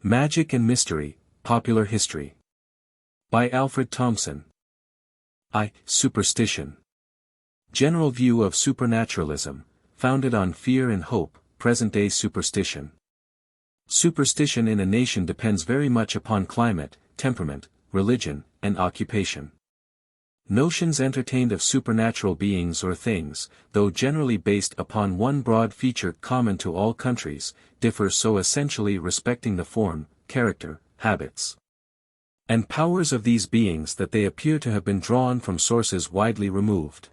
Magic and Mystery, Popular History. By Alfred Thompson. Superstition. General view of supernaturalism, founded on fear and hope, present-day superstition. Superstition in a nation depends very much upon climate, temperament, religion, and occupation. Notions entertained of supernatural beings or things, though generally based upon one broad feature common to all countries, differ so essentially respecting the form, character, habits, and powers of these beings that they appear to have been drawn from sources widely removed.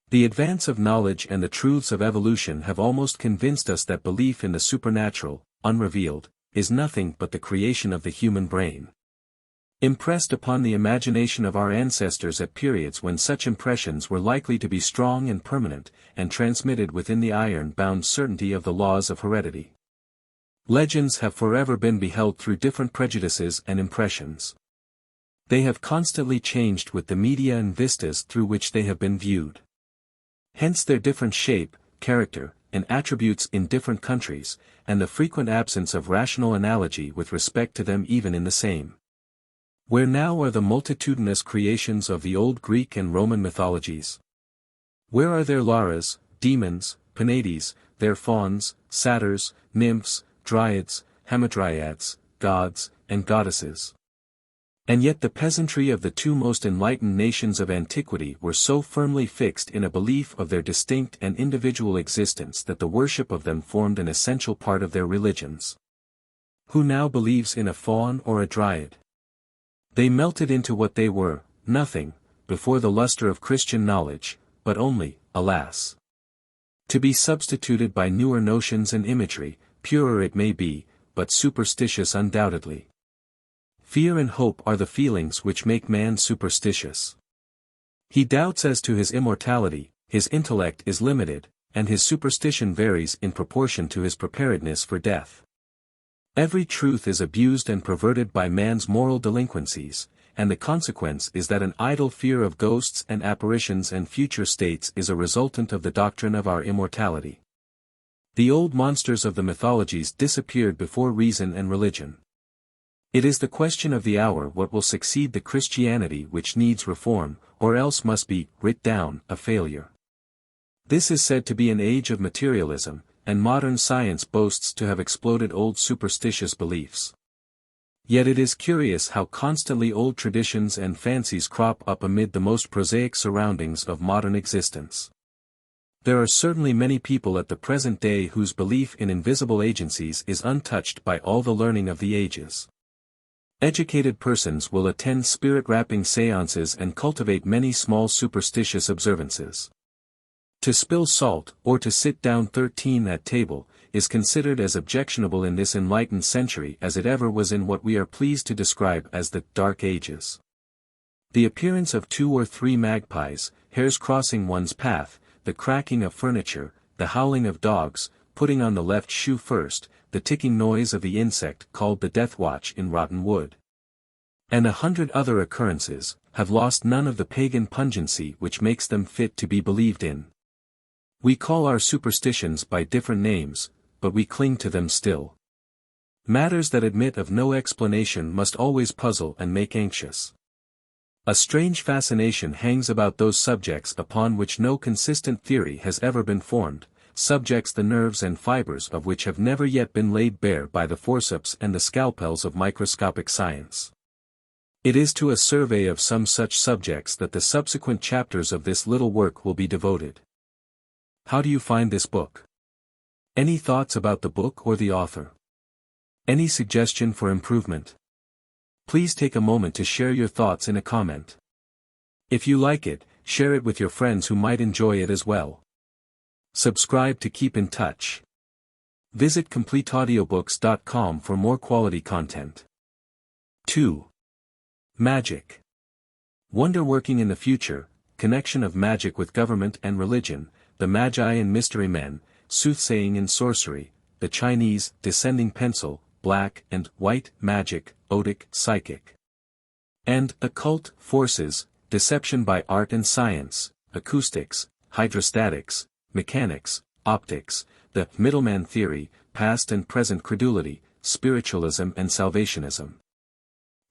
The advance of knowledge and the truths of evolution have almost convinced us that belief in the supernatural, unrevealed, is nothing but the creation of the human brain, impressed upon the imagination of our ancestors at periods when such impressions were likely to be strong and permanent, and transmitted within the iron-bound certainty of the laws of heredity. Legends have forever been beheld through different prejudices and impressions. They have constantly changed with the media and vistas through which they have been viewed. Hence their different shape, character, and attributes in different countries, and the frequent absence of rational analogy with respect to them even in the same. Where now are the multitudinous creations of the old Greek and Roman mythologies? Where are their Laras, demons, Penates, their fauns, satyrs, nymphs, dryads, hamadryads, gods, and goddesses? And yet the peasantry of the two most enlightened nations of antiquity were so firmly fixed in a belief of their distinct and individual existence that the worship of them formed an essential part of their religions. Who now believes in a faun or a dryad? They melted into what they were, nothing, before the luster of Christian knowledge, but only, alas, to be substituted by newer notions and imagery, purer it may be, but superstitious undoubtedly. Fear and hope are the feelings which make man superstitious. He doubts as to his immortality, his intellect is limited, and his superstition varies in proportion to his preparedness for death. Every truth is abused and perverted by man's moral delinquencies, and the consequence is that an idle fear of ghosts and apparitions and future states is a resultant of the doctrine of our immortality. The old monsters of the mythologies disappeared before reason and religion. It is the question of the hour what will succeed the Christianity which needs reform, or else must be, writ down, a failure. This is said to be an age of materialism, and modern science boasts to have exploded old superstitious beliefs. Yet it is curious how constantly old traditions and fancies crop up amid the most prosaic surroundings of modern existence. There are certainly many people at the present day whose belief in invisible agencies is untouched by all the learning of the ages. Educated persons will attend spirit-rapping seances and cultivate many small superstitious observances. To spill salt, or to sit down 13 at table, is considered as objectionable in this enlightened century as it ever was in what we are pleased to describe as the Dark Ages. The appearance of 2 or 3 magpies, hares crossing one's path, the cracking of furniture, the howling of dogs, putting on the left shoe first, the ticking noise of the insect called the death watch in rotten wood, and 100 other occurrences, have lost none of the pagan pungency which makes them fit to be believed in. We call our superstitions by different names, but we cling to them still. Matters that admit of no explanation must always puzzle and make anxious. A strange fascination hangs about those subjects upon which no consistent theory has ever been formed, subjects the nerves and fibers of which have never yet been laid bare by the forceps and the scalpels of microscopic science. It is to a survey of some such subjects that the subsequent chapters of this little work will be devoted. How do you find this book? Any thoughts about the book or the author? Any suggestion for improvement? Please take a moment to share your thoughts in a comment. If you like it, share it with your friends who might enjoy it as well. Subscribe to keep in touch. Visit CompleteAudiobooks.com for more quality content. 2. Magic. Wonder working in the future, connection of magic with government and religion, the Magi and mystery men, soothsaying and sorcery, the Chinese, descending pencil, black and white magic, odic, psychic, and occult forces, deception by art and science, acoustics, hydrostatics, mechanics, optics, the middleman theory, past and present credulity, spiritualism and salvationism.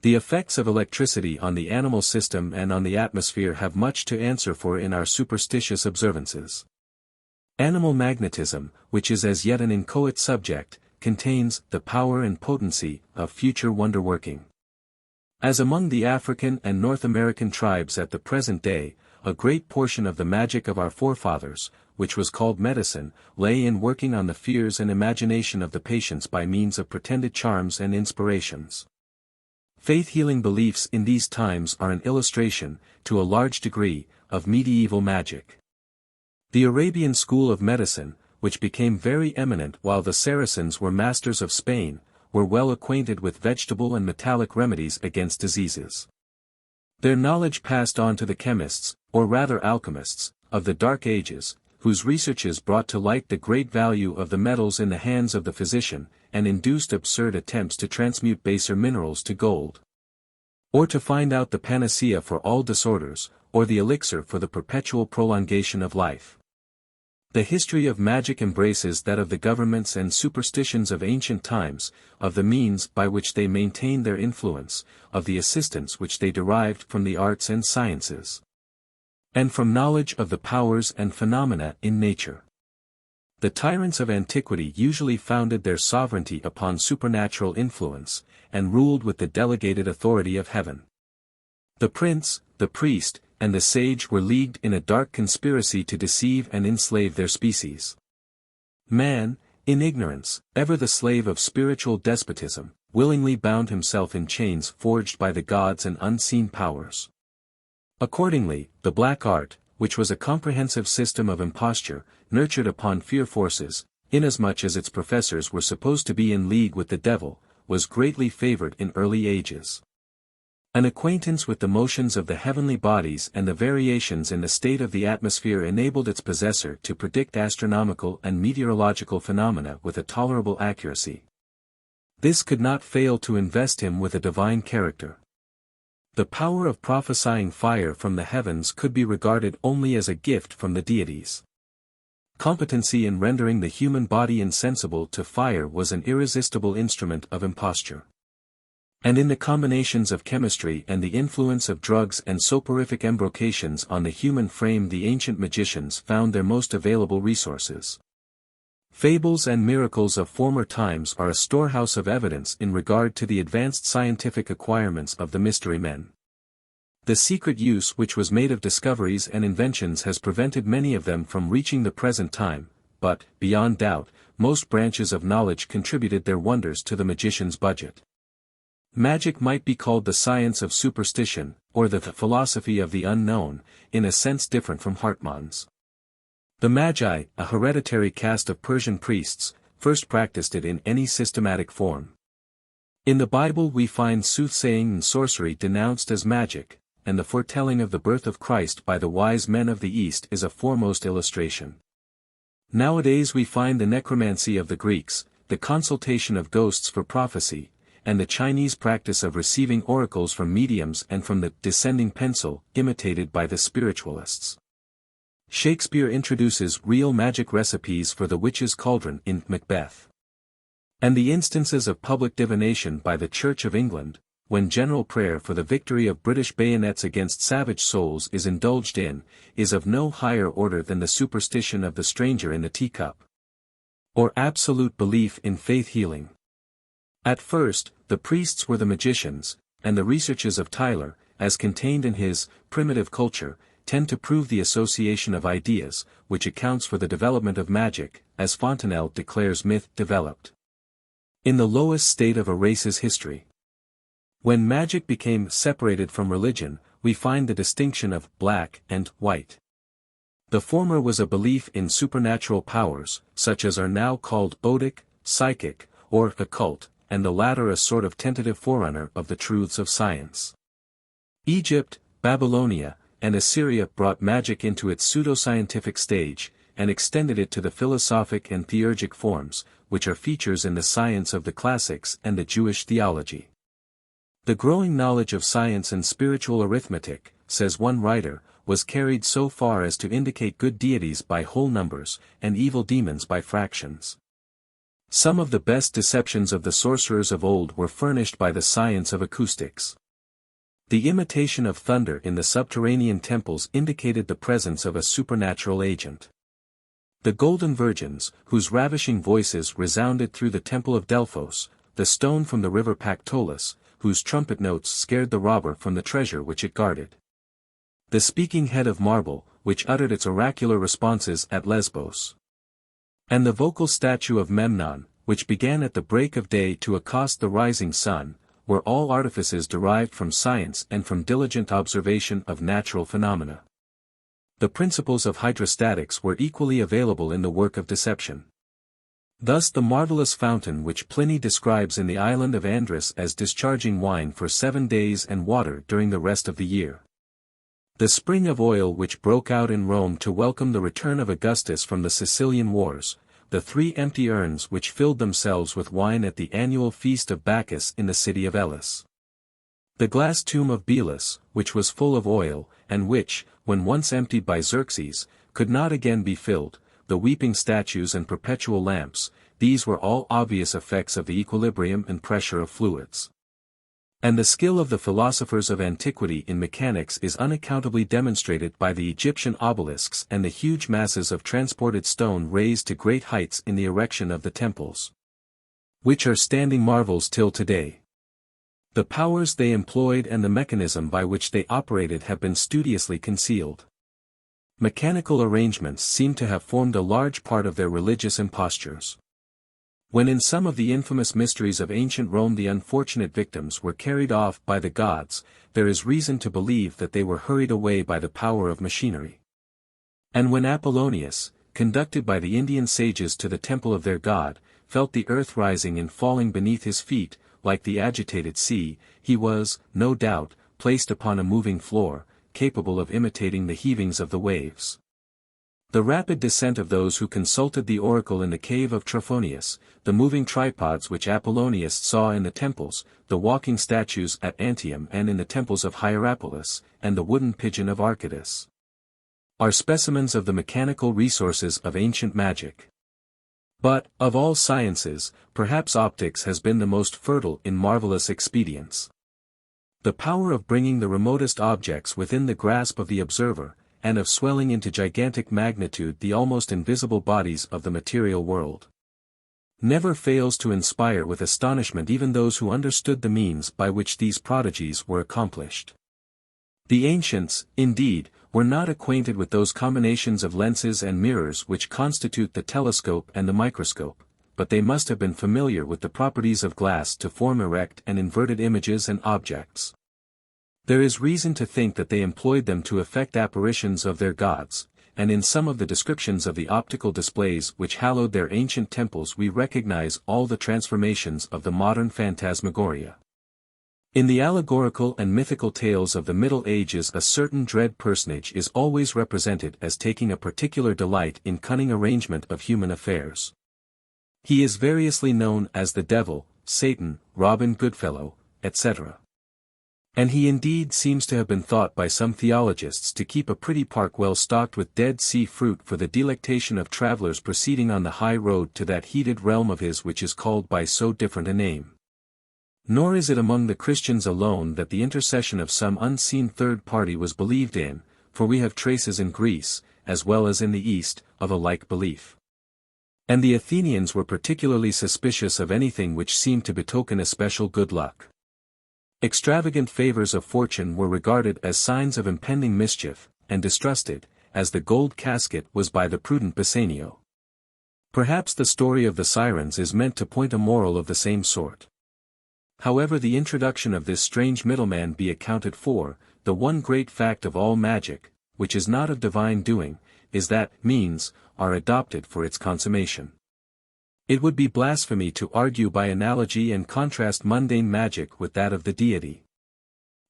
The effects of electricity on the animal system and on the atmosphere have much to answer for in our superstitious observances. Animal magnetism, which is as yet an inchoate subject, contains the power and potency of future wonder-working. As among the African and North American tribes at the present day, a great portion of the magic of our forefathers, which was called medicine, lay in working on the fears and imagination of the patients by means of pretended charms and inspirations. Faith-healing beliefs in these times are an illustration, to a large degree, of medieval magic. The Arabian school of medicine, which became very eminent while the Saracens were masters of Spain, were well acquainted with vegetable and metallic remedies against diseases. Their knowledge passed on to the chemists, or rather alchemists, of the Dark Ages, whose researches brought to light the great value of the metals in the hands of the physician, and induced absurd attempts to transmute baser minerals to gold. Or to find out the panacea for all disorders, or the elixir for the perpetual prolongation of life. The history of magic embraces that of the governments and superstitions of ancient times, of the means by which they maintained their influence, of the assistance which they derived from the arts and sciences, and from knowledge of the powers and phenomena in nature. The tyrants of antiquity usually founded their sovereignty upon supernatural influence, and ruled with the delegated authority of heaven. The prince, the priest, and the sage were leagued in a dark conspiracy to deceive and enslave their species. Man, in ignorance, ever the slave of spiritual despotism, willingly bound himself in chains forged by the gods and unseen powers. Accordingly, the black art, which was a comprehensive system of imposture, nurtured upon fear forces, inasmuch as its professors were supposed to be in league with the devil, was greatly favored in early ages. An acquaintance with the motions of the heavenly bodies and the variations in the state of the atmosphere enabled its possessor to predict astronomical and meteorological phenomena with a tolerable accuracy. This could not fail to invest him with a divine character. The power of prophesying fire from the heavens could be regarded only as a gift from the deities. Competency in rendering the human body insensible to fire was an irresistible instrument of imposture. And in the combinations of chemistry and the influence of drugs and soporific embrocations on the human frame the ancient magicians found their most available resources. Fables and miracles of former times are a storehouse of evidence in regard to the advanced scientific acquirements of the mystery men. The secret use which was made of discoveries and inventions has prevented many of them from reaching the present time, but, beyond doubt, most branches of knowledge contributed their wonders to the magician's budget. Magic might be called the science of superstition, or the philosophy of the unknown, in a sense different from Hartmann's. The Magi, a hereditary caste of Persian priests, first practiced it in any systematic form. In the Bible we find soothsaying and sorcery denounced as magic, and the foretelling of the birth of Christ by the wise men of the East is a foremost illustration. Nowadays we find the necromancy of the Greeks, the consultation of ghosts for prophecy, and the Chinese practice of receiving oracles from mediums and from the descending pencil, imitated by the spiritualists. Shakespeare introduces real magic recipes for the witch's cauldron in Macbeth. And the instances of public divination by the Church of England, when general prayer for the victory of British bayonets against savage souls is indulged in, is of no higher order than the superstition of the stranger in the teacup, or absolute belief in faith healing. At first, the priests were the magicians, and the researches of Tyler, as contained in his Primitive Culture, tend to prove the association of ideas, which accounts for the development of magic, as Fontenelle declares myth developed in the lowest state of a race's history. When magic became separated from religion, we find the distinction of black and white. The former was a belief in supernatural powers, such as are now called odic, psychic, or occult, and the latter a sort of tentative forerunner of the truths of science. Egypt, Babylonia, and Assyria brought magic into its pseudoscientific stage, and extended it to the philosophic and theurgic forms, which are features in the science of the classics and the Jewish theology. The growing knowledge of science and spiritual arithmetic, says one writer, was carried so far as to indicate good deities by whole numbers, and evil demons by fractions. Some of the best deceptions of the sorcerers of old were furnished by the science of acoustics. The imitation of thunder in the subterranean temples indicated the presence of a supernatural agent. The golden virgins, whose ravishing voices resounded through the temple of Delphos, the stone from the river Pactolus, whose trumpet notes scared the robber from the treasure which it guarded. The speaking head of marble, which uttered its oracular responses at Lesbos. And the vocal statue of Memnon, which began at the break of day to accost the rising sun, were all artifices derived from science and from diligent observation of natural phenomena. The principles of hydrostatics were equally available in the work of deception. Thus the marvelous fountain which Pliny describes in the island of Andros as discharging wine for 7 days and water during the rest of the year. The spring of oil which broke out in Rome to welcome the return of Augustus from the Sicilian Wars, the 3 empty urns which filled themselves with wine at the annual feast of Bacchus in the city of Elis. The glass tomb of Belus, which was full of oil, and which, when once emptied by Xerxes, could not again be filled, the weeping statues and perpetual lamps, these were all obvious effects of the equilibrium and pressure of fluids. And the skill of the philosophers of antiquity in mechanics is unaccountably demonstrated by the Egyptian obelisks and the huge masses of transported stone raised to great heights in the erection of the temples, which are standing marvels till today. The powers they employed and the mechanism by which they operated have been studiously concealed. Mechanical arrangements seem to have formed a large part of their religious impostures. When in some of the infamous mysteries of ancient Rome the unfortunate victims were carried off by the gods, there is reason to believe that they were hurried away by the power of machinery. And when Apollonius, conducted by the Indian sages to the temple of their god, felt the earth rising and falling beneath his feet, like the agitated sea, he was, no doubt, placed upon a moving floor, capable of imitating the heavings of the waves. The rapid descent of those who consulted the oracle in the cave of Trophonius, the moving tripods which Apollonius saw in the temples, the walking statues at Antium and in the temples of Hierapolis, and the wooden pigeon of Arcadus, are specimens of the mechanical resources of ancient magic. But, of all sciences, perhaps optics has been the most fertile in marvelous expedients. The power of bringing the remotest objects within the grasp of the observer, and of swelling into gigantic magnitude the almost invisible bodies of the material world, never fails to inspire with astonishment even those who understood the means by which these prodigies were accomplished. The ancients, indeed, were not acquainted with those combinations of lenses and mirrors which constitute the telescope and the microscope, but they must have been familiar with the properties of glass to form erect and inverted images and objects. There is reason to think that they employed them to effect apparitions of their gods, and in some of the descriptions of the optical displays which hallowed their ancient temples we recognize all the transformations of the modern phantasmagoria. In the allegorical and mythical tales of the Middle Ages a certain dread personage is always represented as taking a particular delight in cunning arrangement of human affairs. He is variously known as the Devil, Satan, Robin Goodfellow, etc. And he indeed seems to have been thought by some theologists to keep a pretty park well stocked with Dead Sea fruit for the delectation of travelers proceeding on the high road to that heated realm of his which is called by so different a name. Nor is it among the Christians alone that the intercession of some unseen third party was believed in, for we have traces in Greece, as well as in the East, of a like belief. And the Athenians were particularly suspicious of anything which seemed to betoken especial good luck. Extravagant favors of fortune were regarded as signs of impending mischief, and distrusted, as the gold casket was by the prudent Bassanio. Perhaps the story of the sirens is meant to point a moral of the same sort. However the introduction of this strange middleman be accounted for, the one great fact of all magic, which is not of divine doing, is that means are adopted for its consummation. It would be blasphemy to argue by analogy and contrast mundane magic with that of the deity.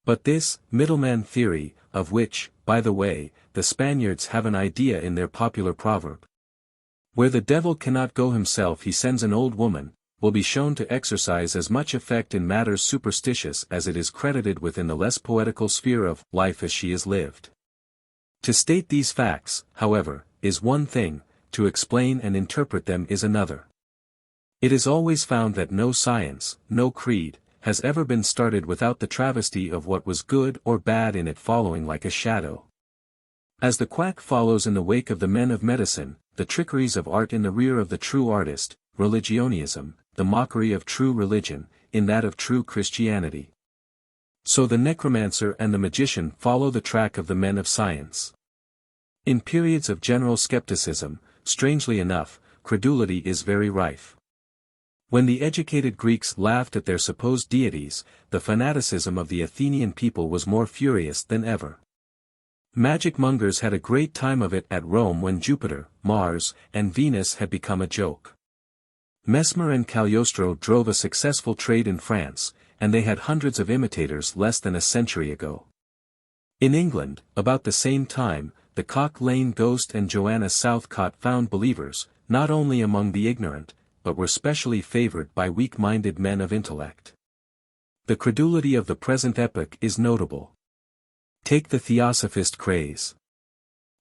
But this middleman theory, of which, by the way, the Spaniards have an idea in their popular proverb, where the devil cannot go himself he sends an old woman, will be shown to exercise as much effect in matters superstitious as it is credited with in the less poetical sphere of life as she is lived. To state these facts, however, is one thing, to explain and interpret them is another. It is always found that no science, no creed, has ever been started without the travesty of what was good or bad in it following like a shadow. As the quack follows in the wake of the men of medicine, the trickeries of art in the rear of the true artist, religionism, the mockery of true religion, in that of true Christianity. So the necromancer and the magician follow the track of the men of science. In periods of general skepticism, strangely enough, credulity is very rife. When the educated Greeks laughed at their supposed deities, the fanaticism of the Athenian people was more furious than ever. Magic mongers had a great time of it at Rome when Jupiter, Mars, and Venus had become a joke. Mesmer and Cagliostro drove a successful trade in France, and they had hundreds of imitators less than a century ago. In England, about the same time, the Cock Lane Ghost and Joanna Southcott found believers, not only among the ignorant, but were specially favored by weak-minded men of intellect. The credulity of the present epoch is notable. Take the Theosophist craze.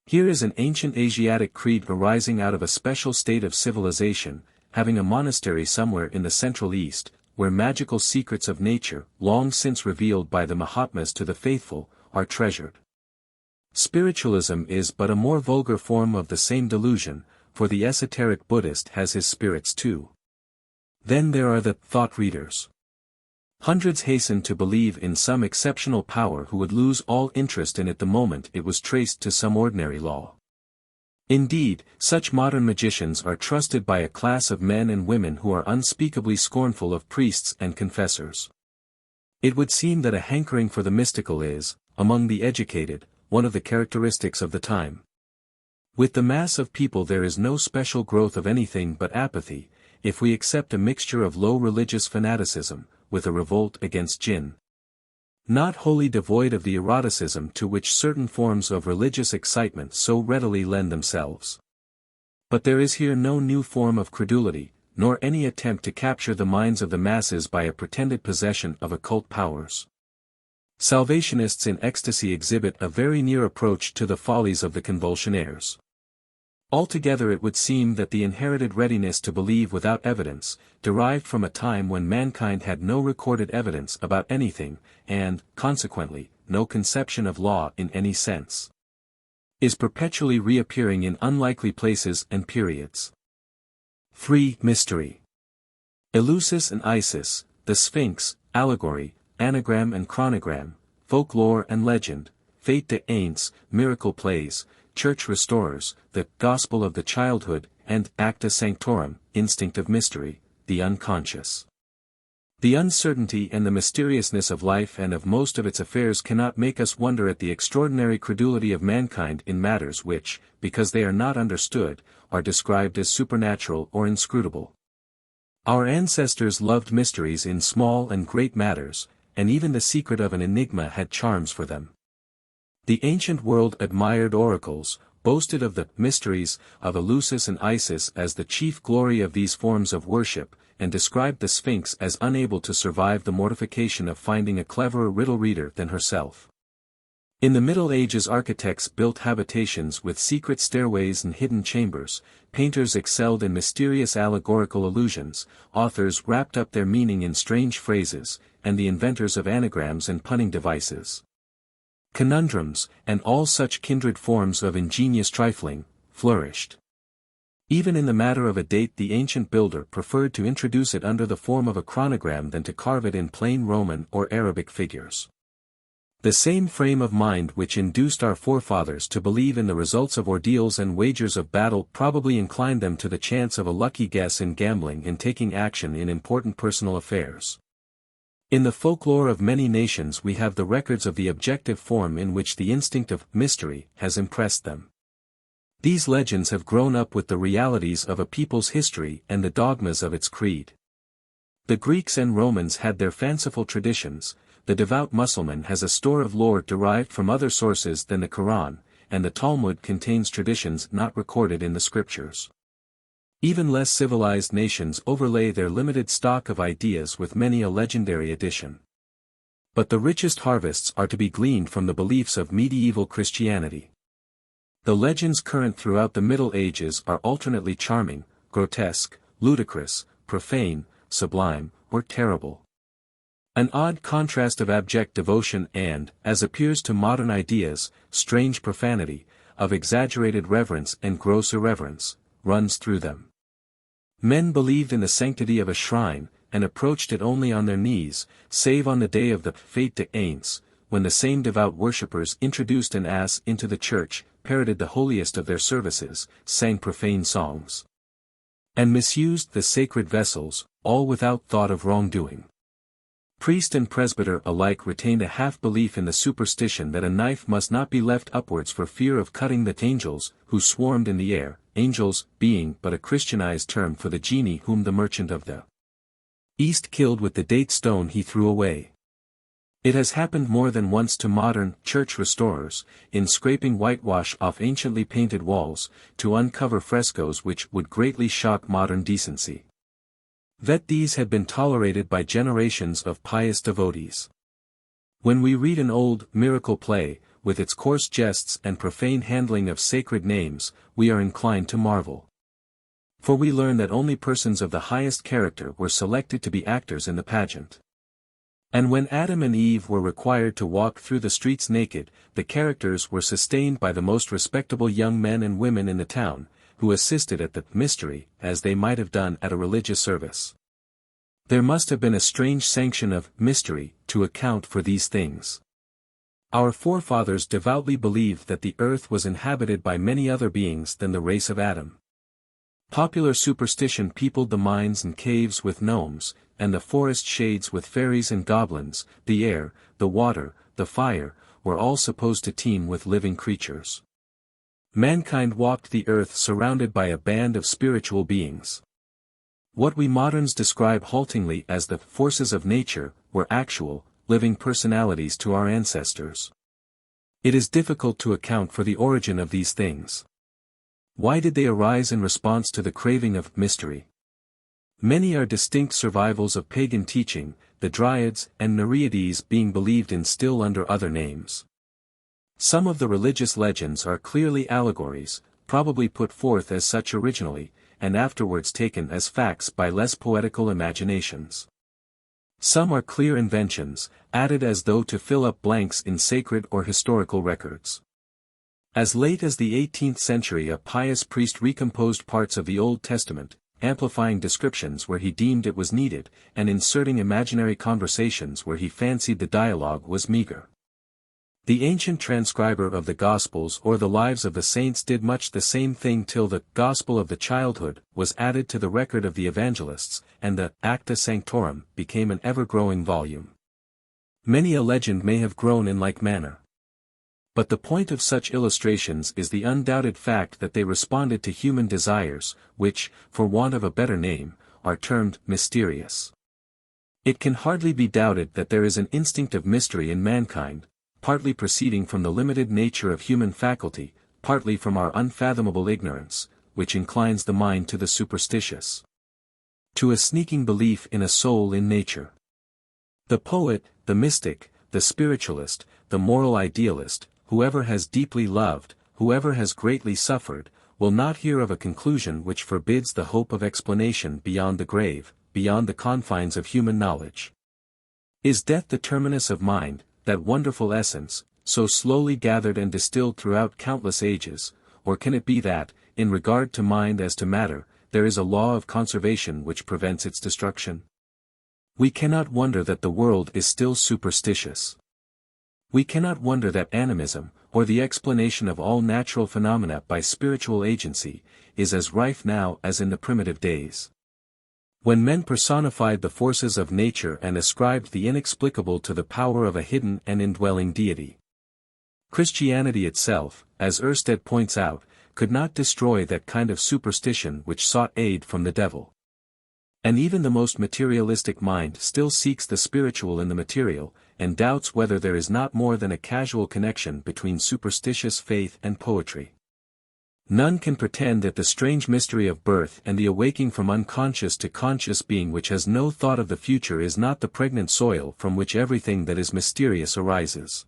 Here is an ancient Asiatic creed arising out of a special state of civilization, having a monastery somewhere in the Central East, where magical secrets of nature, long since revealed by the Mahatmas to the faithful, are treasured. Spiritualism is but a more vulgar form of the same delusion, for the esoteric Buddhist has his spirits too. Then there are the thought readers. Hundreds hasten to believe in some exceptional power who would lose all interest in it the moment it was traced to some ordinary law. Indeed, such modern magicians are trusted by a class of men and women who are unspeakably scornful of priests and confessors. It would seem that a hankering for the mystical is, among the educated, one of the characteristics of the time. With the mass of people there is no special growth of anything but apathy, if we accept a mixture of low religious fanaticism, with a revolt against jinn. Not wholly devoid of the eroticism to which certain forms of religious excitement so readily lend themselves. But there is here no new form of credulity, nor any attempt to capture the minds of the masses by a pretended possession of occult powers. Salvationists in ecstasy exhibit a very near approach to the follies of the convulsionaires. Altogether it would seem that the inherited readiness to believe without evidence, derived from a time when mankind had no recorded evidence about anything, and, consequently, no conception of law in any sense, is perpetually reappearing in unlikely places and periods. 3. Mystery. Eleusis and Isis, the Sphinx, allegory, anagram and chronogram, folklore and legend, fête des saints, miracle plays, church restorers, the gospel of the childhood, and acta sanctorum, instinct of mystery, the unconscious. The uncertainty and the mysteriousness of life and of most of its affairs cannot make us wonder at the extraordinary credulity of mankind in matters which, because they are not understood, are described as supernatural or inscrutable. Our ancestors loved mysteries in small and great matters, and even the secret of an enigma had charms for them. The ancient world admired oracles, boasted of the mysteries of Eleusis and Isis as the chief glory of these forms of worship, and described the Sphinx as unable to survive the mortification of finding a cleverer riddle reader than herself. In the Middle Ages architects built habitations with secret stairways and hidden chambers, painters excelled in mysterious allegorical allusions, authors wrapped up their meaning in strange phrases, and the inventors of anagrams and punning devices, conundrums, and all such kindred forms of ingenious trifling, flourished. Even in the matter of a date the ancient builder preferred to introduce it under the form of a chronogram than to carve it in plain Roman or Arabic figures. The same frame of mind which induced our forefathers to believe in the results of ordeals and wagers of battle probably inclined them to the chance of a lucky guess in gambling and taking action in important personal affairs. In the folklore of many nations we have the records of the objective form in which the instinct of mystery has impressed them. These legends have grown up with the realities of a people's history and the dogmas of its creed. The Greeks and Romans had their fanciful traditions, the devout Mussulman has a store of lore derived from other sources than the Quran, and the Talmud contains traditions not recorded in the scriptures. Even less civilized nations overlay their limited stock of ideas with many a legendary addition. But the richest harvests are to be gleaned from the beliefs of medieval Christianity. The legends current throughout the Middle Ages are alternately charming, grotesque, ludicrous, profane, sublime, or terrible. An odd contrast of abject devotion and, as appears to modern ideas, strange profanity, of exaggerated reverence and gross irreverence, runs through them. Men believed in the sanctity of a shrine, and approached it only on their knees, save on the day of the Fête des Saints, when the same devout worshippers introduced an ass into the church, parroted the holiest of their services, sang profane songs, and misused the sacred vessels, all without thought of wrongdoing. Priest and presbyter alike retained a half-belief in the superstition that a knife must not be left upwards for fear of cutting the angels, who swarmed in the air, angels being but a Christianized term for the genii whom the merchant of the East killed with the date stone he threw away. It has happened more than once to modern church restorers, in scraping whitewash off anciently painted walls, to uncover frescoes which would greatly shock modern decency. That these had been tolerated by generations of pious devotees. When we read an old miracle play, with its coarse jests and profane handling of sacred names, we are inclined to marvel. For we learn that only persons of the highest character were selected to be actors in the pageant. And when Adam and Eve were required to walk through the streets naked, the characters were sustained by the most respectable young men and women in the town, who assisted at the mystery, as they might have done at a religious service. There must have been a strange sanction of mystery to account for these things. Our forefathers devoutly believed that the earth was inhabited by many other beings than the race of Adam. Popular superstition peopled the mines and caves with gnomes, and the forest shades with fairies and goblins. The air, the water, the fire, were all supposed to teem with living creatures. Mankind walked the earth surrounded by a band of spiritual beings. What we moderns describe haltingly as the forces of nature, were actual, living personalities to our ancestors. It is difficult to account for the origin of these things. Why did they arise in response to the craving of mystery? Many are distinct survivals of pagan teaching, the Dryads and Nereides being believed in still under other names. Some of the religious legends are clearly allegories, probably put forth as such originally, and afterwards taken as facts by less poetical imaginations. Some are clear inventions, added as though to fill up blanks in sacred or historical records. As late as the 18th century a pious priest recomposed parts of the Old Testament, amplifying descriptions where he deemed it was needed, and inserting imaginary conversations where he fancied the dialogue was meager. The ancient transcriber of the Gospels or the lives of the saints did much the same thing till the Gospel of the Childhood was added to the record of the evangelists, and the Acta Sanctorum became an ever-growing volume. Many a legend may have grown in like manner. But the point of such illustrations is the undoubted fact that they responded to human desires, which, for want of a better name, are termed mysterious. It can hardly be doubted that there is an instinct of mystery in mankind, partly proceeding from the limited nature of human faculty, partly from our unfathomable ignorance, which inclines the mind to the superstitious, to a sneaking belief in a soul in nature. The poet, the mystic, the spiritualist, the moral idealist, whoever has deeply loved, whoever has greatly suffered, will not hear of a conclusion which forbids the hope of explanation beyond the grave, beyond the confines of human knowledge. Is death the terminus of mind, that wonderful essence, so slowly gathered and distilled throughout countless ages, or can it be that, in regard to mind as to matter, there is a law of conservation which prevents its destruction? We cannot wonder that the world is still superstitious. We cannot wonder that animism, or the explanation of all natural phenomena by spiritual agency, is as rife now as in the primitive days, when men personified the forces of nature and ascribed the inexplicable to the power of a hidden and indwelling deity. Christianity itself, as Ørsted points out, could not destroy that kind of superstition which sought aid from the devil. And even the most materialistic mind still seeks the spiritual in the material, and doubts whether there is not more than a casual connection between superstitious faith and poetry. None can pretend that the strange mystery of birth and the awaking from unconscious to conscious being which has no thought of the future is not the pregnant soil from which everything that is mysterious arises.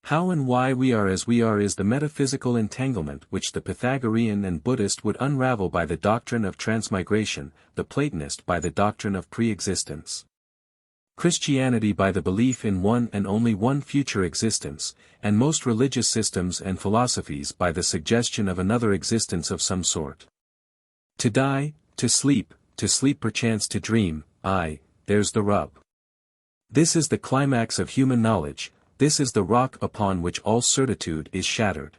How and why we are as we are is the metaphysical entanglement which the Pythagorean and Buddhist would unravel by the doctrine of transmigration, the Platonist by the doctrine of pre-existence. Christianity by the belief in one and only one future existence, and most religious systems and philosophies by the suggestion of another existence of some sort. To die, to sleep perchance to dream, aye, there's the rub. This is the climax of human knowledge, this is the rock upon which all certitude is shattered.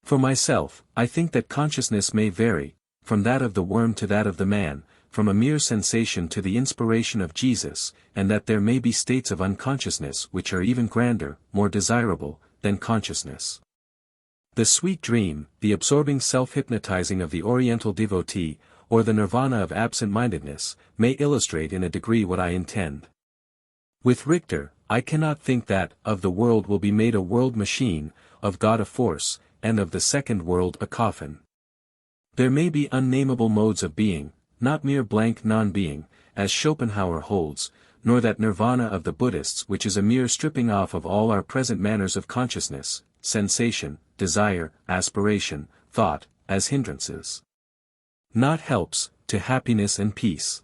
For myself, I think that consciousness may vary, from that of the worm to that of the man, from a mere sensation to the inspiration of Jesus, and that there may be states of unconsciousness which are even grander, more desirable, than consciousness. The sweet dream, the absorbing self-hypnotizing of the Oriental devotee, or the nirvana of absent-mindedness, may illustrate in a degree what I intend. With Richter, I cannot think that, of the world will be made a world machine, of God a force, and of the second world a coffin. There may be unnameable modes of being, not mere blank non-being, as Schopenhauer holds, nor that nirvana of the Buddhists which is a mere stripping off of all our present manners of consciousness, sensation, desire, aspiration, thought, as hindrances. Not helps, to happiness and peace.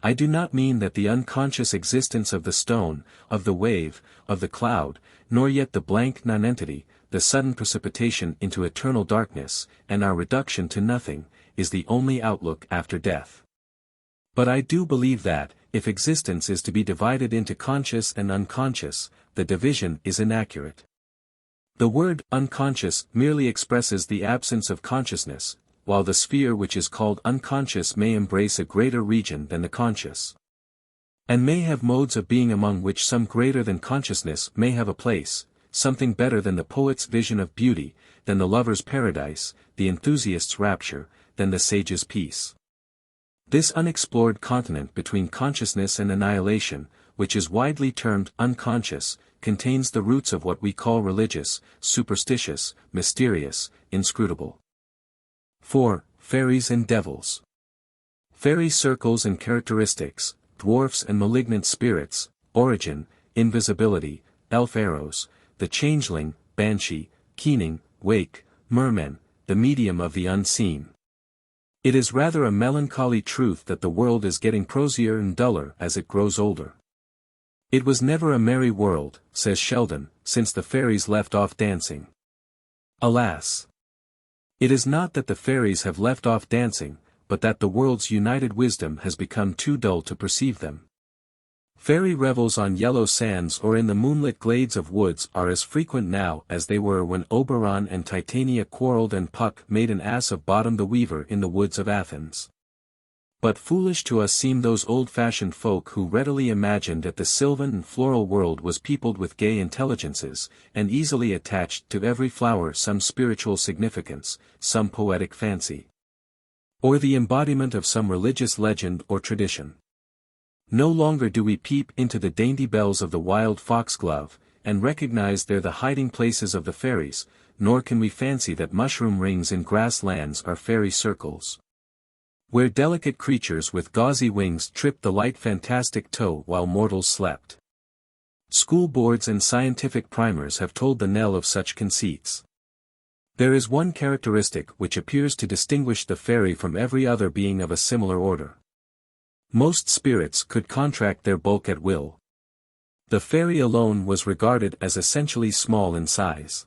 I do not mean that the unconscious existence of the stone, of the wave, of the cloud, nor yet the blank nonentity, the sudden precipitation into eternal darkness, and our reduction to nothing, is the only outlook after death. But I do believe that, if existence is to be divided into conscious and unconscious, the division is inaccurate. The word unconscious merely expresses the absence of consciousness, while the sphere which is called unconscious may embrace a greater region than the conscious, and may have modes of being among which some greater than consciousness may have a place, something better than the poet's vision of beauty, than the lover's paradise, the enthusiast's rapture, than the sage's peace. This unexplored continent between consciousness and annihilation, which is widely termed unconscious, contains the roots of what we call religious, superstitious, mysterious, inscrutable. 4. Fairies and devils. Fairy circles and characteristics, dwarfs and malignant spirits, origin, invisibility, elf arrows, the changeling, banshee, keening, wake, merman, the medium of the unseen. It is rather a melancholy truth that the world is getting prosier and duller as it grows older. It was never a merry world, says Sheldon, since the fairies left off dancing. Alas! It is not that the fairies have left off dancing, but that the world's united wisdom has become too dull to perceive them. Fairy revels on yellow sands or in the moonlit glades of woods are as frequent now as they were when Oberon and Titania quarrelled and Puck made an ass of Bottom the Weaver in the woods of Athens. But foolish to us seem those old-fashioned folk who readily imagined that the sylvan and floral world was peopled with gay intelligences, and easily attached to every flower some spiritual significance, some poetic fancy, or the embodiment of some religious legend or tradition. No longer do we peep into the dainty bells of the wild foxglove, and recognize there the hiding places of the fairies, nor can we fancy that mushroom rings in grasslands are fairy circles, where delicate creatures with gauzy wings tripped the light fantastic toe while mortals slept. School boards and scientific primers have told the knell of such conceits. There is one characteristic which appears to distinguish the fairy from every other being of a similar order. Most spirits could contract their bulk at will. The fairy alone was regarded as essentially small in size.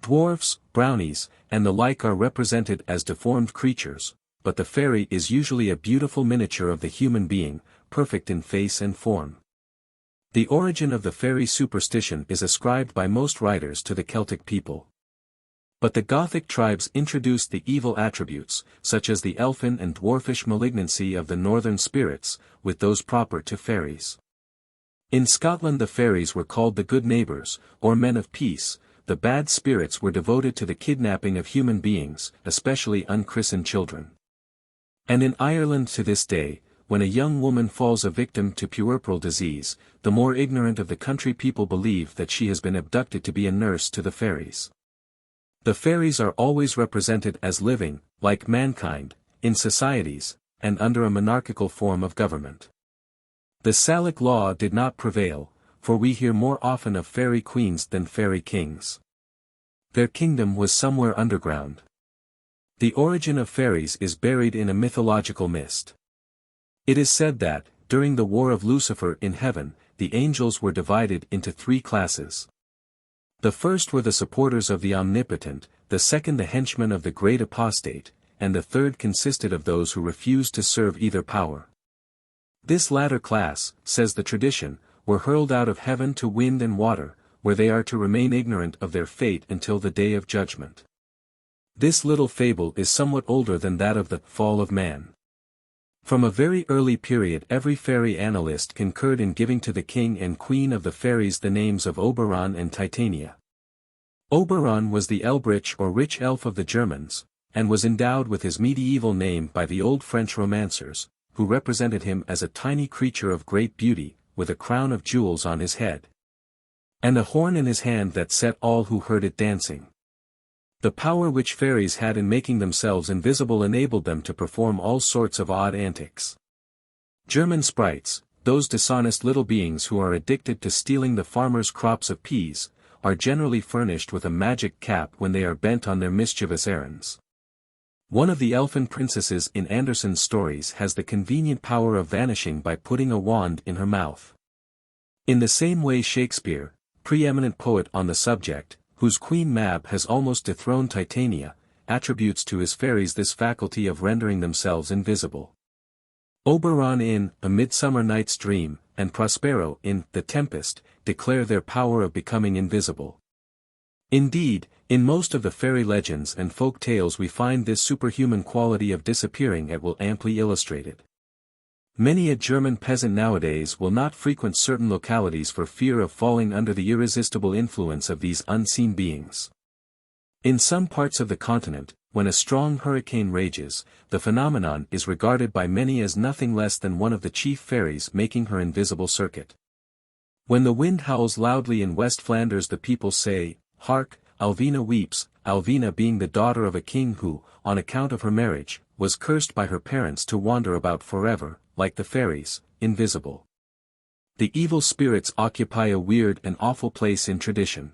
Dwarfs, brownies, and the like are represented as deformed creatures, but the fairy is usually a beautiful miniature of the human being, perfect in face and form. The origin of the fairy superstition is ascribed by most writers to the Celtic people. But the Gothic tribes introduced the evil attributes, such as the elfin and dwarfish malignancy of the northern spirits, with those proper to fairies. In Scotland the fairies were called the good neighbours, or men of peace. The bad spirits were devoted to the kidnapping of human beings, especially unchristened children. And in Ireland to this day, when a young woman falls a victim to puerperal disease, the more ignorant of the country people believe that she has been abducted to be a nurse to the fairies. The fairies are always represented as living, like mankind, in societies, and under a monarchical form of government. The Salic law did not prevail, for we hear more often of fairy queens than fairy kings. Their kingdom was somewhere underground. The origin of fairies is buried in a mythological mist. It is said that, during the war of Lucifer in heaven, the angels were divided into three classes. The first were the supporters of the omnipotent, the second the henchmen of the great apostate, and the third consisted of those who refused to serve either power. This latter class, says the tradition, were hurled out of heaven to wind and water, where they are to remain ignorant of their fate until the day of judgment. This little fable is somewhat older than that of the fall of man. From a very early period every fairy annalist concurred in giving to the king and queen of the fairies the names of Oberon and Titania. Oberon was the Elbrich or rich elf of the Germans, and was endowed with his medieval name by the old French romancers, who represented him as a tiny creature of great beauty, with a crown of jewels on his head, and a horn in his hand that set all who heard it dancing. The power which fairies had in making themselves invisible enabled them to perform all sorts of odd antics. German sprites, those dishonest little beings who are addicted to stealing the farmers' crops of peas, are generally furnished with a magic cap when they are bent on their mischievous errands. One of the elfin princesses in Andersen's stories has the convenient power of vanishing by putting a wand in her mouth. In the same way Shakespeare, preeminent poet on the subject, whose Queen Mab has almost dethroned Titania, attributes to his fairies this faculty of rendering themselves invisible. Oberon in A Midsummer Night's Dream, and Prospero in The Tempest, declare their power of becoming invisible. Indeed, in most of the fairy legends and folk tales we find this superhuman quality of disappearing at will amply illustrated. Many a German peasant nowadays will not frequent certain localities for fear of falling under the irresistible influence of these unseen beings. In some parts of the continent, when a strong hurricane rages, the phenomenon is regarded by many as nothing less than one of the chief fairies making her invisible circuit. When the wind howls loudly in West Flanders the people say, "Hark, Alvina weeps," Alvina being the daughter of a king who, on account of her marriage, was cursed by her parents to wander about forever, like the fairies, invisible. The evil spirits occupy a weird and awful place in tradition.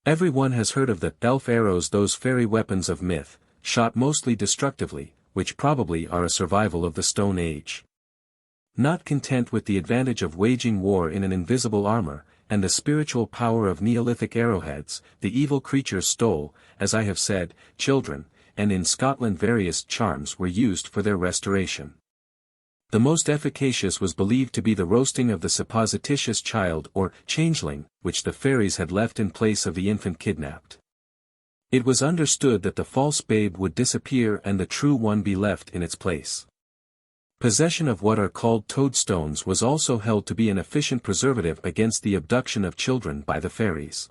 Everyone has heard of the elf arrows, those fairy weapons of myth, shot mostly destructively, which probably are a survival of the Stone Age. Not content with the advantage of waging war in an invisible armor, and the spiritual power of Neolithic arrowheads, the evil creatures stole, as I have said, children, and in Scotland various charms were used for their restoration. The most efficacious was believed to be the roasting of the supposititious child or changeling, which the fairies had left in place of the infant kidnapped. It was understood that the false babe would disappear and the true one be left in its place. Possession of what are called toadstones was also held to be an efficient preservative against the abduction of children by the fairies.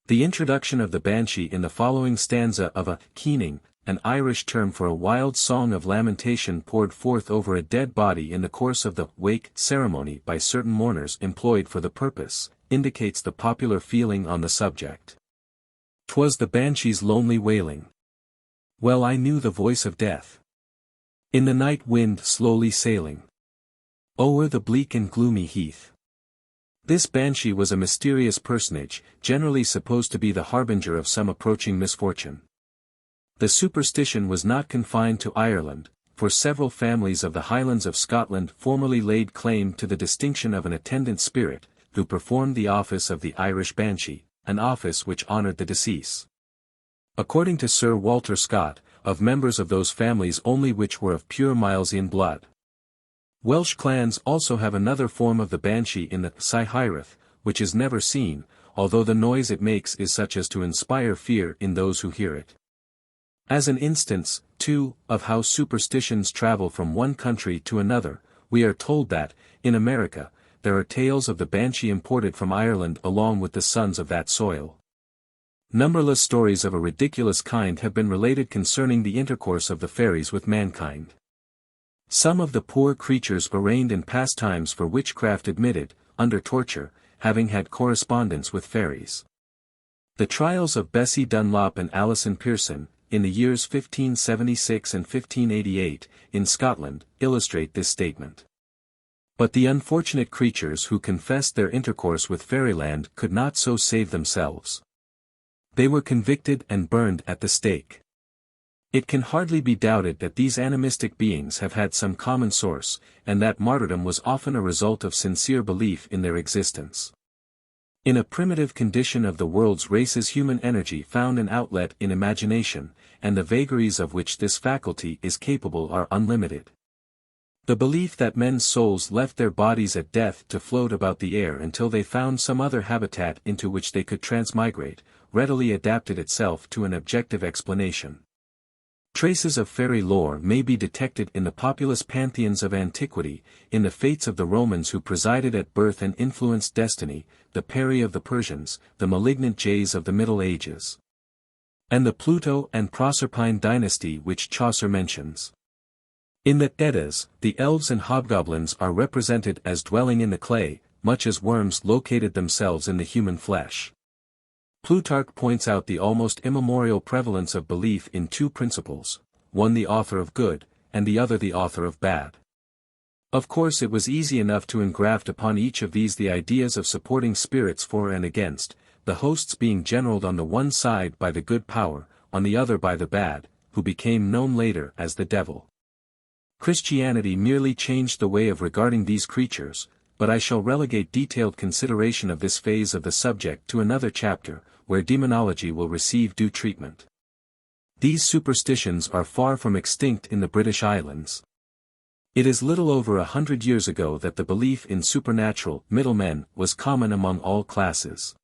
The introduction of the banshee in the following stanza of a keening, an Irish term for a wild song of lamentation poured forth over a dead body in the course of the wake ceremony by certain mourners employed for the purpose, indicates the popular feeling on the subject. "'Twas the banshee's lonely wailing. Well I knew the voice of death. In the night wind slowly sailing o'er the bleak and gloomy heath." This banshee was a mysterious personage, generally supposed to be the harbinger of some approaching misfortune. The superstition was not confined to Ireland, for several families of the Highlands of Scotland formerly laid claim to the distinction of an attendant spirit, who performed the office of the Irish banshee, an office which honoured the deceased. According to Sir Walter Scott, of members of those families only which were of pure Milesian blood. Welsh clans also have another form of the banshee in the Cyhirath, which is never seen, although the noise it makes is such as to inspire fear in those who hear it. As an instance, too, of how superstitions travel from one country to another, we are told that, in America, there are tales of the banshee imported from Ireland along with the sons of that soil. Numberless stories of a ridiculous kind have been related concerning the intercourse of the fairies with mankind. Some of the poor creatures arraigned in pastimes for witchcraft admitted, under torture, having had correspondence with fairies. The trials of Bessie Dunlop and Alison Pearson, in the years 1576 and 1588, in Scotland, illustrate this statement. But the unfortunate creatures who confessed their intercourse with fairyland could not so save themselves. They were convicted and burned at the stake. It can hardly be doubted that these animistic beings have had some common source, and that martyrdom was often a result of sincere belief in their existence. In a primitive condition of the world's races, human energy found an outlet in imagination, and the vagaries of which this faculty is capable are unlimited. The belief that men's souls left their bodies at death to float about the air until they found some other habitat into which they could transmigrate, readily adapted itself to an objective explanation. Traces of fairy lore may be detected in the populous pantheons of antiquity, in the fates of the Romans who presided at birth and influenced destiny, the Peri of the Persians, the malignant Jays of the Middle Ages, and the Pluto and Proserpine dynasty which Chaucer mentions. In the Eddas, the elves and hobgoblins are represented as dwelling in the clay, much as worms located themselves in the human flesh. Plutarch points out the almost immemorial prevalence of belief in two principles, one the author of good, and the other the author of bad. Of course it was easy enough to engraft upon each of these the ideas of supporting spirits for and against, the hosts being generaled on the one side by the good power, on the other by the bad, who became known later as the devil. Christianity merely changed the way of regarding these creatures, but I shall relegate detailed consideration of this phase of the subject to another chapter, where demonology will receive due treatment. These superstitions are far from extinct in the British Islands. It is little over 100 years ago that the belief in supernatural middlemen was common among all classes.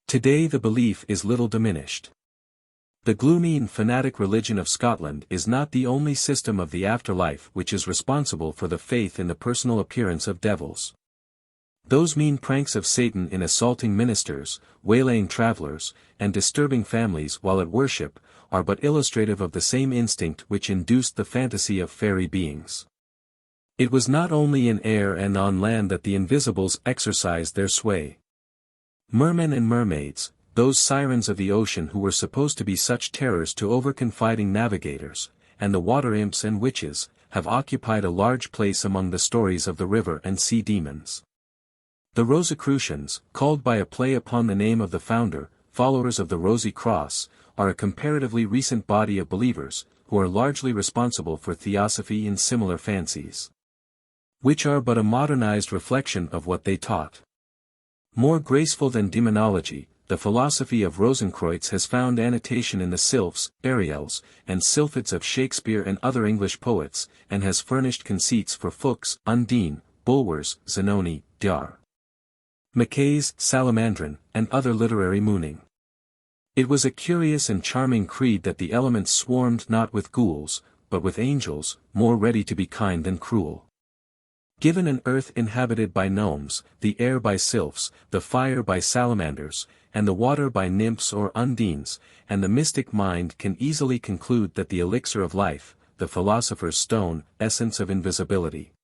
Today the belief is little diminished. The gloomy and fanatic religion of Scotland is not the only system of the afterlife which is responsible for the faith in the personal appearance of devils. Those mean pranks of Satan in assaulting ministers, waylaying travelers, and disturbing families while at worship, are but illustrative of the same instinct which induced the fantasy of fairy beings. It was not only in air and on land that the invisibles exercised their sway. Mermen and mermaids, those sirens of the ocean who were supposed to be such terrors to over-confiding navigators, and the water imps and witches, have occupied a large place among the stories of the river and sea demons. The Rosicrucians, called by a play upon the name of the founder, followers of the Rosy Cross, are a comparatively recent body of believers, who are largely responsible for theosophy and similar fancies, which are but a modernized reflection of what they taught. More graceful than demonology, the philosophy of Rosenkreutz has found annotation in the sylphs, Ariels, and sylphids of Shakespeare and other English poets, and has furnished conceits for Fuchs, Undine, Bulwer's, Zanoni, Dar, Mackay's, Salamandrin, and other literary mooning. It was a curious and charming creed that the elements swarmed not with ghouls, but with angels, more ready to be kind than cruel. Given an earth inhabited by gnomes, the air by sylphs, the fire by salamanders, and the water by nymphs or undines, and the mystic mind can easily conclude that the elixir of life, the philosopher's stone, essence of invisibility,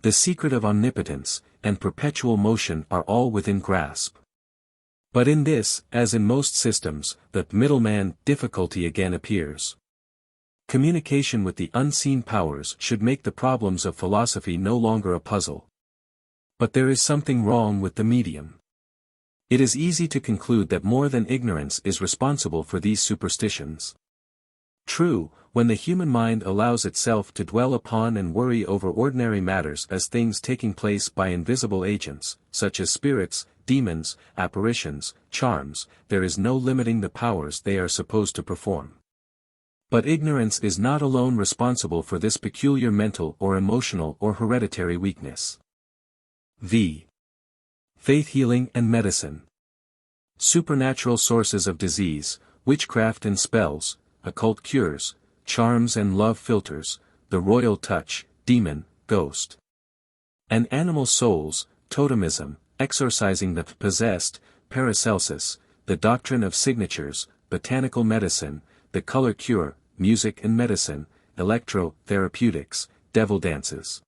the secret of omnipotence, and perpetual motion are all within grasp. But in this, as in most systems, the middleman difficulty again appears. Communication with the unseen powers should make the problems of philosophy no longer a puzzle. But there is something wrong with the medium. It is easy to conclude that more than ignorance is responsible for these superstitions. True, when the human mind allows itself to dwell upon and worry over ordinary matters as things taking place by invisible agents, such as spirits, demons, apparitions, charms, there is no limiting the powers they are supposed to perform. But ignorance is not alone responsible for this peculiar mental or emotional or hereditary weakness. V. Faith healing and medicine. Supernatural sources of disease, witchcraft and spells, occult cures, charms and love philters, the royal touch, demon, ghost, and animal souls, totemism, exorcising the possessed, Paracelsus, the doctrine of signatures, botanical medicine, the color cure, music and medicine, electro-therapeutics, devil dances.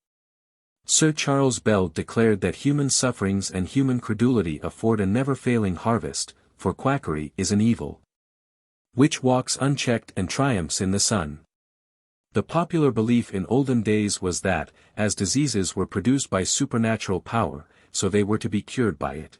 Sir Charles Bell declared that human sufferings and human credulity afford a never-failing harvest, for quackery is an evil which walks unchecked and triumphs in the sun. The popular belief in olden days was that, as diseases were produced by supernatural power, so they were to be cured by it.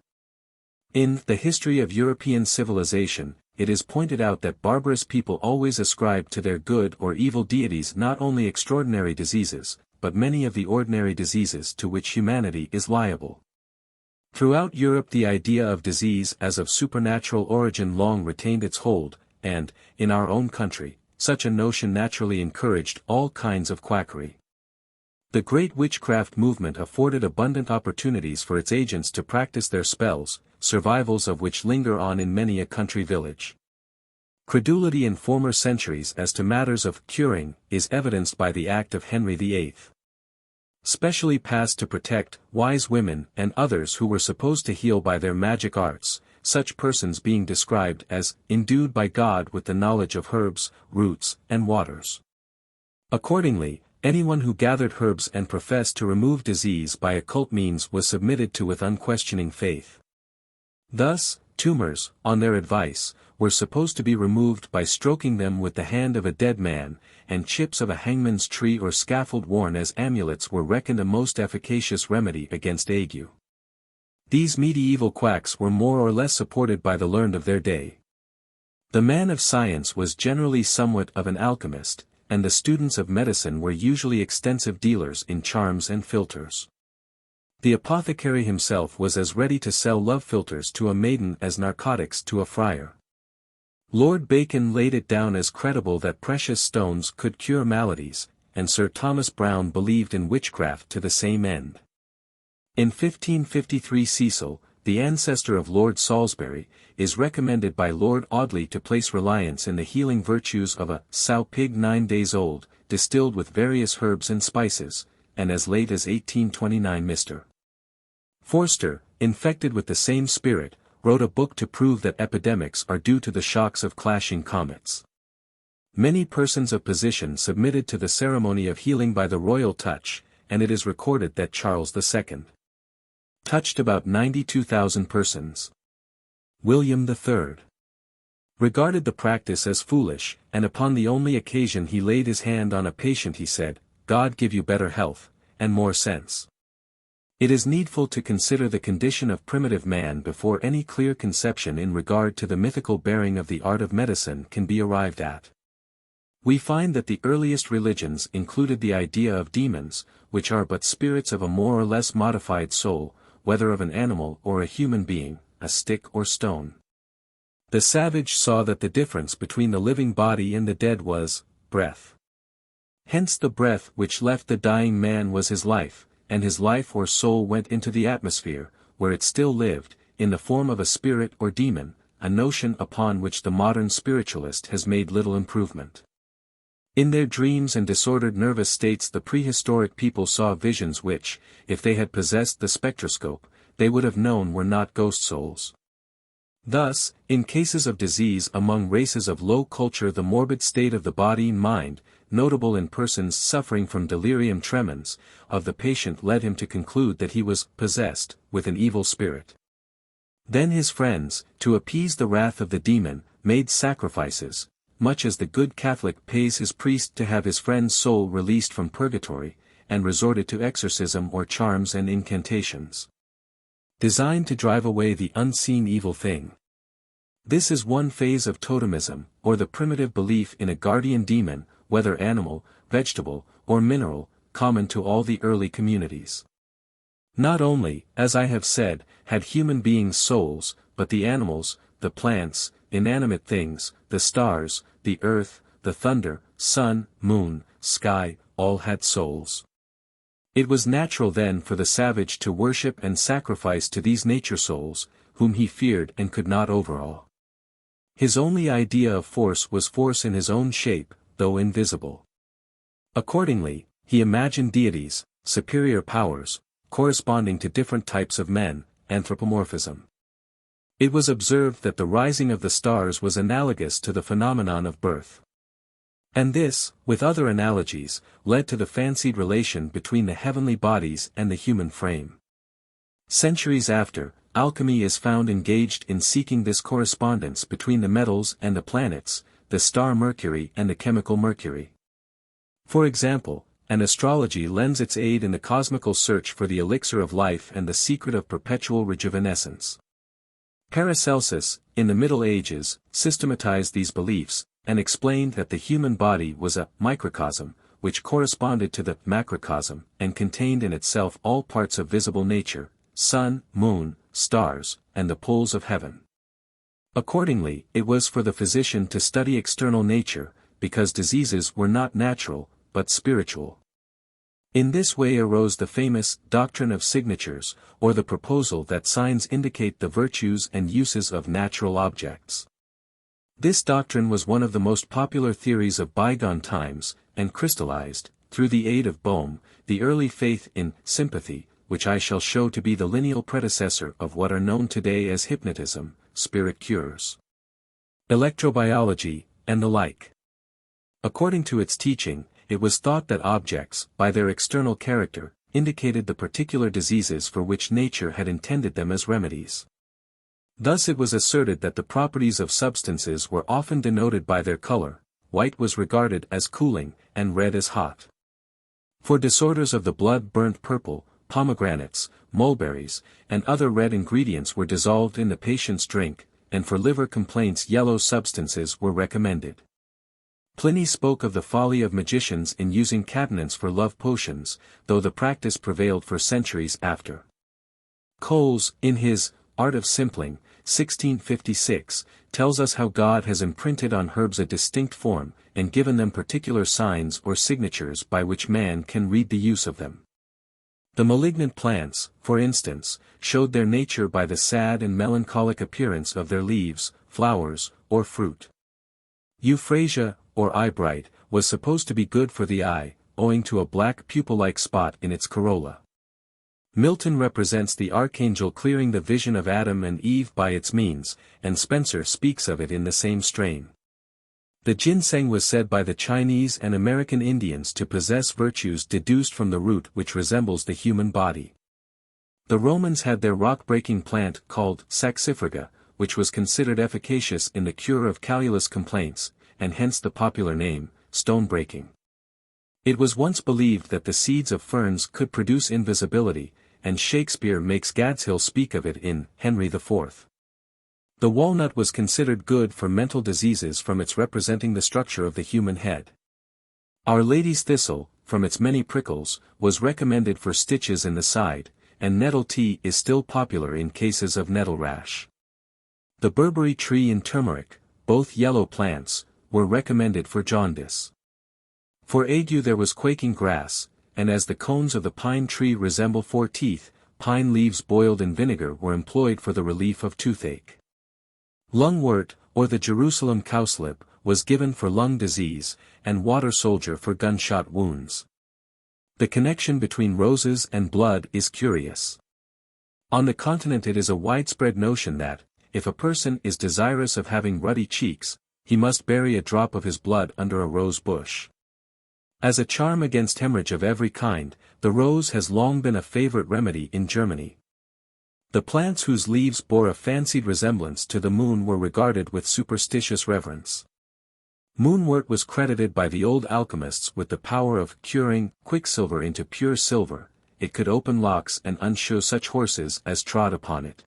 In The History of European Civilization, it is pointed out that barbarous people always ascribed to their good or evil deities not only extraordinary diseases, but many of the ordinary diseases to which humanity is liable. Throughout Europe the idea of disease as of supernatural origin long retained its hold, and, in our own country, such a notion naturally encouraged all kinds of quackery. The great witchcraft movement afforded abundant opportunities for its agents to practice their spells, survivals of which linger on in many a country village. Credulity in former centuries as to matters of curing is evidenced by the Act of Henry VIII. Specially passed to protect wise women and others who were supposed to heal by their magic arts, such persons being described as endued by God with the knowledge of herbs, roots, and waters. Accordingly, anyone who gathered herbs and professed to remove disease by occult means was submitted to with unquestioning faith. Thus, tumors, on their advice, were supposed to be removed by stroking them with the hand of a dead man, and chips of a hangman's tree or scaffold worn as amulets were reckoned a most efficacious remedy against ague. These medieval quacks were more or less supported by the learned of their day. The man of science was generally somewhat of an alchemist, and the students of medicine were usually extensive dealers in charms and philters. The apothecary himself was as ready to sell love philters to a maiden as narcotics to a friar. Lord Bacon laid it down as credible that precious stones could cure maladies, and Sir Thomas Browne believed in witchcraft to the same end. In 1553 Cecil, the ancestor of Lord Salisbury, is recommended by Lord Audley to place reliance in the healing virtues of a sow pig 9 days old, distilled with various herbs and spices, and as late as 1829 Mr. Forster, infected with the same spirit, wrote a book to prove that epidemics are due to the shocks of clashing comets. Many persons of position submitted to the ceremony of healing by the royal touch, and it is recorded that Charles II touched about 92,000 persons. William III regarded the practice as foolish, and upon the only occasion he laid his hand on a patient he said, "God give you better health, and more sense." It is needful to consider the condition of primitive man before any clear conception in regard to the mythical bearing of the art of medicine can be arrived at. We find that the earliest religions included the idea of demons, which are but spirits of a more or less modified soul, whether of an animal or a human being, a stick or stone. The savage saw that the difference between the living body and the dead was breath. Hence the breath which left the dying man was his life, and his life or soul went into the atmosphere, where it still lived, in the form of a spirit or demon, a notion upon which the modern spiritualist has made little improvement. In their dreams and disordered nervous states the prehistoric people saw visions which, if they had possessed the spectroscope, they would have known were not ghost souls. Thus, in cases of disease among races of low culture the morbid state of the body and mind, notable in persons suffering from delirium tremens, of the patient led him to conclude that he was possessed with an evil spirit. Then his friends, to appease the wrath of the demon, made sacrifices, much as the good Catholic pays his priest to have his friend's soul released from purgatory, and resorted to exorcism or charms and incantations, designed to drive away the unseen evil thing. This is one phase of totemism, or the primitive belief in a guardian demon, whether animal, vegetable, or mineral, common to all the early communities. Not only, as I have said, had human beings souls, but the animals, the plants, inanimate things, the stars, the earth, the thunder, sun, moon, sky, all had souls. It was natural then for the savage to worship and sacrifice to these nature souls, whom he feared and could not overawe. His only idea of force was force in his own shape, though invisible. Accordingly, he imagined deities, superior powers, corresponding to different types of men, anthropomorphism. It was observed that the rising of the stars was analogous to the phenomenon of birth. And this, with other analogies, led to the fancied relation between the heavenly bodies and the human frame. Centuries after, alchemy is found engaged in seeking this correspondence between the metals and the planets, the star Mercury and the chemical Mercury. For example, an astrology lends its aid in the cosmical search for the elixir of life and the secret of perpetual rejuvenescence. Paracelsus, in the Middle Ages, systematized these beliefs, and explained that the human body was a microcosm, which corresponded to the macrocosm, and contained in itself all parts of visible nature, sun, moon, stars, and the poles of heaven. Accordingly, it was for the physician to study external nature, because diseases were not natural, but spiritual. In this way arose the famous doctrine of signatures, or the proposal that signs indicate the virtues and uses of natural objects. This doctrine was one of the most popular theories of bygone times, and crystallized, through the aid of Boehme, the early faith in sympathy, which I shall show to be the lineal predecessor of what are known today as hypnotism, spirit cures, electrobiology, and the like. According to its teaching, it was thought that objects, by their external character, indicated the particular diseases for which nature had intended them as remedies. Thus it was asserted that the properties of substances were often denoted by their color. White was regarded as cooling, and red as hot. For disorders of the blood burnt purple, pomegranates, mulberries, and other red ingredients were dissolved in the patient's drink, and for liver complaints yellow substances were recommended. Pliny spoke of the folly of magicians in using catenance for love potions, though the practice prevailed for centuries after. Coles, in his Art of Simpling, 1656, tells us how God has imprinted on herbs a distinct form, and given them particular signs or signatures by which man can read the use of them. The malignant plants, for instance, showed their nature by the sad and melancholic appearance of their leaves, flowers, or fruit. Euphrasia, or eyebright, was supposed to be good for the eye, owing to a black pupil-like spot in its corolla. Milton represents the archangel clearing the vision of Adam and Eve by its means, and Spencer speaks of it in the same strain. The ginseng was said by the Chinese and American Indians to possess virtues deduced from the root which resembles the human body. The Romans had their rock-breaking plant called saxifraga, which was considered efficacious in the cure of callous complaints, and hence the popular name, stone-breaking. It was once believed that the seeds of ferns could produce invisibility, and Shakespeare makes Gadshill speak of it in Henry IV. The walnut was considered good for mental diseases from its representing the structure of the human head. Our Lady's thistle, from its many prickles, was recommended for stitches in the side, and nettle tea is still popular in cases of nettle rash. The berberry tree and turmeric, both yellow plants, were recommended for jaundice. For ague there was quaking grass, and as the cones of the pine tree resemble 4 teeth, pine leaves boiled in vinegar were employed for the relief of toothache. Lungwort, or the Jerusalem cowslip, was given for lung disease, and water soldier for gunshot wounds. The connection between roses and blood is curious. On the continent it is a widespread notion that, if a person is desirous of having ruddy cheeks, he must bury a drop of his blood under a rose bush. As a charm against hemorrhage of every kind, the rose has long been a favorite remedy in Germany. The plants whose leaves bore a fancied resemblance to the moon were regarded with superstitious reverence. Moonwort was credited by the old alchemists with the power of curing quicksilver into pure silver. It could open locks and unshoe such horses as trod upon it.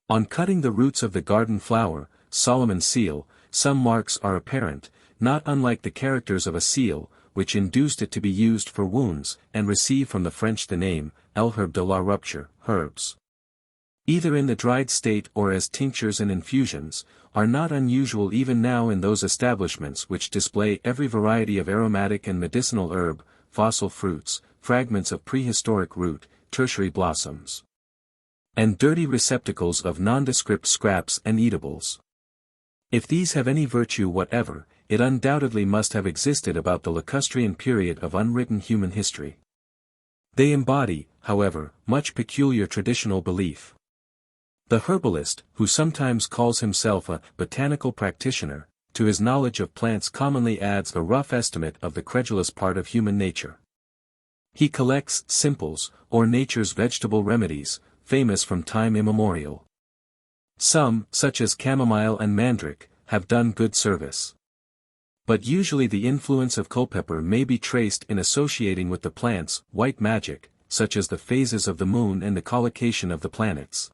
On cutting the roots of the garden flower, Solomon's seal, some marks are apparent, not unlike the characters of a seal, which induced it to be used for wounds, and receive from the French the name, L'herbe de la rupture, herbs. Either in the dried state or as tinctures and infusions, are not unusual even now in those establishments which display every variety of aromatic and medicinal herb, fossil fruits, fragments of prehistoric root, tertiary blossoms, and dirty receptacles of nondescript scraps and eatables. If these have any virtue whatever, it undoubtedly must have existed about the Lacustrian period of unwritten human history. They embody, however, much peculiar traditional belief. The herbalist, who sometimes calls himself a botanical practitioner, to his knowledge of plants commonly adds a rough estimate of the credulous part of human nature. He collects simples, or nature's vegetable remedies, famous from time immemorial. Some, such as chamomile and mandrake, have done good service. But usually the influence of Culpeper may be traced in associating with the plants white magic, such as the phases of the moon and the collocation of the planets.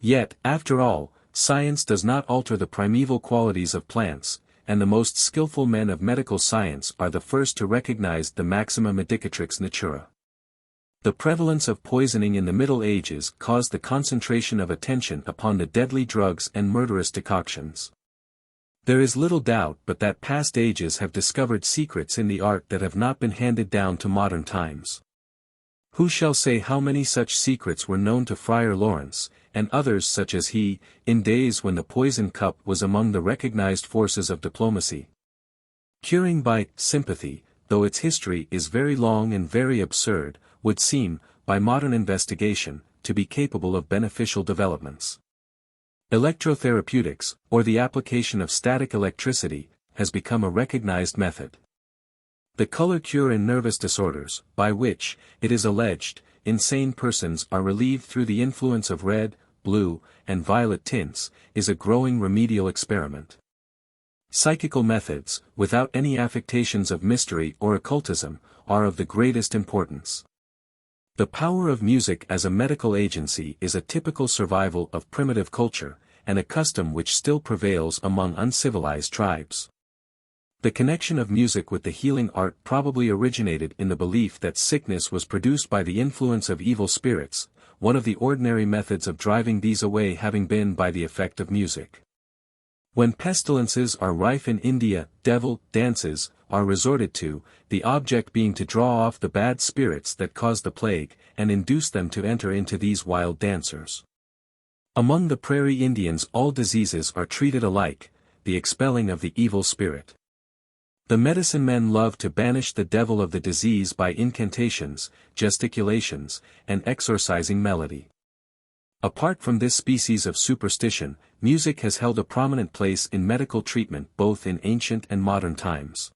Yet, after all, science does not alter the primeval qualities of plants, and the most skillful men of medical science are the first to recognize the maxima medicatrix natura. The prevalence of poisoning in the Middle Ages caused the concentration of attention upon the deadly drugs and murderous decoctions. There is little doubt but that past ages have discovered secrets in the art that have not been handed down to modern times. Who shall say how many such secrets were known to Friar Lawrence, and others such as he, in days when the poison cup was among the recognized forces of diplomacy? Curing by sympathy, though its history is very long and very absurd, would seem, by modern investigation, to be capable of beneficial developments. Electrotherapeutics, or the application of static electricity, has become a recognized method. The color cure in nervous disorders, by which, it is alleged, insane persons are relieved through the influence of red, blue, and violet tints, is a growing remedial experiment. Psychical methods, without any affectations of mystery or occultism, are of the greatest importance. The power of music as a medical agency is a typical survival of primitive culture, and a custom which still prevails among uncivilized tribes. The connection of music with the healing art probably originated in the belief that sickness was produced by the influence of evil spirits, one of the ordinary methods of driving these away having been by the effect of music. When pestilences are rife in India, devil dances are resorted to, the object being to draw off the bad spirits that cause the plague, and induce them to enter into these wild dancers. Among the prairie Indians all diseases are treated alike, the expelling of the evil spirit. The medicine men love to banish the devil of the disease by incantations, gesticulations, and exorcising melody. Apart from this species of superstition, music has held a prominent place in medical treatment both in ancient and modern times.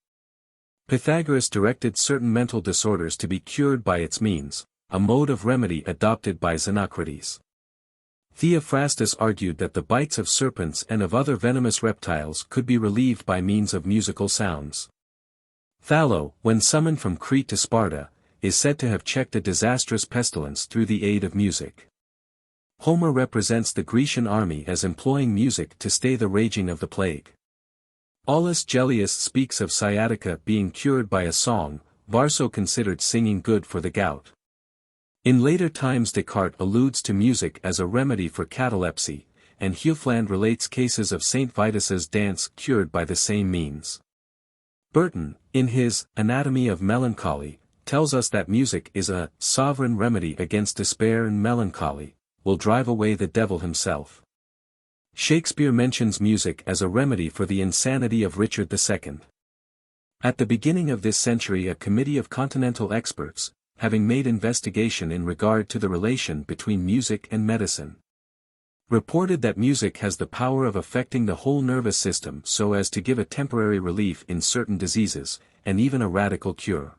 Pythagoras directed certain mental disorders to be cured by its means, a mode of remedy adopted by Xenocrates. Theophrastus argued that the bites of serpents and of other venomous reptiles could be relieved by means of musical sounds. Thallo, when summoned from Crete to Sparta, is said to have checked a disastrous pestilence through the aid of music. Homer represents the Grecian army as employing music to stay the raging of the plague. Aulus Gellius speaks of sciatica being cured by a song, Varso considered singing good for the gout. In later times Descartes alludes to music as a remedy for catalepsy, and Hufeland relates cases of Saint Vitus's dance cured by the same means. Burton, in his Anatomy of Melancholy, tells us that music is a sovereign remedy against despair and melancholy, will drive away the devil himself. Shakespeare mentions music as a remedy for the insanity of Richard II. At the beginning of this century a committee of continental experts, having made investigation in regard to the relation between music and medicine, reported that music has the power of affecting the whole nervous system so as to give a temporary relief in certain diseases, and even a radical cure.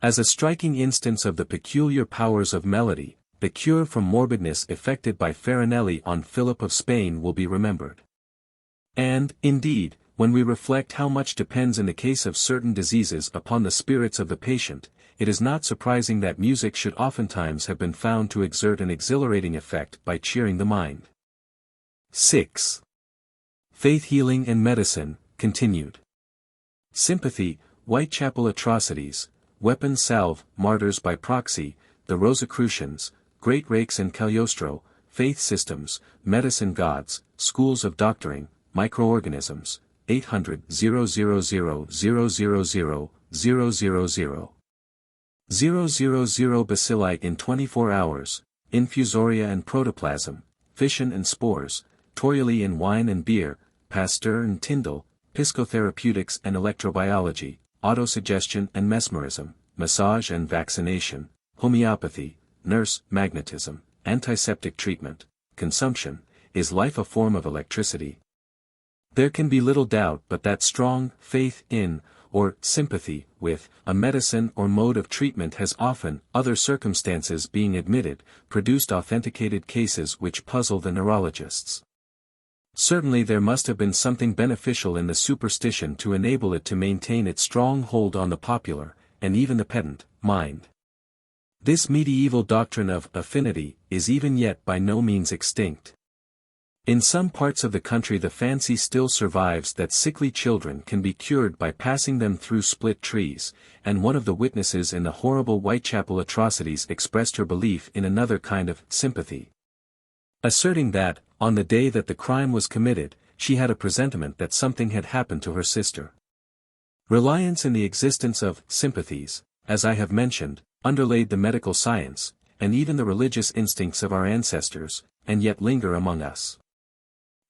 As a striking instance of the peculiar powers of melody, the cure from morbidness effected by Farinelli on Philip of Spain will be remembered. And, indeed, when we reflect how much depends in the case of certain diseases upon the spirits of the patient, it is not surprising that music should oftentimes have been found to exert an exhilarating effect by cheering the mind. 6. Faith healing and medicine, continued. Sympathy, Whitechapel atrocities, weapon salve, martyrs by proxy, the Rosicrucians, Great Rakes and Cagliostro, faith systems, medicine gods, schools of doctoring, microorganisms, 800 000 000 000 000 bacilli in 24 hours, infusoria and protoplasm, fission and spores, Toruli in wine and beer, Pasteur and Tyndall, psychotherapeutics and electrobiology, autosuggestion and mesmerism, massage and vaccination, homeopathy, nurse, magnetism, antiseptic treatment, consumption, is life a form of electricity? There can be little doubt but that strong faith in, or sympathy with, a medicine or mode of treatment has often, other circumstances being admitted, produced authenticated cases which puzzle the neurologists. Certainly there must have been something beneficial in the superstition to enable it to maintain its strong hold on the popular, and even the pedant, mind. This medieval doctrine of affinity is even yet by no means extinct. In some parts of the country the fancy still survives that sickly children can be cured by passing them through split trees, and one of the witnesses in the horrible Whitechapel atrocities expressed her belief in another kind of sympathy, asserting that, on the day that the crime was committed, she had a presentiment that something had happened to her sister. Reliance in the existence of sympathies, as I have mentioned, underlaid the medical science, and even the religious instincts of our ancestors, and yet linger among us.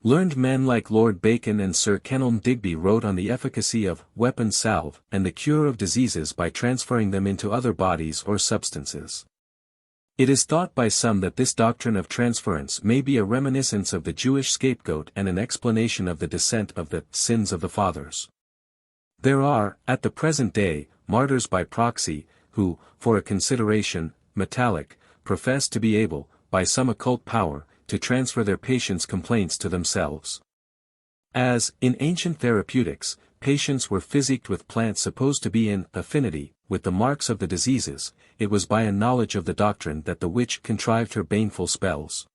Learned men like Lord Bacon and Sir Kenelm Digby wrote on the efficacy of weapon salve and the cure of diseases by transferring them into other bodies or substances. It is thought by some that this doctrine of transference may be a reminiscence of the Jewish scapegoat and an explanation of the descent of the sins of the fathers. There are, at the present day, martyrs by proxy, who, for a consideration, metallic, profess to be able, by some occult power, to transfer their patients' complaints to themselves. As, in ancient therapeutics, patients were physicked with plants supposed to be in affinity with the marks of the diseases, it was by a knowledge of the doctrine that the witch contrived her baneful spells.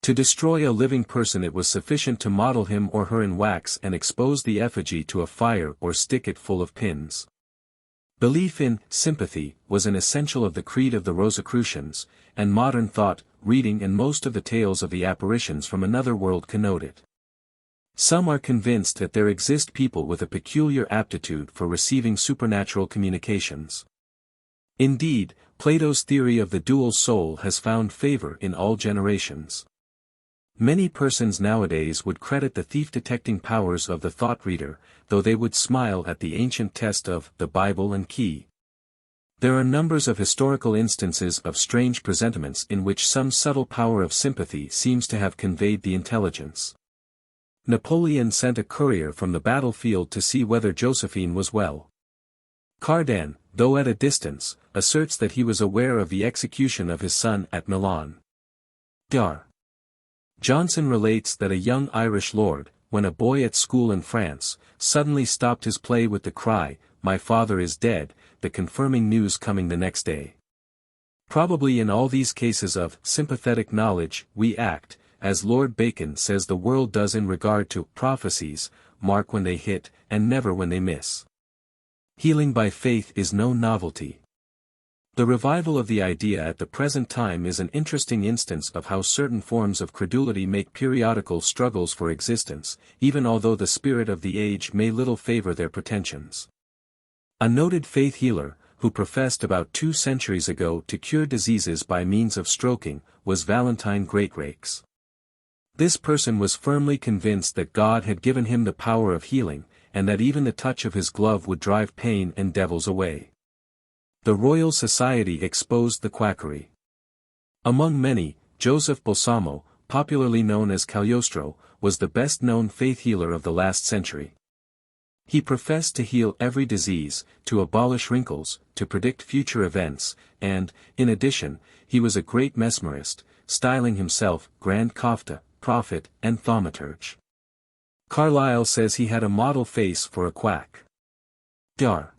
To destroy a living person it was sufficient to model him or her in wax and expose the effigy to a fire or stick it full of pins. Belief in sympathy was an essential of the creed of the Rosicrucians, and modern thought, reading and most of the tales of the apparitions from another world connote it. Some are convinced that there exist people with a peculiar aptitude for receiving supernatural communications. Indeed, Plato's theory of the dual soul has found favor in all generations. Many persons nowadays would credit the thief-detecting powers of the thought reader, though they would smile at the ancient test of the Bible and key. There are numbers of historical instances of strange presentiments in which some subtle power of sympathy seems to have conveyed the intelligence. Napoleon sent a courier from the battlefield to see whether Josephine was well. Cardan, though at a distance, asserts that he was aware of the execution of his son at Milan. Dar. Johnson relates that a young Irish lord, when a boy at school in France, suddenly stopped his play with the cry, "My father is dead," the confirming news coming the next day. Probably in all these cases of sympathetic knowledge, we act, as Lord Bacon says the world does in regard to prophecies, mark when they hit, and never when they miss. Healing by faith is no novelty. The revival of the idea at the present time is an interesting instance of how certain forms of credulity make periodical struggles for existence, even although the spirit of the age may little favor their pretensions. A noted faith healer, who professed about 2 centuries ago to cure diseases by means of stroking, was Valentine Greatrakes. This person was firmly convinced that God had given him the power of healing, and that even the touch of his glove would drive pain and devils away. The Royal Society exposed the quackery. Among many, Joseph Balsamo, popularly known as Cagliostro, was the best-known faith healer of the last century. He professed to heal every disease, to abolish wrinkles, to predict future events, and, in addition, he was a great mesmerist, styling himself Grand Kofta, prophet, and thaumaturge. Carlyle says he had a model face for a quack. Dar.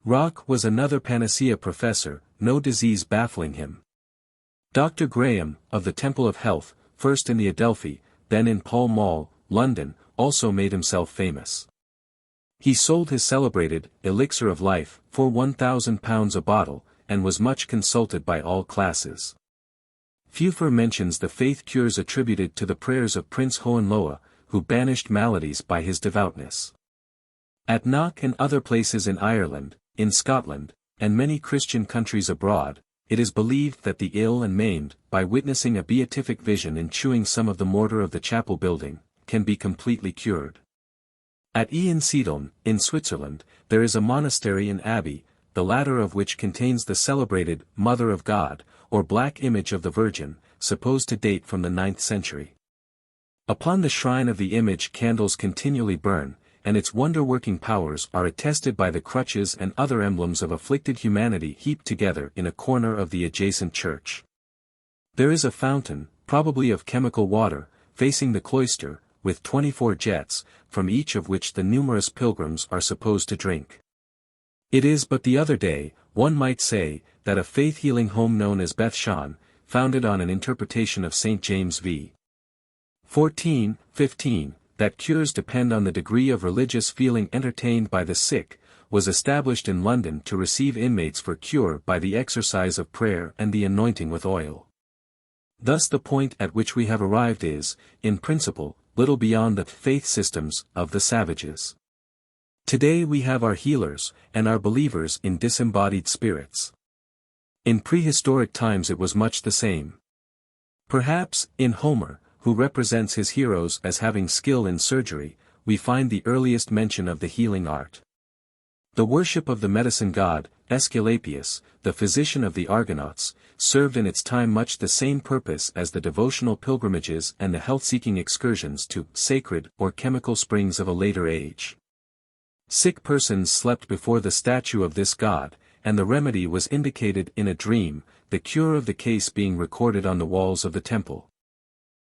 Rock was another panacea professor, no disease baffling him. Dr. Graham, of the Temple of Health, first in the Adelphi, then in Pall Mall, London, also made himself famous. He sold his celebrated elixir of life for £1,000 a bottle, and was much consulted by all classes. Feufer mentions the faith cures attributed to the prayers of Prince Hohenlohe, who banished maladies by his devoutness. At Knock and other places in Ireland, in Scotland, and many Christian countries abroad, it is believed that the ill and maimed, by witnessing a beatific vision and chewing some of the mortar of the chapel building, can be completely cured. At Einsiedeln, in Switzerland, there is a monastery and abbey, the latter of which contains the celebrated Mother of God, or black image of the Virgin, supposed to date from the 9th century. Upon the shrine of the image candles continually burn, and its wonder-working powers are attested by the crutches and other emblems of afflicted humanity heaped together in a corner of the adjacent church. There is a fountain, probably of chemical water, facing the cloister, with 24 jets, from each of which the numerous pilgrims are supposed to drink. It is but the other day, one might say, that a faith-healing home known as Beth Shan, founded on an interpretation of St. James v. 14:15, that cures depend on the degree of religious feeling entertained by the sick, was established in London to receive inmates for cure by the exercise of prayer and the anointing with oil. Thus the point at which we have arrived is, in principle, little beyond the faith systems of the savages. Today we have our healers, and our believers in disembodied spirits. In prehistoric times it was much the same. Perhaps, in Homer, who represents his heroes as having skill in surgery, we find the earliest mention of the healing art. The worship of the medicine god, Aesculapius, the physician of the Argonauts, served in its time much the same purpose as the devotional pilgrimages and the health-seeking excursions to sacred or chemical springs of a later age. Sick persons slept before the statue of this god, and the remedy was indicated in a dream, the cure of the case being recorded on the walls of the temple.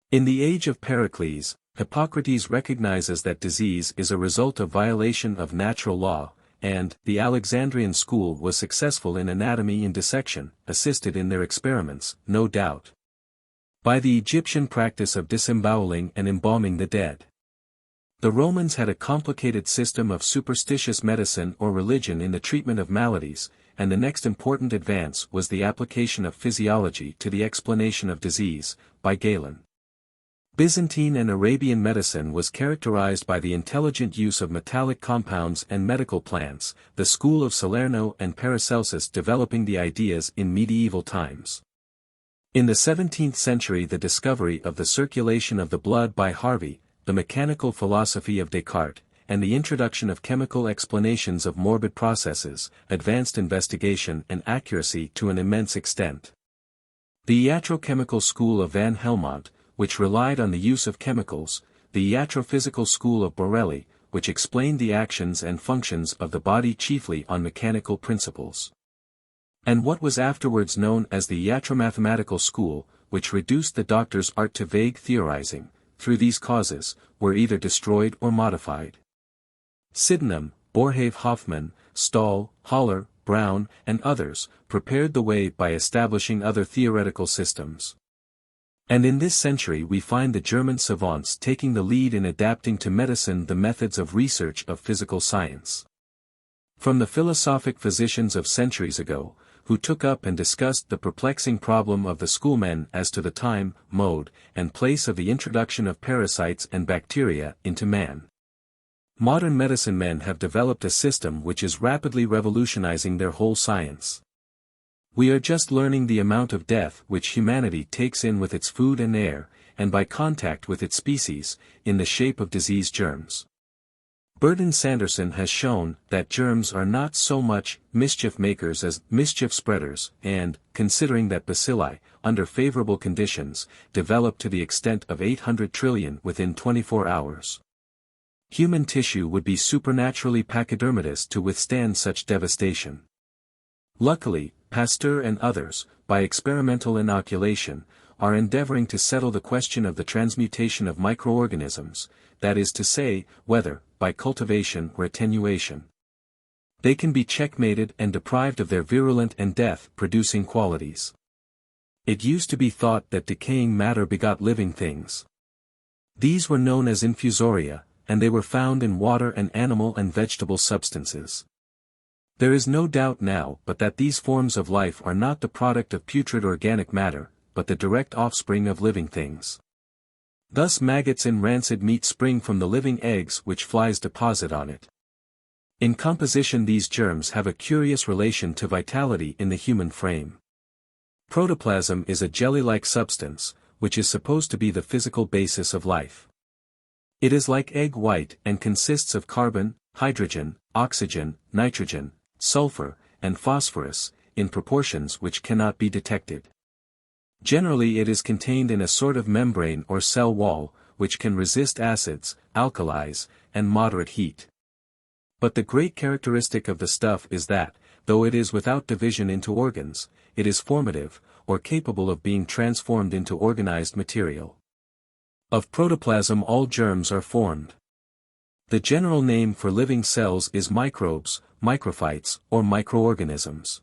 In the age of Pericles, Hippocrates recognizes that disease is a result of violation of natural law, and the Alexandrian school was successful in anatomy and dissection, assisted in their experiments, no doubt, by the Egyptian practice of disemboweling and embalming the dead. The Romans had a complicated system of superstitious medicine or religion in the treatment of maladies, and the next important advance was the application of physiology to the explanation of disease, by Galen. Byzantine and Arabian medicine was characterized by the intelligent use of metallic compounds and medical plants, the school of Salerno and Paracelsus developing the ideas in medieval times. In the 17th century the discovery of the circulation of the blood by Harvey, the mechanical philosophy of Descartes, and the introduction of chemical explanations of morbid processes, advanced investigation and accuracy to an immense extent. The iatrochemical school of Van Helmont, which relied on the use of chemicals, the iatrophysical school of Borelli, which explained the actions and functions of the body chiefly on mechanical principles. And what was afterwards known as the iatromathematical school, which reduced the doctor's art to vague theorizing, through these causes, were either destroyed or modified. Sydenham, Boerhaave Hoffmann, Stahl, Haller, Brown, and others, prepared the way by establishing other theoretical systems. And in this century we find the German savants taking the lead in adapting to medicine the methods of research of physical science. From the philosophic physicians of centuries ago, who took up and discussed the perplexing problem of the schoolmen as to the time, mode, and place of the introduction of parasites and bacteria into man. Modern medicine men have developed a system which is rapidly revolutionizing their whole science. We are just learning the amount of death which humanity takes in with its food and air, and by contact with its species, in the shape of disease germs. Burton Sanderson has shown that germs are not so much mischief makers as mischief spreaders, and, considering that bacilli, under favorable conditions, develop to the extent of 800 trillion within 24 hours. Human tissue would be supernaturally pachydermatous to withstand such devastation. Luckily, Pasteur and others, by experimental inoculation, are endeavoring to settle the question of the transmutation of microorganisms, that is to say, whether, by cultivation or attenuation, they can be checkmated and deprived of their virulent and death-producing qualities. It used to be thought that decaying matter begot living things. These were known as infusoria, and they were found in water and animal and vegetable substances. There is no doubt now but that these forms of life are not the product of putrid organic matter, but the direct offspring of living things. Thus maggots in rancid meat spring from the living eggs which flies deposit on it. In composition these germs have a curious relation to vitality in the human frame. Protoplasm is a jelly-like substance, which is supposed to be the physical basis of life. It is like egg white and consists of carbon, hydrogen, oxygen, nitrogen, sulfur, and phosphorus, in proportions which cannot be detected. Generally it is contained in a sort of membrane or cell wall, which can resist acids, alkalis, and moderate heat. But the great characteristic of the stuff is that, though it is without division into organs, it is formative, or capable of being transformed into organized material. Of protoplasm all germs are formed. The general name for living cells is microbes, microphytes, or microorganisms.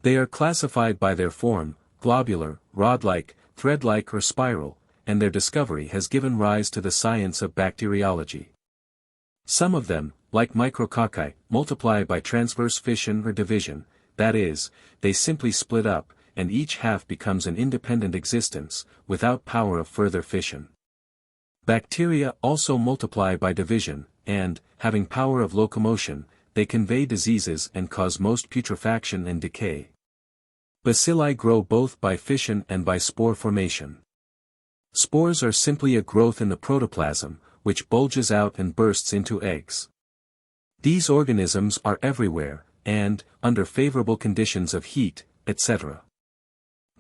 They are classified by their form, globular, rod-like, thread-like or spiral, and their discovery has given rise to the science of bacteriology. Some of them, like micrococci, multiply by transverse fission or division, that is, they simply split up, and each half becomes an independent existence, without power of further fission. Bacteria also multiply by division, and, having power of locomotion, they convey diseases and cause most putrefaction and decay. Bacilli grow both by fission and by spore formation. Spores are simply a growth in the protoplasm, which bulges out and bursts into eggs. These organisms are everywhere, and, under favorable conditions of heat, etc.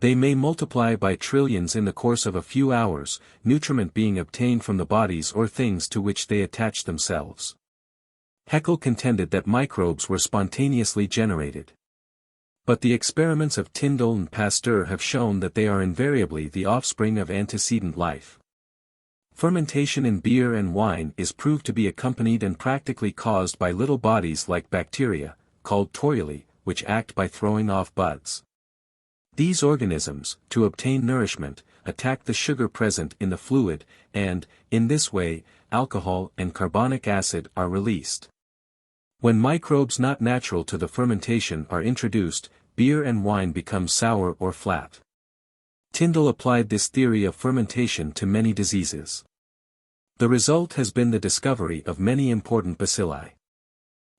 They may multiply by trillions in the course of a few hours, nutriment being obtained from the bodies or things to which they attach themselves. Haeckel contended that microbes were spontaneously generated. But the experiments of Tyndall and Pasteur have shown that they are invariably the offspring of antecedent life. Fermentation in beer and wine is proved to be accompanied and practically caused by little bodies like bacteria, called toruli, which act by throwing off buds. These organisms, to obtain nourishment, attack the sugar present in the fluid, and, in this way, alcohol and carbonic acid are released. When microbes not natural to the fermentation are introduced, beer and wine become sour or flat. Tyndall applied this theory of fermentation to many diseases. The result has been the discovery of many important bacilli.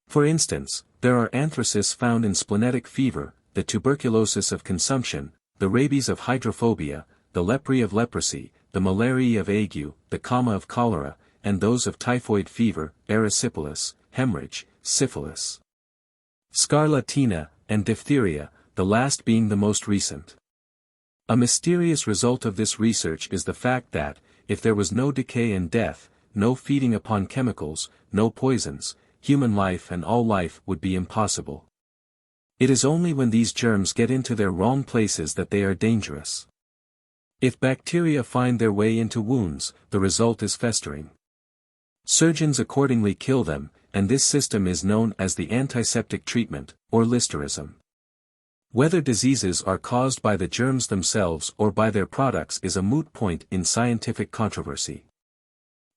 For instance, there are anthracis found in splenetic fever, the tuberculosis of consumption, the rabies of hydrophobia, the lepri of leprosy, the malariae of ague, the comma of cholera, and those of typhoid fever, erysipelas, hemorrhage, syphilis, scarlatina, and diphtheria, the last being the most recent. A mysterious result of this research is the fact that, if there was no decay and death, no feeding upon chemicals, no poisons, human life and all life would be impossible. It is only when these germs get into their wrong places that they are dangerous. If bacteria find their way into wounds, the result is festering. Surgeons accordingly kill them, and this system is known as the antiseptic treatment, or Listerism. Whether diseases are caused by the germs themselves or by their products is a moot point in scientific controversy.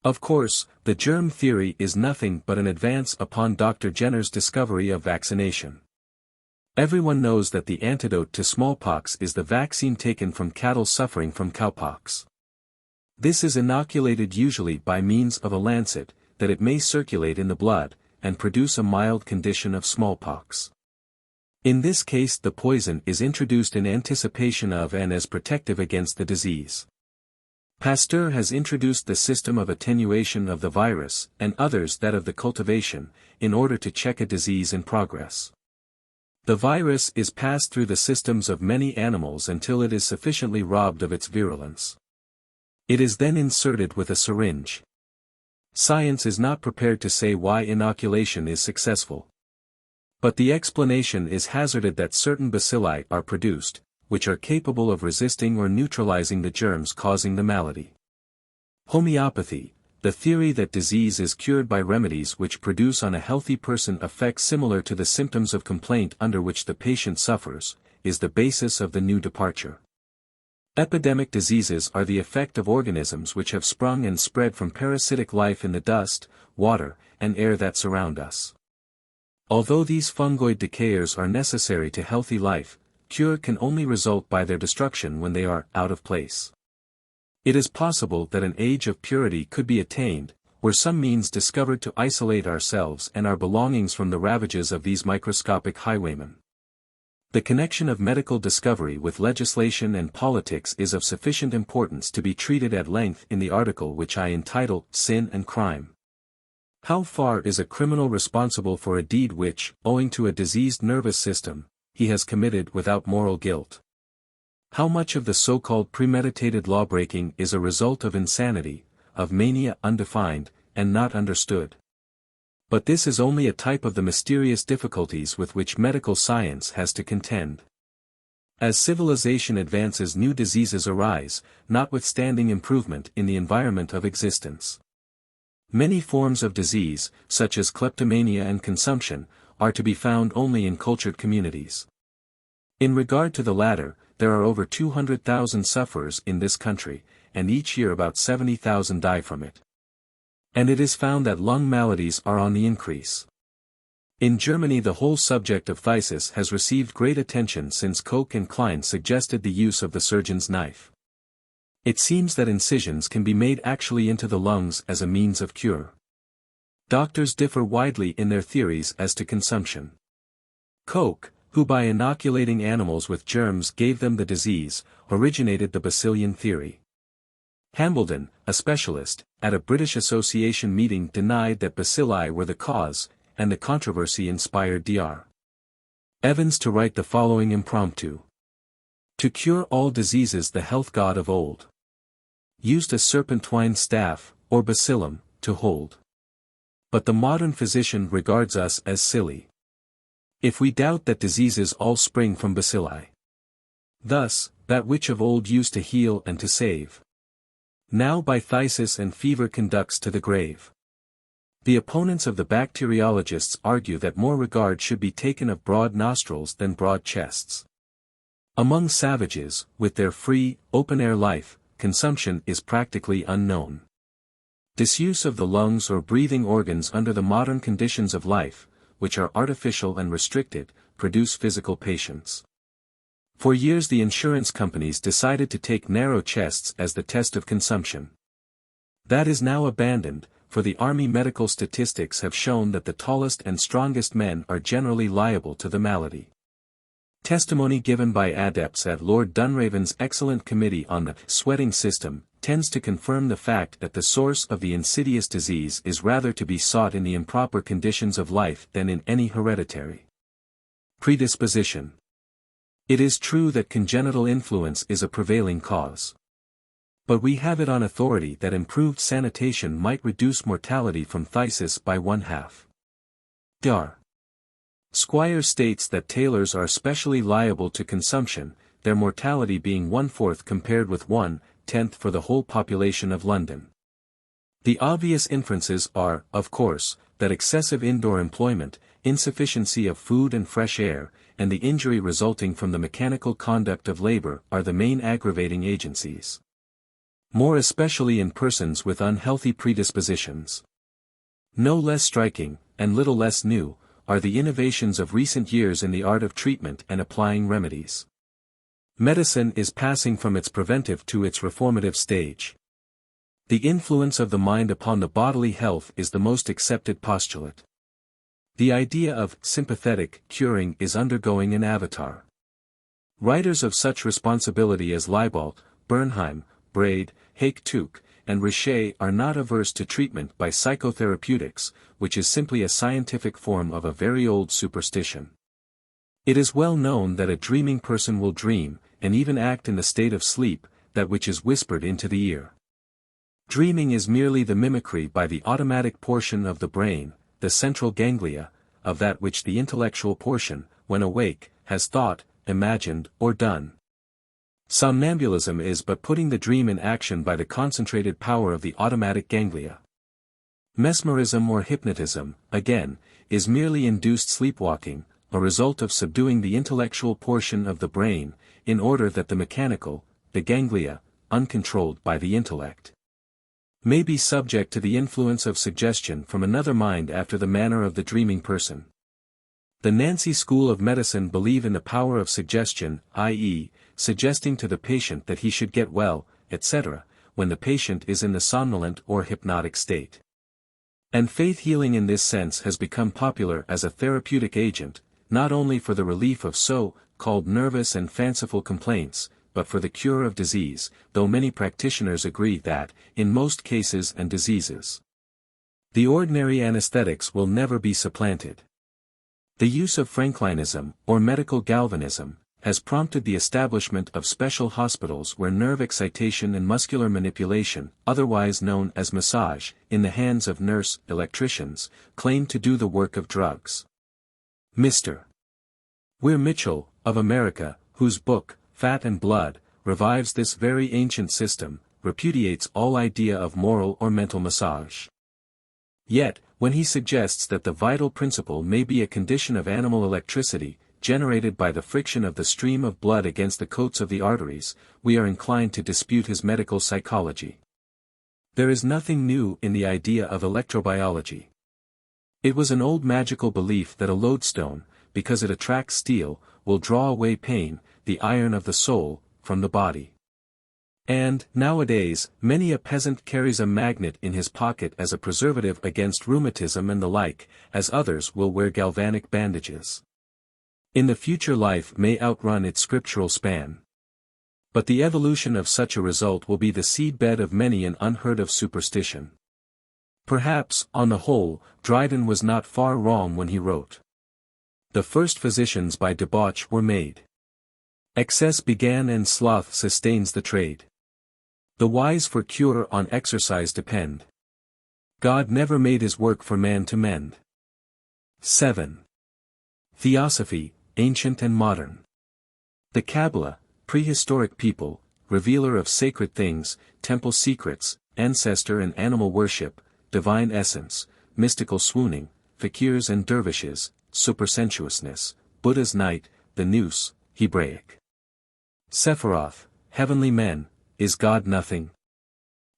Of course, the germ theory is nothing but an advance upon Dr. Jenner's discovery of vaccination. Everyone knows that the antidote to smallpox is the vaccine taken from cattle suffering from cowpox. This is inoculated usually by means of a lancet, that it may circulate in the blood, and produce a mild condition of smallpox. In this case the poison is introduced in anticipation of and as protective against the disease. Pasteur has introduced the system of attenuation of the virus, and others that of the cultivation, in order to check a disease in progress. The virus is passed through the systems of many animals until it is sufficiently robbed of its virulence. It is then inserted with a syringe. Science is not prepared to say why inoculation is successful. But the explanation is hazarded that certain bacilli are produced, which are capable of resisting or neutralizing the germs causing the malady. Homeopathy, the theory that disease is cured by remedies which produce on a healthy person effects similar to the symptoms of complaint under which the patient suffers, is the basis of the new departure. Epidemic diseases are the effect of organisms which have sprung and spread from parasitic life in the dust, water, and air that surround us. Although these fungoid decayers are necessary to healthy life, cure can only result by their destruction when they are out of place. It is possible that an age of purity could be attained, were some means discovered to isolate ourselves and our belongings from the ravages of these microscopic highwaymen. The connection of medical discovery with legislation and politics is of sufficient importance to be treated at length in the article which I entitle Sin and Crime. How far is a criminal responsible for a deed which, owing to a diseased nervous system, he has committed without moral guilt? How much of the so-called premeditated lawbreaking is a result of insanity, of mania undefined, and not understood? But this is only a type of the mysterious difficulties with which medical science has to contend. As civilization advances, new diseases arise, notwithstanding improvement in the environment of existence. Many forms of disease, such as kleptomania and consumption, are to be found only in cultured communities. In regard to the latter, there are over 200,000 sufferers in this country, and each year about 70,000 die from it. And it is found that lung maladies are on the increase. In Germany, the whole subject of phthisis has received great attention since Koch and Klein suggested the use of the surgeon's knife. It seems that incisions can be made actually into the lungs as a means of cure. Doctors differ widely in their theories as to consumption. Koch, who by inoculating animals with germs gave them the disease, originated the Bacillian theory. Hambledon, a specialist, at a British Association meeting denied that bacilli were the cause, and the controversy inspired Dr. Evans to write the following impromptu. To cure all diseases the health god of old used a serpentine staff, or bacillum, to hold. But the modern physician regards us as silly if we doubt that diseases all spring from bacilli. Thus, that which of old used to heal and to save, now by phthisis and fever conducts to the grave. The opponents of the bacteriologists argue that more regard should be taken of broad nostrils than broad chests. Among savages, with their free, open-air life, consumption is practically unknown. Disuse of the lungs or breathing organs under the modern conditions of life, which are artificial and restricted, produce physical patients. For years the insurance companies decided to take narrow chests as the test of consumption. That is now abandoned, for the army medical statistics have shown that the tallest and strongest men are generally liable to the malady. Testimony given by adepts at Lord Dunraven's excellent committee on the sweating system tends to confirm the fact that the source of the insidious disease is rather to be sought in the improper conditions of life than in any hereditary predisposition. It is true that congenital influence is a prevailing cause. But we have it on authority that improved sanitation might reduce mortality from phthisis by 1/2. Dr. Squire states that tailors are especially liable to consumption, their mortality being 1/4 compared with 1/10 for the whole population of London. The obvious inferences are, of course, that excessive indoor employment, insufficiency of food and fresh air, and the injury resulting from the mechanical conduct of labor are the main aggravating agencies. More especially in persons with unhealthy predispositions. No less striking, and little less new, are the innovations of recent years in the art of treatment and applying remedies. Medicine is passing from its preventive to its reformative stage. The influence of the mind upon the bodily health is the most accepted postulate. The idea of sympathetic curing is undergoing an avatar. Writers of such responsibility as Leibold, Bernheim, Braid, Haketuch, and Richer are not averse to treatment by psychotherapeutics, which is simply a scientific form of a very old superstition. It is well known that a dreaming person will dream, and even act in the state of sleep, that which is whispered into the ear. Dreaming is merely the mimicry by the automatic portion of the brain, the central ganglia, of that which the intellectual portion, when awake, has thought, imagined, or done. Somnambulism is but putting the dream in action by the concentrated power of the automatic ganglia. Mesmerism or hypnotism, again, is merely induced sleepwalking, a result of subduing the intellectual portion of the brain, in order that the mechanical, the ganglia, uncontrolled by the intellect, may be subject to the influence of suggestion from another mind after the manner of the dreaming person. The Nancy School of Medicine believe in the power of suggestion, i.e., suggesting to the patient that he should get well, etc., when the patient is in the somnolent or hypnotic state. And faith healing in this sense has become popular as a therapeutic agent, not only for the relief of so-called nervous and fanciful complaints, but for the cure of disease, though many practitioners agree that, in most cases and diseases, the ordinary anesthetics will never be supplanted. The use of Franklinism, or medical galvanism, has prompted the establishment of special hospitals where nerve excitation and muscular manipulation, otherwise known as massage, in the hands of nurse electricians, claim to do the work of drugs. Mr. Weir Mitchell, of America, whose book, Fat and Blood, revives this very ancient system, repudiates all idea of moral or mental massage. Yet, when he suggests that the vital principle may be a condition of animal electricity, generated by the friction of the stream of blood against the coats of the arteries, we are inclined to dispute his medical psychology. There is nothing new in the idea of electrobiology. It was an old magical belief that a lodestone, because it attracts steel, will draw away pain, the iron of the soul, from the body. And, nowadays, many a peasant carries a magnet in his pocket as a preservative against rheumatism and the like, as others will wear galvanic bandages. In the future life may outrun its scriptural span. But the evolution of such a result will be the seedbed of many an unheard-of superstition. Perhaps, on the whole, Dryden was not far wrong when he wrote, "The first physicians by debauch were made. Excess began and sloth sustains the trade. The wise for cure on exercise depend. God never made his work for man to mend." 7. Theosophy, ancient and modern. The Kabbalah, prehistoric people, revealer of sacred things, temple secrets, ancestor and animal worship, divine essence, mystical swooning, fakirs and dervishes, supersensuousness, Buddha's night, the nous, Hebraic. Sephiroth, heavenly men, is God nothing?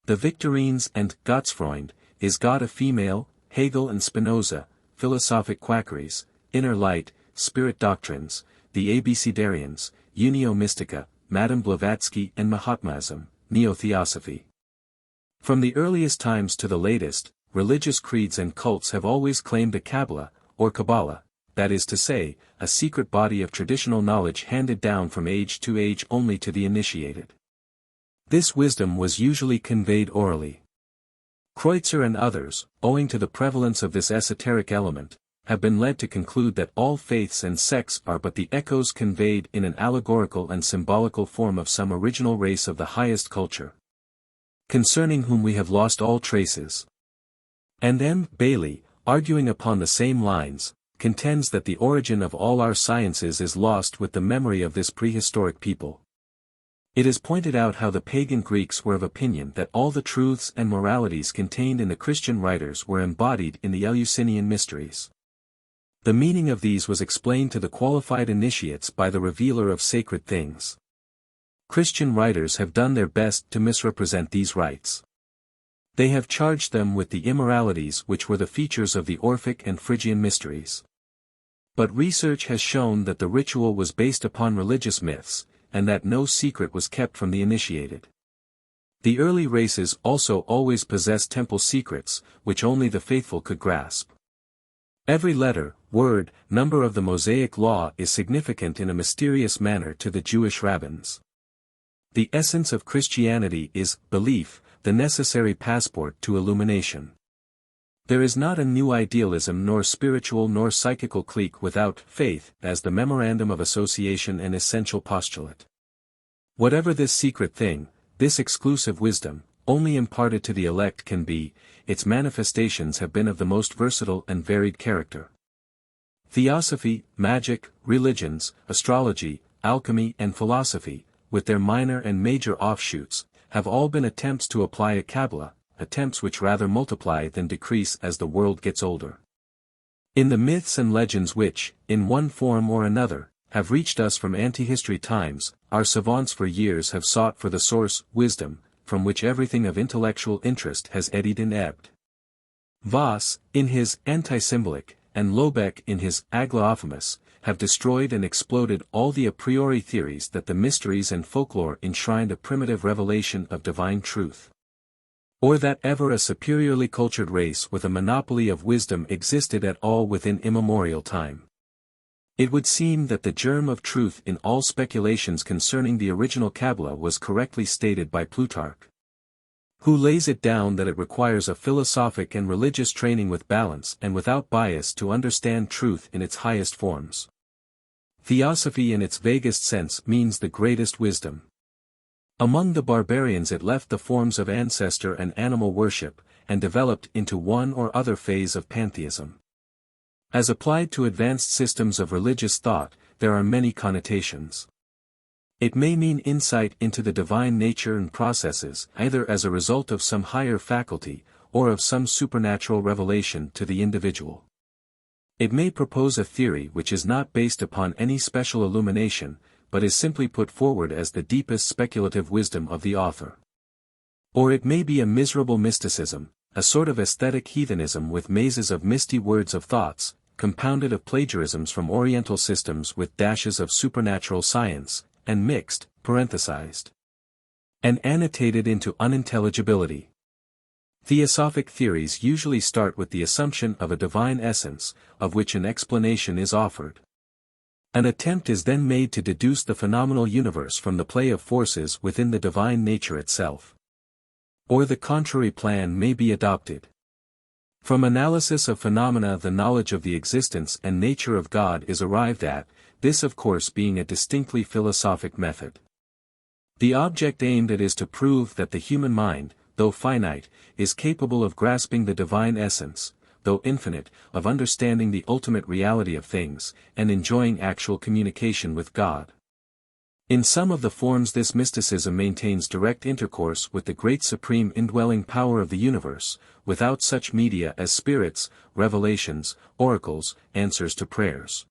The Victorines and Gottsfreund, is God a female, Hegel and Spinoza, philosophic quackeries, inner light, spirit doctrines, the Abecedarians, Unio Mystica, Madame Blavatsky and Mahatmasm, Neo-Theosophy. From the earliest times to the latest, religious creeds and cults have always claimed a Kabbalah, or Kabbalah, that is to say, a secret body of traditional knowledge handed down from age to age only to the initiated. This wisdom was usually conveyed orally. Kreutzer and others, owing to the prevalence of this esoteric element, have been led to conclude that all faiths and sects are but the echoes conveyed in an allegorical and symbolical form of some original race of the highest culture, concerning whom we have lost all traces. And M. Bailey, arguing upon the same lines, contends that the origin of all our sciences is lost with the memory of this prehistoric people. It is pointed out how the pagan Greeks were of opinion that all the truths and moralities contained in the Christian writers were embodied in the Eleusinian Mysteries. The meaning of these was explained to the qualified initiates by the revealer of sacred things. Christian writers have done their best to misrepresent these rites. They have charged them with the immoralities which were the features of the Orphic and Phrygian mysteries. But research has shown that the ritual was based upon religious myths, and that no secret was kept from the initiated. The early races also always possessed temple secrets, which only the faithful could grasp. Every letter, word, number of the Mosaic Law is significant in a mysterious manner to the Jewish rabbins. The essence of Christianity is belief, the necessary passport to illumination. There is not a new idealism nor spiritual nor psychical clique without faith as the memorandum of association and essential postulate. Whatever this secret thing, this exclusive wisdom, only imparted to the elect can be, its manifestations have been of the most versatile and varied character. Theosophy, magic, religions, astrology, alchemy and philosophy, with their minor and major offshoots, have all been attempts to apply a Kabbalah, attempts which rather multiply than decrease as the world gets older. In the myths and legends which, in one form or another, have reached us from antehistory times, our savants for years have sought for the source, wisdom, from which everything of intellectual interest has eddied and ebbed. Voss, in his Anti-Symbolic, and Lobeck in his Aglaophamus, have destroyed and exploded all the a priori theories that the mysteries and folklore enshrined a primitive revelation of divine truth, or that ever a superiorly cultured race with a monopoly of wisdom existed at all within immemorial time. It would seem that the germ of truth in all speculations concerning the original Kabbalah was correctly stated by Plutarch, who lays it down that it requires a philosophic and religious training with balance and without bias to understand truth in its highest forms. Theosophy in its vaguest sense means the greatest wisdom. Among the barbarians it left the forms of ancestor and animal worship, and developed into one or other phase of pantheism. As applied to advanced systems of religious thought, there are many connotations. It may mean insight into the divine nature and processes, either as a result of some higher faculty, or of some supernatural revelation to the individual. It may propose a theory which is not based upon any special illumination, but is simply put forward as the deepest speculative wisdom of the author. Or it may be a miserable mysticism, a sort of aesthetic heathenism with mazes of misty words of thoughts, compounded of plagiarisms from Oriental systems with dashes of supernatural science, and mixed, parenthesized, and annotated into unintelligibility. Theosophic theories usually start with the assumption of a divine essence, of which an explanation is offered. An attempt is then made to deduce the phenomenal universe from the play of forces within the divine nature itself. Or the contrary plan may be adopted. From analysis of phenomena the knowledge of the existence and nature of God is arrived at, this of course being a distinctly philosophic method. The object aimed at is to prove that the human mind, though finite, is capable of grasping the divine essence, though infinite, of understanding the ultimate reality of things, and enjoying actual communication with God. In some of the forms this mysticism maintains direct intercourse with the great supreme indwelling power of the universe, without such media as spirits, revelations, oracles, answers to prayers.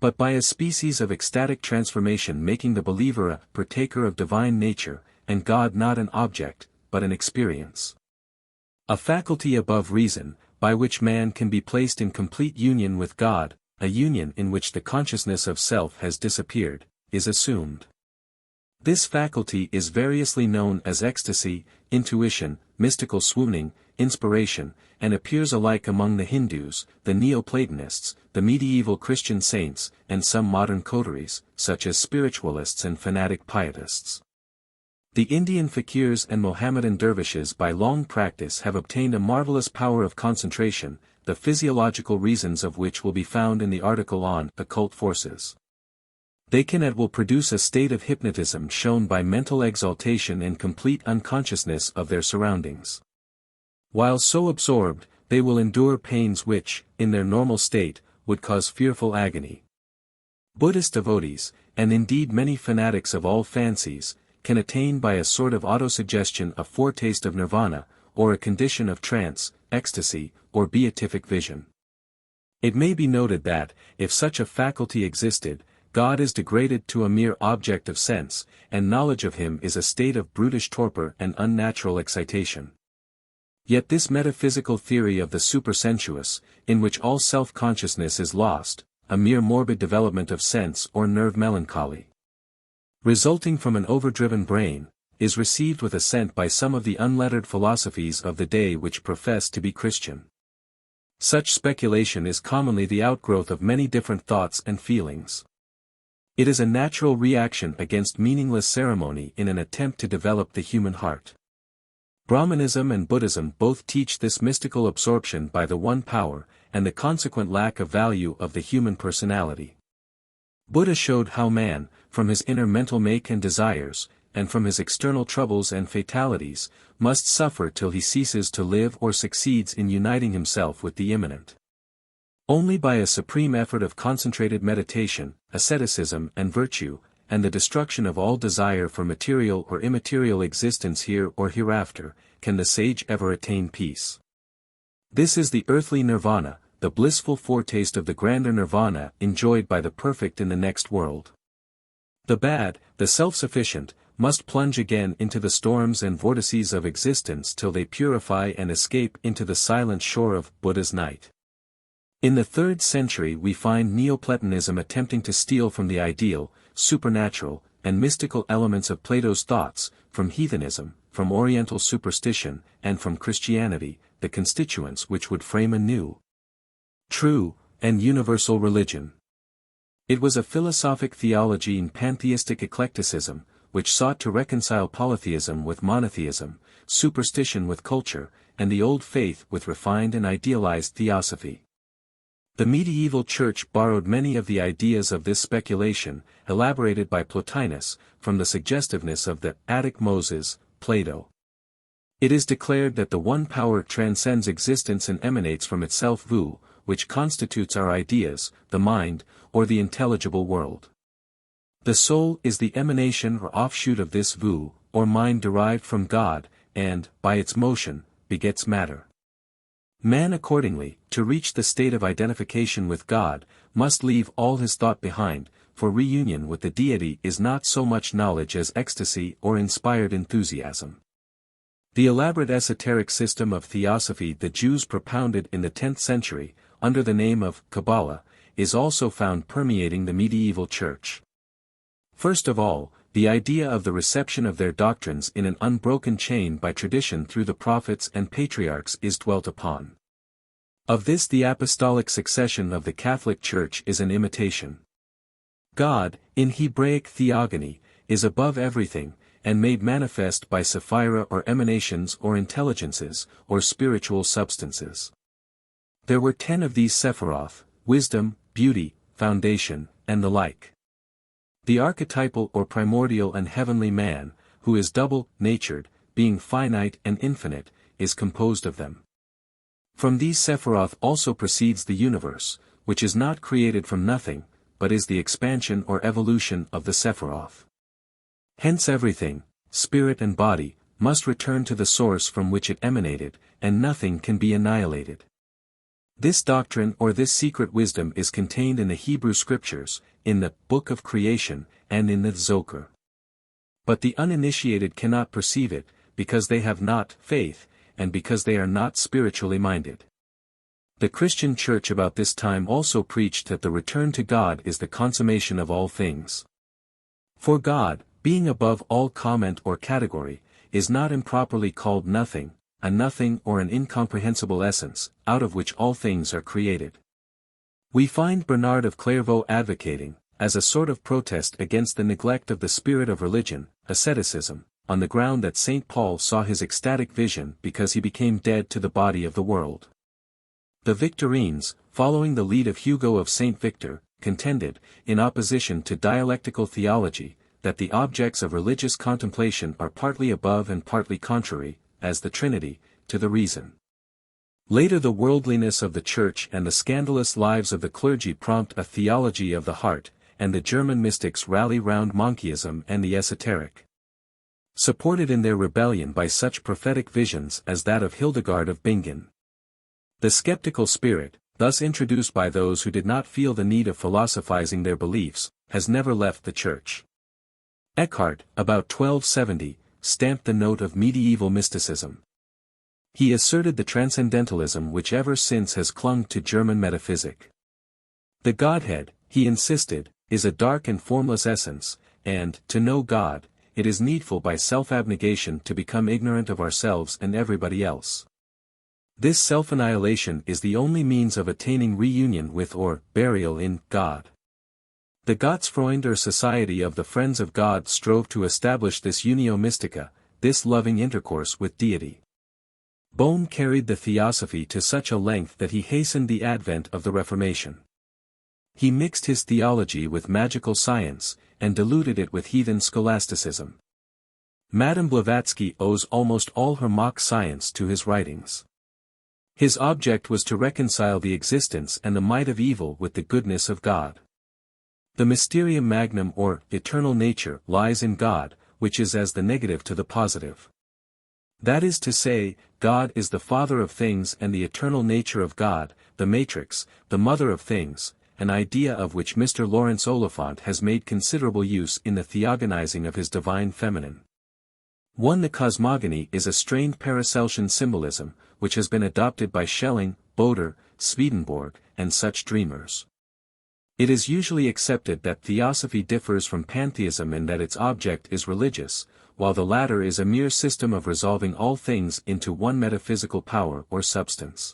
But by a species of ecstatic transformation making the believer a partaker of divine nature, and God not an object, but an experience. A faculty above reason, by which man can be placed in complete union with God, a union in which the consciousness of self has disappeared, is assumed. This faculty is variously known as ecstasy, intuition, mystical swooning, inspiration, and appears alike among the Hindus, the Neoplatonists, the medieval Christian saints, and some modern coteries, such as spiritualists and fanatic pietists. The Indian fakirs and Mohammedan dervishes by long practice have obtained a marvelous power of concentration, the physiological reasons of which will be found in the article on occult forces. They can at will produce a state of hypnotism shown by mental exaltation and complete unconsciousness of their surroundings. While so absorbed, they will endure pains which, in their normal state, would cause fearful agony. Buddhist devotees, and indeed many fanatics of all fancies, can attain by a sort of autosuggestion a foretaste of nirvana, or a condition of trance, ecstasy, or beatific vision. It may be noted that, if such a faculty existed, God is degraded to a mere object of sense, and knowledge of him is a state of brutish torpor and unnatural excitation. Yet this metaphysical theory of the supersensuous, in which all self-consciousness is lost, a mere morbid development of sense or nerve melancholy, resulting from an overdriven brain, is received with assent by some of the unlettered philosophies of the day which profess to be Christian. Such speculation is commonly the outgrowth of many different thoughts and feelings. It is a natural reaction against meaningless ceremony in an attempt to develop the human heart. Brahmanism and Buddhism both teach this mystical absorption by the one power, and the consequent lack of value of the human personality. Buddha showed how man, from his inner mental make and desires, and from his external troubles and fatalities, must suffer till he ceases to live or succeeds in uniting himself with the immanent. Only by a supreme effort of concentrated meditation, asceticism and virtue, and the destruction of all desire for material or immaterial existence here or hereafter, can the sage ever attain peace. This is the earthly nirvana, the blissful foretaste of the grander nirvana enjoyed by the perfect in the next world. The bad, the self-sufficient, must plunge again into the storms and vortices of existence till they purify and escape into the silent shore of Buddha's night. In the 3rd century we find Neoplatonism attempting to steal from the ideal, supernatural, and mystical elements of Plato's thoughts, from heathenism, from Oriental superstition, and from Christianity, the constituents which would frame a new, true, and universal religion. It was a philosophic theology in pantheistic eclecticism, which sought to reconcile polytheism with monotheism, superstition with culture, and the old faith with refined and idealized theosophy. The medieval church borrowed many of the ideas of this speculation, elaborated by Plotinus, from the suggestiveness of the Attic Moses, Plato. It is declared that the one power transcends existence and emanates from itself vu, which constitutes our ideas, the mind, or the intelligible world. The soul is the emanation or offshoot of this vu, or mind derived from God, and, by its motion, begets matter. Man accordingly, to reach the state of identification with God, must leave all his thought behind, for reunion with the deity is not so much knowledge as ecstasy or inspired enthusiasm. The elaborate esoteric system of theosophy the Jews propounded in the 10th century, under the name of Kabbalah, is also found permeating the medieval church. First of all, the idea of the reception of their doctrines in an unbroken chain by tradition through the prophets and patriarchs is dwelt upon. Of this the apostolic succession of the Catholic Church is an imitation. God, in Hebraic theogony, is above everything, and made manifest by sephira or emanations or intelligences, or spiritual substances. There were 10 of these sephiroth: wisdom, beauty, foundation, and the like. The archetypal or primordial and heavenly man, who is double-natured, being finite and infinite, is composed of them. From these sephiroth also proceeds the universe, which is not created from nothing, but is the expansion or evolution of the sephiroth. Hence everything, spirit and body, must return to the source from which it emanated, and nothing can be annihilated. This doctrine or this secret wisdom is contained in the Hebrew Scriptures, in the Book of Creation, and in the Zohar. But the uninitiated cannot perceive it, because they have not faith, and because they are not spiritually minded. The Christian Church about this time also preached that the return to God is the consummation of all things. For God, being above all comment or category, is not improperly called nothing, a nothing or an incomprehensible essence, out of which all things are created. We find Bernard of Clairvaux advocating, as a sort of protest against the neglect of the spirit of religion, asceticism, on the ground that St. Paul saw his ecstatic vision because he became dead to the body of the world. The Victorines, following the lead of Hugo of St. Victor, contended, in opposition to dialectical theology, that the objects of religious contemplation are partly above and partly contrary, as the Trinity, to the reason. Later the worldliness of the Church and the scandalous lives of the clergy prompt a theology of the heart, and the German mystics rally round Monkeyism and the esoteric. Supported in their rebellion by such prophetic visions as that of Hildegard of Bingen. The skeptical spirit, thus introduced by those who did not feel the need of philosophizing their beliefs, has never left the Church. Eckhart, about 1270, stamped the note of medieval mysticism. He asserted the transcendentalism which ever since has clung to German metaphysic. The Godhead, he insisted, is a dark and formless essence, and, to know God, it is needful by self-abnegation to become ignorant of ourselves and everybody else. This self-annihilation is the only means of attaining reunion with or burial in God. The Gottsfreund or Society of the Friends of God strove to establish this unio mystica, this loving intercourse with deity. Bohme carried the theosophy to such a length that he hastened the advent of the Reformation. He mixed his theology with magical science, and diluted it with heathen scholasticism. Madame Blavatsky owes almost all her mock science to his writings. His object was to reconcile the existence and the might of evil with the goodness of God. The mysterium magnum or eternal nature lies in God, which is as the negative to the positive. That is to say, God is the Father of things and the eternal nature of God, the matrix, the mother of things, an idea of which Mr. Lawrence Oliphant has made considerable use in the theogonizing of his divine feminine. 1. The cosmogony is a strained Paracelsian symbolism, which has been adopted by Schelling, Boder, Swedenborg, and such dreamers. It is usually accepted that theosophy differs from pantheism in that its object is religious, while the latter is a mere system of resolving all things into one metaphysical power or substance.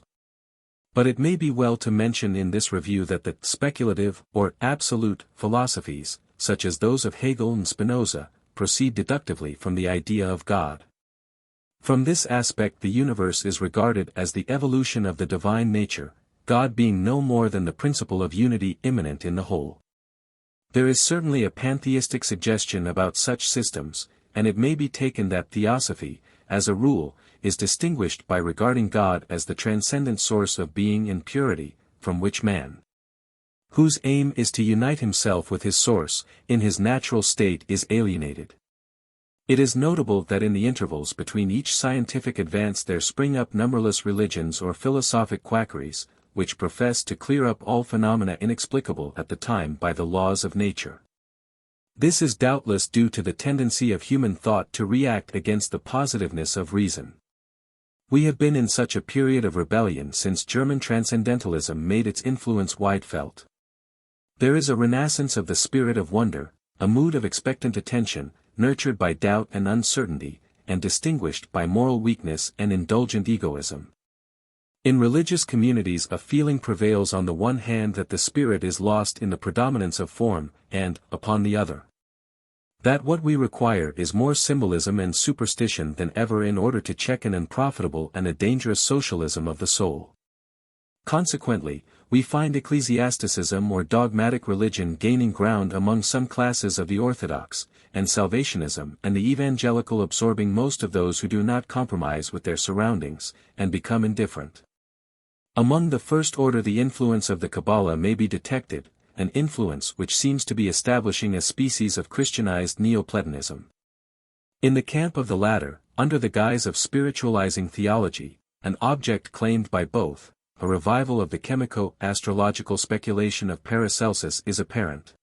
But it may be well to mention in this review that the speculative, or absolute, philosophies, such as those of Hegel and Spinoza, proceed deductively from the idea of God. From this aspect the universe is regarded as the evolution of the divine nature, God being no more than the principle of unity immanent in the whole. There is certainly a pantheistic suggestion about such systems, and it may be taken that theosophy, as a rule, is distinguished by regarding God as the transcendent source of being and purity, from which man whose aim is to unite himself with his source, in his natural state is alienated. It is notable that in the intervals between each scientific advance there spring up numberless religions or philosophic quackeries, which profess to clear up all phenomena inexplicable at the time by the laws of nature. This is doubtless due to the tendency of human thought to react against the positiveness of reason. We have been in such a period of rebellion since German transcendentalism made its influence wide felt. There is a renaissance of the spirit of wonder, a mood of expectant attention, nurtured by doubt and uncertainty, and distinguished by moral weakness and indulgent egoism. In religious communities a feeling prevails on the one hand that the spirit is lost in the predominance of form, and, upon the other, that what we require is more symbolism and superstition than ever in order to check an unprofitable and a dangerous socialism of the soul. Consequently, we find ecclesiasticism or dogmatic religion gaining ground among some classes of the Orthodox, and Salvationism and the evangelical absorbing most of those who do not compromise with their surroundings, and become indifferent. Among the first order the influence of the Kabbalah may be detected, an influence which seems to be establishing a species of Christianized Neoplatonism. In the camp of the latter, under the guise of spiritualizing theology, an object claimed by both, a revival of the chemico-astrological speculation of Paracelsus is apparent.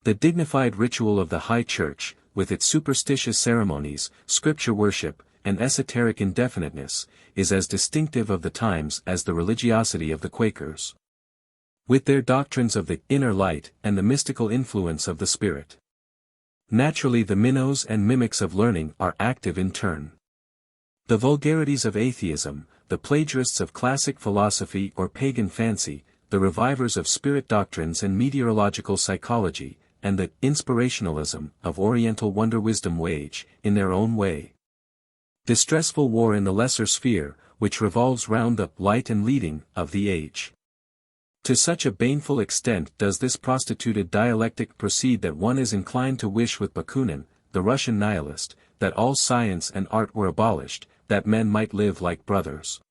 The dignified ritual of the High Church, with its superstitious ceremonies, scripture worship, and esoteric indefiniteness, is as distinctive of the times as the religiosity of the Quakers. With their doctrines of the inner light and the mystical influence of the spirit. Naturally the minnows and mimics of learning are active in turn. The vulgarities of atheism, the plagiarists of classic philosophy or pagan fancy, the revivers of spirit doctrines and meteorological psychology, and the inspirationalism of Oriental wonder-wisdom wage, in their own way, distressful war in the lesser sphere, which revolves round the light and leading of the age. To such a baneful extent does this prostituted dialectic proceed that one is inclined to wish with Bakunin, the Russian nihilist, that all science and art were abolished, that men might live like brothers,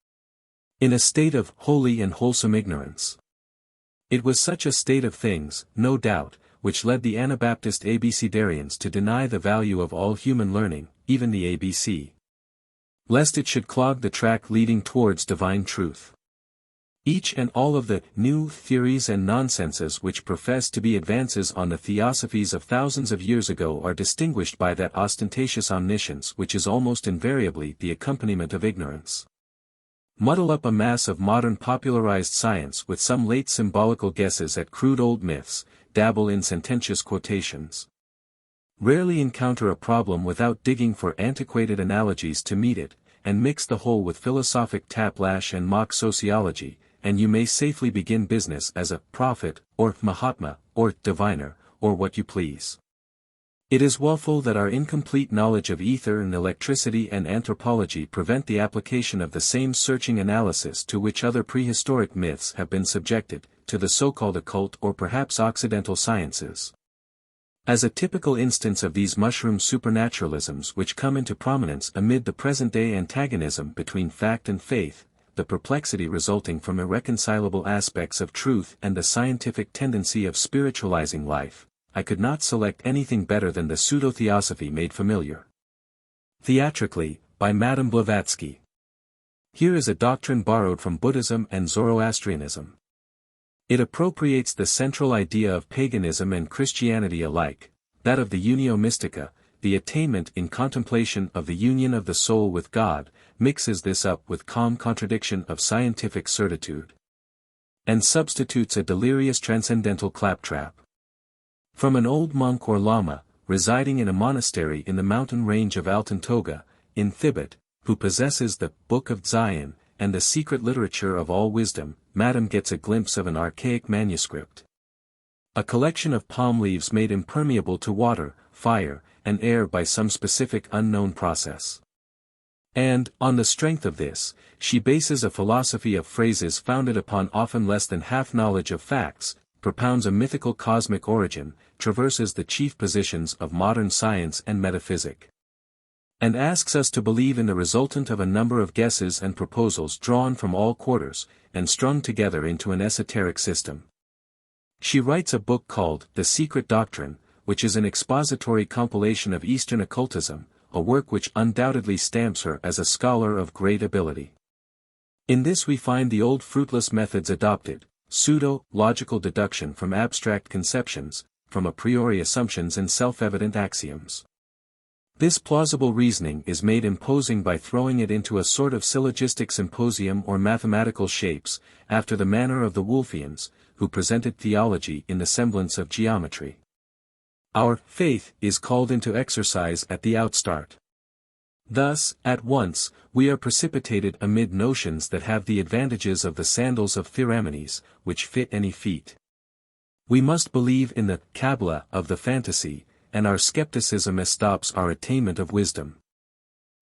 in a state of holy and wholesome ignorance. It was such a state of things, no doubt, which led the Anabaptist Abecedarians to deny the value of all human learning, even the ABC, lest it should clog the track leading towards divine truth. Each and all of the new theories and nonsenses which profess to be advances on the theosophies of thousands of years ago are distinguished by that ostentatious omniscience which is almost invariably the accompaniment of ignorance. Muddle up a mass of modern popularized science with some late symbolical guesses at crude old myths, dabble in sententious quotations. Rarely encounter a problem without digging for antiquated analogies to meet it, and mix the whole with philosophic taplash and mock sociology, and you may safely begin business as a prophet, or Mahatma, or diviner, or what you please. It is woeful that our incomplete knowledge of ether and electricity and anthropology prevent the application of the same searching analysis to which other prehistoric myths have been subjected, to the so-called occult or perhaps Occidental sciences. As a typical instance of these mushroom supernaturalisms which come into prominence amid the present-day antagonism between fact and faith, the perplexity resulting from irreconcilable aspects of truth and the scientific tendency of spiritualizing life, I could not select anything better than the pseudo-theosophy made familiar theatrically, by Madame Blavatsky. Here is a doctrine borrowed from Buddhism and Zoroastrianism. It appropriates the central idea of paganism and Christianity alike, that of the unio mystica, the attainment in contemplation of the union of the soul with God, mixes this up with calm contradiction of scientific certitude, and substitutes a delirious transcendental claptrap. From an old monk or lama, residing in a monastery in the mountain range of Altantoga, in Thibet, who possesses the Book of Zion, and the secret literature of all wisdom, Madame gets a glimpse of an archaic manuscript. A collection of palm leaves made impermeable to water, fire, and air by some specific unknown process. And, on the strength of this, she bases a philosophy of phrases founded upon often less than half knowledge of facts, propounds a mythical cosmic origin, traverses the chief positions of modern science and metaphysic, and asks us to believe in the resultant of a number of guesses and proposals drawn from all quarters, and strung together into an esoteric system. She writes a book called The Secret Doctrine, which is an expository compilation of Eastern occultism, a work which undoubtedly stamps her as a scholar of great ability. In this we find the old fruitless methods adopted, pseudo-logical deduction from abstract conceptions, from a priori assumptions and self-evident axioms. This plausible reasoning is made imposing by throwing it into a sort of syllogistic symposium or mathematical shapes, after the manner of the Wolffians, who presented theology in the semblance of geometry. Our faith is called into exercise at the outstart. Thus, at once, we are precipitated amid notions that have the advantages of the sandals of Theramenes, which fit any feet. We must believe in the Kabbalah of the fantasy, and our skepticism stops our attainment of wisdom.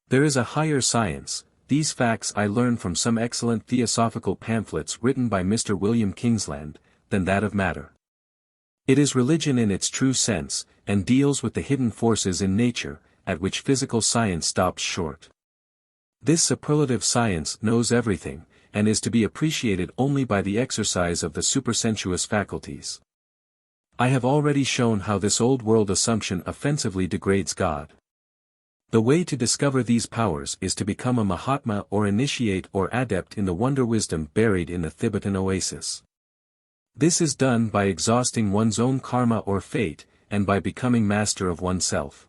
There is a higher science. These facts I learn from some excellent theosophical pamphlets written by Mr. William Kingsland, than that of matter. It is religion in its true sense, and deals with the hidden forces in nature, at which physical science stops short. This superlative science knows everything, and is to be appreciated only by the exercise of the supersensuous faculties. I have already shown how this old-world assumption offensively degrades God. The way to discover these powers is to become a Mahatma or initiate or adept in the wonder-wisdom buried in the Thibetan oasis. This is done by exhausting one's own karma or fate, and by becoming master of oneself.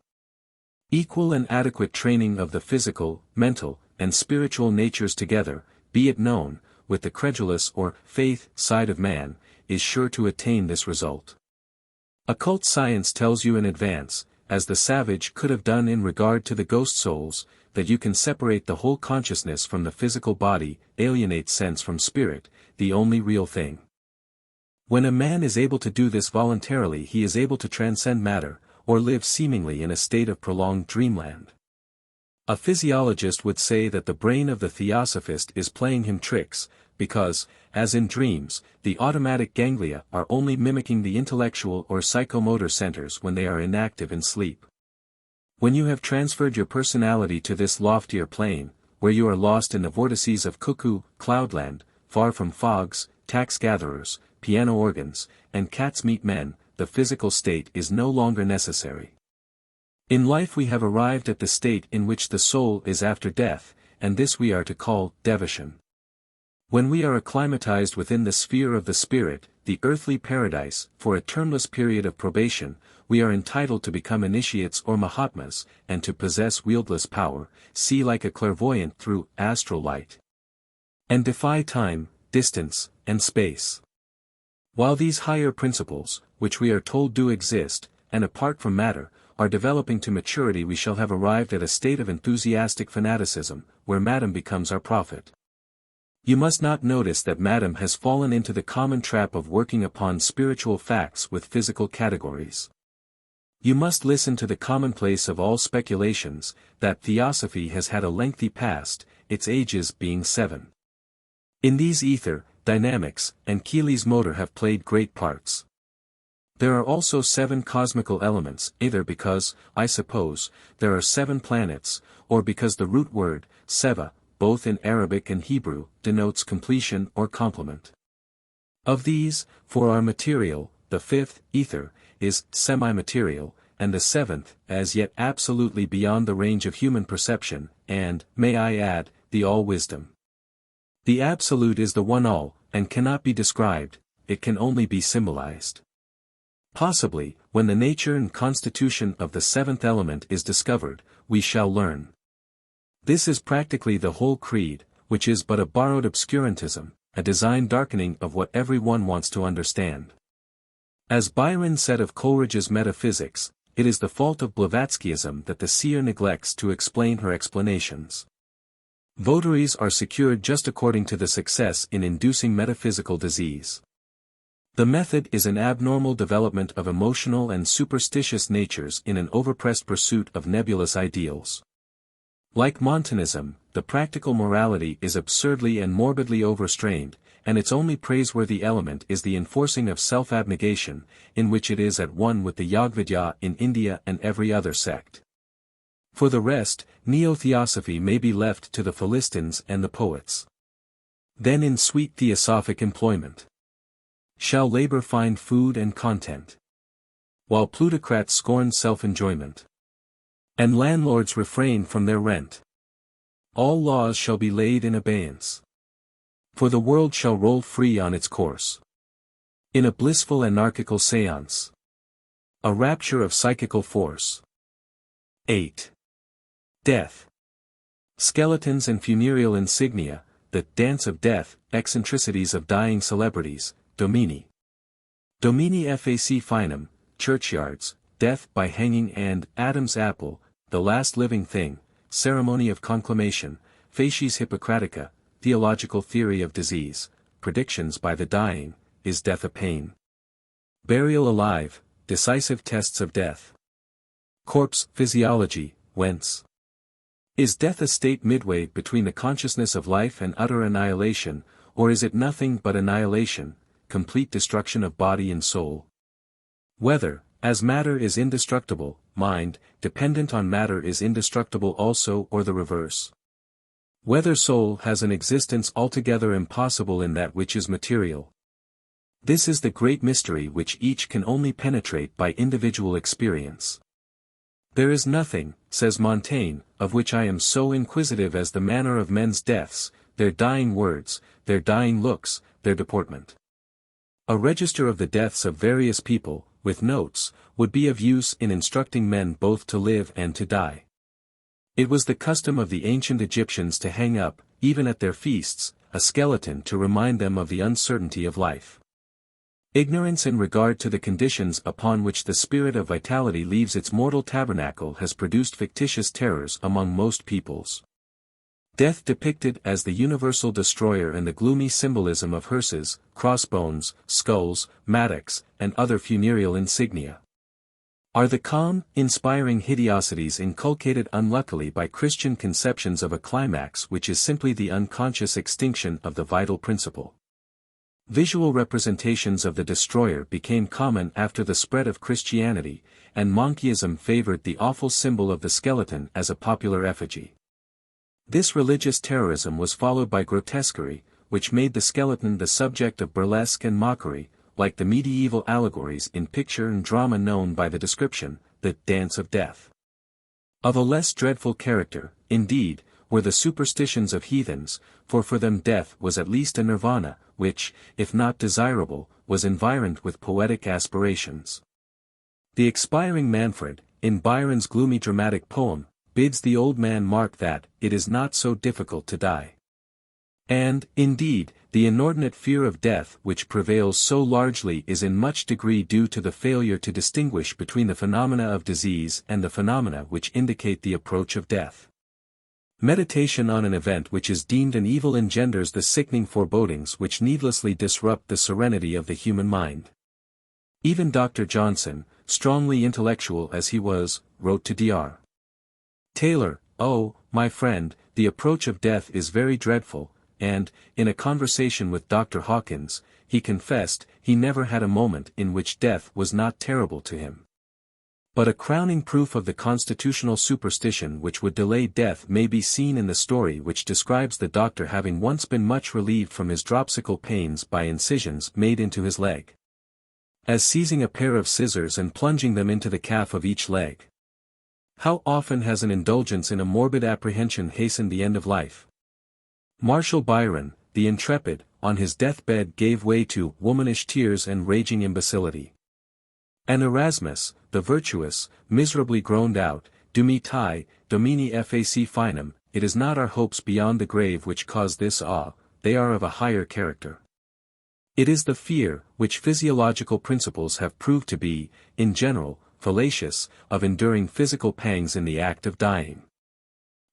Equal and adequate training of the physical, mental, and spiritual natures together, be it known, with the credulous or faith side of man, is sure to attain this result. Occult science tells you in advance, as the savage could have done in regard to the ghost souls, that you can separate the whole consciousness from the physical body, alienate sense from spirit, the only real thing. When a man is able to do this voluntarily, he is able to transcend matter, or live seemingly in a state of prolonged dreamland. A physiologist would say that the brain of the theosophist is playing him tricks, because, as in dreams, the automatic ganglia are only mimicking the intellectual or psychomotor centers when they are inactive in sleep. When you have transferred your personality to this loftier plane, where you are lost in the vortices of cuckoo, cloudland, far from fogs, tax-gatherers, piano organs, and cats-meat men, the physical state is no longer necessary. In life we have arrived at the state in which the soul is after death, and this we are to call devotion. When we are acclimatized within the sphere of the spirit, the earthly paradise, for a termless period of probation, we are entitled to become initiates or Mahatmas, and to possess wieldless power, see like a clairvoyant through astral light, and defy time, distance, and space. While these higher principles, which we are told do exist, and apart from matter, are developing to maturity, we shall have arrived at a state of enthusiastic fanaticism, where Madam becomes our prophet. You must not notice that Madam has fallen into the common trap of working upon spiritual facts with physical categories. You must listen to the commonplace of all speculations, that theosophy has had a lengthy past, its ages being 7. In these ether, dynamics, and Keely's motor have played great parts. There are also 7 cosmical elements, either because, I suppose, there are 7 planets, or because the root word, seva, both in Arabic and Hebrew, denotes completion or complement. Of these, for our material, the 5th, ether, is semi-material, and the 7th, as yet absolutely beyond the range of human perception, and, may I add, the all-wisdom. The absolute is the one all, and cannot be described, it can only be symbolized. Possibly, when the nature and constitution of the 7th element is discovered, we shall learn. This is practically the whole creed, which is but a borrowed obscurantism, a design darkening of what every one wants to understand. As Byron said of Coleridge's metaphysics, it is the fault of Blavatskyism that the seer neglects to explain her explanations. Votaries are secured just according to the success in inducing metaphysical disease. The method is an abnormal development of emotional and superstitious natures in an overpressed pursuit of nebulous ideals. Like Montanism, the practical morality is absurdly and morbidly overstrained, and its only praiseworthy element is the enforcing of self-abnegation, in which it is at one with the Yogvidya in India and every other sect. For the rest, neo-theosophy may be left to the Philistines and the poets. Then in sweet theosophic employment. shall labor find food and content. While plutocrats scorn self-enjoyment, and landlords refrain from their rent, all laws shall be laid in abeyance. For the world shall roll free on its course, in a blissful anarchical seance, a rapture of psychical force. 8. Death. Skeletons and funereal insignia, the dance of death, eccentricities of dying celebrities, domini. Domini fac finum, churchyards, death by hanging and Adam's apple, the last living thing, ceremony of conclamation, facies Hippocratica, theological theory of disease, predictions by the dying, is death a pain? Burial alive, decisive tests of death. Corpse physiology, whence? Is death a state midway between the consciousness of life and utter annihilation, or is it nothing but annihilation, complete destruction of body and soul? Whether, as matter is indestructible, mind, dependent on matter is indestructible also or the reverse. Whether soul has an existence altogether impossible in that which is material. This is the great mystery which each can only penetrate by individual experience. There is nothing, says Montaigne, of which I am so inquisitive as the manner of men's deaths, their dying words, their dying looks, their deportment. A register of the deaths of various people, with notes, would be of use in instructing men both to live and to die. It was the custom of the ancient Egyptians to hang up, even at their feasts, a skeleton to remind them of the uncertainty of life. Ignorance in regard to the conditions upon which the spirit of vitality leaves its mortal tabernacle has produced fictitious terrors among most peoples. Death depicted as the universal destroyer and the gloomy symbolism of hearses, crossbones, skulls, mattocks, and other funereal insignia, are the calm, inspiring hideosities inculcated unluckily by Christian conceptions of a climax which is simply the unconscious extinction of the vital principle. Visual representations of the destroyer became common after the spread of Christianity, and Monkeyism favored the awful symbol of the skeleton as a popular effigy. This religious terrorism was followed by grotesquerie, which made the skeleton the subject of burlesque and mockery, like the medieval allegories in picture and drama known by the description, the dance of death. Of a less dreadful character, indeed, were the superstitions of heathens, for them death was at least a nirvana, which, if not desirable, was environed with poetic aspirations. The expiring Manfred, in Byron's gloomy dramatic poem, bids the old man mark that it is not so difficult to die. And, indeed, the inordinate fear of death which prevails so largely is in much degree due to the failure to distinguish between the phenomena of disease and the phenomena which indicate the approach of death. Meditation on an event which is deemed an evil engenders the sickening forebodings which needlessly disrupt the serenity of the human mind. Even Dr. Johnson, strongly intellectual as he was, wrote to Dr. Taylor, "Oh, my friend, the approach of death is very dreadful," and, in a conversation with Dr. Hawkins, he confessed he never had a moment in which death was not terrible to him. But a crowning proof of the constitutional superstition which would delay death may be seen in the story which describes the doctor having once been much relieved from his dropsical pains by incisions made into his leg, as seizing a pair of scissors and plunging them into the calf of each leg. How often has an indulgence in a morbid apprehension hastened the end of life? Marshal Byron, the intrepid, on his deathbed gave way to womanish tears and raging imbecility. And Erasmus, the virtuous, miserably groaned out, Dumitae, Domini fac finum, it is not our hopes beyond the grave which cause this awe, they are of a higher character. It is the fear, which physiological principles have proved to be, in general, fallacious, of enduring physical pangs in the act of dying.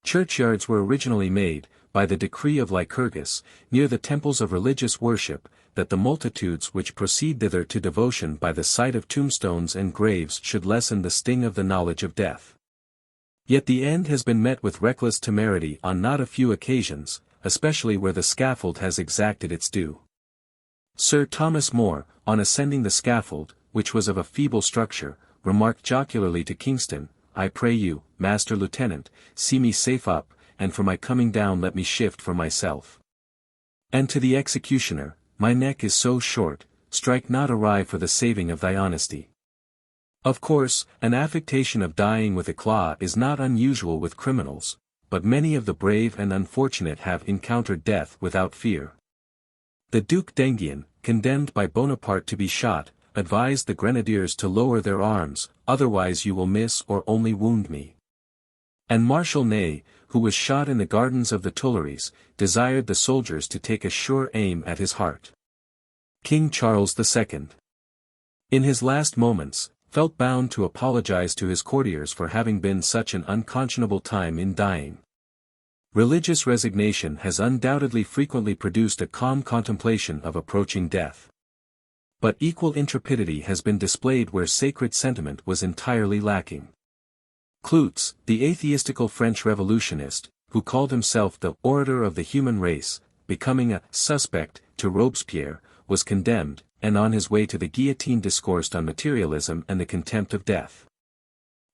Churchyards were originally made, by the decree of Lycurgus, near the temples of religious worship, that the multitudes which proceed thither to devotion by the sight of tombstones and graves should lessen the sting of the knowledge of death. Yet the end has been met with reckless temerity on not a few occasions, especially where the scaffold has exacted its due. Sir Thomas More, on ascending the scaffold, which was of a feeble structure, remarked jocularly to Kingston, "I pray you, Master Lieutenant, see me safe up, and for my coming down let me shift for myself." And to the executioner, "My neck is so short, strike not awry for the saving of thy honesty. Of course, an affectation of dying with éclat is not unusual with criminals, but many of the brave and unfortunate have encountered death without fear. The Duc d'Enghien, condemned by Bonaparte to be shot, advised the grenadiers to lower their arms, otherwise you will miss or only wound me. And Marshal Ney, who was shot in the gardens of the Tuileries, desired the soldiers to take a sure aim at his heart. King Charles II, in his last moments, felt bound to apologize to his courtiers for having been such an unconscionable time in dying. Religious resignation has undoubtedly frequently produced a calm contemplation of approaching death. But equal intrepidity has been displayed where sacred sentiment was entirely lacking. Cloutz, the atheistical French revolutionist, who called himself the orator of the human race, becoming a suspect to Robespierre, was condemned, and on his way to the guillotine discoursed on materialism and the contempt of death.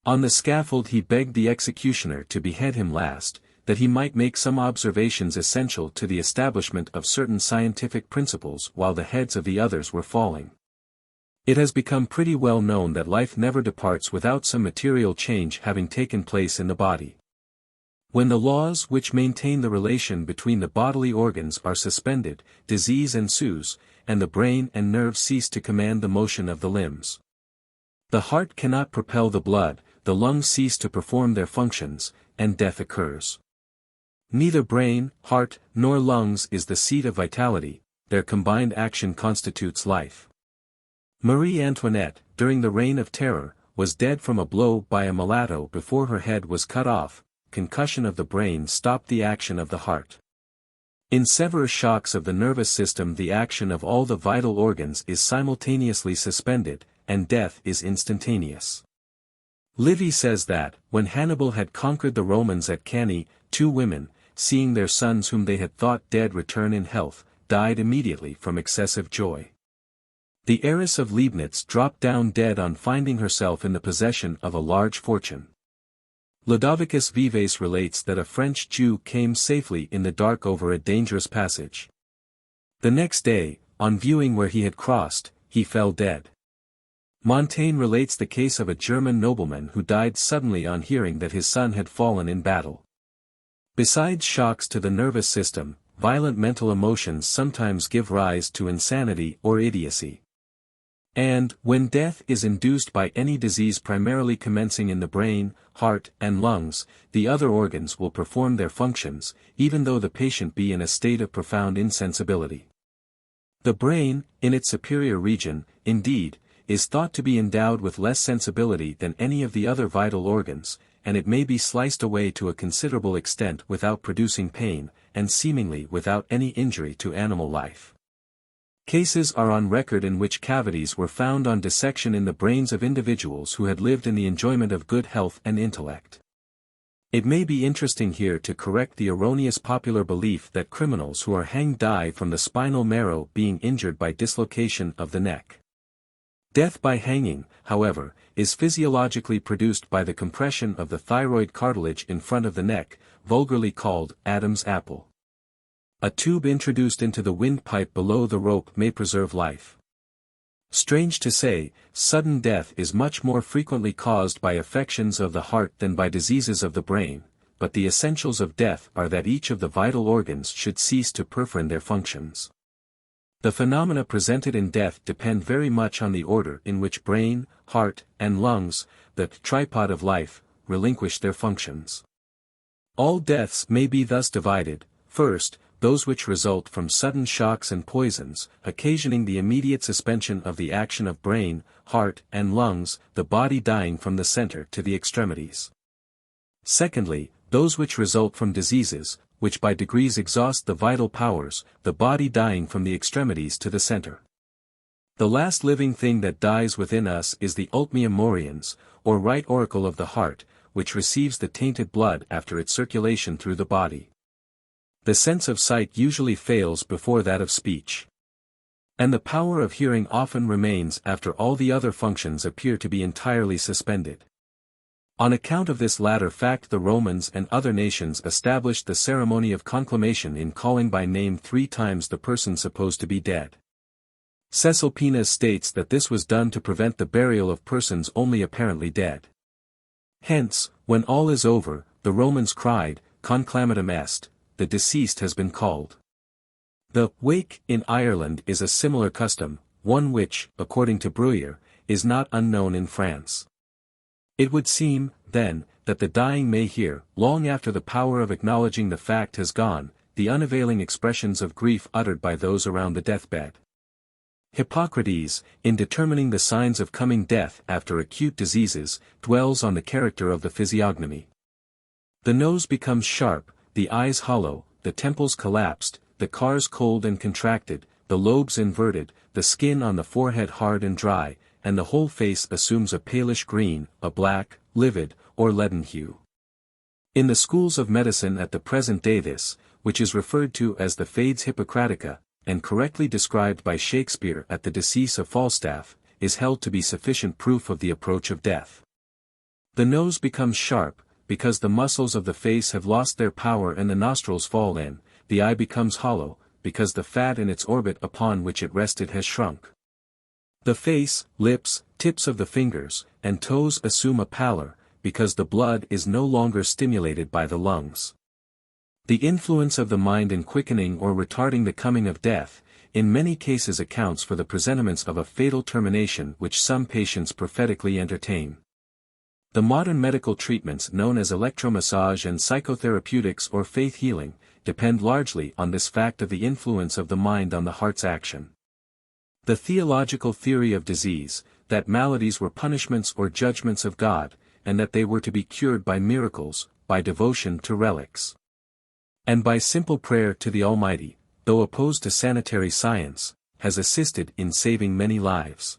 On the scaffold he begged the executioner to behead him last, that he might make some observations essential to the establishment of certain scientific principles while the heads of the others were falling. It has become pretty well known that life never departs without some material change having taken place in the body. When the laws which maintain the relation between the bodily organs are suspended, disease ensues, and the brain and nerves cease to command the motion of the limbs. The heart cannot propel the blood, the lungs cease to perform their functions, and death occurs. Neither brain, heart, nor lungs is the seat of vitality, their combined action constitutes life. Marie Antoinette, during the Reign of Terror, was dead from a blow by a mulatto before her head was cut off. Concussion of the brain stopped the action of the heart. In severe shocks of the nervous system the action of all the vital organs is simultaneously suspended, and death is instantaneous. Livy says that, when Hannibal had conquered the Romans at Cannae, 2 women, seeing their sons whom they had thought dead return in health, died immediately from excessive joy. The heiress of Leibnitz dropped down dead on finding herself in the possession of a large fortune. Lodovicus Vives relates that a French Jew came safely in the dark over a dangerous passage. The next day, on viewing where he had crossed, he fell dead. Montaigne relates the case of a German nobleman who died suddenly on hearing that his son had fallen in battle. Besides shocks to the nervous system, violent mental emotions sometimes give rise to insanity or idiocy. And, when death is induced by any disease primarily commencing in the brain, heart, and lungs, the other organs will perform their functions, even though the patient be in a state of profound insensibility. The brain, in its superior region, indeed, is thought to be endowed with less sensibility than any of the other vital organs, and it may be sliced away to a considerable extent without producing pain, and seemingly without any injury to animal life. Cases are on record in which cavities were found on dissection in the brains of individuals who had lived in the enjoyment of good health and intellect. It may be interesting here to correct the erroneous popular belief that criminals who are hanged die from the spinal marrow being injured by dislocation of the neck. Death by hanging, however, is physiologically produced by the compression of the thyroid cartilage in front of the neck, vulgarly called Adam's apple. A tube introduced into the windpipe below the rope may preserve life. Strange to say, sudden death is much more frequently caused by affections of the heart than by diseases of the brain, but the essentials of death are that each of the vital organs should cease to perform their functions. The phenomena presented in death depend very much on the order in which brain, heart, and lungs, the tripod of life, relinquish their functions. All deaths may be thus divided: first, those which result from sudden shocks and poisons, occasioning the immediate suspension of the action of brain, heart, and lungs, the body dying from the center to the extremities. Secondly, those which result from diseases, which by degrees exhaust the vital powers, the body dying from the extremities to the center. The last living thing that dies within us is the ultima moriens, or right oracle of the heart, which receives the tainted blood after its circulation through the body. The sense of sight usually fails before that of speech. And the power of hearing often remains after all the other functions appear to be entirely suspended. On account of this latter fact the Romans and other nations established the ceremony of conclamation in calling by name 3 times the person supposed to be dead. Cecil Pina states that this was done to prevent the burial of persons only apparently dead. Hence, when all is over, the Romans cried, conclamatum est, the deceased has been called. The wake in Ireland is a similar custom, one which, according to Bruyère, is not unknown in France. It would seem, then, that the dying may hear, long after the power of acknowledging the fact has gone, the unavailing expressions of grief uttered by those around the deathbed. Hippocrates, in determining the signs of coming death after acute diseases, dwells on the character of the physiognomy. The nose becomes sharp, the eyes hollow, the temples collapsed, the cars cold and contracted, the lobes inverted, the skin on the forehead hard and dry, and the whole face assumes a palish green, a black, livid, or leaden hue. In the schools of medicine at the present day this, which is referred to as the Fades Hippocratica, and correctly described by Shakespeare at the decease of Falstaff, is held to be sufficient proof of the approach of death. The nose becomes sharp, because the muscles of the face have lost their power and the nostrils fall in, the eye becomes hollow, because the fat in its orbit upon which it rested has shrunk. The face, lips, tips of the fingers, and toes assume a pallor, because the blood is no longer stimulated by the lungs. The influence of the mind in quickening or retarding the coming of death, in many cases accounts for the presentiments of a fatal termination which some patients prophetically entertain. The modern medical treatments known as electromassage and psychotherapeutics or faith healing, depend largely on this fact of the influence of the mind on the heart's action. The theological theory of disease, that maladies were punishments or judgments of God, and that they were to be cured by miracles, by devotion to relics, and by simple prayer to the Almighty, though opposed to sanitary science, has assisted in saving many lives.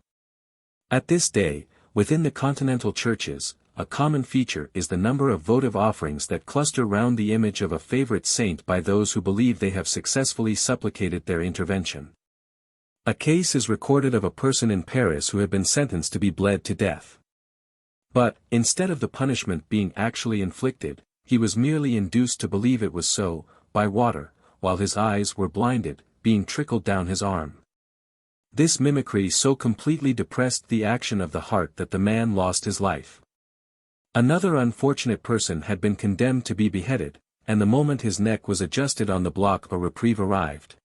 At this day, within the continental churches, a common feature is the number of votive offerings that cluster round the image of a favorite saint by those who believe they have successfully supplicated their intervention. A case is recorded of a person in Paris who had been sentenced to be bled to death. But, instead of the punishment being actually inflicted, he was merely induced to believe it was so, by water, while his eyes were blinded, being trickled down his arm. This mimicry so completely depressed the action of the heart that the man lost his life. Another unfortunate person had been condemned to be beheaded, and the moment his neck was adjusted on the block a reprieve arrived.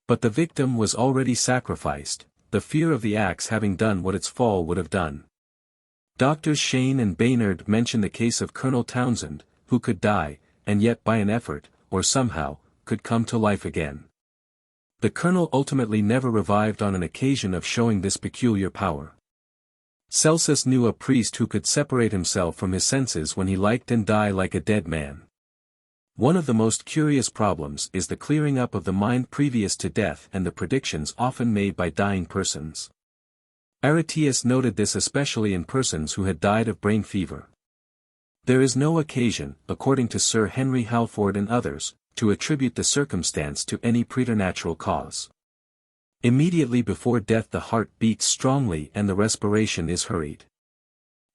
But the victim was already sacrificed, the fear of the axe having done what its fall would have done. Doctors Shane and Baynard mention the case of Colonel Townsend, who could die, and yet by an effort, or somehow, could come to life again. The colonel ultimately never revived on an occasion of showing this peculiar power. Celsus knew a priest who could separate himself from his senses when he liked and die like a dead man. One of the most curious problems is the clearing up of the mind previous to death and the predictions often made by dying persons. Aretius noted this especially in persons who had died of brain fever. There is no occasion, according to Sir Henry Halford and others, to attribute the circumstance to any preternatural cause. Immediately before death the heart beats strongly and the respiration is hurried.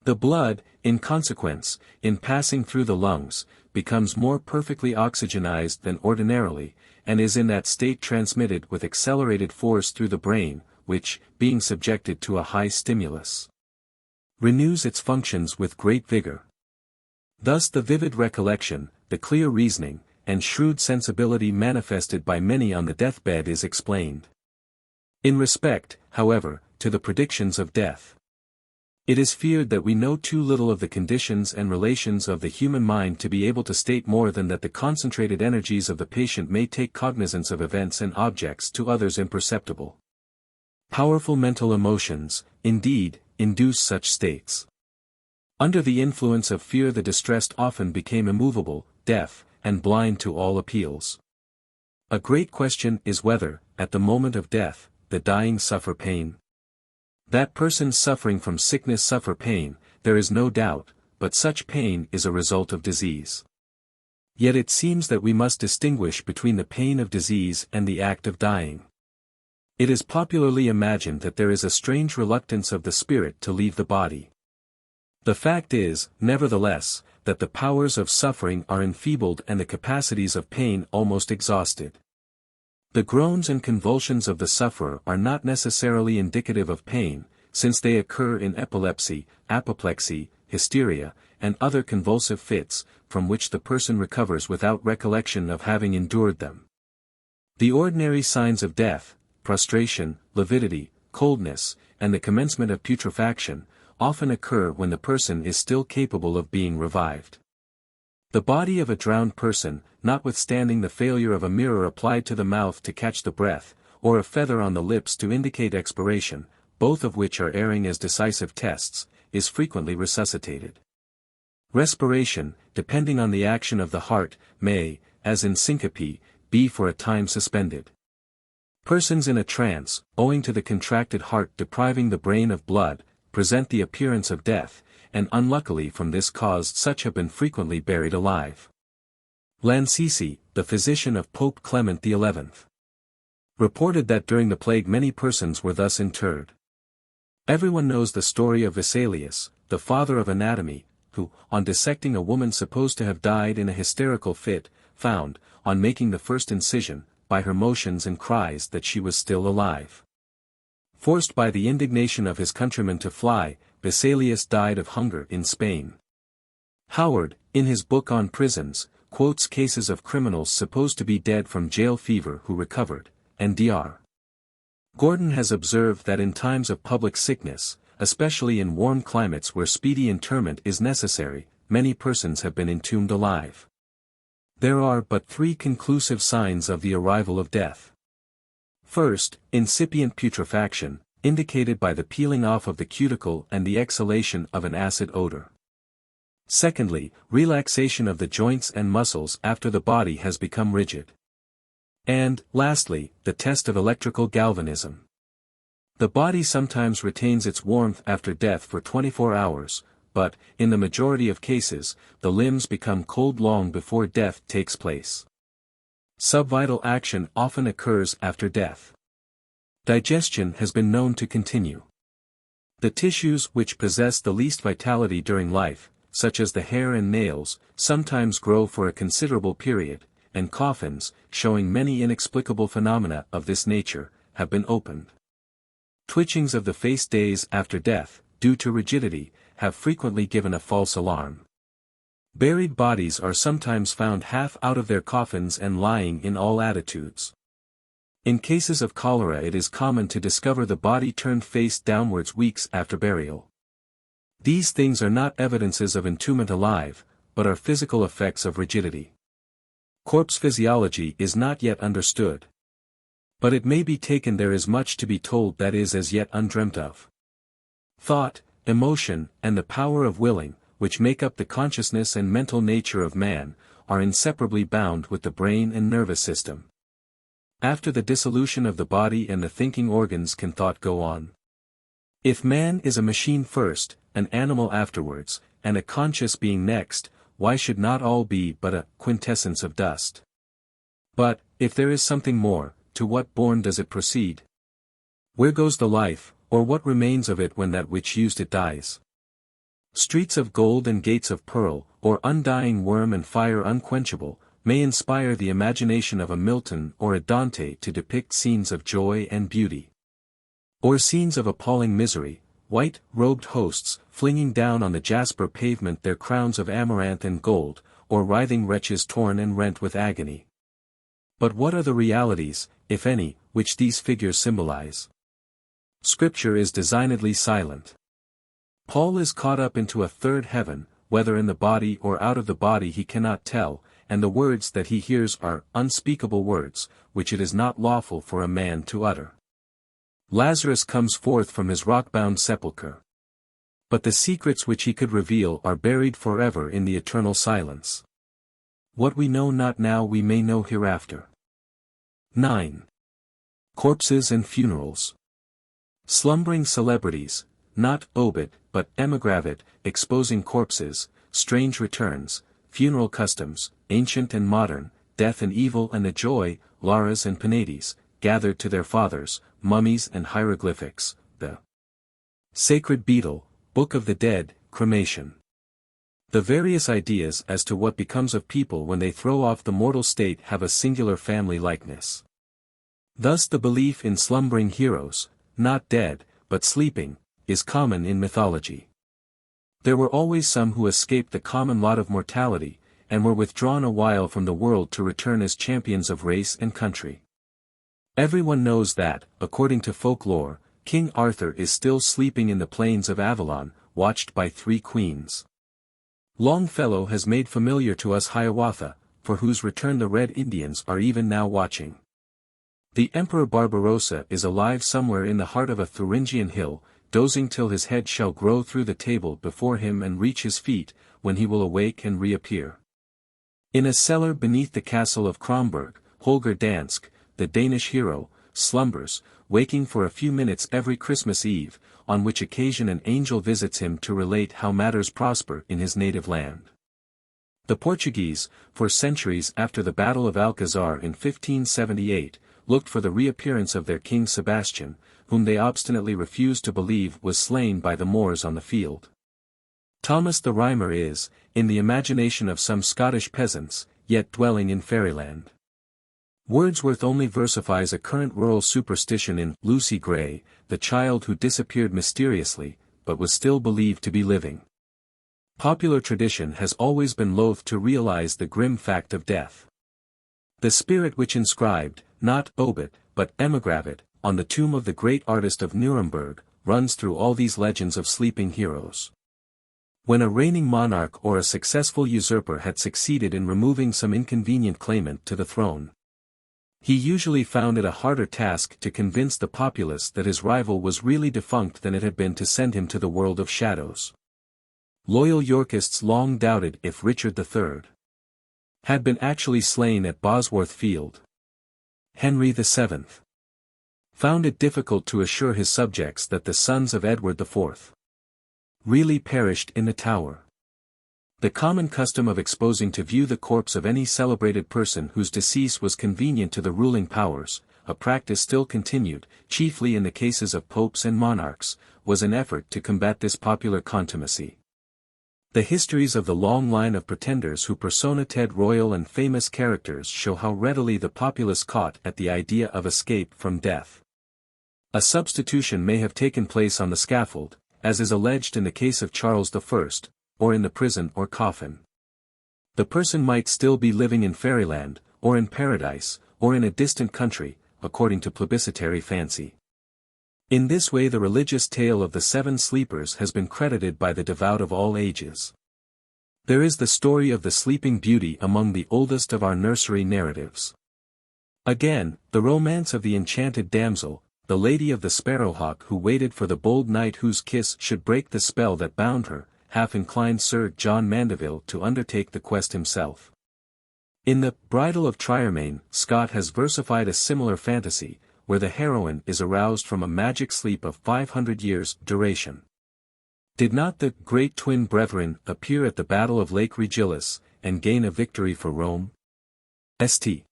The blood, in consequence, in passing through the lungs, becomes more perfectly oxygenized than ordinarily, and is in that state transmitted with accelerated force through the brain, which, being subjected to a high stimulus, renews its functions with great vigor. Thus the vivid recollection, the clear reasoning, and shrewd sensibility manifested by many on the deathbed is explained. In respect, however, to the predictions of death, it is feared that we know too little of the conditions and relations of the human mind to be able to state more than that the concentrated energies of the patient may take cognizance of events and objects to others imperceptible. Powerful mental emotions, indeed, induce such states. Under the influence of fear the distressed often became immovable, deaf, and blind to all appeals. A great question is whether, at the moment of death, the dying suffer pain. That persons suffering from sickness suffer pain, there is no doubt, but such pain is a result of disease. Yet it seems that we must distinguish between the pain of disease and the act of dying. It is popularly imagined that there is a strange reluctance of the spirit to leave the body. The fact is, nevertheless, that the powers of suffering are enfeebled and the capacities of pain almost exhausted. The groans and convulsions of the sufferer are not necessarily indicative of pain, since they occur in epilepsy, apoplexy, hysteria, and other convulsive fits, from which the person recovers without recollection of having endured them. The ordinary signs of death, prostration, lividity, coldness, and the commencement of putrefaction, often occur when the person is still capable of being revived. The body of a drowned person, notwithstanding the failure of a mirror applied to the mouth to catch the breath, or a feather on the lips to indicate expiration, both of which are erring as decisive tests, is frequently resuscitated. Respiration, depending on the action of the heart, may, as in syncope, be for a time suspended. Persons in a trance, owing to the contracted heart depriving the brain of blood, present the appearance of death, and unluckily from this cause such have been frequently buried alive. Lancisi, the physician of Pope Clement XI, reported that during the plague many persons were thus interred. Everyone knows the story of Vesalius, the father of anatomy, who, on dissecting a woman supposed to have died in a hysterical fit, found, on making the first incision, by her motions and cries that she was still alive. Forced by the indignation of his countrymen to fly, Vesalius died of hunger in Spain. Howard, in his book on prisons, quotes cases of criminals supposed to be dead from jail fever who recovered, and Dr. Gordon has observed that in times of public sickness, especially in warm climates where speedy interment is necessary, many persons have been entombed alive. There are but 3 conclusive signs of the arrival of death. First, incipient putrefaction, indicated by the peeling off of the cuticle and the exhalation of an acid odor. Secondly, relaxation of the joints and muscles after the body has become rigid. And, lastly, the test of electrical galvanism. The body sometimes retains its warmth after death for 24 hours, but, in the majority of cases, the limbs become cold long before death takes place. Subvital action often occurs after death. Digestion has been known to continue. The tissues which possess the least vitality during life, such as the hair and nails, sometimes grow for a considerable period, and coffins, showing many inexplicable phenomena of this nature, have been opened. Twitchings of the face days after death, due to rigidity, have frequently given a false alarm. Buried bodies are sometimes found half out of their coffins and lying in all attitudes. In cases of cholera it is common to discover the body turned face downwards weeks after burial. These things are not evidences of entombment alive, but are physical effects of rigidity. Corpse physiology is not yet understood. But it may be taken there is much to be told that is as yet undreamt of. Thought, emotion, and the power of willing, which make up the consciousness and mental nature of man, are inseparably bound with the brain and nervous system. After the dissolution of the body and the thinking organs can thought go on? If man is a machine first, an animal afterwards, and a conscious being next, why should not all be but a quintessence of dust? But, if there is something more, to what bourne does it proceed? Where goes the life, or what remains of it when that which used it dies? Streets of gold and gates of pearl, or undying worm and fire unquenchable, may inspire the imagination of a Milton or a Dante to depict scenes of joy and beauty. Or scenes of appalling misery, white-robed hosts, flinging down on the jasper pavement their crowns of amaranth and gold, or writhing wretches torn and rent with agony. But what are the realities, if any, which these figures symbolize? Scripture is designedly silent. Paul is caught up into a third heaven, whether in the body or out of the body he cannot tell, and the words that he hears are unspeakable words, which it is not lawful for a man to utter. Lazarus comes forth from his rock-bound sepulchre. But the secrets which he could reveal are buried forever in the eternal silence. What we know not now we may know hereafter. 9. Corpses and funerals. Slumbering celebrities, not obit, but emigravit, exposing corpses, strange returns, funeral customs, ancient and modern, death and evil and the joy, Lares and Penates, gathered to their fathers, mummies and hieroglyphics, the sacred beetle, book of the dead, cremation. The various ideas as to what becomes of people when they throw off the mortal state have a singular family likeness. Thus the belief in slumbering heroes, not dead, but sleeping, is common in mythology. There were always some who escaped the common lot of mortality, and were withdrawn a while from the world to return as champions of race and country. Everyone knows that, according to folklore, King Arthur is still sleeping in the plains of Avalon, watched by 3 queens. Longfellow has made familiar to us Hiawatha, for whose return the Red Indians are even now watching. The Emperor Barbarossa is alive somewhere in the heart of a Thuringian hill, dozing till his head shall grow through the table before him and reach his feet, when he will awake and reappear. In a cellar beneath the castle of Kronborg, Holger Dansk, the Danish hero, slumbers, waking for a few minutes every Christmas Eve, on which occasion an angel visits him to relate how matters prosper in his native land. The Portuguese, for centuries after the Battle of Alcazar in 1578, looked for the reappearance of their King Sebastian, whom they obstinately refused to believe was slain by the Moors on the field. Thomas the Rhymer is, in the imagination of some Scottish peasants, yet dwelling in fairyland. Wordsworth only versifies a current rural superstition in Lucy Gray, the child who disappeared mysteriously, but was still believed to be living. Popular tradition has always been loath to realize the grim fact of death. The spirit which inscribed, not obit, but emigravit, on the tomb of the great artist of Nuremberg, runs through all these legends of sleeping heroes. When a reigning monarch or a successful usurper had succeeded in removing some inconvenient claimant to the throne, he usually found it a harder task to convince the populace that his rival was really defunct than it had been to send him to the world of shadows. Loyal Yorkists long doubted if Richard III had been actually slain at Bosworth Field. Henry VII found it difficult to assure his subjects that the sons of Edward IV really perished in the Tower. The common custom of exposing to view the corpse of any celebrated person whose decease was convenient to the ruling powers, a practice still continued, chiefly in the cases of popes and monarchs, was an effort to combat this popular contumacy. The histories of the long line of pretenders who personated royal and famous characters show how readily the populace caught at the idea of escape from death. A substitution may have taken place on the scaffold, as is alleged in the case of Charles I, or in the prison or coffin. The person might still be living in fairyland, or in paradise, or in a distant country, according to plebiscitary fancy. In this way the religious tale of the 7 sleepers has been credited by the devout of all ages. There is the story of the Sleeping Beauty among the oldest of our nursery narratives. Again, the romance of the enchanted damsel, the lady of the sparrowhawk who waited for the bold knight whose kiss should break the spell that bound her, half inclined Sir John Mandeville to undertake the quest himself. In the Bridal of Triermain, Scott has versified a similar fantasy, where the heroine is aroused from a magic sleep of 500 years' duration. Did not the great twin brethren appear at the Battle of Lake Regillus, and gain a victory for Rome? St.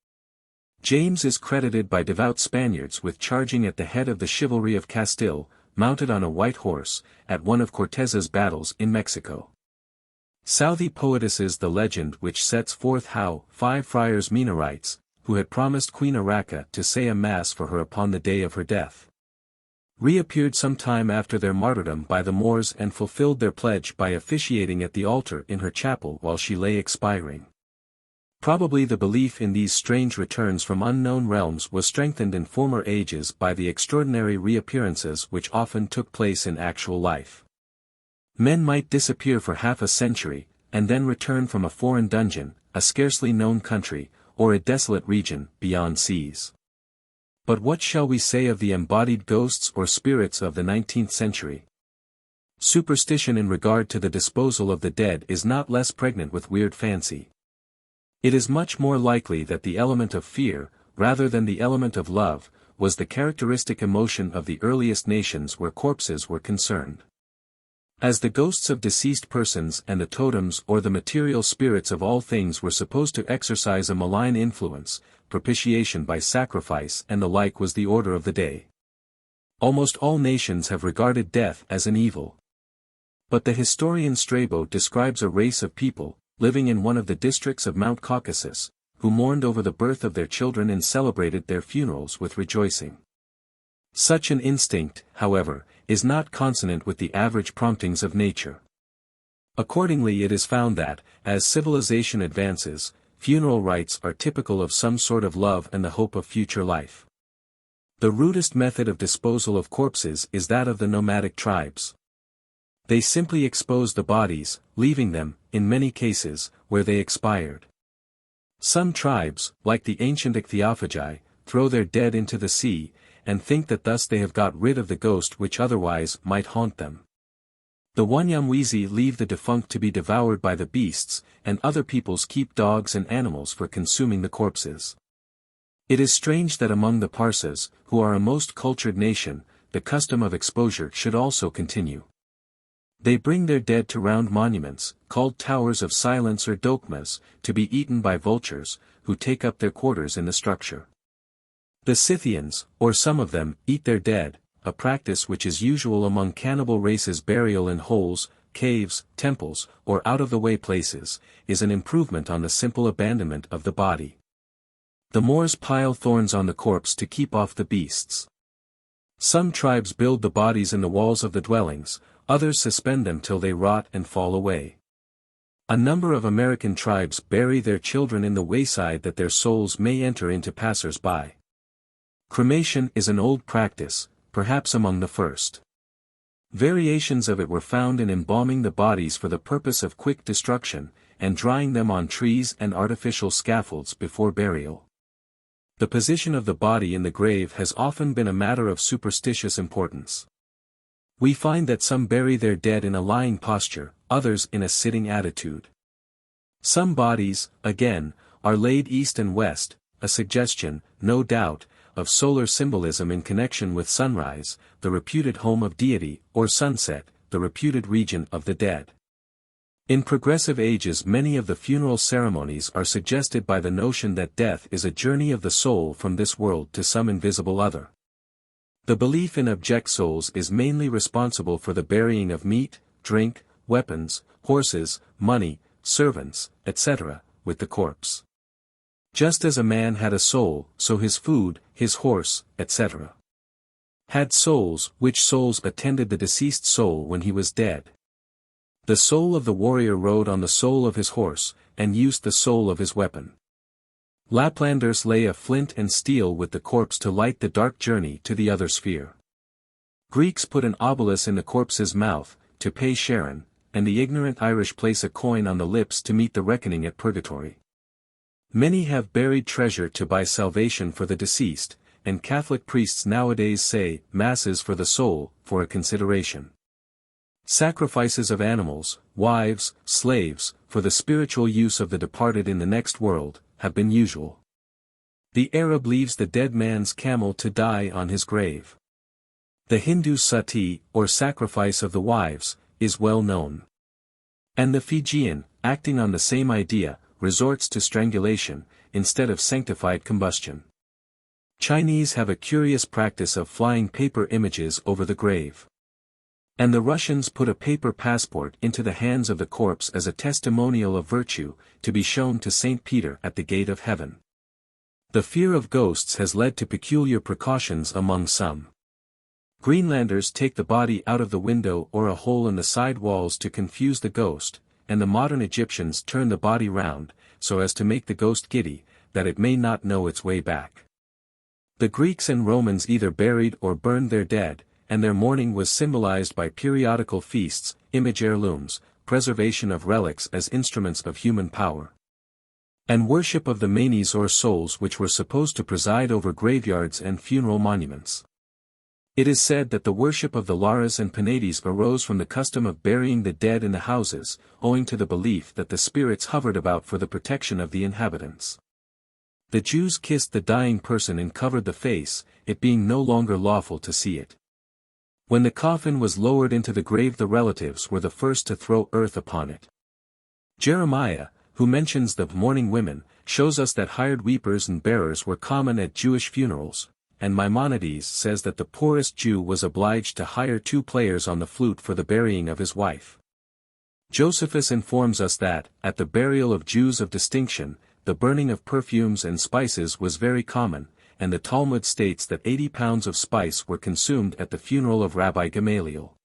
James is credited by devout Spaniards with charging at the head of the chivalry of Castile, mounted on a white horse, at one of Cortez's battles in Mexico. Southey poetesses the legend which sets forth how 5 friars Minorites, who had promised Queen Araca to say a mass for her upon the day of her death, reappeared some time after their martyrdom by the Moors and fulfilled their pledge by officiating at the altar in her chapel while she lay expiring. Probably the belief in these strange returns from unknown realms was strengthened in former ages by the extraordinary reappearances which often took place in actual life. Men might disappear for half a century, and then return from a foreign dungeon, a scarcely known country, or a desolate region beyond seas. But what shall we say of the embodied ghosts or spirits of the 19th century? Superstition in regard to the disposal of the dead is not less pregnant with weird fancy. It is much more likely that the element of fear, rather than the element of love, was the characteristic emotion of the earliest nations where corpses were concerned. As the ghosts of deceased persons and the totems or the material spirits of all things were supposed to exercise a malign influence, propitiation by sacrifice and the like was the order of the day. Almost all nations have regarded death as an evil. But the historian Strabo describes a race of people, living in one of the districts of Mount Caucasus, who mourned over the birth of their children and celebrated their funerals with rejoicing. Such an instinct, however, is not consonant with the average promptings of nature. Accordingly, it is found that, as civilization advances, funeral rites are typical of some sort of love and the hope of future life. The rudest method of disposal of corpses is that of the nomadic tribes. They simply expose the bodies, leaving them, in many cases, where they expired. Some tribes, like the ancient ichthyophagy, throw their dead into the sea, and think that thus they have got rid of the ghost which otherwise might haunt them. The Wanyamwezi leave the defunct to be devoured by the beasts, and other peoples keep dogs and animals for consuming the corpses. It is strange that among the Parsas, who are a most cultured nation, the custom of exposure should also continue. They bring their dead to round monuments, called towers of silence or dokmas, to be eaten by vultures, who take up their quarters in the structure. The Scythians, or some of them, eat their dead, a practice which is usual among cannibal races. Burial in holes, caves, temples, or out-of-the-way places, is an improvement on the simple abandonment of the body. The Moors pile thorns on the corpse to keep off the beasts. Some tribes build the bodies in the walls of the dwellings, others suspend them till they rot and fall away. A number of American tribes bury their children in the wayside that their souls may enter into passers-by. Cremation is an old practice, perhaps among the first. Variations of it were found in embalming the bodies for the purpose of quick destruction, and drying them on trees and artificial scaffolds before burial. The position of the body in the grave has often been a matter of superstitious importance. We find that some bury their dead in a lying posture, others in a sitting attitude. Some bodies, again, are laid east and west, a suggestion, no doubt, of solar symbolism in connection with sunrise, the reputed home of deity, or sunset, the reputed region of the dead. In progressive ages, many of the funeral ceremonies are suggested by the notion that death is a journey of the soul from this world to some invisible other. The belief in abject souls is mainly responsible for the burying of meat, drink, weapons, horses, money, servants, etc., with the corpse. Just as a man had a soul, so his food, his horse, etc., had souls, which souls attended the deceased soul when he was dead. The soul of the warrior rode on the soul of his horse, and used the soul of his weapon. Laplanders lay a flint and steel with the corpse to light the dark journey to the other sphere. Greeks put an obelisk in the corpse's mouth, to pay Charon, and the ignorant Irish place a coin on the lips to meet the reckoning at purgatory. Many have buried treasure to buy salvation for the deceased, and Catholic priests nowadays say masses for the soul, for a consideration. Sacrifices of animals, wives, slaves, for the spiritual use of the departed in the next world, have been usual. The Arab leaves the dead man's camel to die on his grave. The Hindu sati, or sacrifice of the wives, is well known. And the Fijian, acting on the same idea, resorts to strangulation, instead of sanctified combustion. Chinese have a curious practice of flying paper images over the grave. And the Russians put a paper passport into the hands of the corpse as a testimonial of virtue, to be shown to St. Peter at the gate of heaven. The fear of ghosts has led to peculiar precautions among some. Greenlanders take the body out of the window or a hole in the side walls to confuse the ghost, and the modern Egyptians turn the body round, so as to make the ghost giddy, that it may not know its way back. The Greeks and Romans either buried or burned their dead, and their mourning was symbolized by periodical feasts, image heirlooms, preservation of relics as instruments of human power, and worship of the manes or souls which were supposed to preside over graveyards and funeral monuments. It is said that the worship of the Lares and Penates arose from the custom of burying the dead in the houses, owing to the belief that the spirits hovered about for the protection of the inhabitants. The Jews kissed the dying person and covered the face, it being no longer lawful to see it. When the coffin was lowered into the grave, the relatives were the first to throw earth upon it. Jeremiah, who mentions the mourning women, shows us that hired weepers and bearers were common at Jewish funerals, and Maimonides says that the poorest Jew was obliged to hire 2 players on the flute for the burying of his wife. Josephus informs us that, at the burial of Jews of distinction, the burning of perfumes and spices was very common, and the Talmud states that 80 pounds of spice were consumed at the funeral of Rabbi Gamaliel.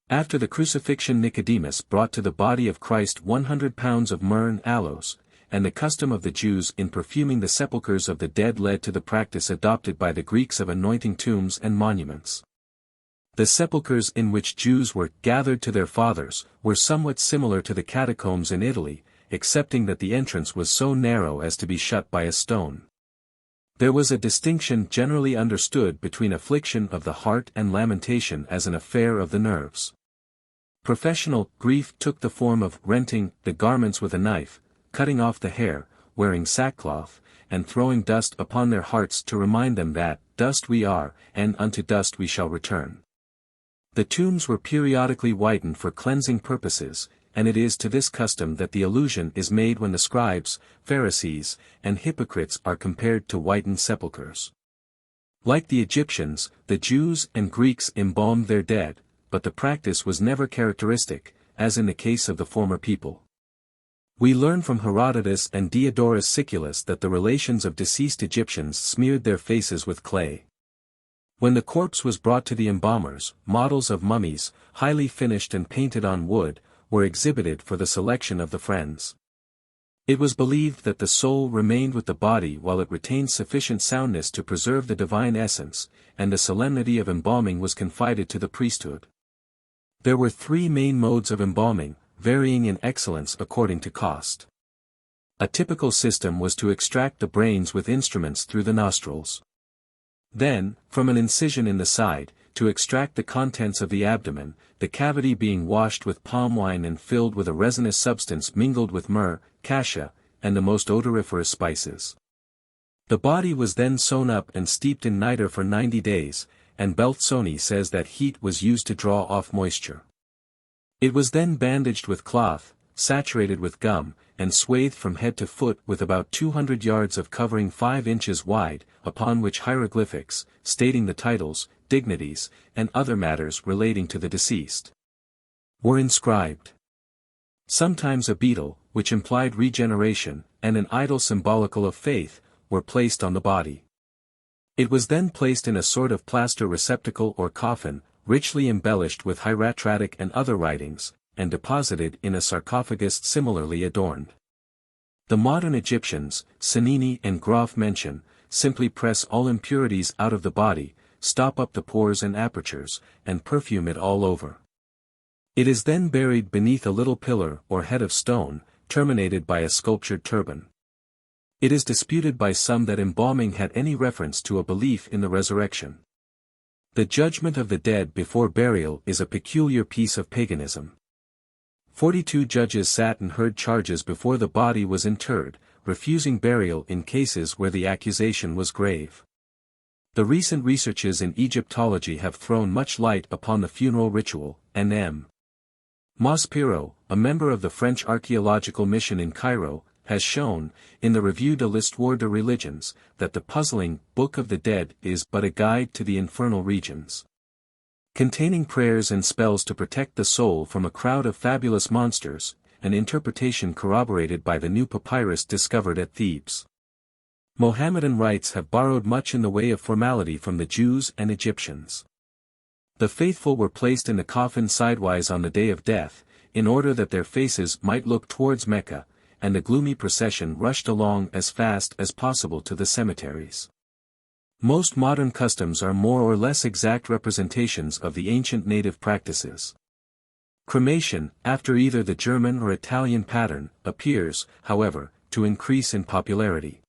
After the crucifixion, Nicodemus brought to the body of Christ 100 pounds of myrrh and aloes, and the custom of the Jews in perfuming the sepulchres of the dead led to the practice adopted by the Greeks of anointing tombs and monuments. The sepulchres in which Jews were gathered to their fathers were somewhat similar to the catacombs in Italy, excepting that the entrance was so narrow as to be shut by a stone. There was a distinction generally understood between affliction of the heart and lamentation as an affair of the nerves. Professional grief took the form of renting the garments with a knife, cutting off the hair, wearing sackcloth, and throwing dust upon their hearts to remind them that, dust we are, and unto dust we shall return. The tombs were periodically whitened for cleansing purposes, and it is to this custom that the allusion is made when the scribes, Pharisees, and hypocrites are compared to whitened sepulchres. Like the Egyptians, the Jews and Greeks embalmed their dead, but the practice was never characteristic, as in the case of the former people. We learn from Herodotus and Diodorus Siculus that the relations of deceased Egyptians smeared their faces with clay. When the corpse was brought to the embalmers, models of mummies, highly finished and painted on wood, were exhibited for the selection of the friends. It was believed that the soul remained with the body while it retained sufficient soundness to preserve the divine essence, and the solemnity of embalming was confided to the priesthood. There were 3 main modes of embalming, varying in excellence according to cost. A typical system was to extract the brains with instruments through the nostrils. Then, from an incision in the side, to extract the contents of the abdomen, the cavity being washed with palm wine and filled with a resinous substance mingled with myrrh, cassia, and the most odoriferous spices. The body was then sewn up and steeped in niter for 90 days, and Belzoni says that heat was used to draw off moisture. It was then bandaged with cloth, saturated with gum, and swathed from head to foot with about 200 yards of covering 5 inches wide, upon which hieroglyphics, stating the titles, dignities, and other matters relating to the deceased, were inscribed. Sometimes a beetle, which implied regeneration, and an idol symbolical of faith, were placed on the body. It was then placed in a sort of plaster receptacle or coffin, richly embellished with hieratic and other writings, and deposited in a sarcophagus similarly adorned. The modern Egyptians, Sanini and Groff mention, simply press all impurities out of the body, stop up the pores and apertures, and perfume it all over. It is then buried beneath a little pillar or head of stone, terminated by a sculptured turban. It is disputed by some that embalming had any reference to a belief in the resurrection. The judgment of the dead before burial is a peculiar piece of paganism. 42 judges sat and heard charges before the body was interred, refusing burial in cases where the accusation was grave. The recent researches in Egyptology have thrown much light upon the funeral ritual, and M. Maspero, a member of the French archaeological mission in Cairo, has shown, in the Revue de l'Histoire de Religions, that the puzzling Book of the Dead is but a guide to the infernal regions. Containing prayers and spells to protect the soul from a crowd of fabulous monsters, an interpretation corroborated by the new papyrus discovered at Thebes. Mohammedan rites have borrowed much in the way of formality from the Jews and Egyptians. The faithful were placed in the coffin sidewise on the day of death, in order that their faces might look towards Mecca, and the gloomy procession rushed along as fast as possible to the cemeteries. Most modern customs are more or less exact representations of the ancient native practices. Cremation, after either the German or Italian pattern, appears, however, to increase in popularity.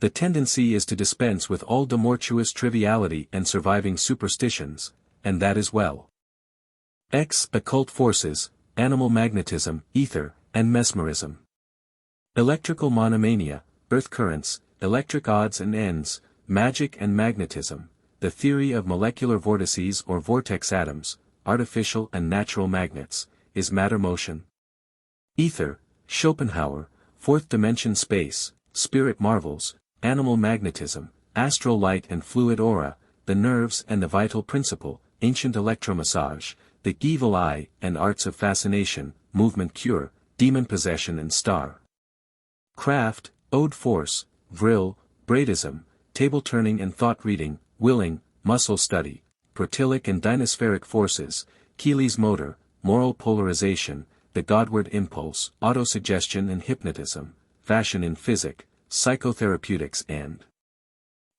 The tendency is to dispense with all demortuous triviality and surviving superstitions, and that is well. Occult forces, animal magnetism, ether, and mesmerism. Electrical monomania, earth currents, electric odds and ends, magic and magnetism, the theory of molecular vortices or vortex atoms, artificial and natural magnets, is matter motion. Ether, Schopenhauer, fourth dimension space, spirit marvels, animal magnetism, astral light and fluid aura, the nerves and the vital principle, ancient electromassage, the evil eye and arts of fascination, movement cure, demon possession and star. Craft, ode force, vril, braidism, table turning and thought reading, willing, muscle study, protilic and dynaspheric forces, Keely's motor, moral polarization, the Godward impulse, autosuggestion and hypnotism, fashion in physic, psychotherapeutics and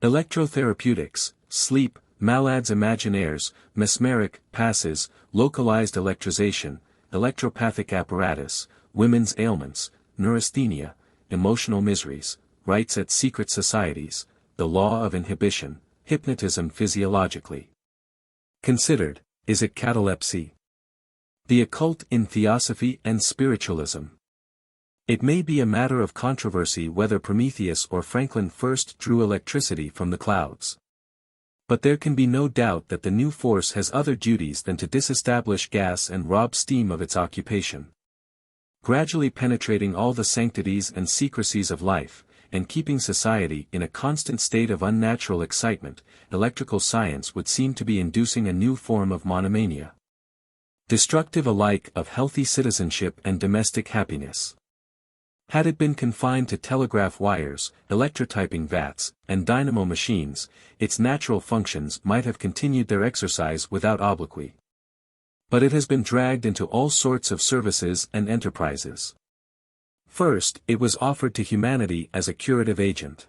electrotherapeutics, sleep, malades imaginaires, mesmeric, passes, localized electrization, electropathic apparatus, women's ailments, neurasthenia, emotional miseries, rites at secret societies, the law of inhibition, hypnotism physiologically considered, is it catalepsy? The occult in theosophy and spiritualism. It may be a matter of controversy whether Prometheus or Franklin first drew electricity from the clouds. But there can be no doubt that the new force has other duties than to disestablish gas and rob steam of its occupation. Gradually penetrating all the sanctities and secrecies of life, and keeping society in a constant state of unnatural excitement, electrical science would seem to be inducing a new form of monomania. Destructive alike of healthy citizenship and domestic happiness. Had it been confined to telegraph wires, electrotyping vats, and dynamo machines, its natural functions might have continued their exercise without obloquy. But it has been dragged into all sorts of services and enterprises. First, it was offered to humanity as a curative agent.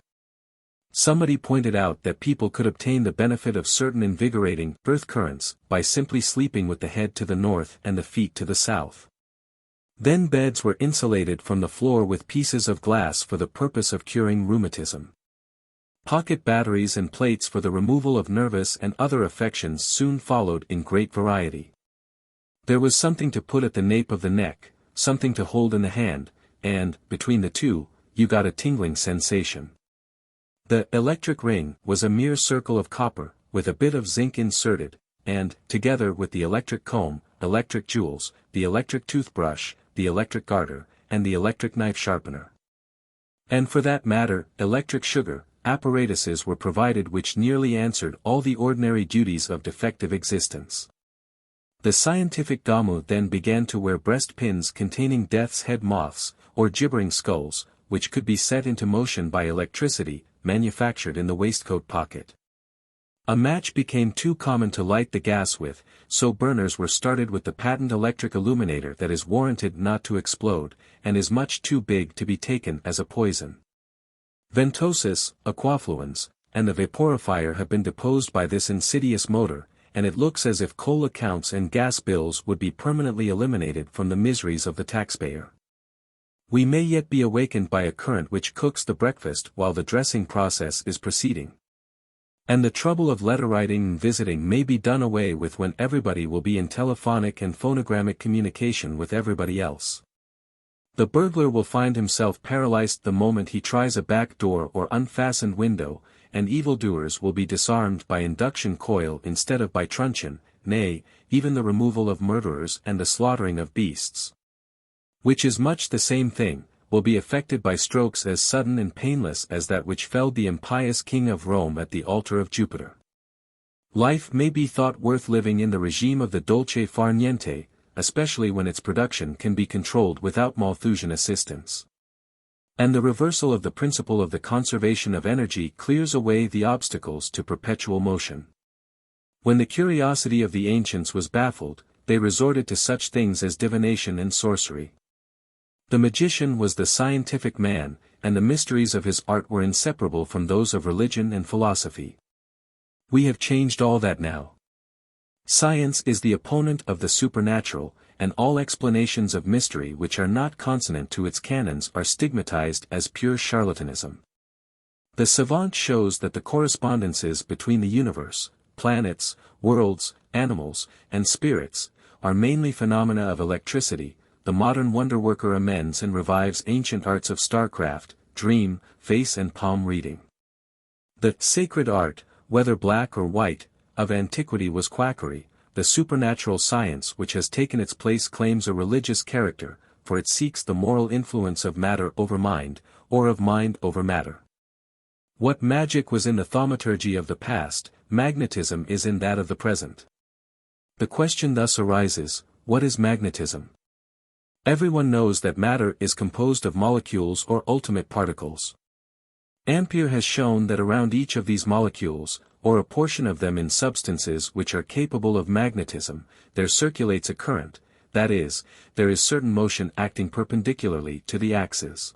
Somebody pointed out that people could obtain the benefit of certain invigorating earth currents by simply sleeping with the head to the north and the feet to the south. Then beds were insulated from the floor with pieces of glass for the purpose of curing rheumatism. Pocket batteries and plates for the removal of nervous and other affections soon followed in great variety. There was something to put at the nape of the neck, something to hold in the hand, and, between the two, you got a tingling sensation. The electric ring was a mere circle of copper, with a bit of zinc inserted, and, together with the electric comb, electric jewels, the electric toothbrush, the electric garter, and the electric knife sharpener. And for that matter, electric sugar, apparatuses were provided which nearly answered all the ordinary duties of defective existence. The scientific damu then began to wear breast pins containing death's head moths, or gibbering skulls, which could be set into motion by electricity, manufactured in the waistcoat pocket. A match became too common to light the gas with, so burners were started with the patent electric illuminator that is warranted not to explode, and is much too big to be taken as a poison. Ventosus, aquafluens, and the vaporifier have been deposed by this insidious motor, and it looks as if coal accounts and gas bills would be permanently eliminated from the miseries of the taxpayer. We may yet be awakened by a current which cooks the breakfast while the dressing process is proceeding. And the trouble of letter writing and visiting may be done away with when everybody will be in telephonic and phonogrammic communication with everybody else. The burglar will find himself paralyzed the moment he tries a back door or unfastened window, and evildoers will be disarmed by induction coil instead of by truncheon, nay, even the removal of murderers and the slaughtering of beasts, which is much the same thing, will be effected by strokes as sudden and painless as that which felled the impious king of Rome at the altar of Jupiter. Life may be thought worth living in the regime of the dolce far niente, especially when its production can be controlled without Malthusian assistance. And the reversal of the principle of the conservation of energy clears away the obstacles to perpetual motion. When the curiosity of the ancients was baffled, they resorted to such things as divination and sorcery. The magician was the scientific man, and the mysteries of his art were inseparable from those of religion and philosophy. We have changed all that now. Science is the opponent of the supernatural, and all explanations of mystery which are not consonant to its canons are stigmatized as pure charlatanism. The savant shows that the correspondences between the universe, planets, worlds, animals, and spirits, are mainly phenomena of electricity. The modern wonderworker amends and revives ancient arts of starcraft, dream, face and palm reading. The sacred art, whether black or white, of antiquity was quackery. The supernatural science which has taken its place claims a religious character, for it seeks the moral influence of matter over mind, or of mind over matter. What magic was in the thaumaturgy of the past, magnetism is in that of the present. The question thus arises, what is magnetism? Everyone knows that matter is composed of molecules or ultimate particles. Ampere has shown that around each of these molecules, or a portion of them in substances which are capable of magnetism, there circulates a current, that is, there is certain motion acting perpendicularly to the axis.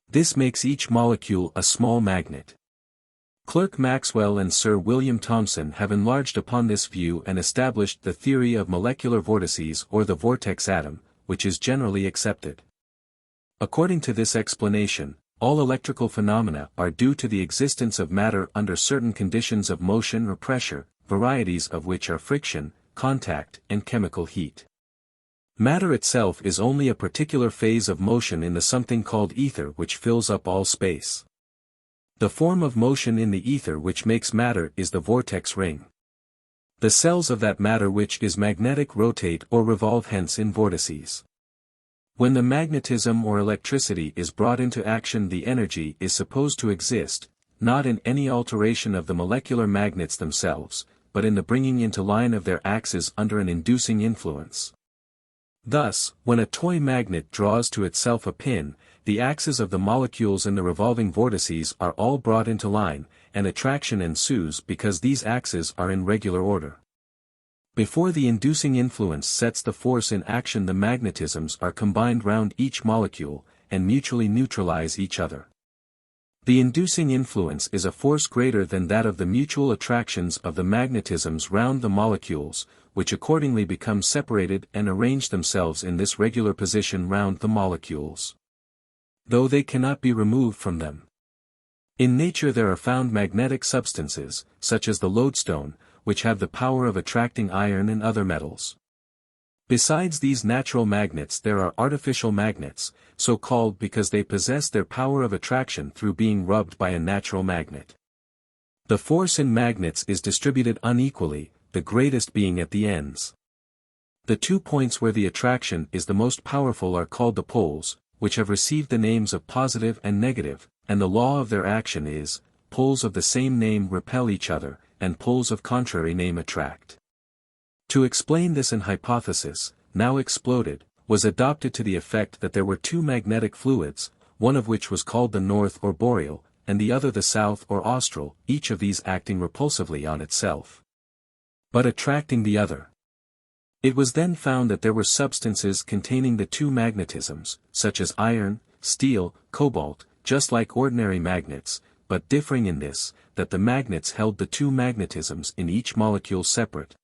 This makes each molecule a small magnet. Clerk Maxwell and Sir William Thomson have enlarged upon this view and established the theory of molecular vortices or the vortex atom, which is generally accepted. According to this explanation, all electrical phenomena are due to the existence of matter under certain conditions of motion or pressure, varieties of which are friction, contact, and chemical heat. Matter itself is only a particular phase of motion in the something called ether which fills up all space. The form of motion in the ether which makes matter is the vortex ring. The cells of that matter which is magnetic rotate or revolve hence in vortices. When the magnetism or electricity is brought into action, the energy is supposed to exist, not in any alteration of the molecular magnets themselves, but in the bringing into line of their axes under an inducing influence. Thus, when a toy magnet draws to itself a pin, the axes of the molecules in the revolving vortices are all brought into line, and attraction ensues because these axes are in regular order. Before the inducing influence sets the force in action, the magnetisms are combined round each molecule, and mutually neutralize each other. The inducing influence is a force greater than that of the mutual attractions of the magnetisms round the molecules, which accordingly become separated and arrange themselves in this regular position round the molecules, though they cannot be removed from them. In nature there are found magnetic substances, such as the lodestone, which have the power of attracting iron and other metals. Besides these natural magnets there are artificial magnets, so called because they possess their power of attraction through being rubbed by a natural magnet. The force in magnets is distributed unequally, the greatest being at the ends. The 2 points where the attraction is the most powerful are called the poles, which have received the names of positive and negative, and the law of their action is, poles of the same name repel each other, and poles of contrary name attract. To explain this, an hypothesis, now exploded, was adopted to the effect that there were 2 magnetic fluids, one of which was called the north or boreal, and the other the south or austral, each of these acting repulsively on itself, but attracting the other. It was then found that there were substances containing the 2 magnetisms, such as iron, steel, cobalt, just like ordinary magnets, but differing in this, that the magnets held the 2 magnetisms in each molecule separate,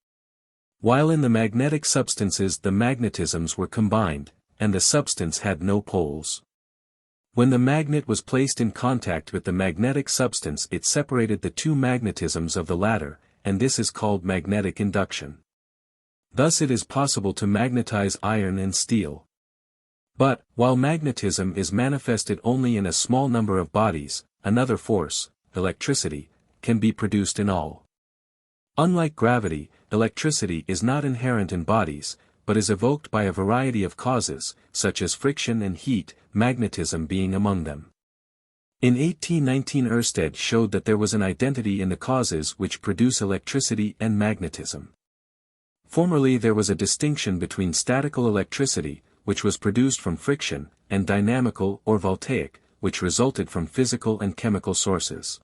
while in the magnetic substances the magnetisms were combined, and the substance had no poles. When the magnet was placed in contact with the magnetic substance, it separated the 2 magnetisms of the latter, and this is called magnetic induction. Thus it is possible to magnetize iron and steel. But, while magnetism is manifested only in a small number of bodies, another force, electricity, can be produced in all. Unlike gravity, electricity is not inherent in bodies, but is evoked by a variety of causes, such as friction and heat, magnetism being among them. In 1819 Ørsted showed that there was an identity in the causes which produce electricity and magnetism. Formerly there was a distinction between statical electricity, which was produced from friction, and dynamical or voltaic, which resulted from physical and chemical sources.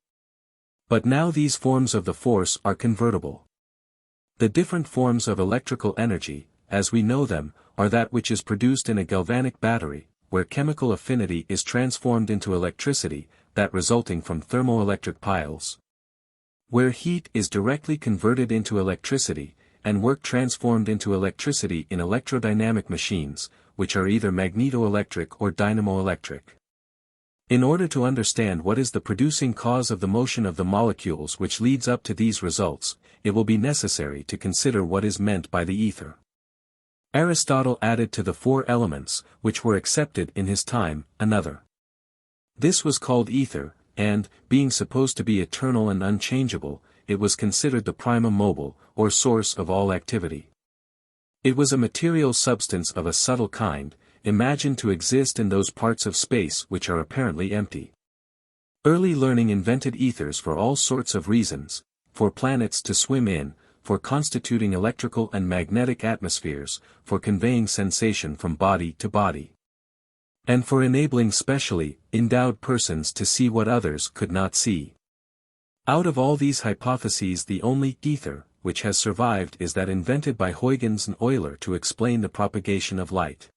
But now these forms of the force are convertible. The different forms of electrical energy, as we know them, are that which is produced in a galvanic battery, where chemical affinity is transformed into electricity, that resulting from thermoelectric piles, where heat is directly converted into electricity, and work transformed into electricity in electrodynamic machines, which are either magnetoelectric or dynamoelectric. In order to understand what is the producing cause of the motion of the molecules which leads up to these results, it will be necessary to consider what is meant by the ether. Aristotle added to the 4 elements, which were accepted in his time, another. This was called ether, and, being supposed to be eternal and unchangeable, it was considered the prima mobile, or source of all activity. It was a material substance of a subtle kind, imagined to exist in those parts of space which are apparently empty. Early learning invented ethers for all sorts of reasons, for planets to swim in, for constituting electrical and magnetic atmospheres, for conveying sensation from body to body, and for enabling specially endowed persons to see what others could not see. Out of all these hypotheses, the only ether which has survived is that invented by Huygens and Euler to explain the propagation of light.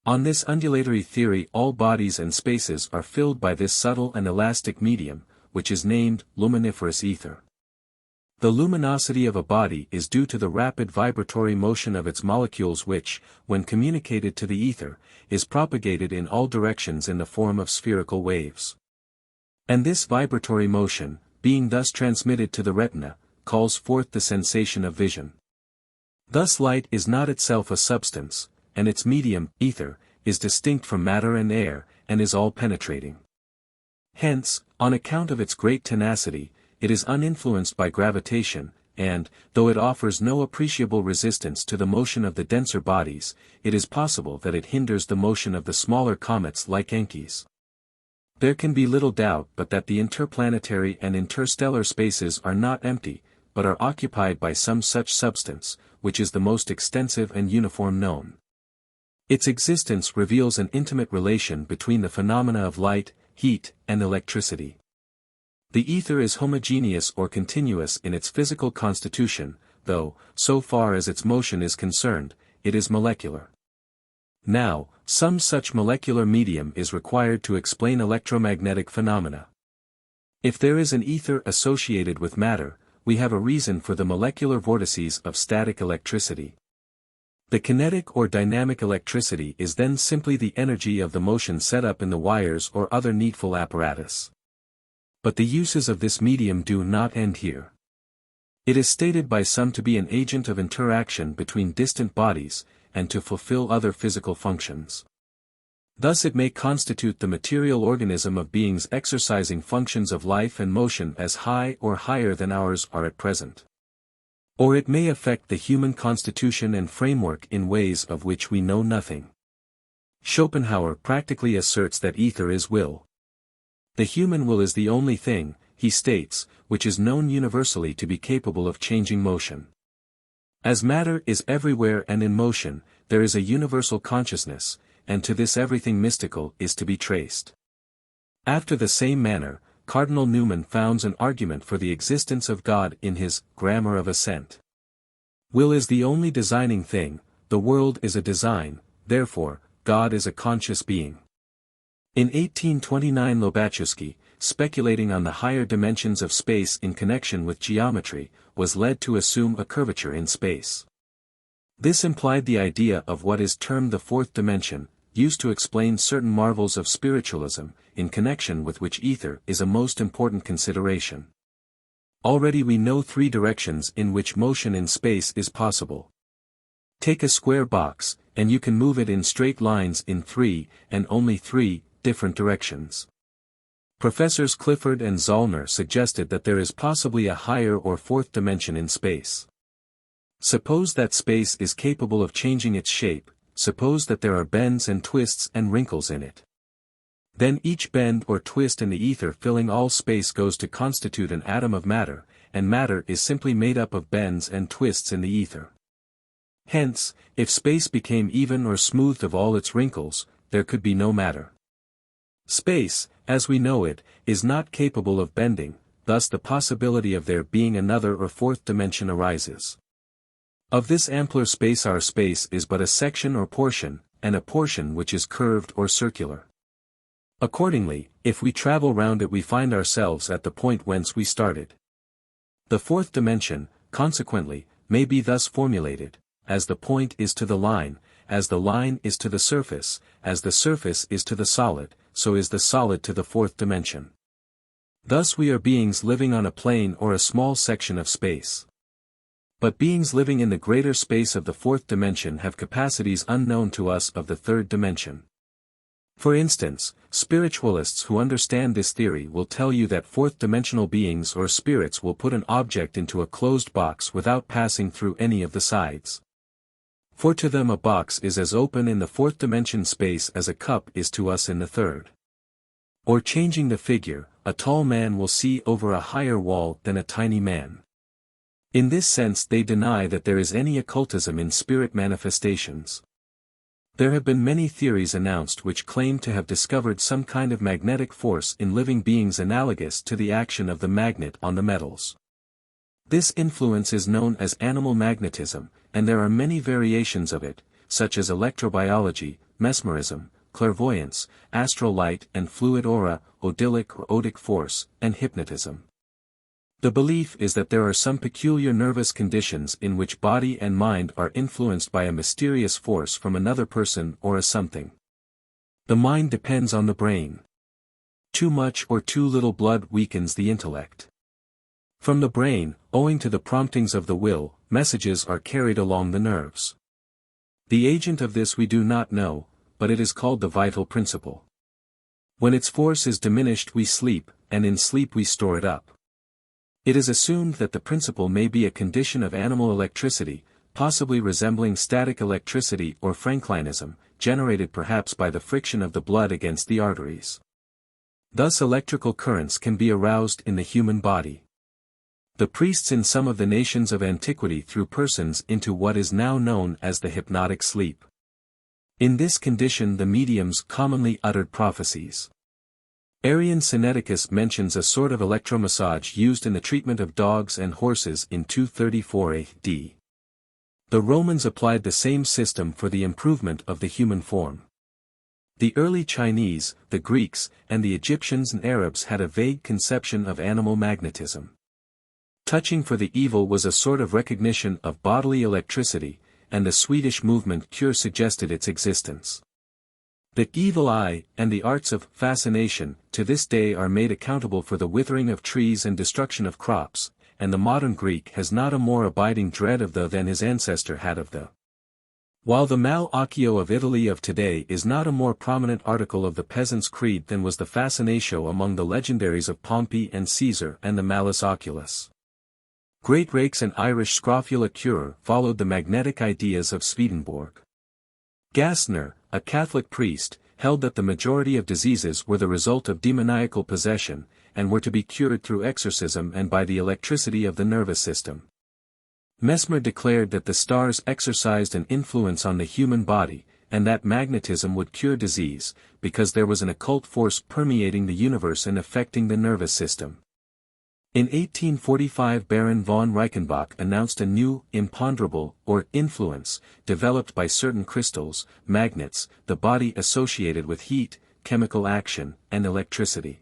On this undulatory theory, all bodies and spaces are filled by this subtle and elastic medium, which is named luminiferous ether. The luminosity of a body is due to the rapid vibratory motion of its molecules which, when communicated to the ether, is propagated in all directions in the form of spherical waves. And this vibratory motion, being thus transmitted to the retina, calls forth the sensation of vision. Thus light is not itself a substance, and its medium, ether, is distinct from matter and air, and is all-penetrating. Hence, on account of its great tenacity, it is uninfluenced by gravitation, and, though it offers no appreciable resistance to the motion of the denser bodies, it is possible that it hinders the motion of the smaller comets like Encke's. There can be little doubt but that the interplanetary and interstellar spaces are not empty, but are occupied by some such substance, which is the most extensive and uniform known. Its existence reveals an intimate relation between the phenomena of light, heat, and electricity. The ether is homogeneous or continuous in its physical constitution, though, so far as its motion is concerned, it is molecular. Now, some such molecular medium is required to explain electromagnetic phenomena. If there is an ether associated with matter, we have a reason for the molecular vortices of static electricity. The kinetic or dynamic electricity is then simply the energy of the motion set up in the wires or other needful apparatus. But the uses of this medium do not end here. It is stated by some to be an agent of interaction between distant bodies, and to fulfill other physical functions. Thus it may constitute the material organism of beings exercising functions of life and motion as high or higher than ours are at present. Or it may affect the human constitution and framework in ways of which we know nothing. Schopenhauer practically asserts that ether is will. The human will is the only thing, he states, which is known universally to be capable of changing motion. As matter is everywhere and in motion, there is a universal consciousness, and to this everything mystical is to be traced. After the same manner, Cardinal Newman founds an argument for the existence of God in his Grammar of Assent. Will is the only designing thing, the world is a design, therefore, God is a conscious being. In 1829 Lobachevsky, speculating on the higher dimensions of space in connection with geometry, was led to assume a curvature in space. This implied the idea of what is termed the fourth dimension, used to explain certain marvels of spiritualism, in connection with which ether is a most important consideration. Already we know three directions in which motion in space is possible. Take a square box, and you can move it in straight lines in three, and only three, different directions. Professors Clifford and Zollner suggested that there is possibly a higher or fourth dimension in space. Suppose that space is capable of changing its shape, suppose that there are bends and twists and wrinkles in it. Then each bend or twist in the ether filling all space goes to constitute an atom of matter, and matter is simply made up of bends and twists in the ether. Hence, if space became even or smoothed of all its wrinkles, there could be no matter. Space, as we know it, is not capable of bending, thus the possibility of there being another or fourth dimension arises. Of this ampler space our space is but a section or portion, and a portion which is curved or circular. Accordingly, if we travel round it we find ourselves at the point whence we started. The fourth dimension, consequently, may be thus formulated, as the point is to the line, as the line is to the surface, as the surface is to the solid, so is the solid to the fourth dimension. Thus we are beings living on a plane or a small section of space. But beings living in the greater space of the fourth dimension have capacities unknown to us of the third dimension. For instance, spiritualists who understand this theory will tell you that fourth-dimensional beings or spirits will put an object into a closed box without passing through any of the sides. For to them a box is as open in the fourth dimension space as a cup is to us in the third. Or changing the figure, a tall man will see over a higher wall than a tiny man. In this sense they deny that there is any occultism in spirit manifestations. There have been many theories announced which claim to have discovered some kind of magnetic force in living beings analogous to the action of the magnet on the metals. This influence is known as animal magnetism, and there are many variations of it, such as electrobiology, mesmerism, clairvoyance, astral light and fluid aura, odyllic or odic force, and hypnotism. The belief is that there are some peculiar nervous conditions in which body and mind are influenced by a mysterious force from another person or a something. The mind depends on the brain. Too much or too little blood weakens the intellect. From the brain, owing to the promptings of the will, messages are carried along the nerves. The agent of this we do not know, but it is called the vital principle. When its force is diminished we sleep, and in sleep we store it up. It is assumed that the principle may be a condition of animal electricity, possibly resembling static electricity or Franklinism, generated perhaps by the friction of the blood against the arteries. Thus electrical currents can be aroused in the human body. The priests in some of the nations of antiquity threw persons into what is now known as the hypnotic sleep. In this condition the mediums commonly uttered prophecies. Arian Sinaiticus mentions a sort of electromassage used in the treatment of dogs and horses in 234 AD. The Romans applied the same system for the improvement of the human form. The early Chinese, the Greeks, and the Egyptians and Arabs had a vague conception of animal magnetism. Touching for the evil was a sort of recognition of bodily electricity, and the Swedish movement cure suggested its existence. The evil eye, and the arts of fascination, to this day are made accountable for the withering of trees and destruction of crops, and the modern Greek has not a more abiding dread of the than his ancestor had of the. While the mal occhio of Italy of today is not a more prominent article of the peasant's creed than was the fascinatio among the legendaries of Pompey and Caesar and the malus oculus. Great rakes and Irish scrofula cure followed the magnetic ideas of Swedenborg. Gassner, a Catholic priest, held that the majority of diseases were the result of demoniacal possession, and were to be cured through exorcism and by the electricity of the nervous system. Mesmer declared that the stars exercised an influence on the human body, and that magnetism would cure disease, because there was an occult force permeating the universe and affecting the nervous system. In 1845 Baron von Reichenbach announced a new, imponderable, or influence, developed by certain crystals, magnets, the body associated with heat, chemical action, and electricity.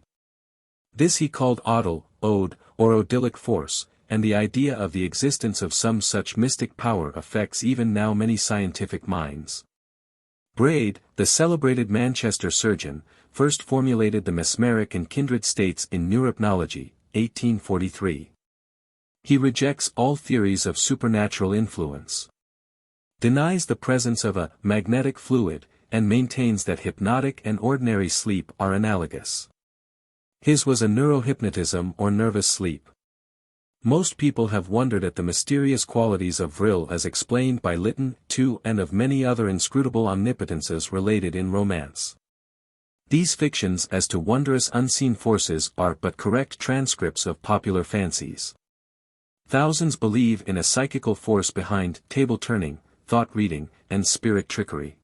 This he called odal, ode, or odyllic force, and the idea of the existence of some such mystic power affects even now many scientific minds. Braid, the celebrated Manchester surgeon, first formulated the mesmeric and kindred states in neuropnology, 1843. He rejects all theories of supernatural influence. Denies the presence of a magnetic fluid, and maintains that hypnotic and ordinary sleep are analogous. His was a neurohypnotism or nervous sleep. Most people have wondered at the mysterious qualities of vril as explained by Lytton, too, and of many other inscrutable omnipotences related in romance. These fictions as to wondrous unseen forces are but correct transcripts of popular fancies. Thousands believe in a psychical force behind table turning, thought reading, and spirit trickery.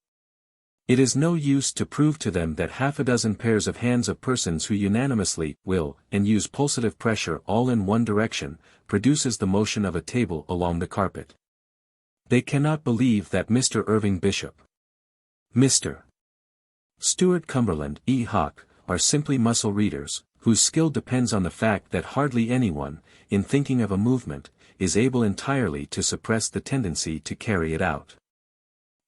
It is no use to prove to them that half a dozen pairs of hands of persons who unanimously will and use pulsative pressure all in one direction produces the motion of a table along the carpet. They cannot believe that Mr. Irving Bishop, Mr. Stuart Cumberland, E. Hawke, are simply muscle readers, whose skill depends on the fact that hardly anyone, in thinking of a movement, is able entirely to suppress the tendency to carry it out.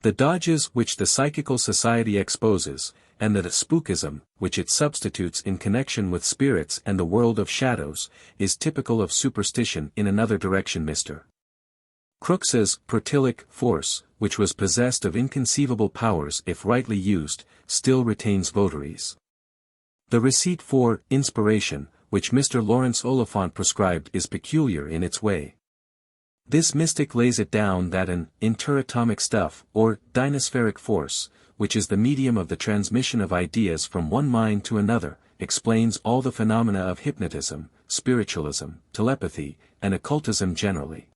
The dodges which the Psychical Society exposes, and the spookism which it substitutes in connection with spirits and the world of shadows, is typical of superstition in another direction. Mr. Crooks's protilic force, which was possessed of inconceivable powers if rightly used, still retains votaries. The receipt for inspiration, which Mr. Lawrence Oliphant prescribed, is peculiar in its way. This mystic lays it down that an interatomic stuff, or dynaspheric force, which is the medium of the transmission of ideas from one mind to another, explains all the phenomena of hypnotism, spiritualism, telepathy, and occultism generally.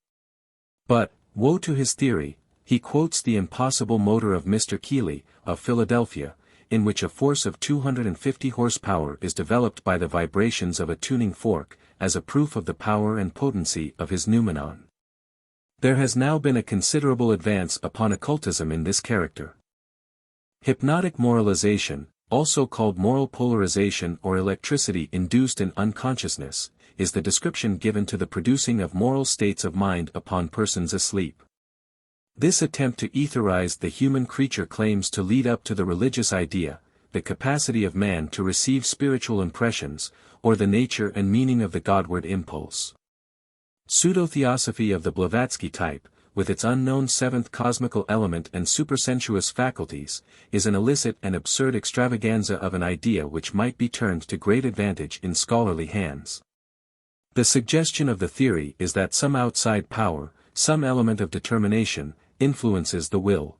But, woe to his theory, he quotes the impossible motor of Mr. Keeley, of Philadelphia, in which a force of 250 horsepower is developed by the vibrations of a tuning fork, as a proof of the power and potency of his noumenon. There has now been a considerable advance upon occultism in this character. Hypnotic moralization, also called moral polarization or electricity induced in unconsciousness, is the description given to the producing of moral states of mind upon persons asleep. This attempt to etherize the human creature claims to lead up to the religious idea, the capacity of man to receive spiritual impressions, or the nature and meaning of the Godward impulse. Pseudo-theosophy of the Blavatsky type, with its unknown seventh cosmical element and supersensuous faculties, is an illicit and absurd extravaganza of an idea which might be turned to great advantage in scholarly hands. The suggestion of the theory is that some outside power, some element of determination, influences the will.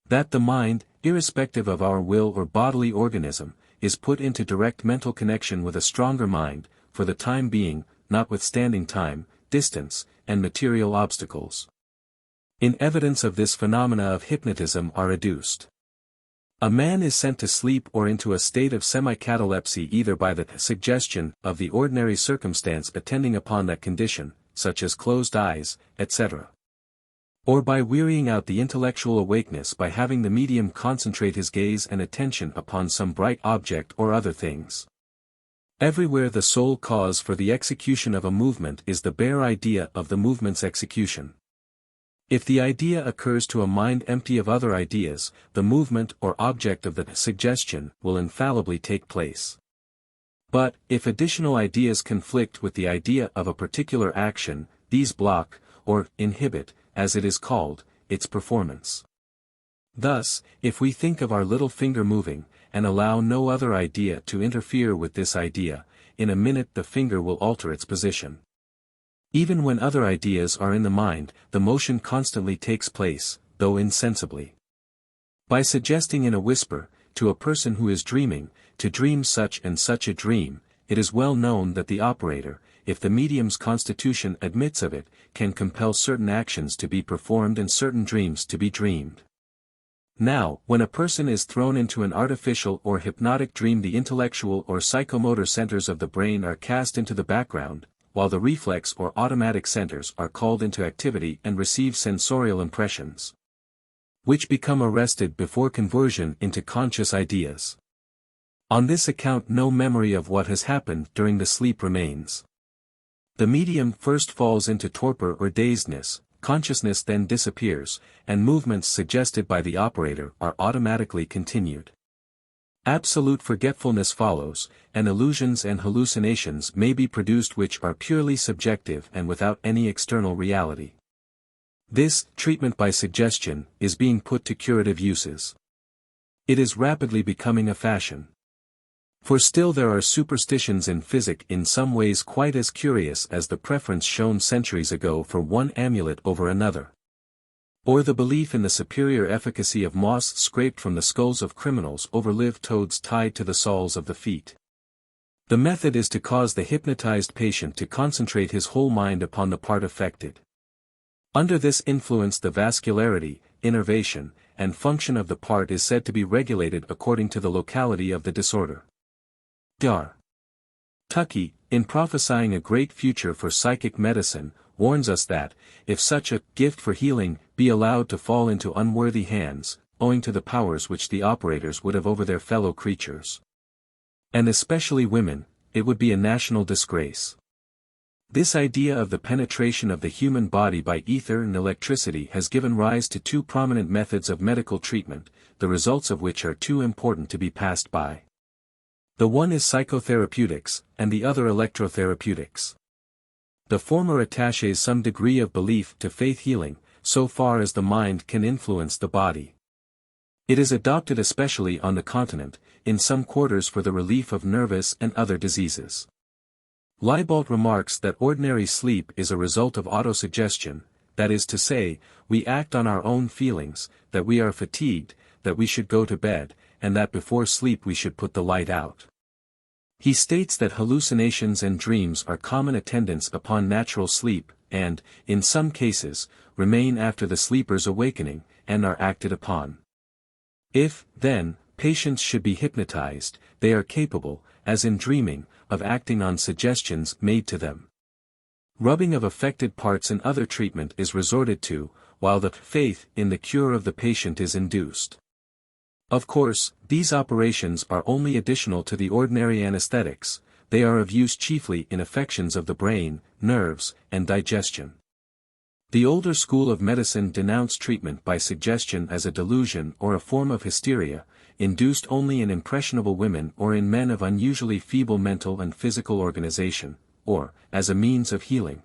That the mind, irrespective of our will or bodily organism, is put into direct mental connection with a stronger mind, for the time being, notwithstanding time, distance, and material obstacles. In evidence of this phenomena of hypnotism are adduced. A man is sent to sleep or into a state of semi-catalepsy either by the suggestion of the ordinary circumstance attending upon that condition, such as closed eyes, etc. or by wearying out the intellectual awakeness by having the medium concentrate his gaze and attention upon some bright object or other things. Everywhere the sole cause for the execution of a movement is the bare idea of the movement's execution. If the idea occurs to a mind empty of other ideas, the movement or object of the suggestion will infallibly take place. But, if additional ideas conflict with the idea of a particular action, these block, or inhibit, as it is called, its performance. Thus, if we think of our little finger moving, and allow no other idea to interfere with this idea, in a minute the finger will alter its position. Even when other ideas are in the mind, the motion constantly takes place, though insensibly. By suggesting in a whisper, to a person who is dreaming, to dream such and such a dream, it is well known that the operator, if the medium's constitution admits of it, can compel certain actions to be performed and certain dreams to be dreamed. Now, when a person is thrown into an artificial or hypnotic dream, the intellectual or psychomotor centers of the brain are cast into the background, while the reflex or automatic centers are called into activity and receive sensorial impressions, which become arrested before conversion into conscious ideas. On this account no memory of what has happened during the sleep remains. The medium first falls into torpor or dazedness, consciousness then disappears, and movements suggested by the operator are automatically continued. Absolute forgetfulness follows, and illusions and hallucinations may be produced which are purely subjective and without any external reality. This treatment by suggestion is being put to curative uses. It is rapidly becoming a fashion. For still there are superstitions in physic in some ways quite as curious as the preference shown centuries ago for one amulet over another. Or the belief in the superior efficacy of moss scraped from the skulls of criminals over live toads tied to the soles of the feet. The method is to cause the hypnotized patient to concentrate his whole mind upon the part affected. Under this influence the vascularity, innervation, and function of the part is said to be regulated according to the locality of the disorder. Dr. Tuckey, in prophesying a great future for psychic medicine, warns us that, if such a gift for healing be allowed to fall into unworthy hands, owing to the powers which the operators would have over their fellow creatures, and especially women, it would be a national disgrace. This idea of the penetration of the human body by ether and electricity has given rise to two prominent methods of medical treatment, the results of which are too important to be passed by. The one is psychotherapeutics, and the other electrotherapeutics. The former attaches some degree of belief to faith healing, so far as the mind can influence the body. It is adopted especially on the continent, in some quarters for the relief of nervous and other diseases. Leibold remarks that ordinary sleep is a result of autosuggestion, that is to say, we act on our own feelings, that we are fatigued, that we should go to bed, and that before sleep we should put the light out. He states that hallucinations and dreams are common attendants upon natural sleep, and, in some cases, remain after the sleeper's awakening, and are acted upon. If, then, patients should be hypnotized, they are capable, as in dreaming, of acting on suggestions made to them. Rubbing of affected parts and other treatment is resorted to, while the faith in the cure of the patient is induced. Of course, these operations are only additional to the ordinary anesthetics, they are of use chiefly in affections of the brain, nerves, and digestion. The older school of medicine denounced treatment by suggestion as a delusion or a form of hysteria, induced only in impressionable women or in men of unusually feeble mental and physical organization, or, as a means of healing.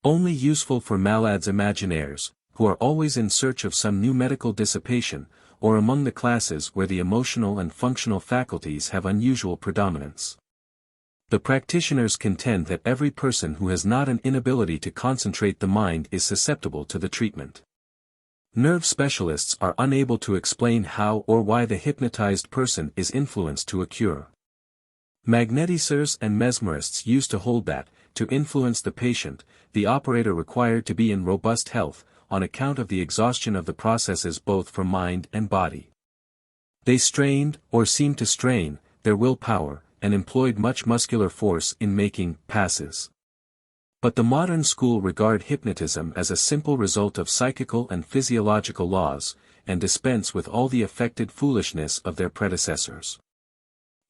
Only useful for malades imaginaires, who are always in search of some new medical dissipation, or among the classes where the emotional and functional faculties have unusual predominance. The practitioners contend that every person who has not an inability to concentrate the mind is susceptible to the treatment. Nerve specialists are unable to explain how or why the hypnotized person is influenced to a cure. Magnetiseurs and mesmerists used to hold that, to influence the patient, the operator required to be in robust health, on account of the exhaustion of the processes both for mind and body. They strained, or seemed to strain, their willpower, and employed much muscular force in making passes. But the modern school regard hypnotism as a simple result of psychical and physiological laws, and dispense with all the affected foolishness of their predecessors.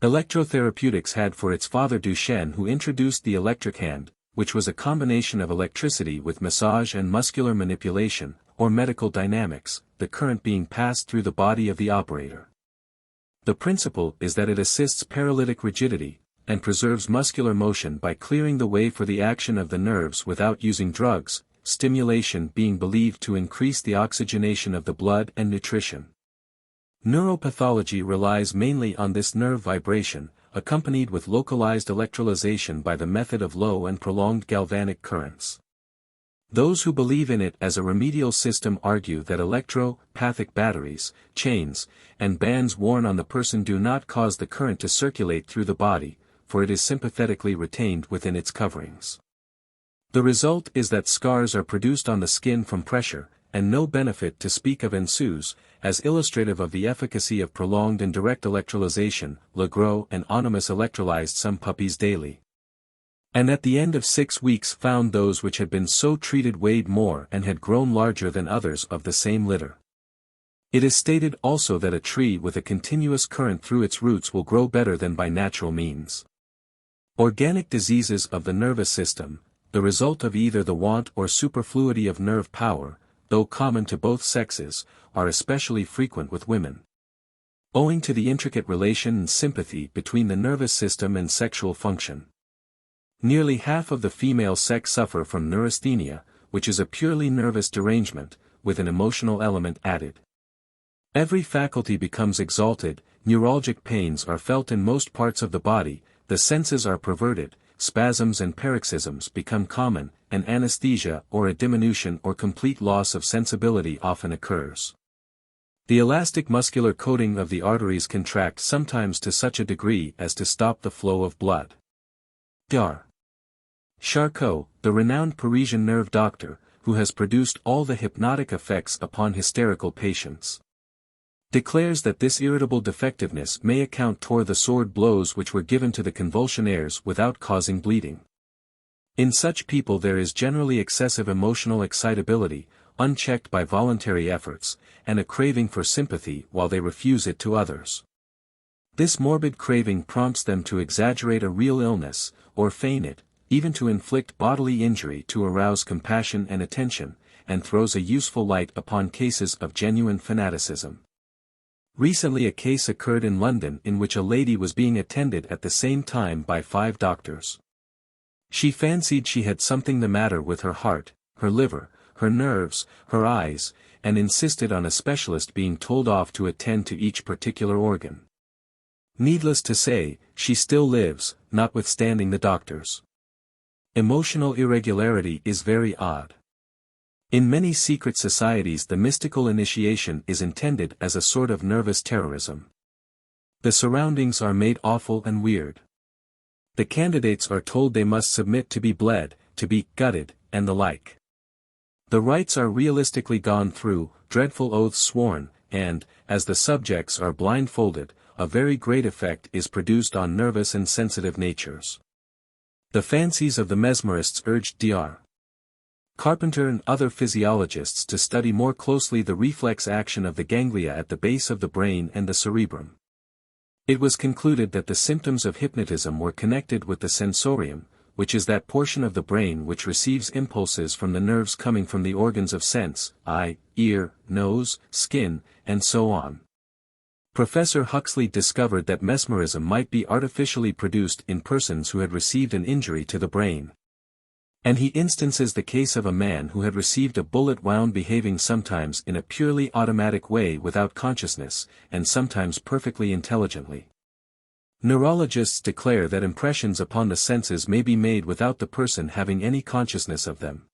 Electrotherapeutics had for its father Duchenne, who introduced the electric hand, which was a combination of electricity with massage and muscular manipulation, or medical dynamics, the current being passed through the body of the operator. The principle is that it assists paralytic rigidity, and preserves muscular motion by clearing the way for the action of the nerves without using drugs, stimulation being believed to increase the oxygenation of the blood and nutrition. Neuropathology relies mainly on this nerve vibration, accompanied with localized electrolyzation by the method of low and prolonged galvanic currents. Those who believe in it as a remedial system argue that electro-pathic batteries, chains, and bands worn on the person do not cause the current to circulate through the body, for it is sympathetically retained within its coverings. The result is that scars are produced on the skin from pressure, and no benefit to speak of ensues, as illustrative of the efficacy of prolonged and direct electrolyzation. Legros and Onimus electrolyzed some puppies daily, and at the end of 6 weeks found those which had been so treated weighed more and had grown larger than others of the same litter. It is stated also that a tree with a continuous current through its roots will grow better than by natural means. Organic diseases of the nervous system, the result of either the want or superfluity of nerve power, though common to both sexes, are especially frequent with women. Owing to the intricate relation and sympathy between the nervous system and sexual function. Nearly half of the female sex suffer from neurasthenia, which is a purely nervous derangement, with an emotional element added. Every faculty becomes exalted, neuralgic pains are felt in most parts of the body, the senses are perverted, spasms and paroxysms become common, and anesthesia or a diminution or complete loss of sensibility often occurs. The elastic muscular coating of the arteries contract sometimes to such a degree as to stop the flow of blood. Dar. Charcot, the renowned Parisian nerve doctor, who has produced all the hypnotic effects upon hysterical patients, declares that this irritable defectiveness may account toward the sword blows which were given to the convulsionaires without causing bleeding. In such people there is generally excessive emotional excitability, unchecked by voluntary efforts, and a craving for sympathy while they refuse it to others. This morbid craving prompts them to exaggerate a real illness, or feign it, even to inflict bodily injury to arouse compassion and attention, and throws a useful light upon cases of genuine fanaticism. Recently a case occurred in London in which a lady was being attended at the same time by 5 doctors. She fancied she had something the matter with her heart, her liver, her nerves, her eyes, and insisted on a specialist being told off to attend to each particular organ. Needless to say, she still lives, notwithstanding the doctors. Emotional irregularity is very odd. In many secret societies the mystical initiation is intended as a sort of nervous terrorism. The surroundings are made awful and weird. The candidates are told they must submit to be bled, to be gutted, and the like. The rites are realistically gone through, dreadful oaths sworn, and, as the subjects are blindfolded, a very great effect is produced on nervous and sensitive natures. The fancies of the mesmerists urged Dr. Carpenter and other physiologists to study more closely the reflex action of the ganglia at the base of the brain and the cerebrum. It was concluded that the symptoms of hypnotism were connected with the sensorium, which is that portion of the brain which receives impulses from the nerves coming from the organs of sense, eye, ear, nose, skin, and so on. Professor Huxley discovered that mesmerism might be artificially produced in persons who had received an injury to the brain. And he instances the case of a man who had received a bullet wound behaving sometimes in a purely automatic way without consciousness, and sometimes perfectly intelligently. Neurologists declare that impressions upon the senses may be made without the person having any consciousness of them.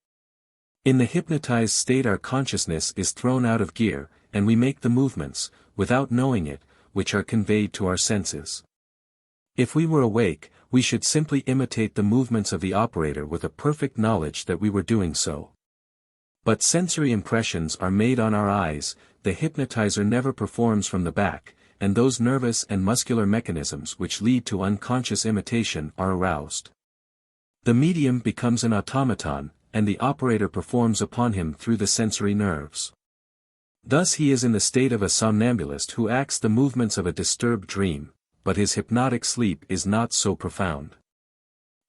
In the hypnotized state our consciousness is thrown out of gear, and we make the movements, without knowing it, which are conveyed to our senses. If we were awake, we should simply imitate the movements of the operator with a perfect knowledge that we were doing so. But sensory impressions are made on our eyes, the hypnotizer never performs from the back, and those nervous and muscular mechanisms which lead to unconscious imitation are aroused. The medium becomes an automaton, and the operator performs upon him through the sensory nerves. Thus he is in the state of a somnambulist who acts the movements of a disturbed dream, but his hypnotic sleep is not so profound.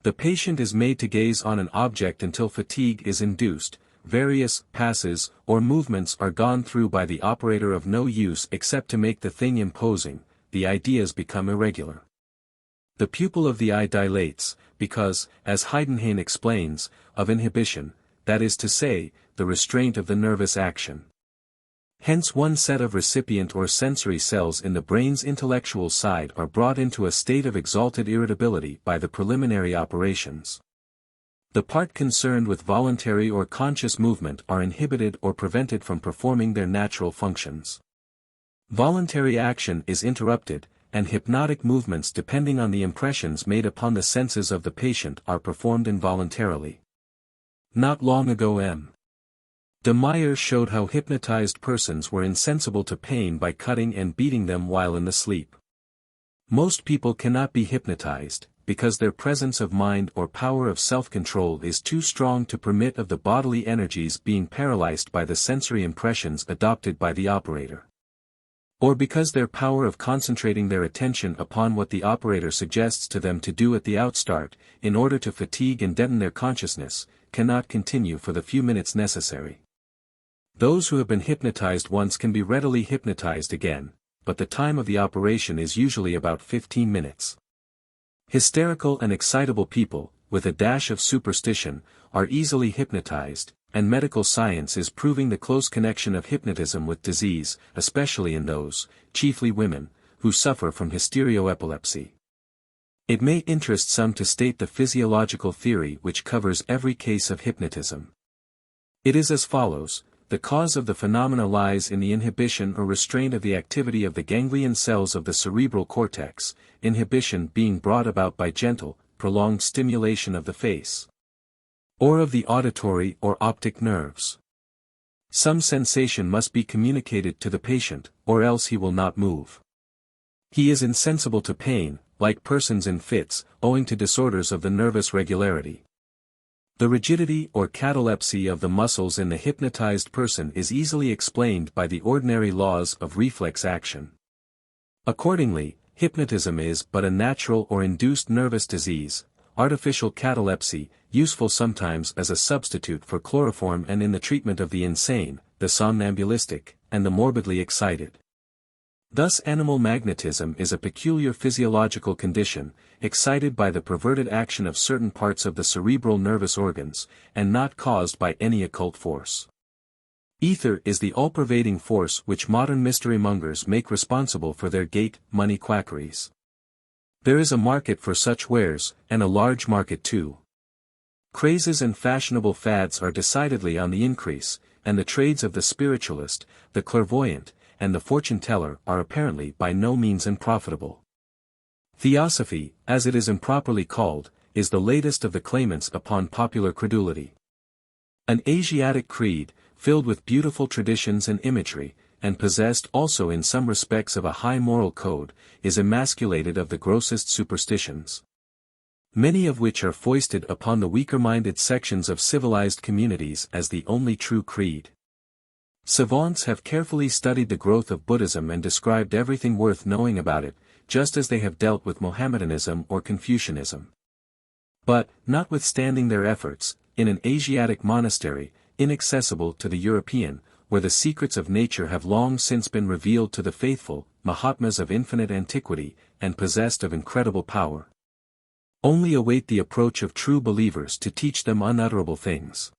The patient is made to gaze on an object until fatigue is induced, various passes or movements are gone through by the operator of no use except to make the thing imposing, the ideas become irregular. The pupil of the eye dilates, because, as Heidenhain explains, of inhibition, that is to say, the restraint of the nervous action. Hence one set of recipient or sensory cells in the brain's intellectual side are brought into a state of exalted irritability by the preliminary operations. The part concerned with voluntary or conscious movement are inhibited or prevented from performing their natural functions. Voluntary action is interrupted, and hypnotic movements depending on the impressions made upon the senses of the patient are performed involuntarily. Not long ago M. de Meyer showed how hypnotized persons were insensible to pain by cutting and beating them while in the sleep. Most people cannot be hypnotized, because their presence of mind or power of self-control is too strong to permit of the bodily energies being paralyzed by the sensory impressions adopted by the operator. Or because their power of concentrating their attention upon what the operator suggests to them to do at the outstart, in order to fatigue and deaden their consciousness, cannot continue for the few minutes necessary. Those who have been hypnotized once can be readily hypnotized again, but the time of the operation is usually about 15 minutes. Hysterical and excitable people, with a dash of superstition, are easily hypnotized, and medical science is proving the close connection of hypnotism with disease, especially in those, chiefly women, who suffer from hysteroepilepsy. It may interest some to state the physiological theory which covers every case of hypnotism. It is as follows. The cause of the phenomena lies in the inhibition or restraint of the activity of the ganglion cells of the cerebral cortex, inhibition being brought about by gentle, prolonged stimulation of the face, or of the auditory or optic nerves. Some sensation must be communicated to the patient, or else he will not move. He is insensible to pain, like persons in fits, owing to disorders of the nervous regularity. The rigidity or catalepsy of the muscles in the hypnotized person is easily explained by the ordinary laws of reflex action. Accordingly, hypnotism is but a natural or induced nervous disease, artificial catalepsy, useful sometimes as a substitute for chloroform and in the treatment of the insane, the somnambulistic, and the morbidly excited. Thus animal magnetism is a peculiar physiological condition, excited by the perverted action of certain parts of the cerebral nervous organs, and not caused by any occult force. Ether is the all-pervading force which modern mystery-mongers make responsible for their money quackeries. There is a market for such wares, and a large market too. Crazes and fashionable fads are decidedly on the increase, and the trades of the spiritualist, the clairvoyant, and the fortune-teller are apparently by no means unprofitable. Theosophy, as it is improperly called, is the latest of the claimants upon popular credulity. An Asiatic creed, filled with beautiful traditions and imagery, and possessed also in some respects of a high moral code, is emasculated of the grossest superstitions. Many of which are foisted upon the weaker-minded sections of civilized communities as the only true creed. Savants have carefully studied the growth of Buddhism and described everything worth knowing about it, just as they have dealt with Mohammedanism or Confucianism. But, notwithstanding their efforts, in an Asiatic monastery, inaccessible to the European, where the secrets of nature have long since been revealed to the faithful, Mahatmas of infinite antiquity, and possessed of incredible power, only await the approach of true believers to teach them unutterable things.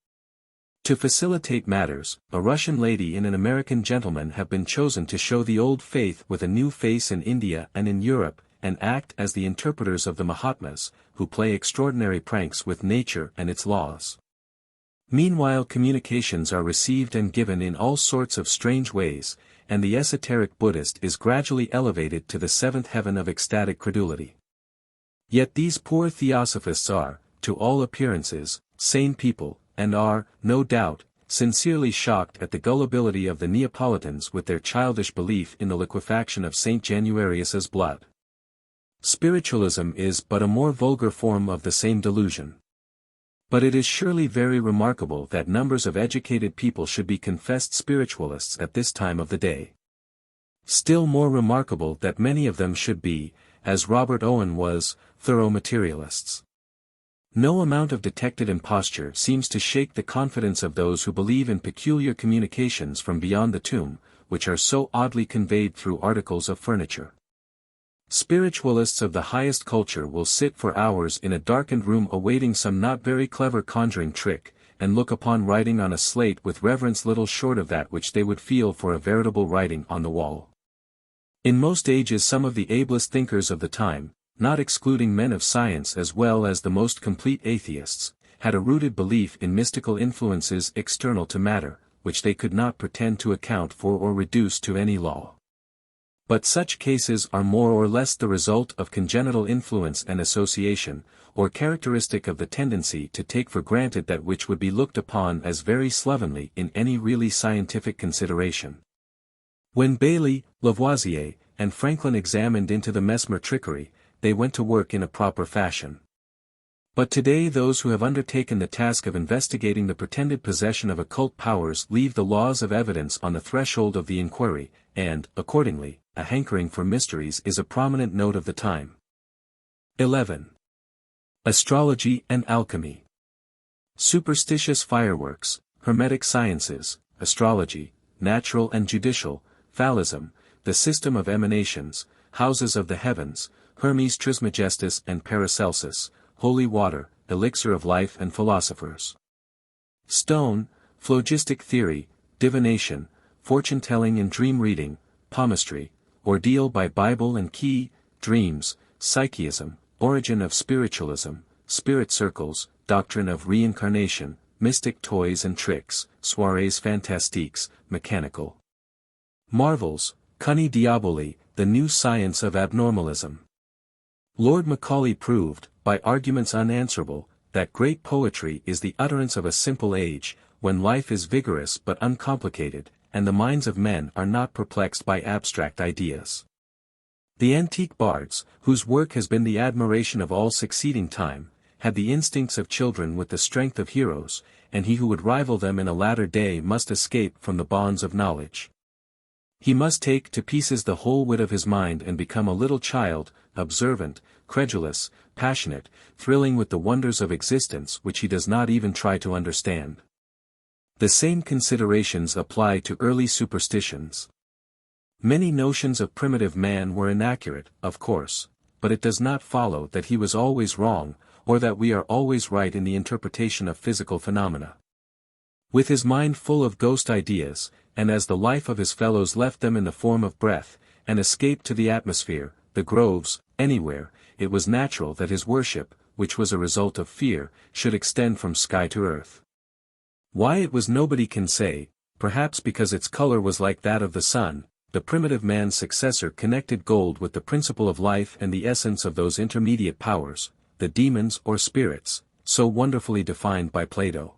To facilitate matters, a Russian lady and an American gentleman have been chosen to show the old faith with a new face in India and in Europe, and act as the interpreters of the Mahatmas, who play extraordinary pranks with nature and its laws. Meanwhile communications are received and given in all sorts of strange ways, and the esoteric Buddhist is gradually elevated to the seventh heaven of ecstatic credulity. Yet these poor theosophists are, to all appearances, sane people, and are, no doubt, sincerely shocked at the gullibility of the Neapolitans with their childish belief in the liquefaction of Saint Januarius's blood. Spiritualism is but a more vulgar form of the same delusion. But it is surely very remarkable that numbers of educated people should be confessed spiritualists at this time of the day. Still more remarkable that many of them should be, as Robert Owen was, thorough materialists. No amount of detected imposture seems to shake the confidence of those who believe in peculiar communications from beyond the tomb, which are so oddly conveyed through articles of furniture. Spiritualists of the highest culture will sit for hours in a darkened room awaiting some not very clever conjuring trick, and look upon writing on a slate with reverence little short of that which they would feel for a veritable writing on the wall. In most ages some of the ablest thinkers of the time, not excluding men of science as well as the most complete atheists, had a rooted belief in mystical influences external to matter, which they could not pretend to account for or reduce to any law. But such cases are more or less the result of congenital influence and association, or characteristic of the tendency to take for granted that which would be looked upon as very slovenly in any really scientific consideration. When Bailly, Lavoisier, and Franklin examined into the mesmer trickery, they went to work in a proper fashion. But today those who have undertaken the task of investigating the pretended possession of occult powers leave the laws of evidence on the threshold of the inquiry, and, accordingly, a hankering for mysteries is a prominent note of the time. 11. Astrology and Alchemy. Superstitious fireworks, Hermetic sciences, astrology, natural and judicial, phallism, the system of emanations, houses of the heavens, Hermes Trismegistus and Paracelsus, holy water, elixir of life and philosophers. Stone, phlogistic theory, divination, fortune-telling and dream-reading, palmistry, ordeal by Bible and key, dreams, psychism, origin of spiritualism, spirit circles, doctrine of reincarnation, mystic toys and tricks, soirées fantastiques, mechanical marvels, cunning diaboli, the new science of abnormalism. Lord Macaulay proved, by arguments unanswerable, that great poetry is the utterance of a simple age, when life is vigorous but uncomplicated, and the minds of men are not perplexed by abstract ideas. The antique bards, whose work has been the admiration of all succeeding time, had the instincts of children with the strength of heroes, and he who would rival them in a latter day must escape from the bonds of knowledge. He must take to pieces the whole wit of his mind and become a little child, observant, credulous, passionate, thrilling with the wonders of existence which he does not even try to understand. The same considerations apply to early superstitions. Many notions of primitive man were inaccurate, of course, but it does not follow that he was always wrong, or that we are always right in the interpretation of physical phenomena. With his mind full of ghost ideas, and as the life of his fellows left them in the form of breath, and escaped to the atmosphere, the groves, anywhere, it was natural that his worship, which was a result of fear, should extend from sky to earth. Why it was nobody can say, perhaps because its color was like that of the sun. The primitive man's successor connected gold with the principle of life and the essence of those intermediate powers, the demons or spirits, so wonderfully defined by Plato.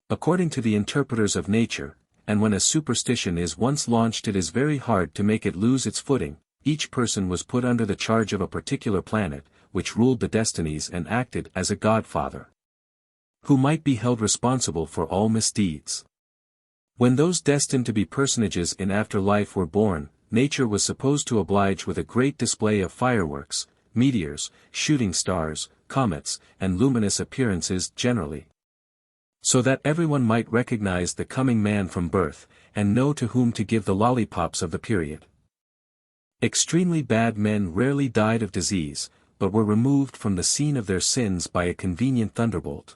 According to the interpreters of nature, and when a superstition is once launched it is very hard to make it lose its footing, each person was put under the charge of a particular planet, which ruled the destinies and acted as a godfather, who might be held responsible for all misdeeds. When those destined to be personages in afterlife were born, nature was supposed to oblige with a great display of fireworks, meteors, shooting stars, comets, and luminous appearances generally, so that everyone might recognize the coming man from birth, and know to whom to give the lollipops of the period. Extremely bad men rarely died of disease, but were removed from the scene of their sins by a convenient thunderbolt.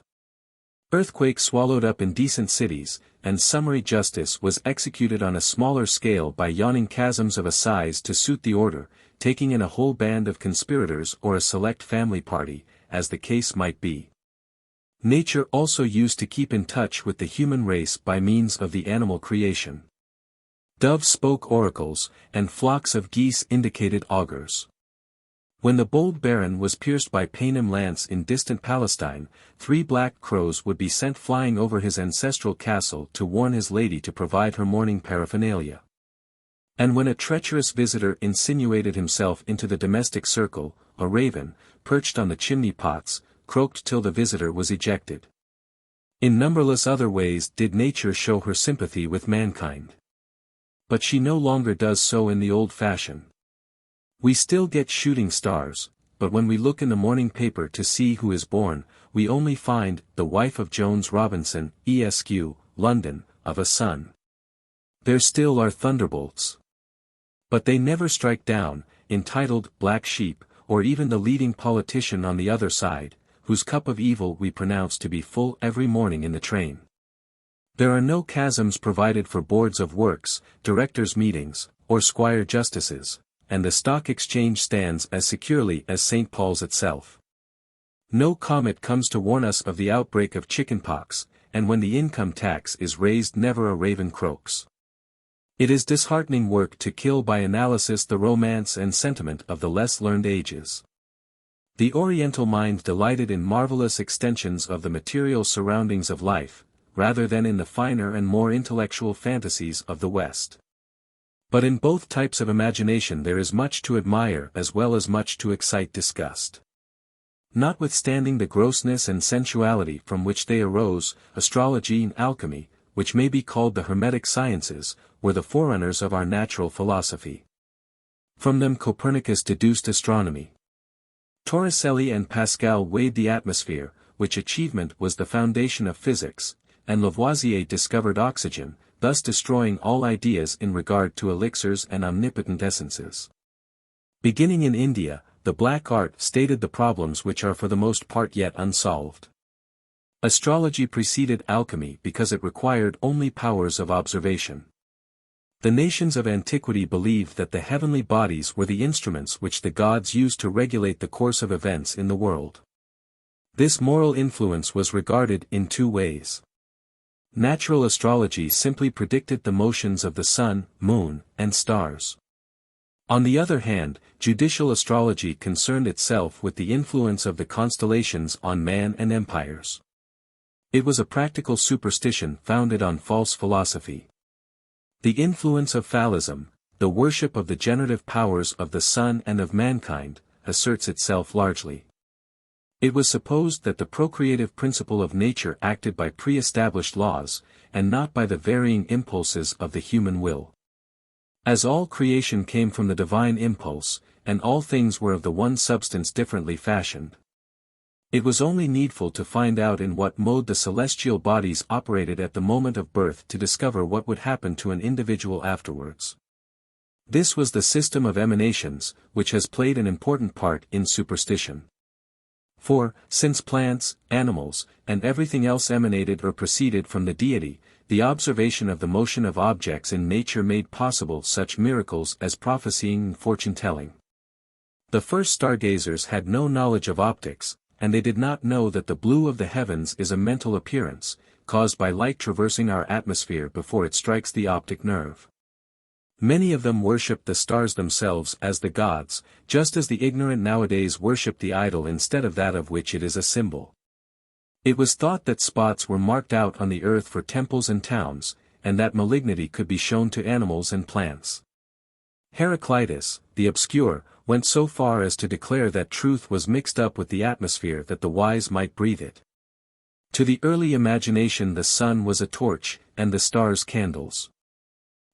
Earthquakes swallowed up indecent cities, and summary justice was executed on a smaller scale by yawning chasms of a size to suit the order, taking in a whole band of conspirators or a select family party, as the case might be. Nature also used to keep in touch with the human race by means of the animal creation. Doves spoke oracles, and flocks of geese indicated augurs. When the bold baron was pierced by Paynim lance in distant Palestine, 3 black crows would be sent flying over his ancestral castle to warn his lady to provide her mourning paraphernalia. And when a treacherous visitor insinuated himself into the domestic circle, a raven, perched on the chimney pots, croaked till the visitor was ejected. In numberless other ways did nature show her sympathy with mankind. But she no longer does so in the old fashion. We still get shooting stars, but when we look in the morning paper to see who is born, we only find, the wife of Jones Robinson, Esq, London, of a son. There still are thunderbolts. But they never strike down, entitled Black Sheep, or even the leading politician on the other side, whose cup of evil we pronounce to be full every morning in the train. There are no chasms provided for boards of works, directors' meetings, or squire justices, and the stock exchange stands as securely as St. Paul's itself. No comet comes to warn us of the outbreak of chickenpox, and when the income tax is raised never a raven croaks. It is disheartening work to kill by analysis the romance and sentiment of the less learned ages. The Oriental mind delighted in marvelous extensions of the material surroundings of life, rather than in the finer and more intellectual fantasies of the West. But in both types of imagination there is much to admire as well as much to excite disgust. Notwithstanding the grossness and sensuality from which they arose, astrology and alchemy, which may be called the Hermetic sciences, were the forerunners of our natural philosophy. From them Copernicus deduced astronomy. Torricelli and Pascal weighed the atmosphere, which achievement was the foundation of physics, and Lavoisier discovered oxygen, thus destroying all ideas in regard to elixirs and omnipotent essences. Beginning in India, the black art stated the problems which are for the most part yet unsolved. Astrology preceded alchemy because it required only powers of observation. The nations of antiquity believed that the heavenly bodies were the instruments which the gods used to regulate the course of events in the world. This moral influence was regarded in 2 ways. Natural astrology simply predicted the motions of the sun, moon, and stars. On the other hand, judicial astrology concerned itself with the influence of the constellations on man and empires. It was a practical superstition founded on false philosophy. The influence of phallism, the worship of the generative powers of the sun and of mankind, asserts itself largely. It was supposed that the procreative principle of nature acted by pre-established laws, and not by the varying impulses of the human will. As all creation came from the divine impulse, and all things were of the one substance differently fashioned, it was only needful to find out in what mode the celestial bodies operated at the moment of birth to discover what would happen to an individual afterwards. This was the system of emanations, which has played an important part in superstition. For, since plants, animals, and everything else emanated or proceeded from the deity, the observation of the motion of objects in nature made possible such miracles as prophesying and fortune-telling. The first stargazers had no knowledge of optics, and they did not know that the blue of the heavens is a mental appearance, caused by light traversing our atmosphere before it strikes the optic nerve. Many of them worshipped the stars themselves as the gods, just as the ignorant nowadays worship the idol instead of that of which it is a symbol. It was thought that spots were marked out on the earth for temples and towns, and that malignity could be shown to animals and plants. Heraclitus, the obscure, went so far as to declare that truth was mixed up with the atmosphere that the wise might breathe it. To the early imagination the sun was a torch, and the stars candles.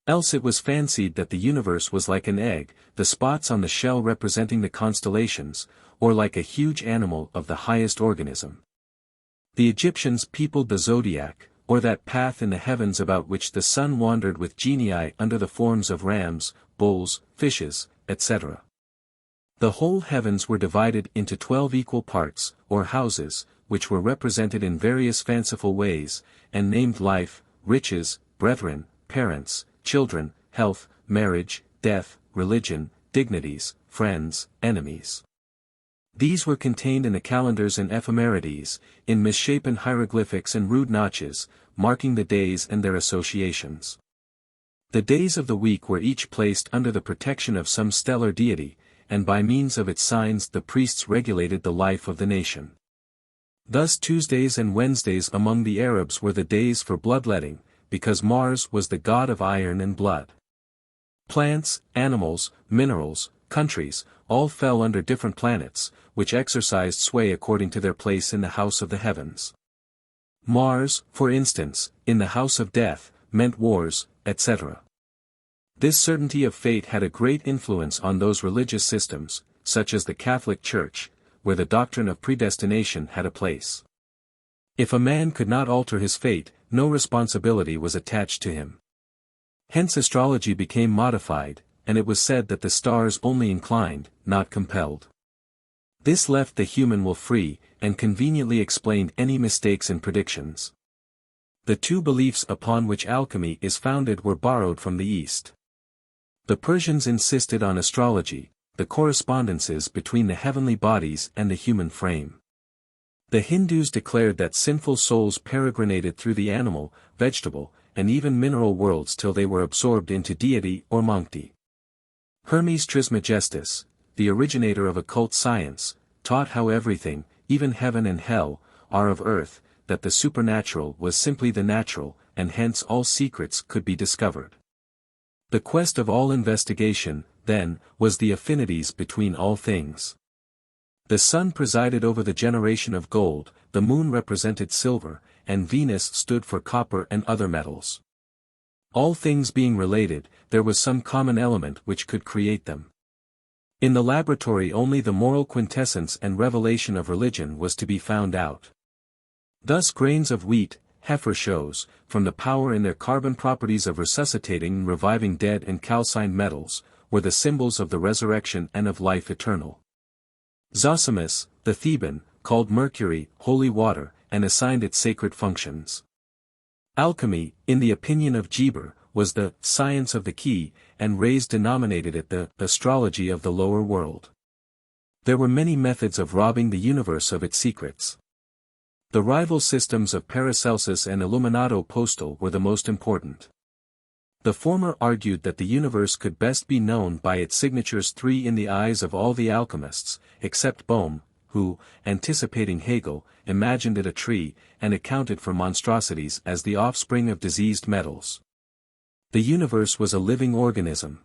Else it was fancied that the universe was like an egg, the spots on the shell representing the constellations, or like a huge animal of the highest organism. The Egyptians peopled the zodiac, or that path in the heavens about which the sun wandered with genii under the forms of rams, bulls, fishes, etc. The whole heavens were divided into 12 equal parts, or houses, which were represented in various fanciful ways, and named life, riches, brethren, parents, children, health, marriage, death, religion, dignities, friends, enemies. These were contained in the calendars and ephemerides, in misshapen hieroglyphics and rude notches, marking the days and their associations. The days of the week were each placed under the protection of some stellar deity, and by means of its signs the priests regulated the life of the nation. Thus Tuesdays and Wednesdays among the Arabs were the days for bloodletting, because Mars was the god of iron and blood. Plants, animals, minerals, countries, all fell under different planets, which exercised sway according to their place in the house of the heavens. Mars, for instance, in the house of death, meant wars, etc. This certainty of fate had a great influence on those religious systems, such as the Catholic Church, where the doctrine of predestination had a place. If a man could not alter his fate, no responsibility was attached to him. Hence astrology became modified, and it was said that the stars only inclined, not compelled. This left the human will free, and conveniently explained any mistakes in predictions. The two beliefs upon which alchemy is founded were borrowed from the East. The Persians insisted on astrology, the correspondences between the heavenly bodies and the human frame. The Hindus declared that sinful souls peregrinated through the animal, vegetable, and even mineral worlds till they were absorbed into deity or monkey. Hermes Trismegistus, the originator of occult science, taught how everything, even heaven and hell, are of earth, that the supernatural was simply the natural, and hence all secrets could be discovered. The quest of all investigation, then, was the affinities between all things. The sun presided over the generation of gold, the moon represented silver, and Venus stood for copper and other metals. All things being related, there was some common element which could create them. In the laboratory only the moral quintessence and revelation of religion was to be found out. Thus grains of wheat, heifer shows, from the power in their carbon properties of resuscitating and reviving dead and calcined metals, were the symbols of the resurrection and of life eternal. Zosimus, the Theban, called mercury, holy water, and assigned it sacred functions. Alchemy, in the opinion of Geber, was the science of the key, and Reyes denominated it the astrology of the lower world. There were many methods of robbing the universe of its secrets. The rival systems of Paracelsus and Illuminato Postal were the most important. The former argued that the universe could best be known by its signatures 3 in the eyes of all the alchemists, except Bohm, who, anticipating Hegel, imagined it a tree, and accounted for monstrosities as the offspring of diseased metals. The universe was a living organism.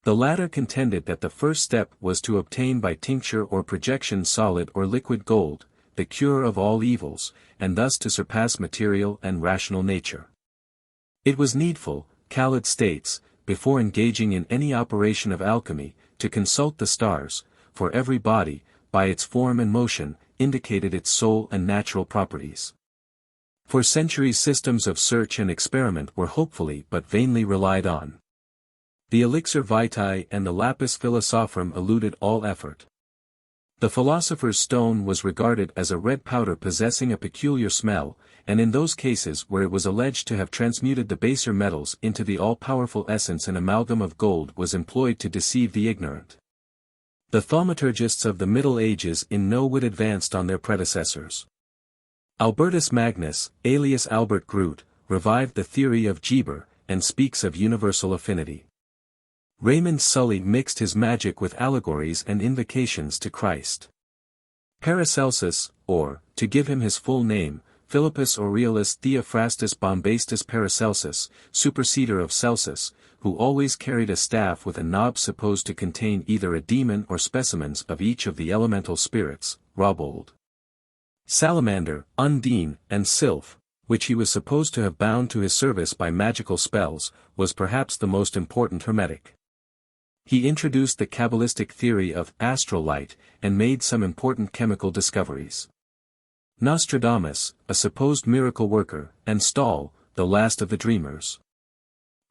The latter contended that the first step was to obtain by tincture or projection solid or liquid gold, the cure of all evils, and thus to surpass material and rational nature. It was needful, Khaled states, before engaging in any operation of alchemy, to consult the stars, for every body, by its form and motion, indicated its soul and natural properties. For centuries systems of search and experiment were hopefully but vainly relied on. The elixir vitae and the lapis philosophorum eluded all effort. The philosopher's stone was regarded as a red powder possessing a peculiar smell, and in those cases where it was alleged to have transmuted the baser metals into the all-powerful essence an amalgam of gold was employed to deceive the ignorant. The thaumaturgists of the Middle Ages in no whit advanced on their predecessors. Albertus Magnus, alias Albert Groot, revived the theory of Geber, and speaks of universal affinity. Raymond Sully mixed his magic with allegories and invocations to Christ. Paracelsus, or, to give him his full name, Philippus Aurelius Theophrastus Bombastus Paracelsus, superseder of Celsus, who always carried a staff with a knob supposed to contain either a demon or specimens of each of the elemental spirits, Robold, Salamander, Undine, and Sylph, which he was supposed to have bound to his service by magical spells, was perhaps the most important hermetic. He introduced the Kabbalistic theory of astral light, and made some important chemical discoveries. Nostradamus, a supposed miracle worker, and Stahl, the last of the dreamers,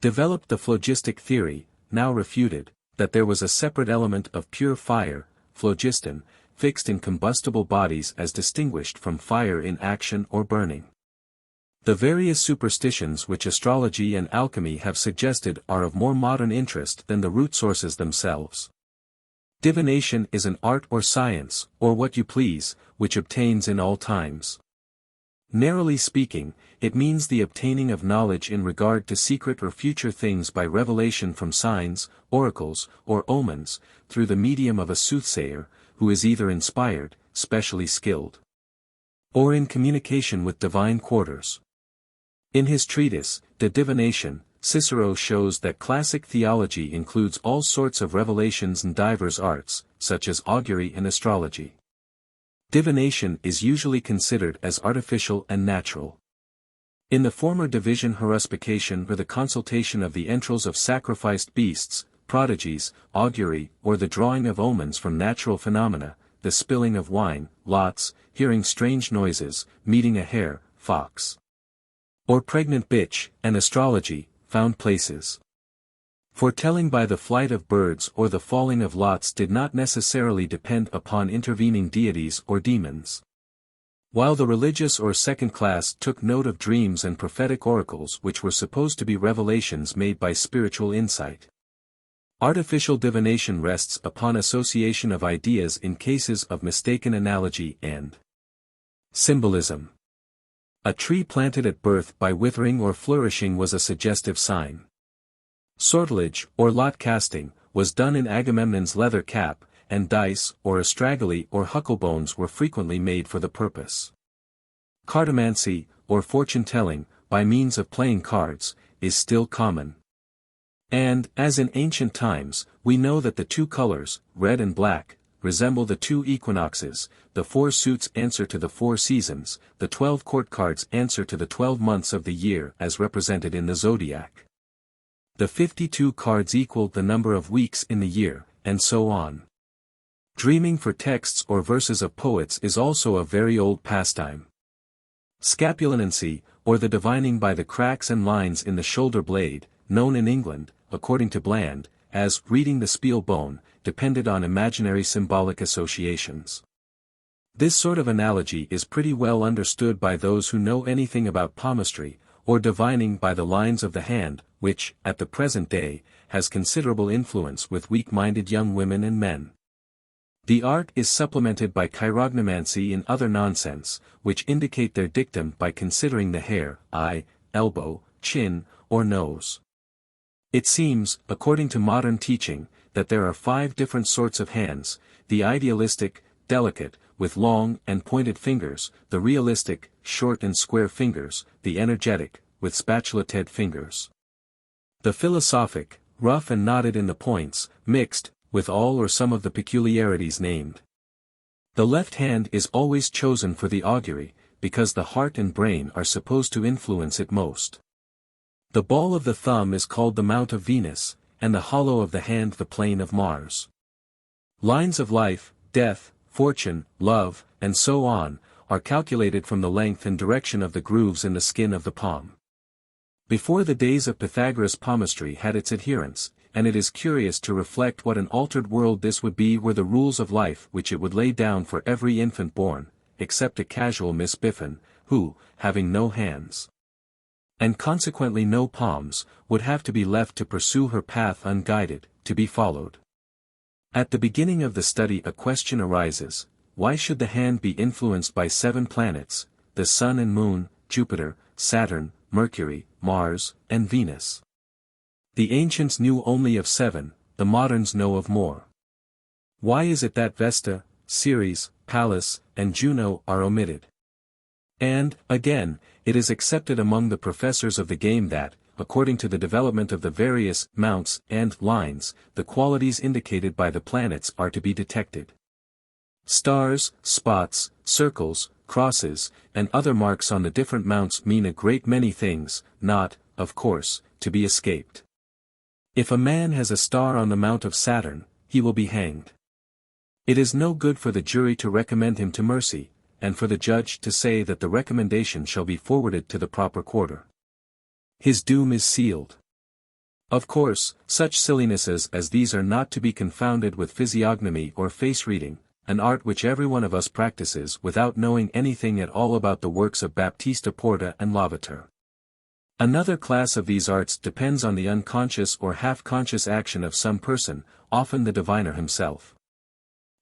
developed the phlogistic theory, now refuted, that there was a separate element of pure fire, phlogiston, fixed in combustible bodies as distinguished from fire in action or burning. The various superstitions which astrology and alchemy have suggested are of more modern interest than the root sources themselves. Divination is an art or science, or what you please, which obtains in all times. Narrowly speaking, it means the obtaining of knowledge in regard to secret or future things by revelation from signs, oracles, or omens, through the medium of a soothsayer, who is either inspired, specially skilled, or in communication with divine quarters. In his treatise, De Divination, Cicero shows that classic theology includes all sorts of revelations and divers arts, such as augury and astrology. Divination is usually considered as artificial and natural. In the former division, haruspication or the consultation of the entrails of sacrificed beasts, prodigies, augury, or the drawing of omens from natural phenomena, the spilling of wine, lots, hearing strange noises, meeting a hare, fox, or pregnant bitch, and astrology, found places. Foretelling by the flight of birds or the falling of lots did not necessarily depend upon intervening deities or demons. While the religious or second class took note of dreams and prophetic oracles which were supposed to be revelations made by spiritual insight. Artificial divination rests upon association of ideas in cases of mistaken analogy and symbolism. A tree planted at birth by withering or flourishing was a suggestive sign. Sortilege, or lot casting, was done in Agamemnon's leather cap, and dice, or astragali or hucklebones were frequently made for the purpose. Cartomancy, or fortune-telling, by means of playing cards, is still common. And, as in ancient times, we know that the two colors, red and black, resemble the two equinoxes, the 4 suits answer to the 4 seasons, the 12 court cards answer to the 12 months of the year as represented in the zodiac. The 52 cards equal the number of weeks in the year, and so on. Dreaming for texts or verses of poets is also a very old pastime. Scapulinancy, or the divining by the cracks and lines in the shoulder blade, known in England, according to Bland, as reading the spiel bone, depended on imaginary symbolic associations. This sort of analogy is pretty well understood by those who know anything about palmistry, or divining by the lines of the hand, which, at the present day, has considerable influence with weak-minded young women and men. The art is supplemented by chirognomancy and other nonsense, which indicate their dictum by considering the hair, eye, elbow, chin, or nose. It seems, according to modern teaching, that there are 5 different sorts of hands: the idealistic, delicate, with long and pointed fingers; the realistic, short and square fingers; the energetic, with spatulated fingers; the philosophic, rough and knotted in the points; mixed, with all or some of the peculiarities named. The left hand is always chosen for the augury, because the heart and brain are supposed to influence it most. The ball of the thumb is called the mount of Venus, and the hollow of the hand the plane of Mars. Lines of life, death, fortune, love, and so on, are calculated from the length and direction of the grooves in the skin of the palm. Before the days of Pythagoras, palmistry had its adherents, and it is curious to reflect what an altered world this would be were the rules of life which it would lay down for every infant born, except a casual Miss Biffin, who, having no hands, and consequently no palms, would have to be left to pursue her path unguided, to be followed. At the beginning of the study a question arises: why should the hand be influenced by 7 planets, the Sun and Moon, Jupiter, Saturn, Mercury, Mars, and Venus? The ancients knew only of 7, the moderns know of more. Why is it that Vesta, Ceres, Pallas, and Juno are omitted. And, again, it is accepted among the professors of the game that, according to the development of the various mounts and lines, the qualities indicated by the planets are to be detected. Stars, spots, circles, crosses, and other marks on the different mounts mean a great many things, not, of course, to be escaped. If a man has a star on the mount of Saturn, he will be hanged. It is no good for the jury to recommend him to mercy, and for the judge to say that the recommendation shall be forwarded to the proper quarter. His doom is sealed. Of course, such sillinesses as these are not to be confounded with physiognomy or face reading, an art which every one of us practices without knowing anything at all about the works of Baptista Porta and Lavater. Another class of these arts depends on the unconscious or half-conscious action of some person, often the diviner himself.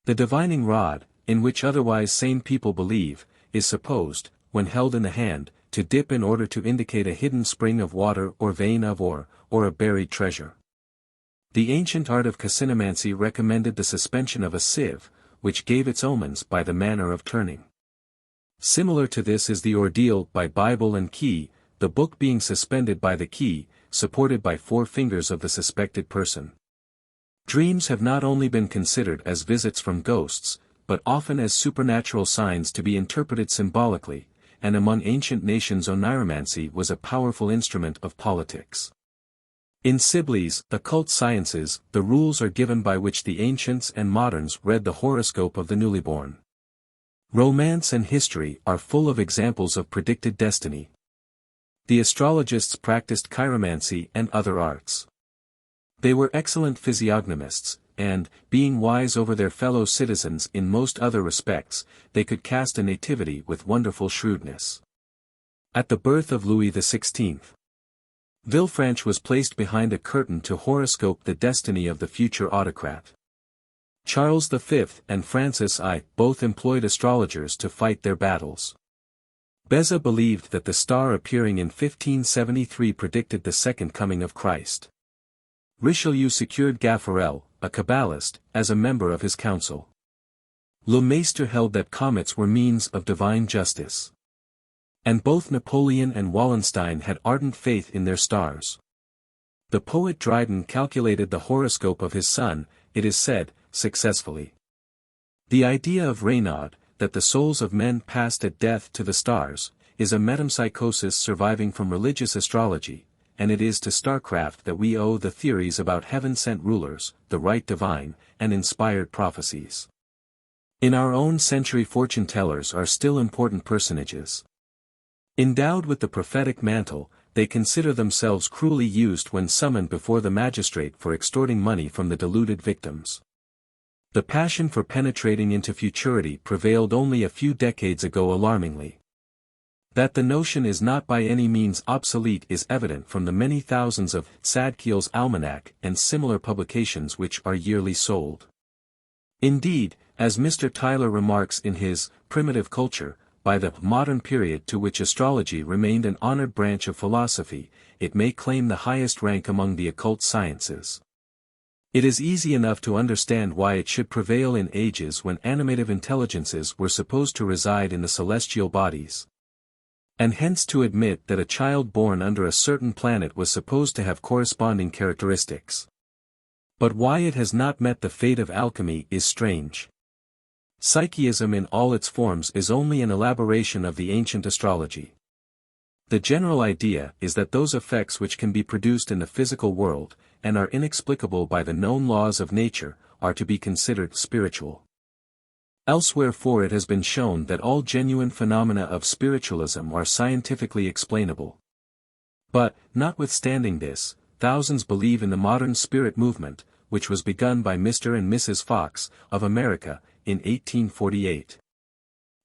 The divining rod, in which otherwise sane people believe, is supposed, when held in the hand, to dip in order to indicate a hidden spring of water or vein of ore, or a buried treasure. The ancient art of casinomancy recommended the suspension of a sieve, which gave its omens by the manner of turning. Similar to this is the ordeal by Bible and key, the book being suspended by the key, supported by 4 fingers of the suspected person. Dreams have not only been considered as visits from ghosts, but often as supernatural signs to be interpreted symbolically, and among ancient nations oniromancy was a powerful instrument of politics. In Sibley's Occult Sciences, the rules are given by which the ancients and moderns read the horoscope of the newly born. Romance and history are full of examples of predicted destiny. The astrologists practiced chiromancy and other arts. They were excellent physiognomists, and, being wise over their fellow citizens in most other respects, they could cast a nativity with wonderful shrewdness. At the birth of Louis XVI, Villefranche was placed behind a curtain to horoscope the destiny of the future autocrat. Charles V and Francis I both employed astrologers to fight their battles. Beza believed that the star appearing in 1573 predicted the second coming of Christ. Richelieu secured Gaffarel, a Kabbalist, as a member of his council. Le Maistre held that comets were means of divine justice. And both Napoleon and Wallenstein had ardent faith in their stars. The poet Dryden calculated the horoscope of his son, it is said, successfully. The idea of Raynaud, that the souls of men passed at death to the stars, is a metempsychosis surviving from religious astrology, and it is to starcraft that we owe the theories about heaven-sent rulers, the right divine, and inspired prophecies. In our own century fortune-tellers are still important personages. Endowed with the prophetic mantle, they consider themselves cruelly used when summoned before the magistrate for extorting money from the deluded victims. The passion for penetrating into futurity prevailed only a few decades ago alarmingly. That the notion is not by any means obsolete is evident from the many thousands of Sadkiel's Almanac and similar publications which are yearly sold. Indeed, as Mr. Tyler remarks in his Primitive Culture, by the modern period to which astrology remained an honored branch of philosophy, it may claim the highest rank among the occult sciences. It is easy enough to understand why it should prevail in ages when animative intelligences were supposed to reside in the celestial bodies. And hence to admit that a child born under a certain planet was supposed to have corresponding characteristics. But why it has not met the fate of alchemy is strange. Psycheism in all its forms is only an elaboration of the ancient astrology. The general idea is that those effects which can be produced in the physical world, and are inexplicable by the known laws of nature, are to be considered spiritual. Elsewhere it has been shown that all genuine phenomena of spiritualism are scientifically explainable. But, notwithstanding this, thousands believe in the modern spirit movement, which was begun by Mr. and Mrs. Fox, of America, in 1848.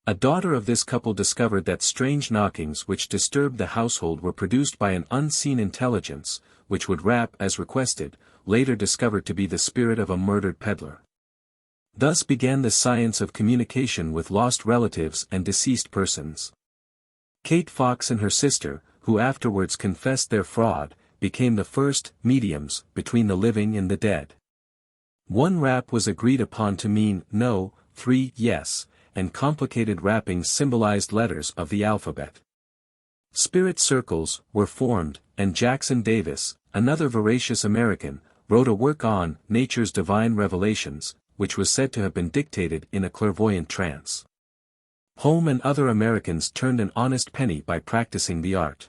A daughter of this couple discovered that strange knockings which disturbed the household were produced by an unseen intelligence, which would rap as requested, later discovered to be the spirit of a murdered peddler. Thus began the science of communication with lost relatives and deceased persons. Kate Fox and her sister, who afterwards confessed their fraud, became the first mediums between the living and the dead. One rap was agreed upon to mean no, 3 yes, and complicated wrappings symbolized letters of the alphabet. Spirit circles were formed, and Jackson Davis, another voracious American, wrote a work on Nature's Divine Revelations, which was said to have been dictated in a clairvoyant trance. Home and other Americans turned an honest penny by practicing the art.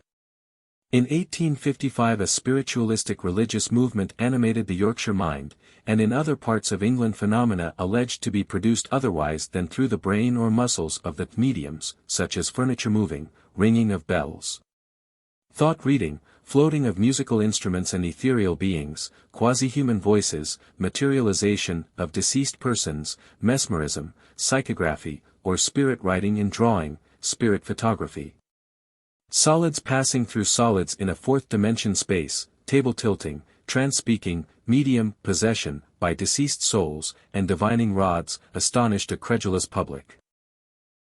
In 1855 a spiritualistic religious movement animated the Yorkshire mind, and in other parts of England phenomena alleged to be produced otherwise than through the brain or muscles of the mediums, such as furniture moving, ringing of bells, thought reading, floating of musical instruments and ethereal beings, quasi-human voices, materialization of deceased persons, mesmerism, psychography, or spirit writing in drawing, spirit photography. Solids passing through solids in a fourth dimension space, table tilting, trance-speaking, medium possession by deceased souls, and divining rods, astonished a credulous public.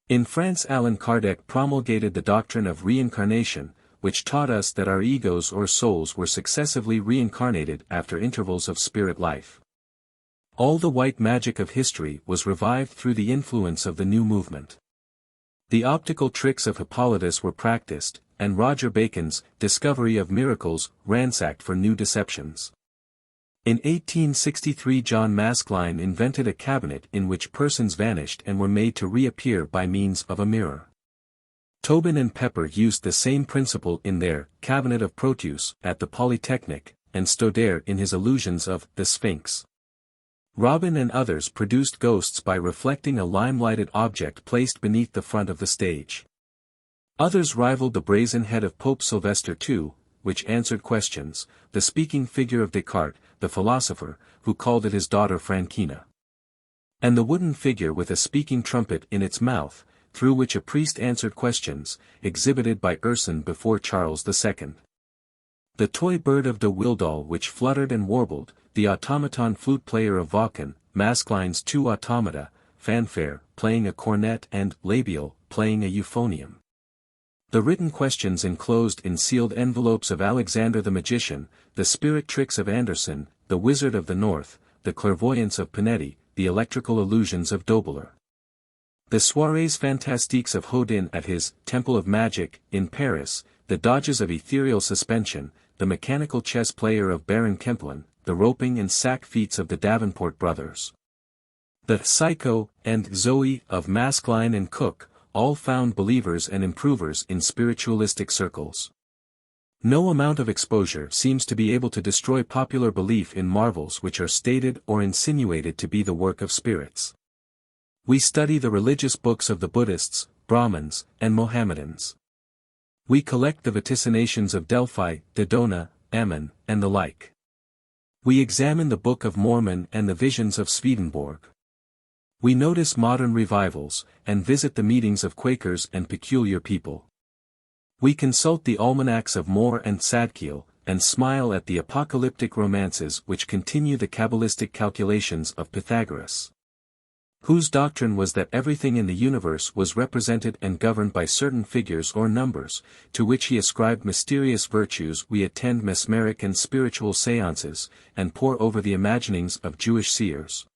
In France Allan Kardec promulgated the doctrine of reincarnation, which taught us that our egos or souls were successively reincarnated after intervals of spirit life. All the white magic of history was revived through the influence of the new movement. The optical tricks of Hippolytus were practiced, and Roger Bacon's discovery of miracles ransacked for new deceptions. In 1863 John Maskelyne invented a cabinet in which persons vanished and were made to reappear by means of a mirror. Tobin and Pepper used the same principle in their Cabinet of Proteus at the Polytechnic, and Stoddard in his illusions of the Sphinx. Robin and others produced ghosts by reflecting a lime-lighted object placed beneath the front of the stage. Others rivaled the brazen head of Pope Sylvester II, which answered questions, the speaking figure of Descartes, the philosopher, who called it his daughter Francina, and the wooden figure with a speaking trumpet in its mouth, through which a priest answered questions, exhibited by Urson before Charles II. The toy bird of de Wildal which fluttered and warbled, the automaton flute player of Vaughan, Maskelyne's two automata, fanfare, playing a cornet and labial, playing a euphonium. The written questions enclosed in sealed envelopes of Alexander the Magician, the spirit tricks of Anderson, the Wizard of the North, the clairvoyance of Panetti, the electrical illusions of Dobler. The soirées fantastiques of Hodin at his Temple of Magic, in Paris, the dodges of ethereal suspension, the mechanical chess player of Baron Kempelen, the roping and sack feats of the Davenport brothers. The Psycho and Zoe of Maskelyne and Cook, all found believers and improvers in spiritualistic circles. No amount of exposure seems to be able to destroy popular belief in marvels which are stated or insinuated to be the work of spirits. We study the religious books of the Buddhists, Brahmins, and Mohammedans. We collect the vaticinations of Delphi, Dodona, Ammon, and the like. We examine the Book of Mormon and the visions of Swedenborg. We notice modern revivals, and visit the meetings of Quakers and peculiar people. We consult the almanacs of Moore and Sadkiel, and smile at the apocalyptic romances which continue the Kabbalistic calculations of Pythagoras, whose doctrine was that everything in the universe was represented and governed by certain figures or numbers, to which he ascribed mysterious virtues. We attend mesmeric and spiritual seances, and pore over the imaginings of Jewish seers,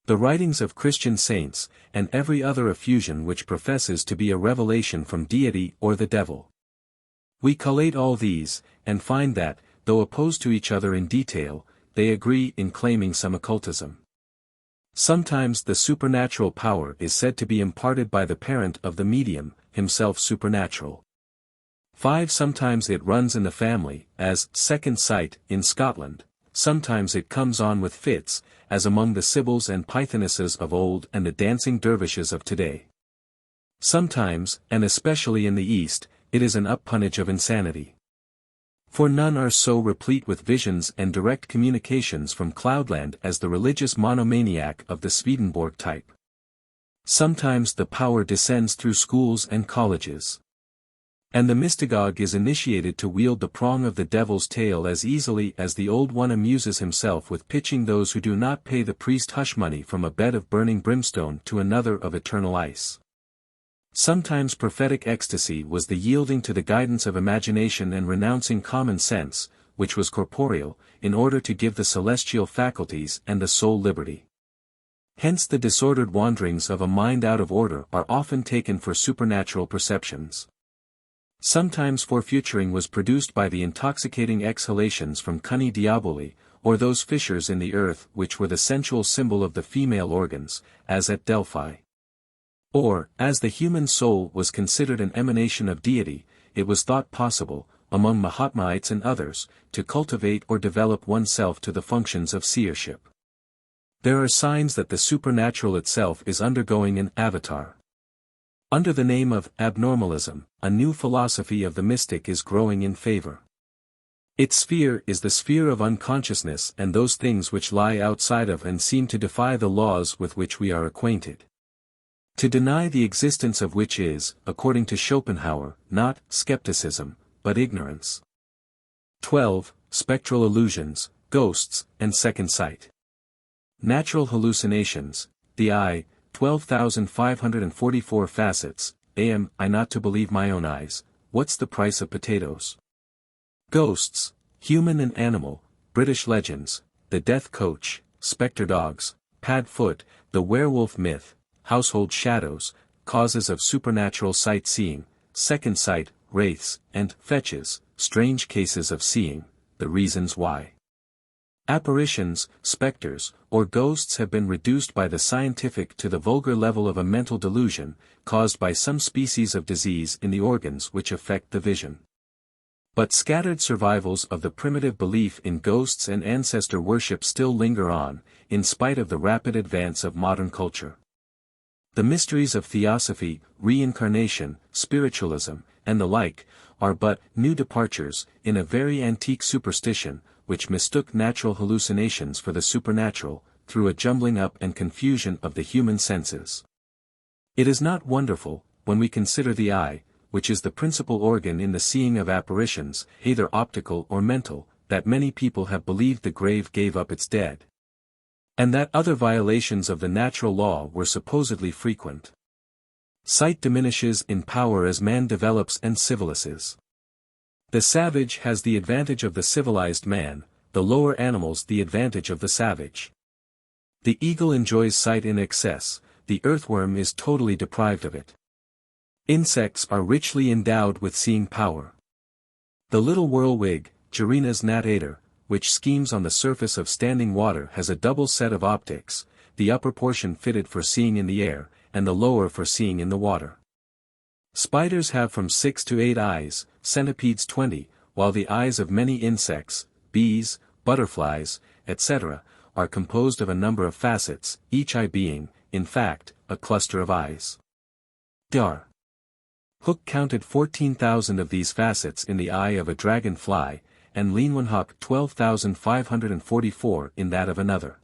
the writings of Christian saints, and every other effusion which professes to be a revelation from deity or the devil. We collate all these, and find that, though opposed to each other in detail, they agree in claiming some occultism. Sometimes the supernatural power is said to be imparted by the parent of the medium, himself supernatural. 5. Sometimes it runs in the family, as second sight in Scotland. Sometimes it comes on with fits, as among the Sibyls and Pythonesses of old and the dancing dervishes of today. Sometimes, and especially in the East, it is an uppunnage of insanity. For none are so replete with visions and direct communications from cloudland as the religious monomaniac of the Swedenborg type. Sometimes the power descends through schools and colleges, and the mystagogue is initiated to wield the prong of the devil's tail as easily as the old one amuses himself with pitching those who do not pay the priest hush money from a bed of burning brimstone to another of eternal ice. Sometimes prophetic ecstasy was the yielding to the guidance of imagination and renouncing common sense, which was corporeal, in order to give the celestial faculties and the soul liberty. Hence the disordered wanderings of a mind out of order are often taken for supernatural perceptions. Sometimes forfuturing was produced by the intoxicating exhalations from cunni diaboli, or those fissures in the earth which were the sensual symbol of the female organs, as at Delphi. Or, as the human soul was considered an emanation of deity, it was thought possible, among Mahatmaites and others, to cultivate or develop oneself to the functions of seership. There are signs that the supernatural itself is undergoing an avatar. Under the name of abnormalism, a new philosophy of the mystic is growing in favor. Its sphere is the sphere of unconsciousness and those things which lie outside of and seem to defy the laws with which we are acquainted. To deny the existence of which is, according to Schopenhauer, not skepticism, but ignorance. 12. Spectral illusions, ghosts, and second sight. Natural hallucinations, the eye, 12,544 facets, am I not to believe my own eyes, what's the price of potatoes? Ghosts, human and animal, British legends, the death coach, spectre dogs, pad foot, the werewolf myth, household shadows, causes of supernatural sight-seeing, second sight, wraiths, and fetches, strange cases of seeing, the reasons why. Apparitions, specters, or ghosts have been reduced by the scientific to the vulgar level of a mental delusion, caused by some species of disease in the organs which affect the vision. But scattered survivals of the primitive belief in ghosts and ancestor worship still linger on, in spite of the rapid advance of modern culture. The mysteries of theosophy, reincarnation, spiritualism, and the like, are but new departures in a very antique superstition, which mistook natural hallucinations for the supernatural, through a jumbling up and confusion of the human senses. It is not wonderful, when we consider the eye, which is the principal organ in the seeing of apparitions, either optical or mental, that many people have believed the grave gave up its dead. And that other violations of the natural law were supposedly frequent. Sight diminishes in power as man develops and civilizes. The savage has the advantage of the civilized man, the lower animals the advantage of the savage. The eagle enjoys sight in excess, the earthworm is totally deprived of it. Insects are richly endowed with seeing power. The little whirlwig, Gerina's gnatator, which schemes on the surface of standing water has a double set of optics, the upper portion fitted for seeing in the air, and the lower for seeing in the water. Spiders have from 6 to 8 eyes, centipedes 20, while the eyes of many insects, bees, butterflies, etc., are composed of a number of facets, each eye being, in fact, a cluster of eyes. Dar. Hooke counted 14,000 of these facets in the eye of a dragonfly, and Leeuwenhoek 12,544 in that of another.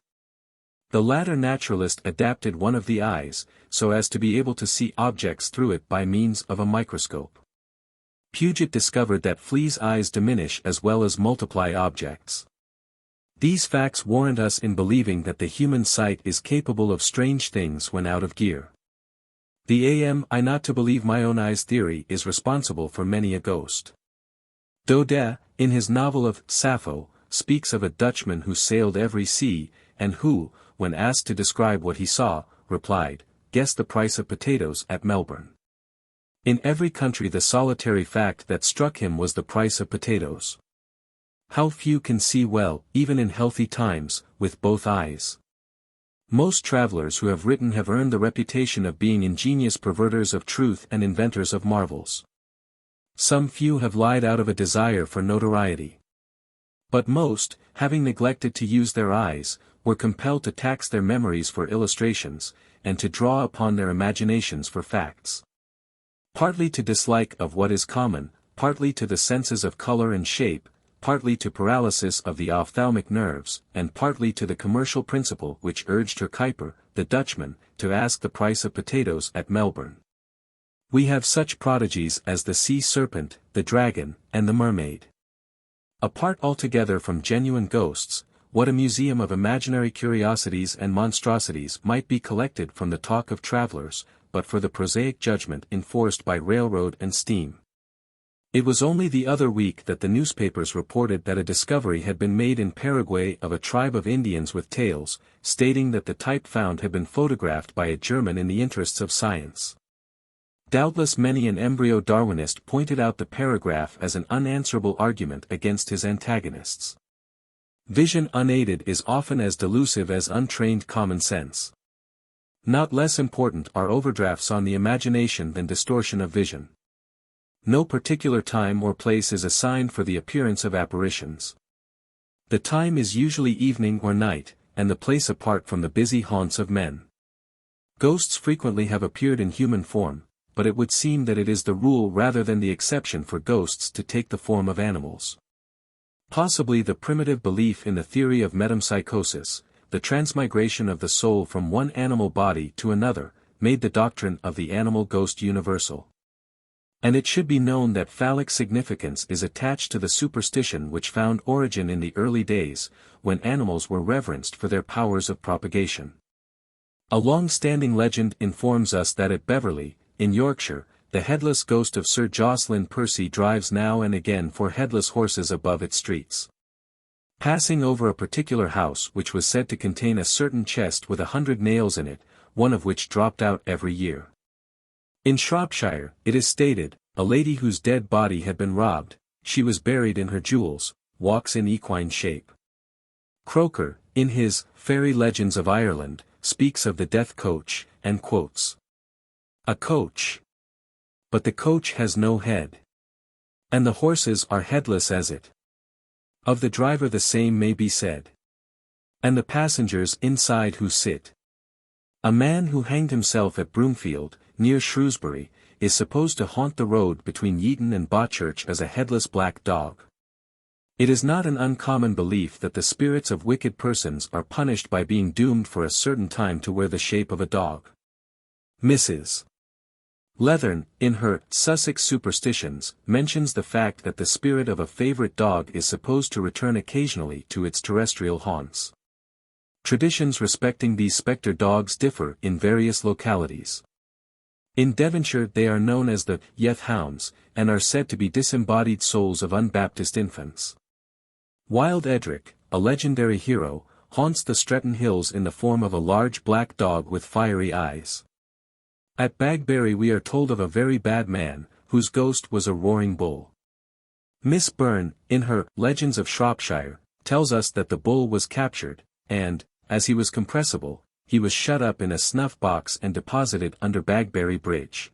The latter naturalist adapted one of the eyes, so as to be able to see objects through it by means of a microscope. Puget discovered that fleas' eyes diminish as well as multiply objects. These facts warrant us in believing that the human sight is capable of strange things when out of gear. The am I not to believe my own eyes theory is responsible for many a ghost. Daudet, in his novel of Sappho, speaks of a Dutchman who sailed every sea, and who, when asked to describe what he saw, replied, "Guess the price of potatoes at Melbourne." In every country the solitary fact that struck him was the price of potatoes. How few can see well, even in healthy times, with both eyes. Most travelers who have written have earned the reputation of being ingenious perverters of truth and inventors of marvels. Some few have lied out of a desire for notoriety. But most, having neglected to use their eyes, were compelled to tax their memories for illustrations, and to draw upon their imaginations for facts. Partly to dislike of what is common, partly to the senses of color and shape, partly to paralysis of the ophthalmic nerves, and partly to the commercial principle which urged Herr Kuiper, the Dutchman, to ask the price of potatoes at Melbourne. We have such prodigies as the sea serpent, the dragon, and the mermaid. Apart altogether from genuine ghosts, what a museum of imaginary curiosities and monstrosities might be collected from the talk of travelers, but for the prosaic judgment enforced by railroad and steam. It was only the other week that the newspapers reported that a discovery had been made in Paraguay of a tribe of Indians with tails, stating that the type found had been photographed by a German in the interests of science. Doubtless many an embryo Darwinist pointed out the paragraph as an unanswerable argument against his antagonists. Vision unaided is often as delusive as untrained common sense. Not less important are overdrafts on the imagination than distortion of vision. No particular time or place is assigned for the appearance of apparitions. The time is usually evening or night, and the place apart from the busy haunts of men. Ghosts frequently have appeared in human form, but it would seem that it is the rule rather than the exception for ghosts to take the form of animals. Possibly the primitive belief in the theory of metempsychosis, the transmigration of the soul from one animal body to another, made the doctrine of the animal ghost universal. And it should be known that phallic significance is attached to the superstition which found origin in the early days, when animals were reverenced for their powers of propagation. A long-standing legend informs us that at Beverley, in Yorkshire, the headless ghost of Sir Jocelyn Percy drives now and again 4 headless horses above its streets. Passing over a particular house which was said to contain a certain chest with 100 nails in it, one of which dropped out every year. In Shropshire, it is stated, a lady whose dead body had been robbed, she was buried in her jewels, walks in equine shape. Croker, in his Fairy Legends of Ireland, speaks of the death coach, and quotes, "A coach. But the coach has no head. And the horses are headless as it. Of the driver the same may be said. And the passengers inside who sit. A man who hanged himself at Broomfield, near Shrewsbury, is supposed to haunt the road between Yeaton and Bawchurch as a headless black dog. It is not an uncommon belief that the spirits of wicked persons are punished by being doomed for a certain time to wear the shape of a dog." Mrs. Leathern, in her Sussex Superstitions, mentions the fact that the spirit of a favorite dog is supposed to return occasionally to its terrestrial haunts. Traditions respecting these spectre dogs differ in various localities. In Devonshire they are known as the Yeth Hounds, and are said to be disembodied souls of unbaptized infants. Wild Edric, a legendary hero, haunts the Stretton Hills in the form of a large black dog with fiery eyes. At Bagbury we are told of a very bad man, whose ghost was a roaring bull. Miss Byrne, in her Legends of Shropshire, tells us that the bull was captured, and, as he was compressible, he was shut up in a snuff box and deposited under Bagbury Bridge.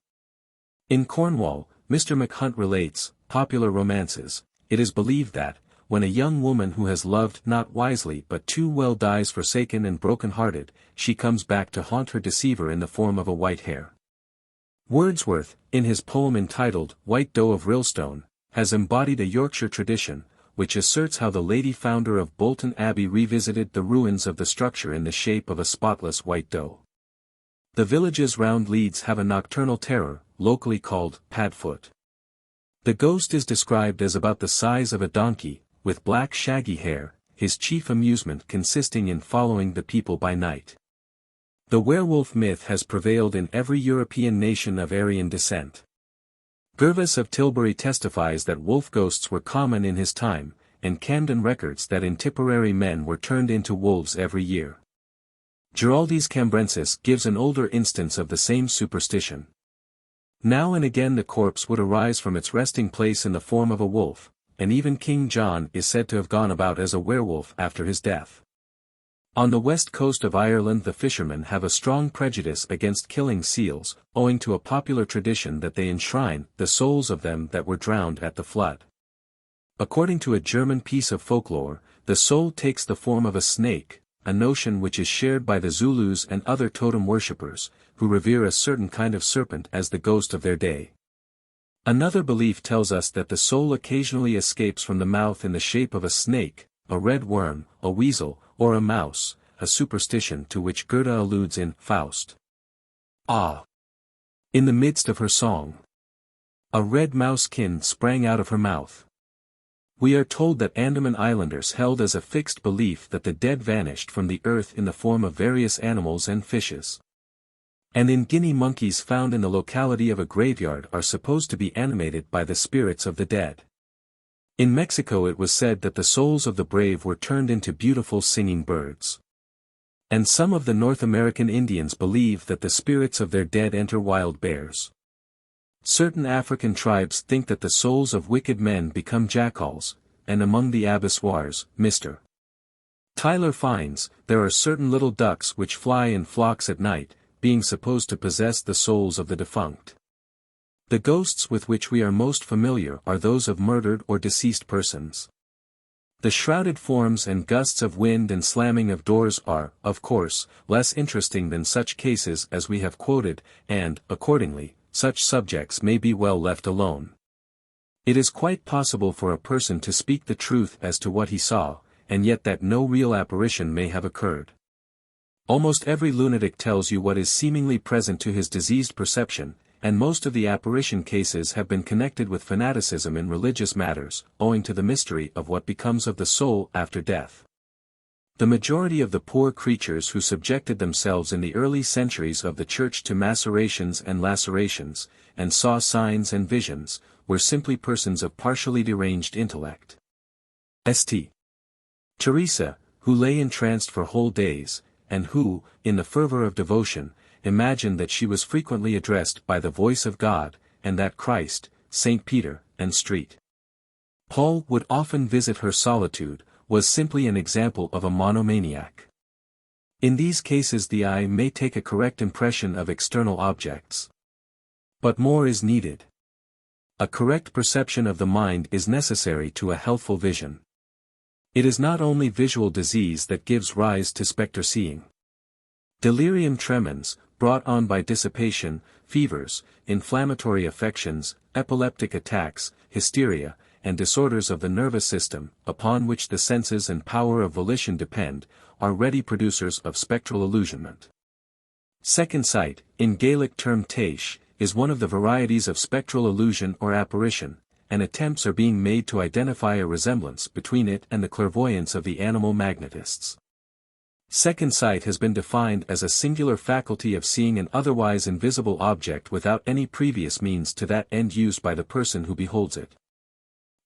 In Cornwall, Mr. McHunt relates, popular romances, it is believed that, when a young woman who has loved not wisely but too well dies forsaken and broken-hearted, she comes back to haunt her deceiver in the form of a white hare. Wordsworth, in his poem entitled White Doe of Rilstone, has embodied a Yorkshire tradition, which asserts how the lady founder of Bolton Abbey revisited the ruins of the structure in the shape of a spotless white doe. The villages round Leeds have a nocturnal terror, locally called Padfoot. The ghost is described as about the size of a donkey, with black shaggy hair, his chief amusement consisting in following the people by night. The werewolf myth has prevailed in every European nation of Aryan descent. Gervas of Tilbury testifies that wolf ghosts were common in his time, and Camden records that in Tipperary men were turned into wolves every year. Giraldus Cambrensis gives an older instance of the same superstition. Now and again the corpse would arise from its resting place in the form of a wolf, and even King John is said to have gone about as a werewolf after his death. On the west coast of Ireland the fishermen have a strong prejudice against killing seals, owing to a popular tradition that they enshrine the souls of them that were drowned at the flood. According to a German piece of folklore, the soul takes the form of a snake, a notion which is shared by the Zulus and other totem worshippers, who revere a certain kind of serpent as the ghost of their day. Another belief tells us that the soul occasionally escapes from the mouth in the shape of a snake, a red worm, a weasel, or a mouse, a superstition to which Goethe alludes in Faust. In the midst of her song, a red mousekin sprang out of her mouth. We are told that Andaman Islanders held as a fixed belief that the dead vanished from the earth in the form of various animals and fishes. And in Guinea monkeys found in the locality of a graveyard are supposed to be animated by the spirits of the dead. In Mexico it was said that the souls of the brave were turned into beautiful singing birds. And some of the North American Indians believe that the spirits of their dead enter wild bears. Certain African tribes think that the souls of wicked men become jackals, and among the Abbessoirs, Mr. Tyler finds, there are certain little ducks which fly in flocks at night, being supposed to possess the souls of the defunct. The ghosts with which we are most familiar are those of murdered or deceased persons. The shrouded forms and gusts of wind and slamming of doors are, of course, less interesting than such cases as we have quoted, and, accordingly, such subjects may be well left alone. It is quite possible for a person to speak the truth as to what he saw, and yet that no real apparition may have occurred. Almost every lunatic tells you what is seemingly present to his diseased perception, and most of the apparition cases have been connected with fanaticism in religious matters, owing to the mystery of what becomes of the soul after death. The majority of the poor creatures who subjected themselves in the early centuries of the Church to macerations and lacerations, and saw signs and visions, were simply persons of partially deranged intellect. St. Teresa, who lay entranced for whole days, and who, in the fervor of devotion, imagined that she was frequently addressed by the voice of God, and that Christ, St. Peter, and St. Paul would often visit her solitude, was simply an example of a monomaniac. In these cases the eye may take a correct impression of external objects. But more is needed. A correct perception of the mind is necessary to a healthful vision. It is not only visual disease that gives rise to spectre seeing. Delirium tremens, brought on by dissipation, fevers, inflammatory affections, epileptic attacks, hysteria, and disorders of the nervous system, upon which the senses and power of volition depend, are ready producers of spectral illusionment. Second sight, in Gaelic term taish, is one of the varieties of spectral illusion or apparition, and attempts are being made to identify a resemblance between it and the clairvoyance of the animal magnetists. Second sight has been defined as a singular faculty of seeing an otherwise invisible object without any previous means to that end used by the person who beholds it.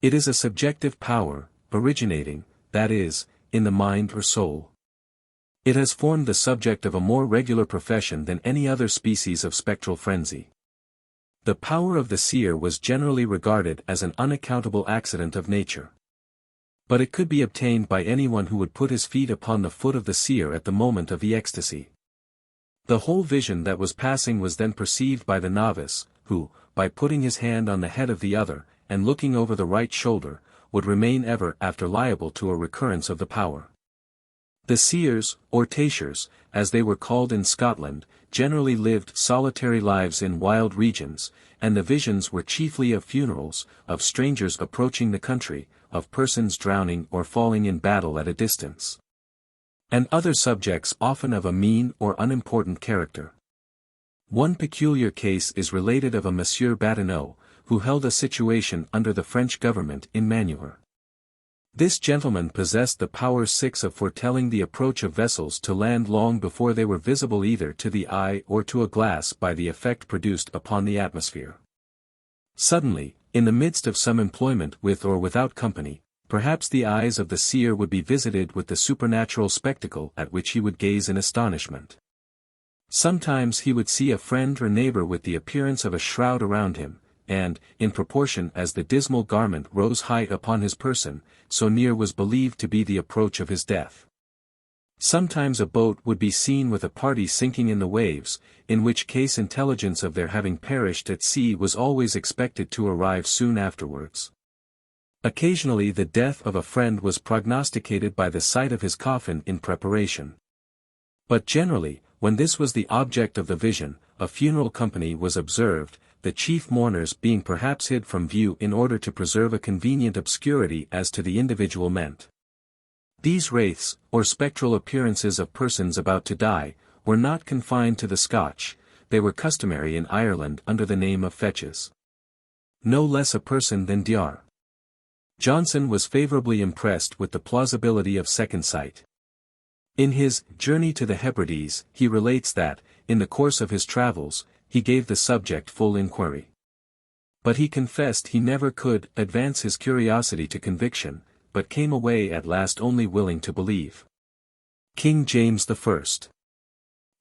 It is a subjective power, originating, that is, in the mind or soul. It has formed the subject of a more regular profession than any other species of spectral frenzy. The power of the seer was generally regarded as an unaccountable accident of nature. But it could be obtained by anyone who would put his feet upon the foot of the seer at the moment of the ecstasy. The whole vision that was passing was then perceived by the novice, who, by putting his hand on the head of the other, and looking over the right shoulder, would remain ever after liable to a recurrence of the power. The seers, or taichers, as they were called in Scotland, generally lived solitary lives in wild regions, and the visions were chiefly of funerals, of strangers approaching the country, of persons drowning or falling in battle at a distance. And other subjects often of a mean or unimportant character. One peculiar case is related of a Monsieur Batineau, who held a situation under the French government in Manure. This gentleman possessed the power 6 of foretelling the approach of vessels to land long before they were visible either to the eye or to a glass by the effect produced upon the atmosphere. Suddenly, in the midst of some employment with or without company, perhaps the eyes of the seer would be visited with the supernatural spectacle at which he would gaze in astonishment. Sometimes he would see a friend or neighbor with the appearance of a shroud around him, and, in proportion as the dismal garment rose high upon his person, so near was believed to be the approach of his death. Sometimes a boat would be seen with a party sinking in the waves, in which case intelligence of their having perished at sea was always expected to arrive soon afterwards. Occasionally the death of a friend was prognosticated by the sight of his coffin in preparation. But generally, when this was the object of the vision, a funeral company was observed, the chief mourners being perhaps hid from view in order to preserve a convenient obscurity as to the individual meant. These wraiths, or spectral appearances of persons about to die, were not confined to the Scotch, they were customary in Ireland under the name of fetches. No less a person than Dr. Johnson was favorably impressed with the plausibility of second sight. In his Journey to the Hebrides, he relates that, in the course of his travels, he gave the subject full inquiry. But he confessed he never could advance his curiosity to conviction, but came away at last only willing to believe. King James I,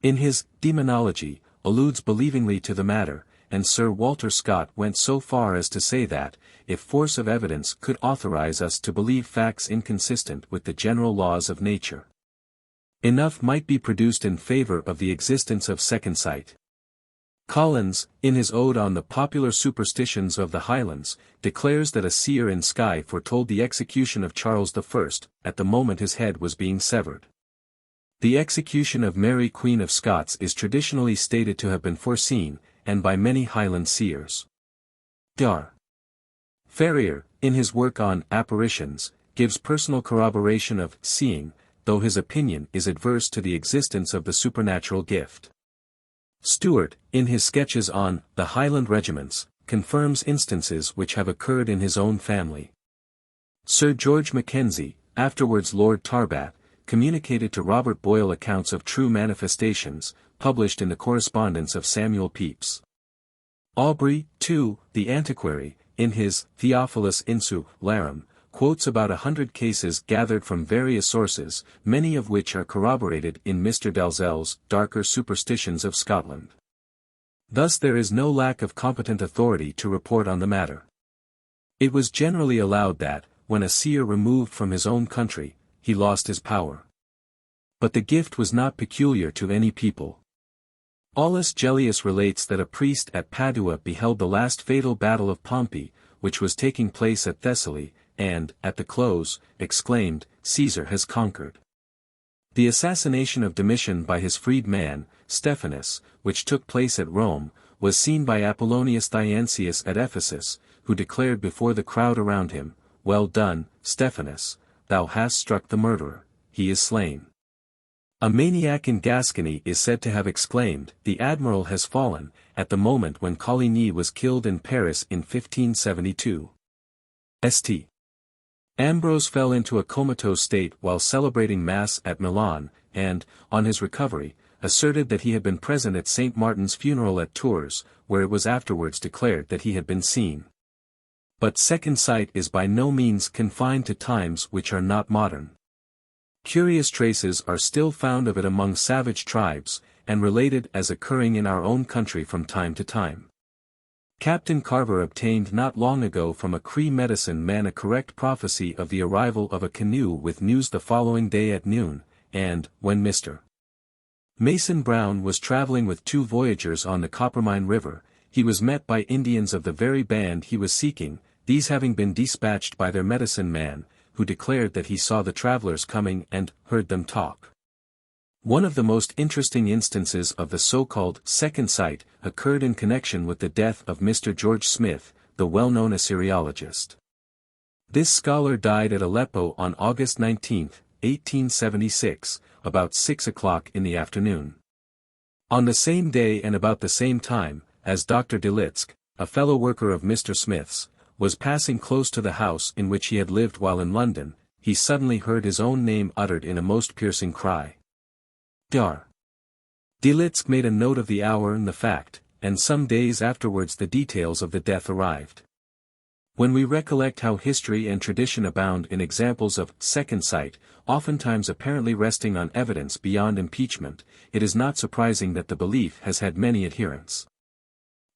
in his Demonology, alludes believingly to the matter, and Sir Walter Scott went so far as to say that, if force of evidence could authorize us to believe facts inconsistent with the general laws of nature, enough might be produced in favor of the existence of second sight. Collins, in his ode on the popular superstitions of the Highlands, declares that a seer in Skye foretold the execution of Charles I, at the moment his head was being severed. The execution of Mary Queen of Scots is traditionally stated to have been foreseen, and by many Highland seers. Dr. Ferrier, in his work on apparitions, gives personal corroboration of seeing, though his opinion is adverse to the existence of the supernatural gift. Stewart, in his sketches on the Highland regiments, confirms instances which have occurred in his own family. Sir George Mackenzie, afterwards Lord Tarbat, communicated to Robert Boyle accounts of true manifestations, published in the correspondence of Samuel Pepys. Aubrey, too, the antiquary, in his Theophilus Insularum, quotes about 100 cases gathered from various sources, many of which are corroborated in Mr. Dalzell's Darker Superstitions of Scotland. Thus there is no lack of competent authority to report on the matter. It was generally allowed that, when a seer removed from his own country, he lost his power. But the gift was not peculiar to any people. Aulus Gellius relates that a priest at Padua beheld the last fatal battle of Pompey, which was taking place at Thessaly, and, at the close, exclaimed, "Caesar has conquered." The assassination of Domitian by his freed man, Stephanus, which took place at Rome, was seen by Apollonius Dionysius at Ephesus, who declared before the crowd around him, "Well done, Stephanus, thou hast struck the murderer, he is slain." A maniac in Gascony is said to have exclaimed, "The admiral has fallen," at the moment when Coligny was killed in Paris in 1572. St. Ambrose fell into a comatose state while celebrating Mass at Milan, and, on his recovery, asserted that he had been present at St. Martin's funeral at Tours, where it was afterwards declared that he had been seen. But second sight is by no means confined to times which are not modern. Curious traces are still found of it among savage tribes, and related as occurring in our own country from time to time. Captain Carver obtained not long ago from a Cree medicine man a correct prophecy of the arrival of a canoe with news the following day at noon, and, when Mr. Mason Brown was traveling with 2 voyagers on the Coppermine River, he was met by Indians of the very band he was seeking, these having been dispatched by their medicine man, who declared that he saw the travelers coming and heard them talk. One of the most interesting instances of the so-called second sight occurred in connection with the death of Mr. George Smith, the well-known Assyriologist. This scholar died at Aleppo on August 19, 1876, about 6 o'clock in the afternoon. On the same day and about the same time, as Dr. Delitzk, a fellow worker of Mr. Smith's, was passing close to the house in which he had lived while in London, he suddenly heard his own name uttered in a most piercing cry. Dr. Delitzk made a note of the hour and the fact, and some days afterwards the details of the death arrived. When we recollect how history and tradition abound in examples of second sight, oftentimes apparently resting on evidence beyond impeachment, it is not surprising that the belief has had many adherents.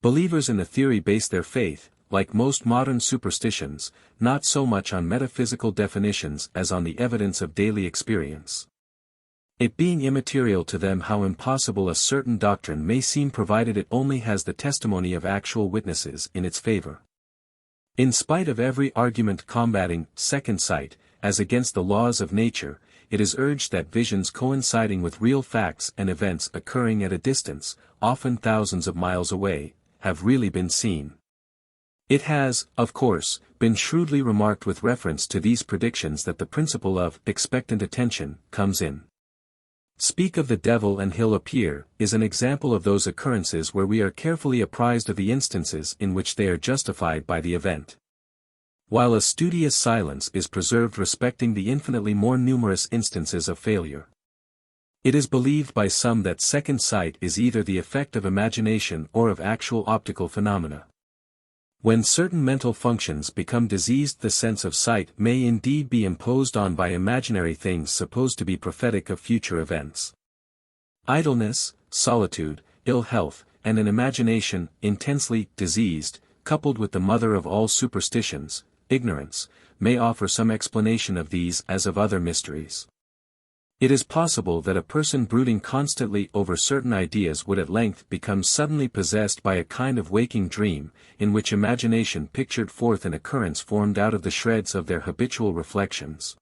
Believers in the theory base their faith, like most modern superstitions, not so much on metaphysical definitions as on the evidence of daily experience. It being immaterial to them how impossible a certain doctrine may seem provided it only has the testimony of actual witnesses in its favor. In spite of every argument combating second sight, as against the laws of nature, it is urged that visions coinciding with real facts and events occurring at a distance, often thousands of miles away, have really been seen. It has, of course, been shrewdly remarked with reference to these predictions that the principle of expectant attention comes in. Speak of the devil and he'll appear is an example of those occurrences where we are carefully apprised of the instances in which they are justified by the event, while a studious silence is preserved respecting the infinitely more numerous instances of failure. It is believed by some that second sight is either the effect of imagination or of actual optical phenomena. When certain mental functions become diseased, the sense of sight may indeed be imposed on by imaginary things supposed to be prophetic of future events. Idleness, solitude, ill health, and an imagination intensely diseased, coupled with the mother of all superstitions, ignorance, may offer some explanation of these as of other mysteries. It is possible that a person brooding constantly over certain ideas would at length become suddenly possessed by a kind of waking dream, in which imagination pictured forth an occurrence formed out of the shreds of their habitual reflections.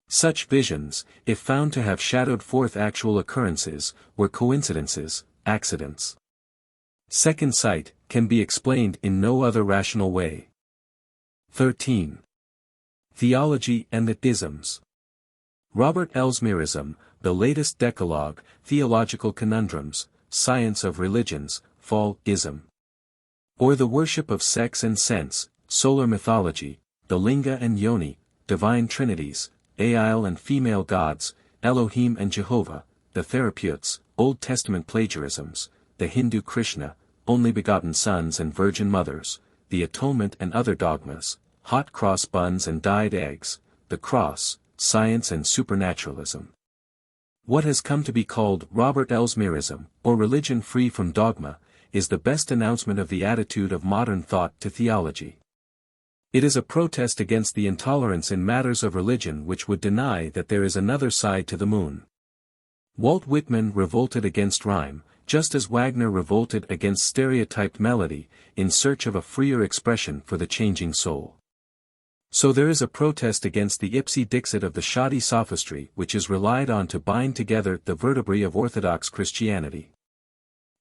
Such visions, if found to have shadowed forth actual occurrences, were coincidences, accidents. Second sight can be explained in no other rational way. 13. Theology and the Isms. Robert Elsmerism, The Latest Decalogue, Theological Conundrums, Science of Religions, Fall-ism. Or the Worship of Sex and Sense, Solar Mythology, the Linga and Yoni, Divine Trinities, Aile and Female Gods, Elohim and Jehovah, the Therapeutes, Old Testament Plagiarisms, the Hindu Krishna, Only Begotten Sons and Virgin Mothers, the Atonement and Other Dogmas, Hot Cross Buns and Dyed Eggs, the Cross, Science and Supernaturalism. What has come to be called Robert Elsmerism, or religion free from dogma, is the best announcement of the attitude of modern thought to theology. It is a protest against the intolerance in matters of religion which would deny that there is another side to the moon. Walt Whitman revolted against rhyme, just as Wagner revolted against stereotyped melody, in search of a freer expression for the changing soul. So there is a protest against the ipse dixit of the shoddy sophistry which is relied on to bind together the vertebrae of Orthodox Christianity.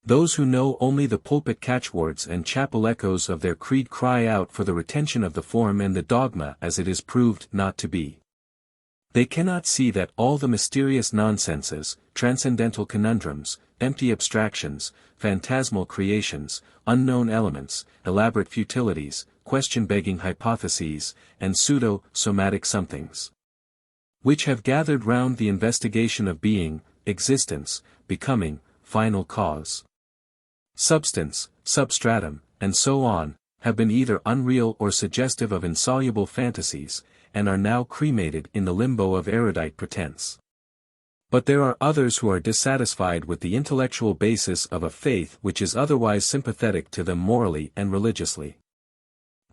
Those who know only the pulpit catchwords and chapel echoes of their creed cry out for the retention of the form and the dogma as it is proved not to be. They cannot see that all the mysterious nonsenses, transcendental conundrums, empty abstractions, phantasmal creations, unknown elements, elaborate futilities, question-begging hypotheses, and pseudo-somatic somethings, which have gathered round the investigation of being, existence, becoming, final cause, substance, substratum, and so on, have been either unreal or suggestive of insoluble fantasies, and are now cremated in the limbo of erudite pretense. But there are others who are dissatisfied with the intellectual basis of a faith which is otherwise sympathetic to them morally and religiously.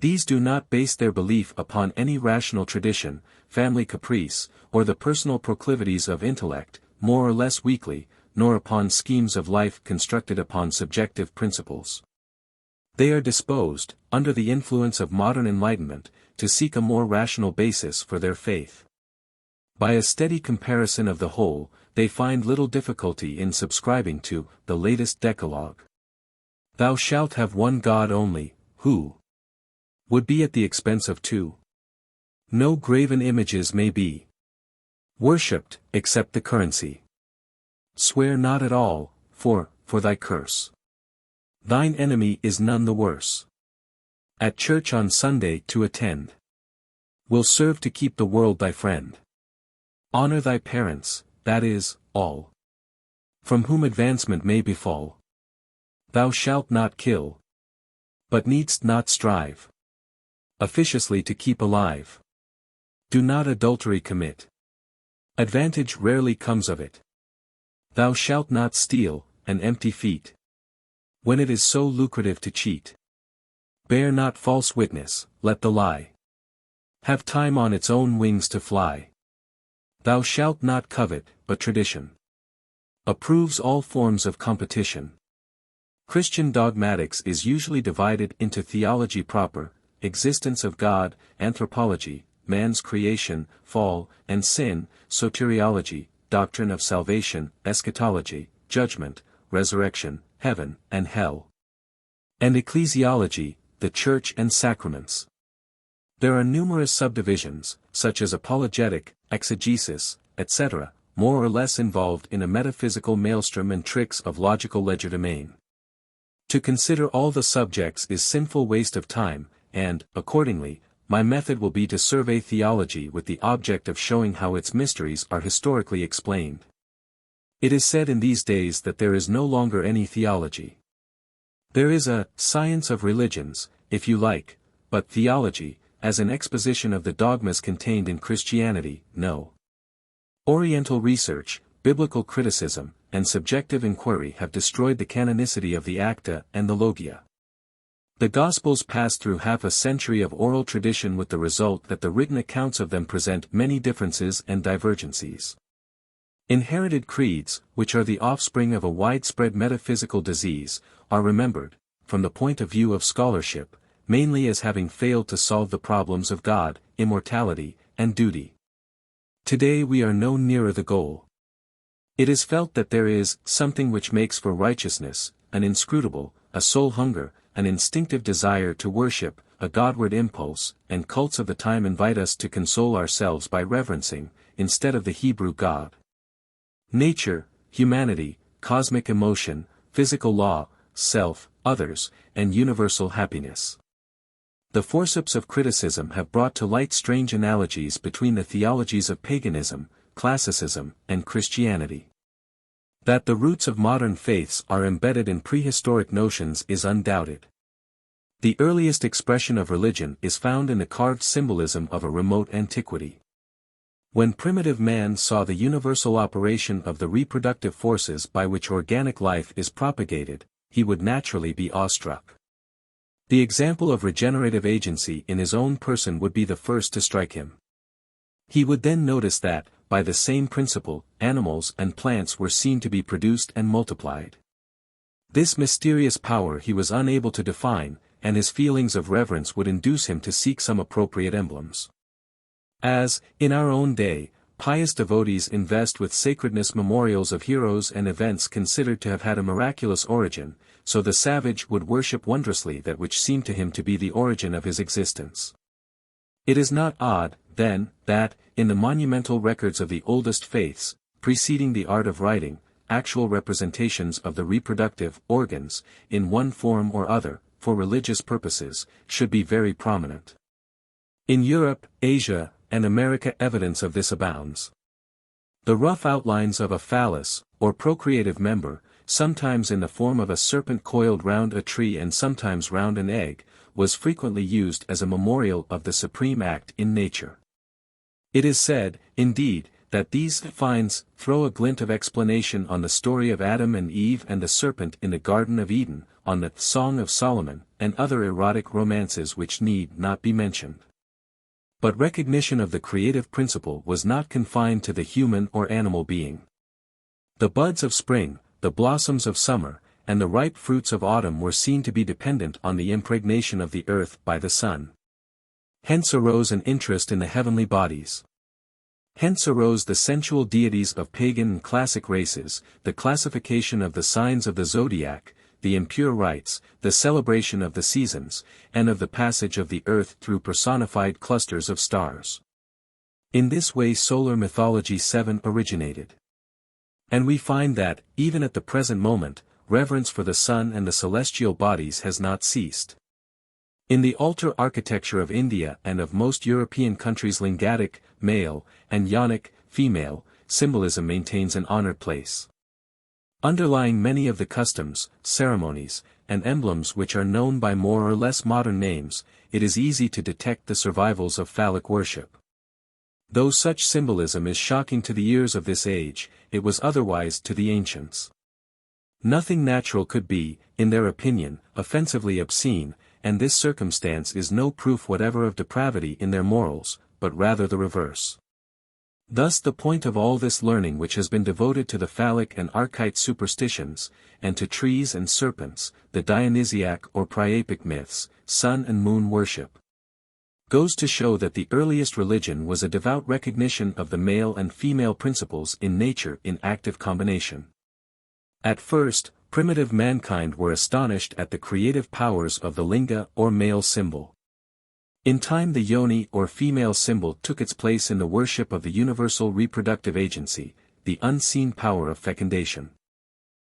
These do not base their belief upon any rational tradition, family caprice, or the personal proclivities of intellect, more or less weakly, nor upon schemes of life constructed upon subjective principles. They are disposed, under the influence of modern enlightenment, to seek a more rational basis for their faith. By a steady comparison of the whole, they find little difficulty in subscribing to the latest Decalogue. Thou shalt have one God only, who would be at the expense of two. No graven images may be worshipped, except the currency. Swear not at all, for thy curse. Thine enemy is none the worse. At church on Sunday to attend will serve to keep the world thy friend. Honor thy parents, that is, all, from whom advancement may befall. Thou shalt not kill, but needst not strive officiously to keep alive. Do not adultery commit. Advantage rarely comes of it. Thou shalt not steal, an empty feat, when it is so lucrative to cheat. Bear not false witness, let the lie have time on its own wings to fly. Thou shalt not covet, but tradition approves all forms of competition. Christian dogmatics is usually divided into theology proper, existence of God, anthropology, man's creation, fall, and sin, soteriology, doctrine of salvation, eschatology, judgment, resurrection, heaven, and hell, and ecclesiology, the church and sacraments. There are numerous subdivisions, such as apologetic, exegesis, etc., more or less involved in a metaphysical maelstrom and tricks of logical legerdemain. To consider all the subjects is sinful waste of time, and, accordingly, my method will be to survey theology with the object of showing how its mysteries are historically explained. It is said in these days that there is no longer any theology. There is a science of religions, if you like, but theology, as an exposition of the dogmas contained in Christianity, no. Oriental research, biblical criticism, and subjective inquiry have destroyed the canonicity of the Acta and the Logia. The Gospels passed through half a century of oral tradition with the result that the written accounts of them present many differences and divergencies. Inherited creeds, which are the offspring of a widespread metaphysical disease, are remembered, from the point of view of scholarship, mainly as having failed to solve the problems of God, immortality, and duty. Today we are no nearer the goal. It is felt that there is something which makes for righteousness, an inscrutable, a soul hunger, an instinctive desire to worship, a Godward impulse, and cults of the time invite us to console ourselves by reverencing, instead of the Hebrew God, nature, humanity, cosmic emotion, physical law, self, others, and universal happiness. The forceps of criticism have brought to light strange analogies between the theologies of paganism, classicism, and Christianity. That the roots of modern faiths are embedded in prehistoric notions is undoubted. The earliest expression of religion is found in the carved symbolism of a remote antiquity. When primitive man saw the universal operation of the reproductive forces by which organic life is propagated, he would naturally be awestruck. The example of regenerative agency in his own person would be the first to strike him. He would then notice that, by the same principle, animals and plants were seen to be produced and multiplied. This mysterious power he was unable to define, and his feelings of reverence would induce him to seek some appropriate emblems. As, in our own day, pious devotees invest with sacredness memorials of heroes and events considered to have had a miraculous origin, so the savage would worship wondrously that which seemed to him to be the origin of his existence. It is not odd, then, that, in the monumental records of the oldest faiths, preceding the art of writing, actual representations of the reproductive organs, in one form or other, for religious purposes, should be very prominent. In Europe, Asia, and America evidence of this abounds. The rough outlines of a phallus, or procreative member, sometimes in the form of a serpent coiled round a tree and sometimes round an egg, was frequently used as a memorial of the supreme act in nature. It is said, indeed, that these finds throw a glint of explanation on the story of Adam and Eve and the serpent in the Garden of Eden, on the Song of Solomon, and other erotic romances which need not be mentioned. But recognition of the creative principle was not confined to the human or animal being. The buds of spring, the blossoms of summer, and the ripe fruits of autumn were seen to be dependent on the impregnation of the earth by the sun. Hence arose an interest in the heavenly bodies. Hence arose the sensual deities of pagan and classic races, the classification of the signs of the zodiac, the impure rites, the celebration of the seasons, and of the passage of the earth through personified clusters of stars. In this way solar mythology 7 originated. And we find that, even at the present moment, reverence for the sun and the celestial bodies has not ceased. In the altar architecture of India and of most European countries Lingatic, male, and Yonic, female, symbolism maintains an honored place. Underlying many of the customs, ceremonies, and emblems which are known by more or less modern names, it is easy to detect the survivals of phallic worship. Though such symbolism is shocking to the ears of this age, it was otherwise to the ancients. Nothing natural could be, in their opinion, offensively obscene, and this circumstance is no proof whatever of depravity in their morals, but rather the reverse. Thus the point of all this learning which has been devoted to the phallic and archite superstitions, and to trees and serpents, the Dionysiac or Priapic myths, sun and moon worship, goes to show that the earliest religion was a devout recognition of the male and female principles in nature in active combination. At first, primitive mankind were astonished at the creative powers of the linga or male symbol. In time the yoni or female symbol took its place in the worship of the universal reproductive agency, the unseen power of fecundation.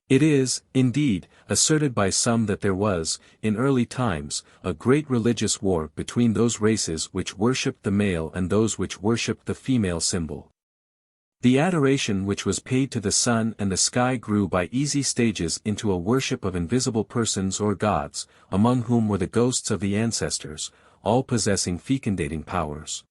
It is, indeed, asserted by some that there was, in early times, a great religious war between those races which worshipped the male and those which worshipped the female symbol. The adoration which was paid to the sun and the sky grew by easy stages into a worship of invisible persons or gods, among whom were the ghosts of the ancestors, all possessing fecundating powers.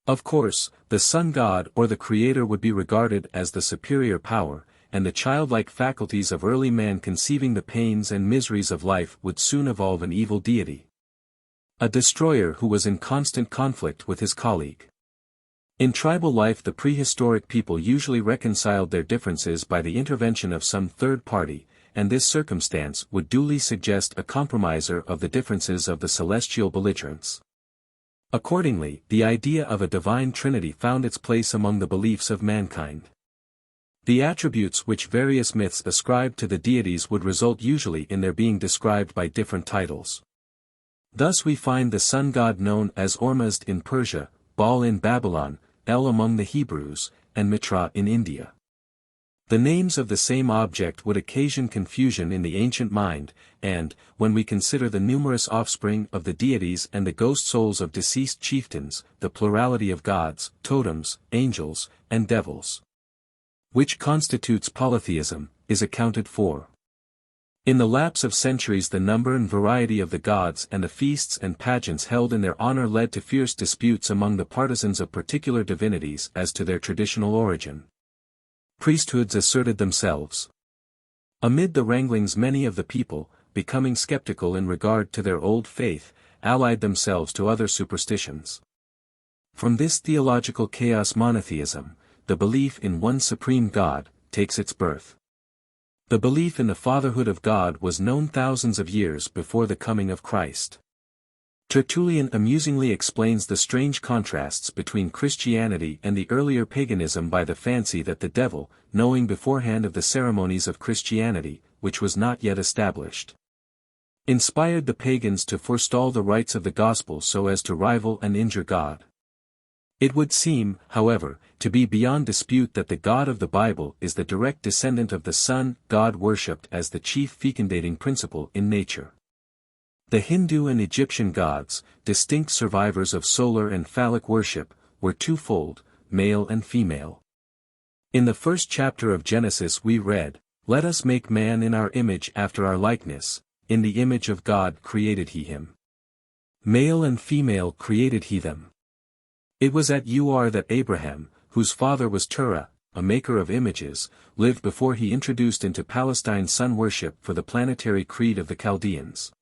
Of course, the sun god or the creator would be regarded as the superior power, and the childlike faculties of early man conceiving the pains and miseries of life would soon evolve an evil deity. A destroyer who was in constant conflict with his colleague. In tribal life, the prehistoric people usually reconciled their differences by the intervention of some third party, and this circumstance would duly suggest a compromiser of the differences of the celestial belligerents. Accordingly, the idea of a divine trinity found its place among the beliefs of mankind. The attributes which various myths ascribed to the deities would result usually in their being described by different titles. Thus we find the sun god known as Ormuzd in Persia, Baal in Babylon, El among the Hebrews, and Mitra in India. The names of the same object would occasion confusion in the ancient mind, and, when we consider the numerous offspring of the deities and the ghost souls of deceased chieftains, the plurality of gods, totems, angels, and devils, which constitutes polytheism, is accounted for. In the lapse of centuries, the number and variety of the gods and the feasts and pageants held in their honor led to fierce disputes among the partisans of particular divinities as to their traditional origin. Priesthoods asserted themselves. Amid the wranglings, many of the people, becoming skeptical in regard to their old faith, allied themselves to other superstitions. From this theological chaos, monotheism, the belief in one supreme God, takes its birth. The belief in the fatherhood of God was known thousands of years before the coming of Christ. Tertullian amusingly explains the strange contrasts between Christianity and the earlier paganism by the fancy that the devil, knowing beforehand of the ceremonies of Christianity, which was not yet established, inspired the pagans to forestall the rites of the gospel so as to rival and injure God. It would seem, however, to be beyond dispute that the God of the Bible is the direct descendant of the sun god worshipped as the chief fecundating principle in nature. The Hindu and Egyptian gods, distinct survivors of solar and phallic worship, were twofold, male and female. In the first chapter of Genesis we read, "Let us make man in our image after our likeness, in the image of God created he him. Male and female created he them." It was at Ur that Abraham, whose father was Terah, a maker of images, lived before he introduced into Palestine sun worship for the planetary creed of the Chaldeans.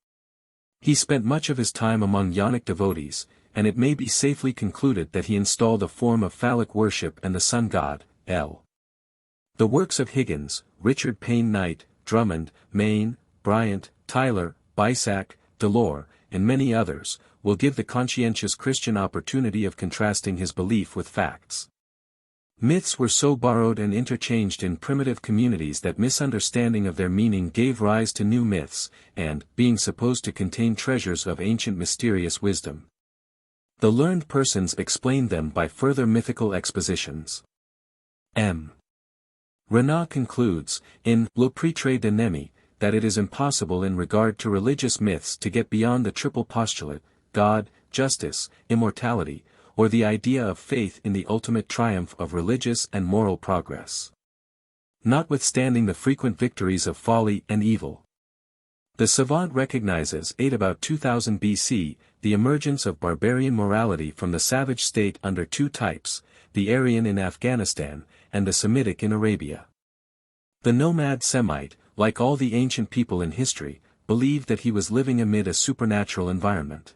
He spent much of his time among Yonic devotees, and it may be safely concluded that he installed a form of phallic worship and the sun god, El. The works of Higgins, Richard Payne Knight, Drummond, Maine, Bryant, Tyler, Bisac, Delore, and many others, will give the conscientious Christian opportunity of contrasting his belief with facts. Myths were so borrowed and interchanged in primitive communities that misunderstanding of their meaning gave rise to new myths, and, being supposed to contain treasures of ancient mysterious wisdom, the learned persons explained them by further mythical expositions. M. Renan concludes, in Le Prêtre de Nemi, that it is impossible in regard to religious myths to get beyond the triple postulate, God, justice, immortality, or the idea of faith in the ultimate triumph of religious and moral progress. Notwithstanding the frequent victories of folly and evil, the savant recognizes, about 2000 BC, the emergence of barbarian morality from the savage state under two types, the Aryan in Afghanistan, and the Semitic in Arabia. The nomad Semite, like all the ancient people in history, believed that he was living amid a supernatural environment.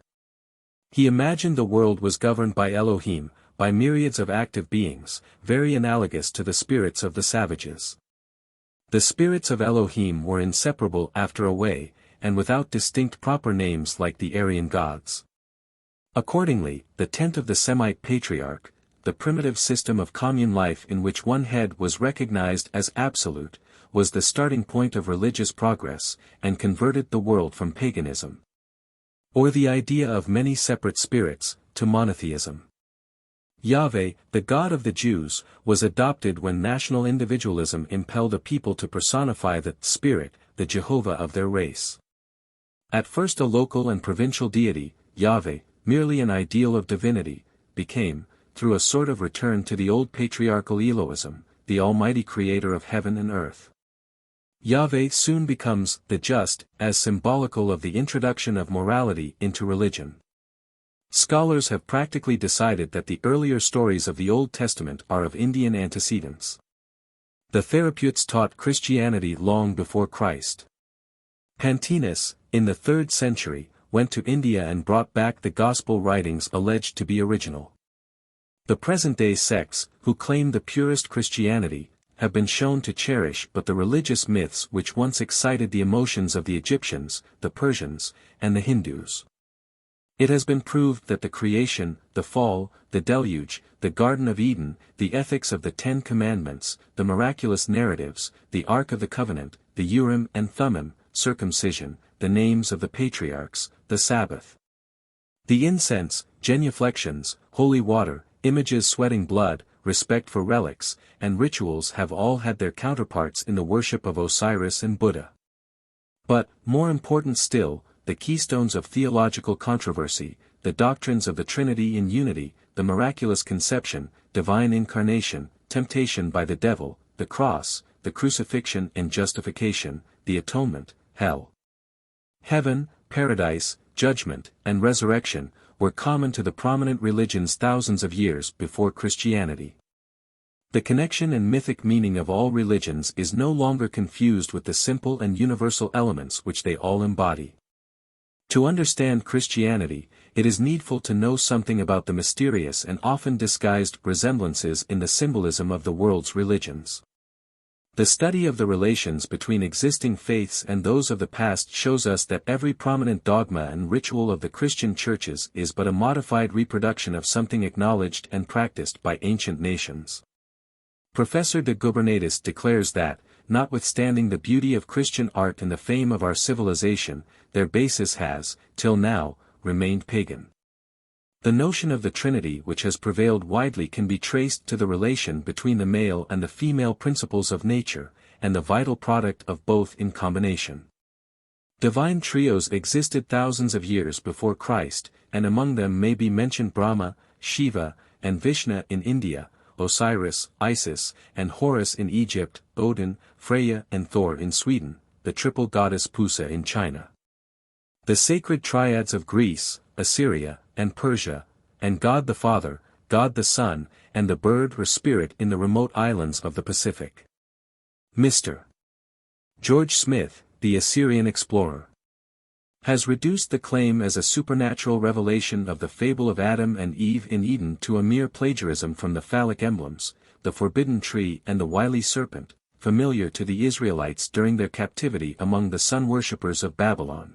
He imagined the world was governed by Elohim, by myriads of active beings, very analogous to the spirits of the savages. The spirits of Elohim were inseparable after a way, and without distinct proper names like the Aryan gods. Accordingly, the tent of the Semite patriarch, the primitive system of commune life in which one head was recognized as absolute, was the starting point of religious progress, and converted the world from paganism, or the idea of many separate spirits, to monotheism. Yahweh, the God of the Jews, was adopted when national individualism impelled a people to personify the Spirit, the Jehovah of their race. At first a local and provincial deity, Yahweh, merely an ideal of divinity, became, through a sort of return to the old patriarchal Elohism, the almighty creator of heaven and earth. Yahweh soon becomes the just, as symbolical of the introduction of morality into religion. Scholars have practically decided that the earlier stories of the Old Testament are of Indian antecedents. The therapeutes taught Christianity long before Christ. Pantaenus, in the 3rd century, went to India and brought back the Gospel writings alleged to be original. The present-day sects, who claim the purest Christianity, have been shown to cherish but the religious myths which once excited the emotions of the Egyptians, the Persians, and the Hindus. It has been proved that the creation, the fall, the deluge, the Garden of Eden, the ethics of the 10 Commandments, the miraculous narratives, the Ark of the Covenant, the Urim and Thummim, circumcision, the names of the patriarchs, the Sabbath, the incense, genuflections, holy water, images sweating blood, respect for relics, and rituals have all had their counterparts in the worship of Osiris and Buddha. But, more important still, the keystones of theological controversy, the doctrines of the Trinity in unity, the miraculous conception, divine incarnation, temptation by the devil, the cross, the crucifixion and justification, the atonement, hell, heaven, paradise, judgment, and resurrection, were common to the prominent religions thousands of years before Christianity. The connection and mythic meaning of all religions is no longer confused with the simple and universal elements which they all embody. To understand Christianity, it is needful to know something about the mysterious and often disguised resemblances in the symbolism of the world's religions. The study of the relations between existing faiths and those of the past shows us that every prominent dogma and ritual of the Christian churches is but a modified reproduction of something acknowledged and practiced by ancient nations. Professor de Gubernatis declares that, notwithstanding the beauty of Christian art and the fame of our civilization, their basis has, till now, remained pagan. The notion of the Trinity which has prevailed widely can be traced to the relation between the male and the female principles of nature, and the vital product of both in combination. Divine trios existed thousands of years before Christ, and among them may be mentioned Brahma, Shiva, and Vishnu in India, Osiris, Isis, and Horus in Egypt, Odin, Freya and Thor in Sweden, the triple goddess Pusa in China. The sacred triads of Greece, Assyria, and Persia, and God the Father, God the Son, and the bird or spirit in the remote islands of the Pacific. Mr. George Smith, the Assyrian explorer, has reduced the claim as a supernatural revelation of the fable of Adam and Eve in Eden to a mere plagiarism from the phallic emblems, the forbidden tree and the wily serpent, familiar to the Israelites during their captivity among the sun-worshippers of Babylon.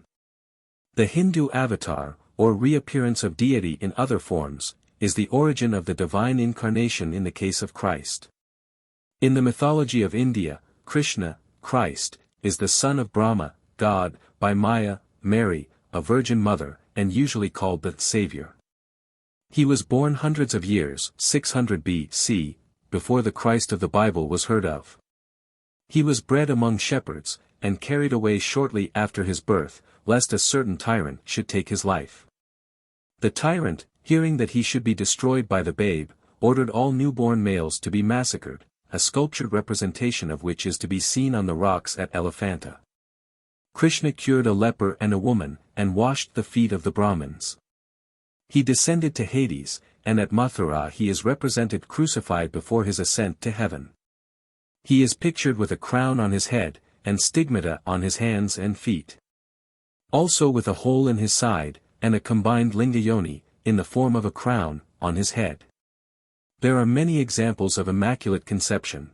The Hindu avatar, or reappearance of deity in other forms, is the origin of the divine incarnation in the case of Christ. In the mythology of India, Krishna, Christ, is the son of Brahma, God, by Maya, Mary, a virgin mother, and usually called the Savior. He was born hundreds of years, 600 B.C., before the Christ of the Bible was heard of. He was bred among shepherds, and carried away shortly after his birth, lest a certain tyrant should take his life. The tyrant, hearing that he should be destroyed by the babe, ordered all newborn males to be massacred, a sculptured representation of which is to be seen on the rocks at Elephanta. Krishna cured a leper and a woman, and washed the feet of the Brahmins. He descended to Hades, and at Mathura he is represented crucified before his ascent to heaven. He is pictured with a crown on his head, and stigmata on his hands and feet. Also with a hole in his side, and a combined linga yoni, in the form of a crown, on his head. There are many examples of immaculate conception.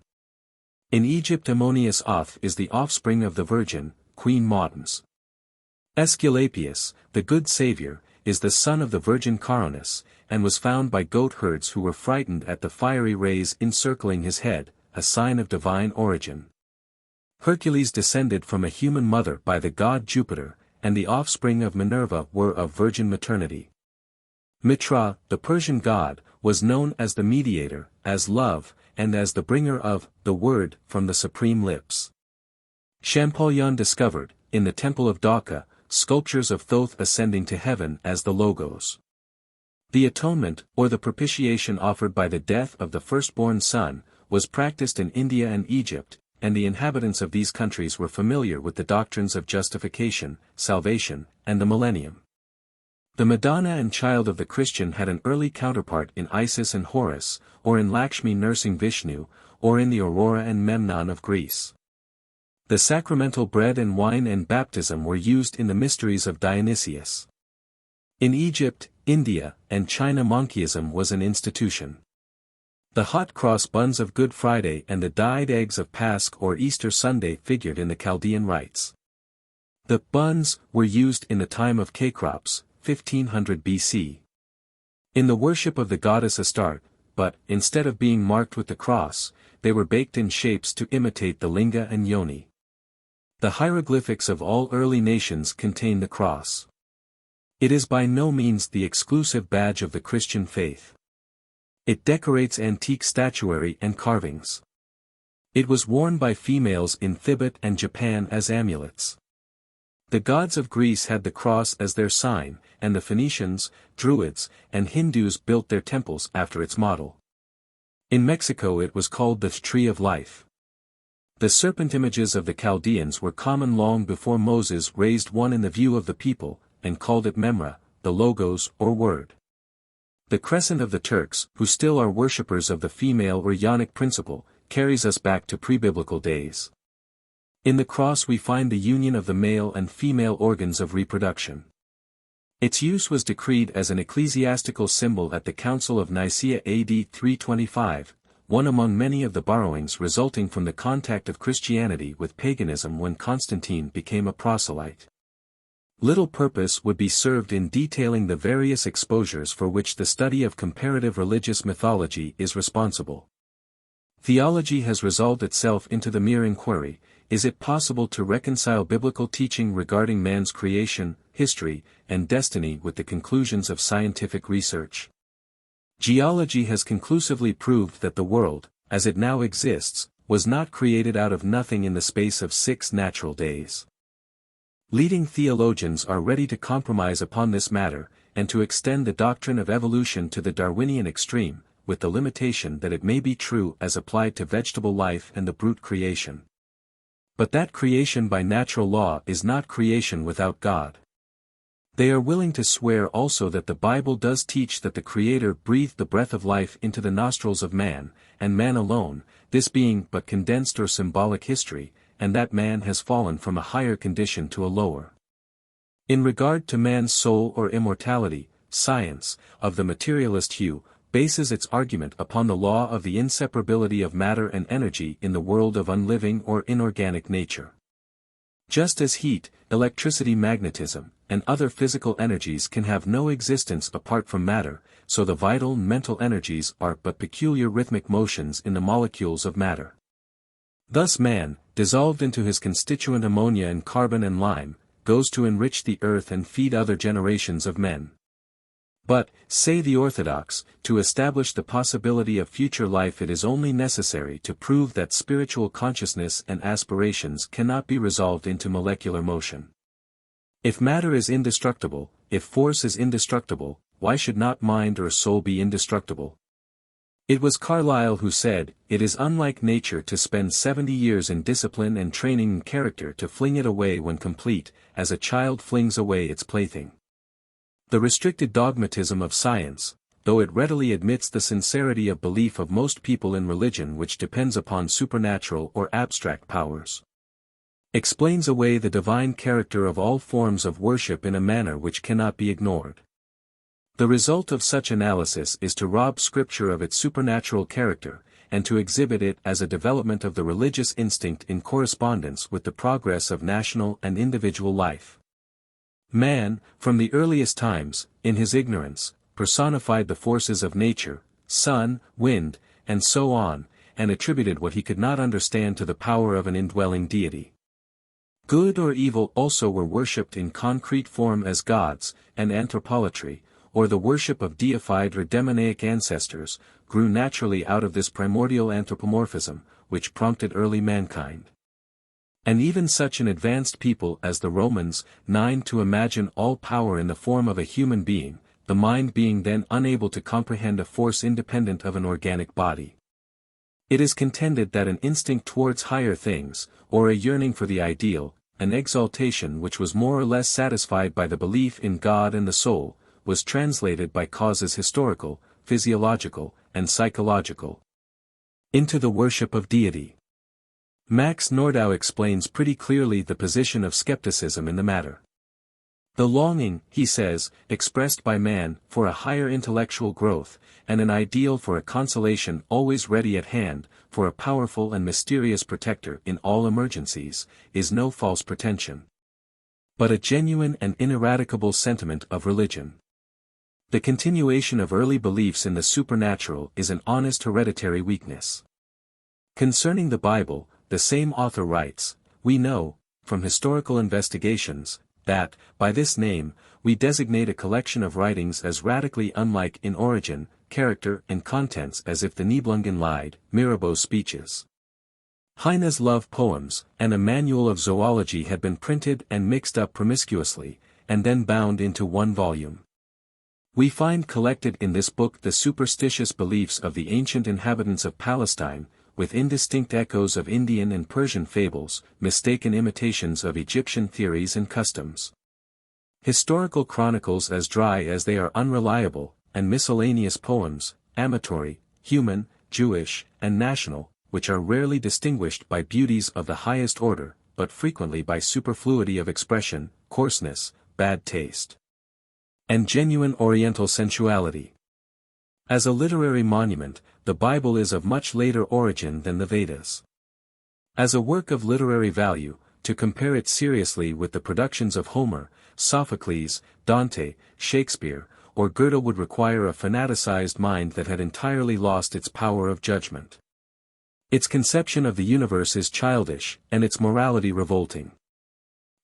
In Egypt Ammonius Oth is the offspring of the Virgin, Queen Maudens. Aesculapius, the good Savior, is the son of the Virgin Coronis, and was found by goat herds who were frightened at the fiery rays encircling his head, a sign of divine origin. Hercules descended from a human mother by the god Jupiter, and the offspring of Minerva were of virgin maternity. Mitra, the Persian god, was known as the mediator, as love, and as the bringer of the word from the supreme lips. Champollion discovered, in the temple of Dhaka, sculptures of Thoth ascending to heaven as the Logos. The atonement, or the propitiation offered by the death of the firstborn son, was practiced in India and Egypt, and the inhabitants of these countries were familiar with the doctrines of justification, salvation, and the millennium. The Madonna and child of the Christian had an early counterpart in Isis and Horus, or in Lakshmi nursing Vishnu, or in the Aurora and Memnon of Greece. The sacramental bread and wine and baptism were used in the mysteries of Dionysius. In Egypt, India, and China monkeyism was an institution. The hot cross buns of Good Friday and the dyed eggs of Pasch or Easter Sunday figured in the Chaldean rites. The buns were used in the time of Cecrops, 1500 BC. In the worship of the goddess Astarte, but, instead of being marked with the cross, they were baked in shapes to imitate the linga and yoni. The hieroglyphics of all early nations contain the cross. It is by no means the exclusive badge of the Christian faith. It decorates antique statuary and carvings. It was worn by females in Tibet and Japan as amulets. The gods of Greece had the cross as their sign, and the Phoenicians, Druids, and Hindus built their temples after its model. In Mexico it was called the Tree of Life. The serpent images of the Chaldeans were common long before Moses raised one in the view of the people, and called it Memra, the Logos or Word. The crescent of the Turks, who still are worshippers of the female or yonic principle, carries us back to pre-biblical days. In the cross we find the union of the male and female organs of reproduction. Its use was decreed as an ecclesiastical symbol at the Council of Nicaea AD 325, one among many of the borrowings resulting from the contact of Christianity with paganism when Constantine became a proselyte. Little purpose would be served in detailing the various exposures for which the study of comparative religious mythology is responsible. Theology has resolved itself into the mere inquiry: is it possible to reconcile biblical teaching regarding man's creation, history, and destiny with the conclusions of scientific research? Geology has conclusively proved that the world, as it now exists, was not created out of nothing in the space of 6 natural days. Leading theologians are ready to compromise upon this matter, and to extend the doctrine of evolution to the Darwinian extreme, with the limitation that it may be true as applied to vegetable life and the brute creation. But that creation by natural law is not creation without God. They are willing to swear also that the Bible does teach that the Creator breathed the breath of life into the nostrils of man, and man alone, this being but condensed or symbolic history, and that man has fallen from a higher condition to a lower. In regard to man's soul or immortality, science, of the materialist hue, bases its argument upon the law of the inseparability of matter and energy in the world of unliving or inorganic nature. Just as heat, electricity, magnetism, and other physical energies can have no existence apart from matter, so the vital and mental energies are but peculiar rhythmic motions in the molecules of matter. Thus man, dissolved into his constituent ammonia and carbon and lime, goes to enrich the earth and feed other generations of men. But, say the orthodox, to establish the possibility of future life it is only necessary to prove that spiritual consciousness and aspirations cannot be resolved into molecular motion. If matter is indestructible, if force is indestructible, why should not mind or soul be indestructible? It was Carlyle who said, "It is unlike nature to spend 70 years in discipline and training in character to fling it away when complete, as a child flings away its plaything." The restricted dogmatism of science, though it readily admits the sincerity of belief of most people in religion which depends upon supernatural or abstract powers, explains away the divine character of all forms of worship in a manner which cannot be ignored. The result of such analysis is to rob Scripture of its supernatural character, and to exhibit it as a development of the religious instinct in correspondence with the progress of national and individual life. Man, from the earliest times, in his ignorance, personified the forces of nature, sun, wind, and so on, and attributed what he could not understand to the power of an indwelling deity. Good or evil also were worshipped in concrete form as gods, and anthropolatry, or the worship of deified or demoniac ancestors, grew naturally out of this primordial anthropomorphism, which prompted early mankind. And even such an advanced people as the Romans, to imagine all power in the form of a human being, the mind being then unable to comprehend a force independent of an organic body. It is contended that an instinct towards higher things, or a yearning for the ideal, an exaltation which was more or less satisfied by the belief in God and the soul, was translated by causes historical, physiological, and psychological into the worship of deity. Max Nordau explains pretty clearly the position of skepticism in the matter. The longing, he says, expressed by man, for a higher intellectual growth, and an ideal for a consolation always ready at hand, for a powerful and mysterious protector in all emergencies, is no false pretension, but a genuine and ineradicable sentiment of religion. The continuation of early beliefs in the supernatural is an honest hereditary weakness. Concerning the Bible, the same author writes, "We know, from historical investigations, that, by this name, we designate a collection of writings as radically unlike in origin, character and contents as if the Nibelungen Mirabeau's speeches, Heine's love poems, and a manual of zoology had been printed and mixed up promiscuously, and then bound into one volume. We find collected in this book the superstitious beliefs of the ancient inhabitants of Palestine, with indistinct echoes of Indian and Persian fables, mistaken imitations of Egyptian theories and customs. Historical chronicles as dry as they are unreliable, and miscellaneous poems, amatory, human, Jewish, and national, which are rarely distinguished by beauties of the highest order, but frequently by superfluity of expression, coarseness, bad taste, and genuine Oriental sensuality. As a literary monument, the Bible is of much later origin than the Vedas. As a work of literary value, to compare it seriously with the productions of Homer, Sophocles, Dante, Shakespeare, or Goethe would require a fanaticized mind that had entirely lost its power of judgment. Its conception of the universe is childish, and its morality revolting.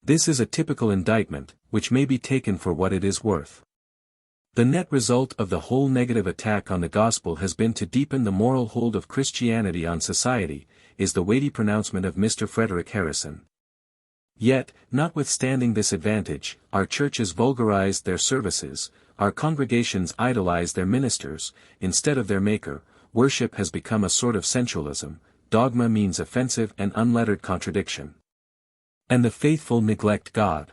This is a typical indictment, which may be taken for what it is worth. The net result of the whole negative attack on the gospel has been to deepen the moral hold of Christianity on society, is the weighty pronouncement of Mr. Frederick Harrison. Yet, notwithstanding this advantage, our churches vulgarize their services, our congregations idolize their ministers, instead of their Maker. Worship has become a sort of sensualism, dogma means offensive and unlettered contradiction, and the faithful neglect God.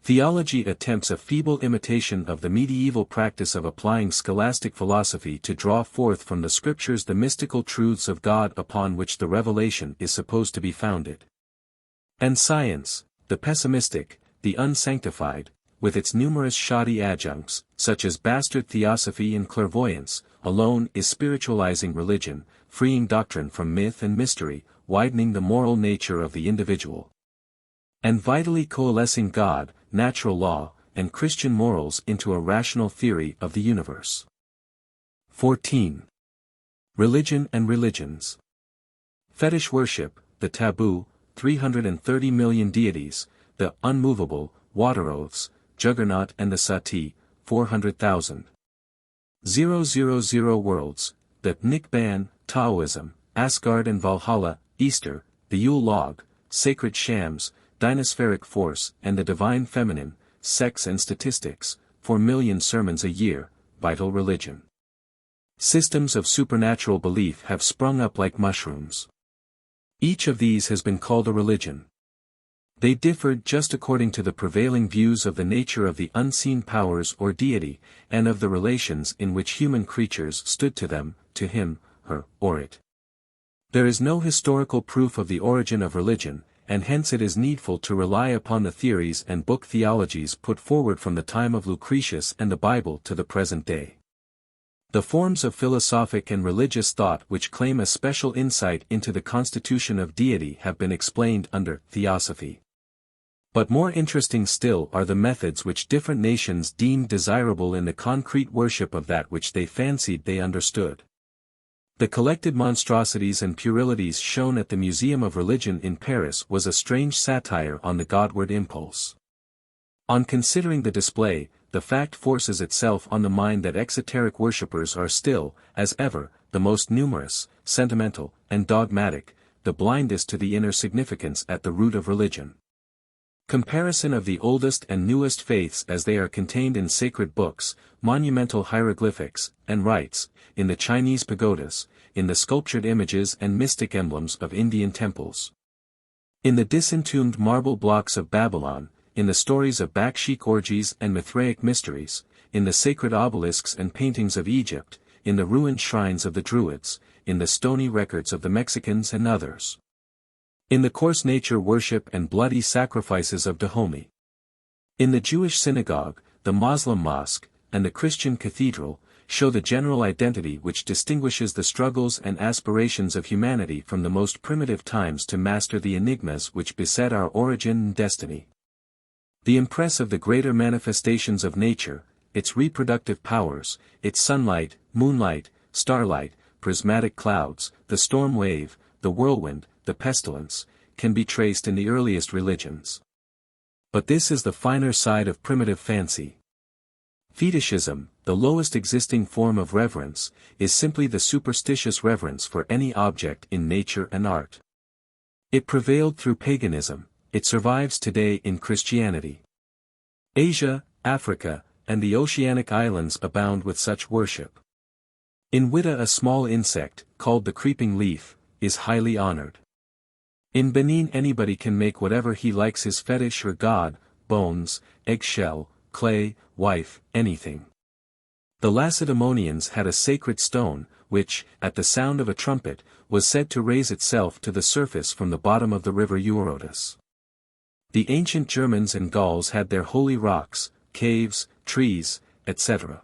Theology attempts a feeble imitation of the medieval practice of applying scholastic philosophy to draw forth from the scriptures the mystical truths of God upon which the revelation is supposed to be founded. And science, the pessimistic, the unsanctified, with its numerous shoddy adjuncts, such as bastard theosophy and clairvoyance, alone is spiritualizing religion, freeing doctrine from myth and mystery, widening the moral nature of the individual, and vitally coalescing God, natural law, and Christian morals into a rational theory of the universe. 14. Religion and religions. Fetish worship, the taboo, 330 million deities, the unmovable, water oaths, Juggernaut and the Sati, 400,000. 000 worlds, the Nick-Ban, Taoism, Asgard and Valhalla, Easter, the Yule log, sacred shams, Dinosphere force and the divine feminine, sex and statistics, 4 million sermons a year, vital religion. Systems of supernatural belief have sprung up like mushrooms. Each of these has been called a religion. They differed just according to the prevailing views of the nature of the unseen powers or deity, and of the relations in which human creatures stood to them, to him, her, or it. There is no historical proof of the origin of religion, and hence it is needful to rely upon the theories and book theologies put forward from the time of Lucretius and the Bible to the present day. The forms of philosophic and religious thought which claim a special insight into the constitution of deity have been explained under theosophy. But more interesting still are the methods which different nations deemed desirable in the concrete worship of that which they fancied they understood. The collected monstrosities and puerilities shown at the Museum of Religion in Paris was a strange satire on the Godward impulse. On considering the display, the fact forces itself on the mind that exoteric worshippers are still, as ever, the most numerous, sentimental, and dogmatic, the blindest to the inner significance at the root of religion. Comparison of the oldest and newest faiths as they are contained in sacred books, monumental hieroglyphics, and rites, in the Chinese pagodas, in the sculptured images and mystic emblems of Indian temples. In the disentombed marble blocks of Babylon, in the stories of Bacchic orgies and Mithraic mysteries, in the sacred obelisks and paintings of Egypt, in the ruined shrines of the Druids, in the stony records of the Mexicans and others. In the coarse nature worship and bloody sacrifices of Dahomey. In the Jewish synagogue, the Muslim mosque, and the Christian cathedral, show the general identity which distinguishes the struggles and aspirations of humanity from the most primitive times to master the enigmas which beset our origin and destiny. The impress of the greater manifestations of nature, its reproductive powers, its sunlight, moonlight, starlight, prismatic clouds, the storm wave, the whirlwind, the pestilence, can be traced in the earliest religions. But this is the finer side of primitive fancy. Fetishism, the lowest existing form of reverence, is simply the superstitious reverence for any object in nature and art. It prevailed through paganism, it survives today in Christianity. Asia, Africa, and the oceanic islands abound with such worship. In Wida a small insect, called the creeping leaf, is highly honored. In Benin anybody can make whatever he likes his fetish or god, bones, eggshell, clay, wife, anything. The Lacedaemonians had a sacred stone, which, at the sound of a trumpet, was said to raise itself to the surface from the bottom of the river Eurotas. The ancient Germans and Gauls had their holy rocks, caves, trees, etc.,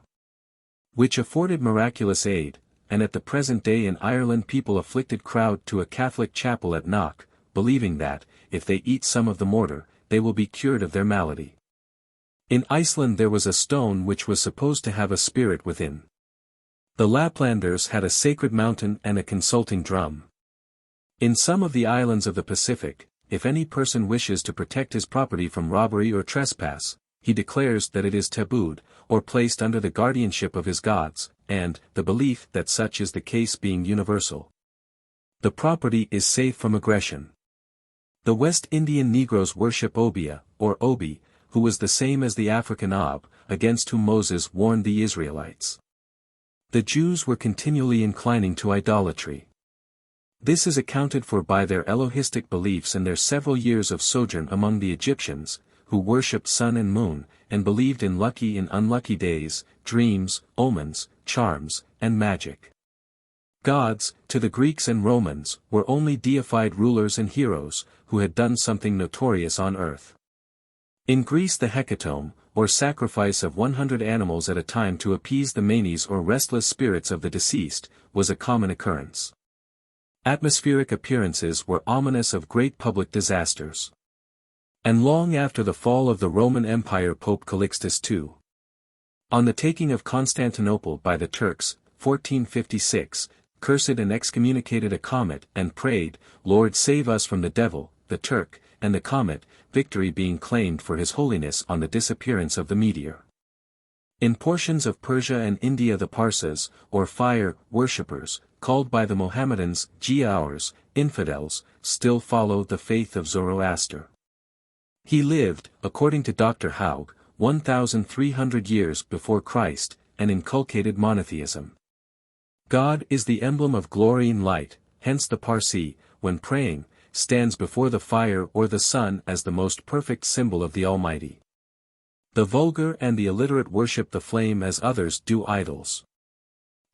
which afforded miraculous aid, and at the present day in Ireland people afflicted crowd to a Catholic chapel at Knock, believing that, if they eat some of the mortar, they will be cured of their malady. In Iceland there was a stone which was supposed to have a spirit within. The Laplanders had a sacred mountain and a consulting drum. In some of the islands of the Pacific, if any person wishes to protect his property from robbery or trespass, he declares that it is tabooed, or placed under the guardianship of his gods, and, the belief that such is the case being universal, the property is safe from aggression. The West Indian Negroes worship Obia, or Obi, who was the same as the African Ob, against whom Moses warned the Israelites. The Jews were continually inclining to idolatry. This is accounted for by their Elohistic beliefs and their several years of sojourn among the Egyptians, who worshipped sun and moon, and believed in lucky and unlucky days, dreams, omens, charms, and magic. Gods, to the Greeks and Romans, were only deified rulers and heroes, who had done something notorious on earth. In Greece the hecatomb, or sacrifice of 100 animals at a time to appease the manes or restless spirits of the deceased, was a common occurrence. Atmospheric appearances were ominous of great public disasters. And long after the fall of the Roman Empire Pope Calixtus II, on the taking of Constantinople by the Turks, 1456, cursed and excommunicated a comet and prayed, "Lord save us from the devil, the Turk, and the comet," victory being claimed for His Holiness on the disappearance of the meteor. In portions of Persia and India the Parsas, or fire worshippers, called by the Mohammedans Giaours, infidels, still follow the faith of Zoroaster. He lived, according to Dr. Haug, 1,300 years before Christ, and inculcated monotheism. God is the emblem of glory and light, hence the Parsi, when praying, stands before the fire or the sun as the most perfect symbol of the Almighty. The vulgar and the illiterate worship the flame as others do idols.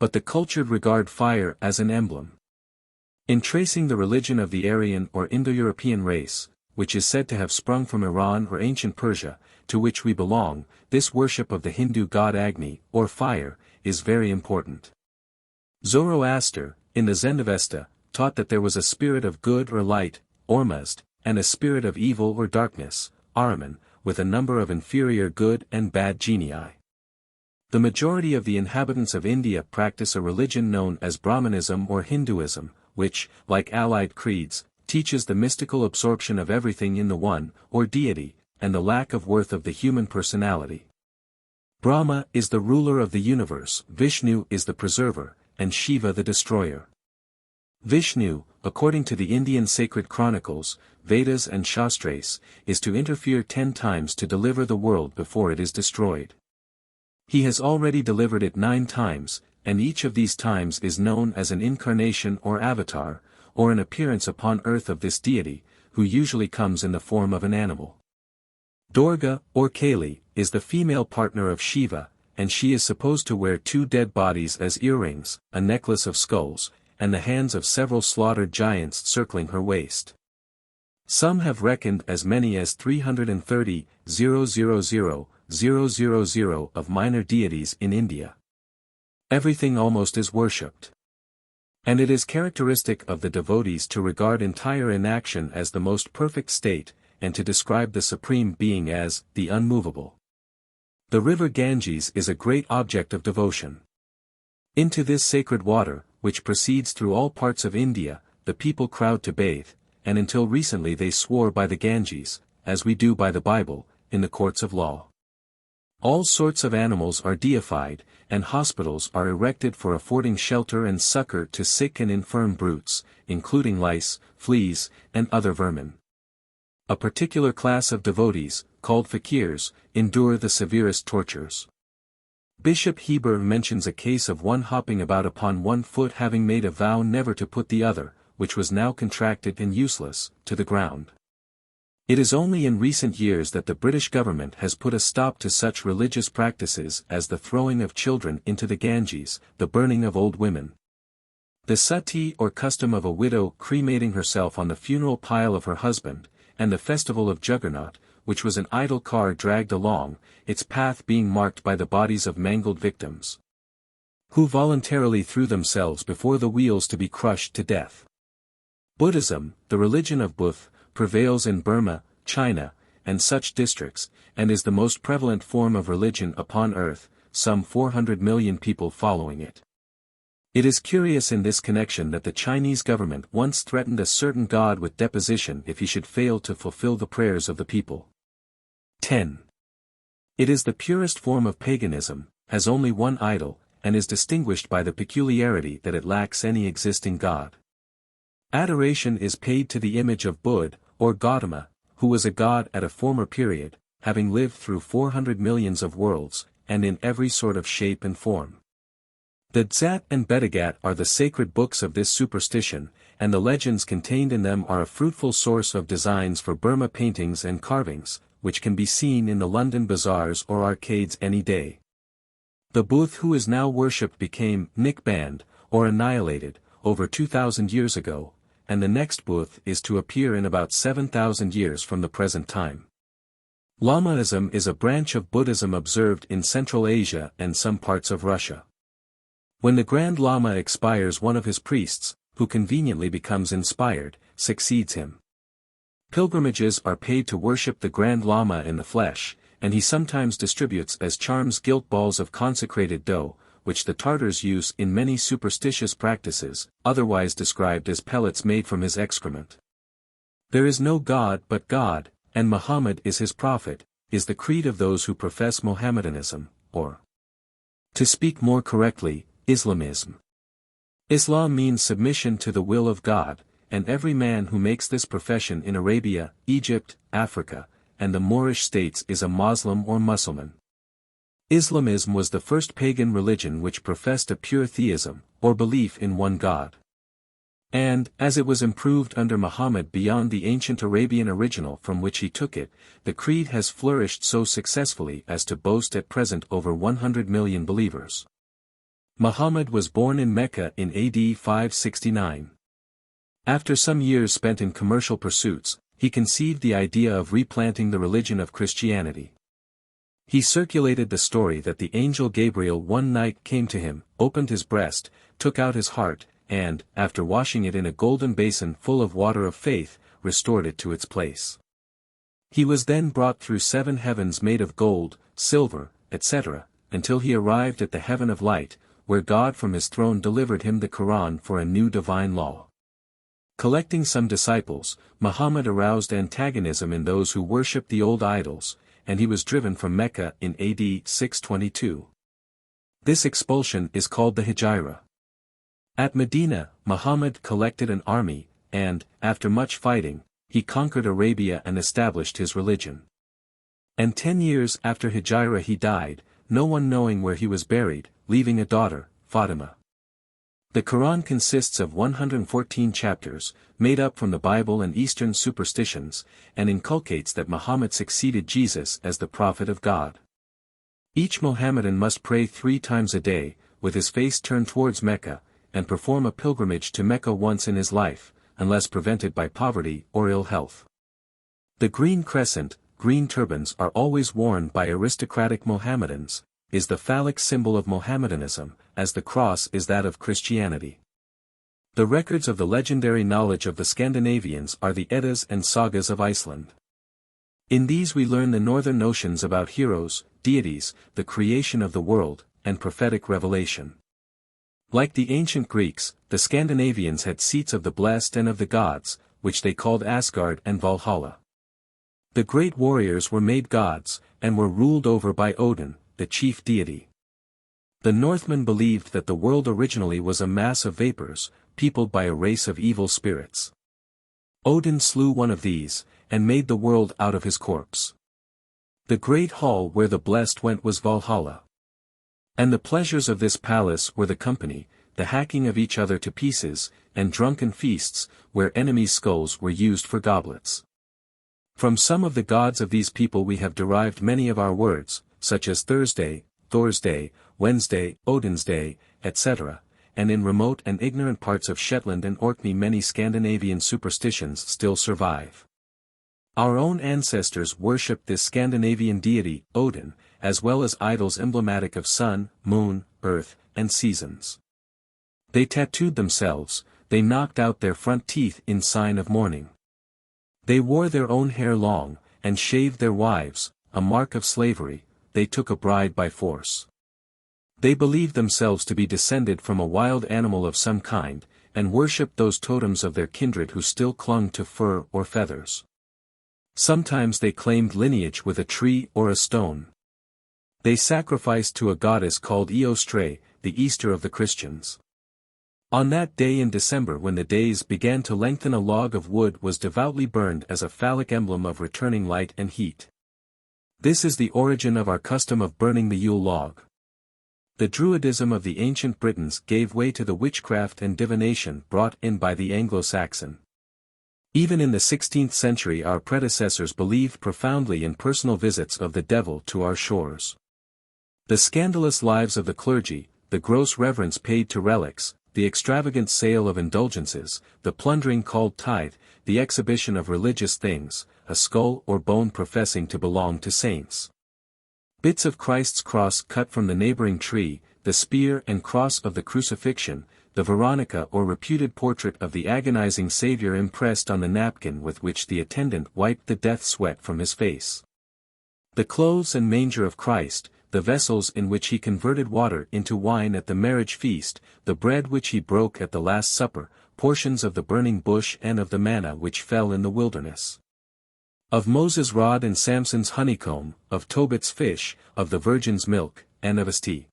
But the cultured regard fire as an emblem. In tracing the religion of the Aryan or Indo-European race, which is said to have sprung from Iran or ancient Persia, to which we belong, this worship of the Hindu god Agni, or fire, is very important. Zoroaster, in the Zendavesta, taught that there was a spirit of good or light, Ormuzd, and a spirit of evil or darkness, Ahriman, with a number of inferior good and bad genii. The majority of the inhabitants of India practice a religion known as Brahmanism or Hinduism, which, like allied creeds, teaches the mystical absorption of everything in the one, or deity, and the lack of worth of the human personality. Brahma is the ruler of the universe, Vishnu is the preserver, and Shiva the destroyer. Vishnu, according to the Indian sacred chronicles, Vedas and Shastras, is to interfere 10 times to deliver the world before it is destroyed. He has already delivered it 9 times, and each of these times is known as an incarnation or avatar, or an appearance upon earth of this deity, who usually comes in the form of an animal. Durga, or Kali, is the female partner of Shiva, and she is supposed to wear 2 dead bodies as earrings, a necklace of skulls, and the hands of several slaughtered giants circling her waist. Some have reckoned as many as 330,000,000 of minor deities in India. Everything almost is worshipped. And it is characteristic of the devotees to regard entire inaction as the most perfect state, and to describe the Supreme Being as the unmovable. The river Ganges is a great object of devotion. Into this sacred water, which proceeds through all parts of India, the people crowd to bathe, and until recently they swore by the Ganges, as we do by the Bible, in the courts of law. All sorts of animals are deified, and hospitals are erected for affording shelter and succor to sick and infirm brutes, including lice, fleas, and other vermin. A particular class of devotees, called fakirs, endure the severest tortures. Bishop Heber mentions a case of one hopping about upon one foot having made a vow never to put the other, which was now contracted and useless, to the ground. It is only in recent years that the British government has put a stop to such religious practices as the throwing of children into the Ganges, the burning of old women. The sati or custom of a widow cremating herself on the funeral pile of her husband, and the festival of Juggernaut, which was an idol car dragged along, its path being marked by the bodies of mangled victims, who voluntarily threw themselves before the wheels to be crushed to death. Buddhism, the religion of Buddha, prevails in Burma, China, and such districts, and is the most prevalent form of religion upon earth, some 400 million people following it. It is curious in this connection that the Chinese government once threatened a certain god with deposition if he should fail to fulfill the prayers of the people. 10. It is the purest form of paganism, has only one idol, and is distinguished by the peculiarity that it lacks any existing god. Adoration is paid to the image of Buddha, or Gautama, who was a god at a former period, having lived through 400 millions of worlds, and in every sort of shape and form. The Tzat and Betagat are the sacred books of this superstition, and the legends contained in them are a fruitful source of designs for Burma paintings and carvings, which can be seen in the London bazaars or arcades any day. The Buddha who is now worshipped became nickbanned, or annihilated, over 2,000 years ago, and the next Buddha is to appear in about 7,000 years from the present time. Lamaism is a branch of Buddhism observed in Central Asia and some parts of Russia. When the Grand Lama expires, one of his priests, who conveniently becomes inspired, succeeds him. Pilgrimages are paid to worship the Grand Lama in the flesh, and he sometimes distributes as charms gilt balls of consecrated dough, which the Tartars use in many superstitious practices, otherwise described as pellets made from his excrement. There is no God but God, and Muhammad is his prophet, is the creed of those who profess Mohammedanism, or, to speak more correctly, Islamism. Islam means submission to the will of God, and every man who makes this profession in Arabia, Egypt, Africa, and the Moorish states is a Muslim or Mussulman. Islamism was the first pagan religion which professed a pure theism, or belief in one God. And, as it was improved under Muhammad beyond the ancient Arabian original from which he took it, the creed has flourished so successfully as to boast at present over 100 million believers. Muhammad was born in Mecca in AD 569. After some years spent in commercial pursuits, he conceived the idea of replanting the religion of Christianity. He circulated the story that the angel Gabriel one night came to him, opened his breast, took out his heart, and, after washing it in a golden basin full of water of faith, restored it to its place. He was then brought through 7 heavens made of gold, silver, etc., until he arrived at the heaven of light, where God from his throne delivered him the Quran for a new divine law. Collecting some disciples, Muhammad aroused antagonism in those who worshipped the old idols, and he was driven from Mecca in AD 622. This expulsion is called the Hijra. At Medina, Muhammad collected an army, and, after much fighting, he conquered Arabia and established his religion. And 10 years after Hijrah he died, no one knowing where he was buried, leaving a daughter, Fatima. The Quran consists of 114 chapters, made up from the Bible and Eastern superstitions, and inculcates that Muhammad succeeded Jesus as the prophet of God. Each Mohammedan must pray 3 times a day, with his face turned towards Mecca, and perform a pilgrimage to Mecca once in his life, unless prevented by poverty or ill health. The green crescent, green turbans are always worn by aristocratic Mohammedans, is the phallic symbol of Mohammedanism, as the cross is that of Christianity. The records of the legendary knowledge of the Scandinavians are the Eddas and Sagas of Iceland. In these we learn the northern notions about heroes, deities, the creation of the world, and prophetic revelation. Like the ancient Greeks, the Scandinavians had seats of the blessed and of the gods, which they called Asgard and Valhalla. The great warriors were made gods, and were ruled over by Odin, the chief deity. The Northmen believed that the world originally was a mass of vapors, peopled by a race of evil spirits. Odin slew one of these, and made the world out of his corpse. The great hall where the blessed went was Valhalla. And the pleasures of this palace were the company, the hacking of each other to pieces, and drunken feasts, where enemies' skulls were used for goblets. From some of the gods of these people we have derived many of our words, such as Thursday, Thor's Day, Wednesday, Odin's Day, etc., and in remote and ignorant parts of Shetland and Orkney many Scandinavian superstitions still survive. Our own ancestors worshipped this Scandinavian deity, Odin, as well as idols emblematic of sun, moon, earth, and seasons. They tattooed themselves, they knocked out their front teeth in sign of mourning. They wore their own hair long, and shaved their wives, a mark of slavery. They took a bride by force. They believed themselves to be descended from a wild animal of some kind, and worshipped those totems of their kindred who still clung to fur or feathers. Sometimes they claimed lineage with a tree or a stone. They sacrificed to a goddess called Eostre, the Easter of the Christians. On that day in December when the days began to lengthen, a log of wood was devoutly burned as a phallic emblem of returning light and heat. This is the origin of our custom of burning the Yule log. The Druidism of the ancient Britons gave way to the witchcraft and divination brought in by the Anglo-Saxon. Even in the 16th century our predecessors believed profoundly in personal visits of the devil to our shores. The scandalous lives of the clergy, the gross reverence paid to relics, the extravagant sale of indulgences, the plundering called tithe, the exhibition of religious things, a skull or bone professing to belong to saints. Bits of Christ's cross cut from the neighboring tree, the spear and cross of the crucifixion, the Veronica or reputed portrait of the agonizing Savior impressed on the napkin with which the attendant wiped the death sweat from his face. The clothes and manger of Christ, the vessels in which he converted water into wine at the marriage feast, the bread which he broke at the Last Supper, portions of the burning bush and of the manna which fell in the wilderness. Of Moses' rod and Samson's honeycomb, of Tobit's fish, of the Virgin's milk, and of St.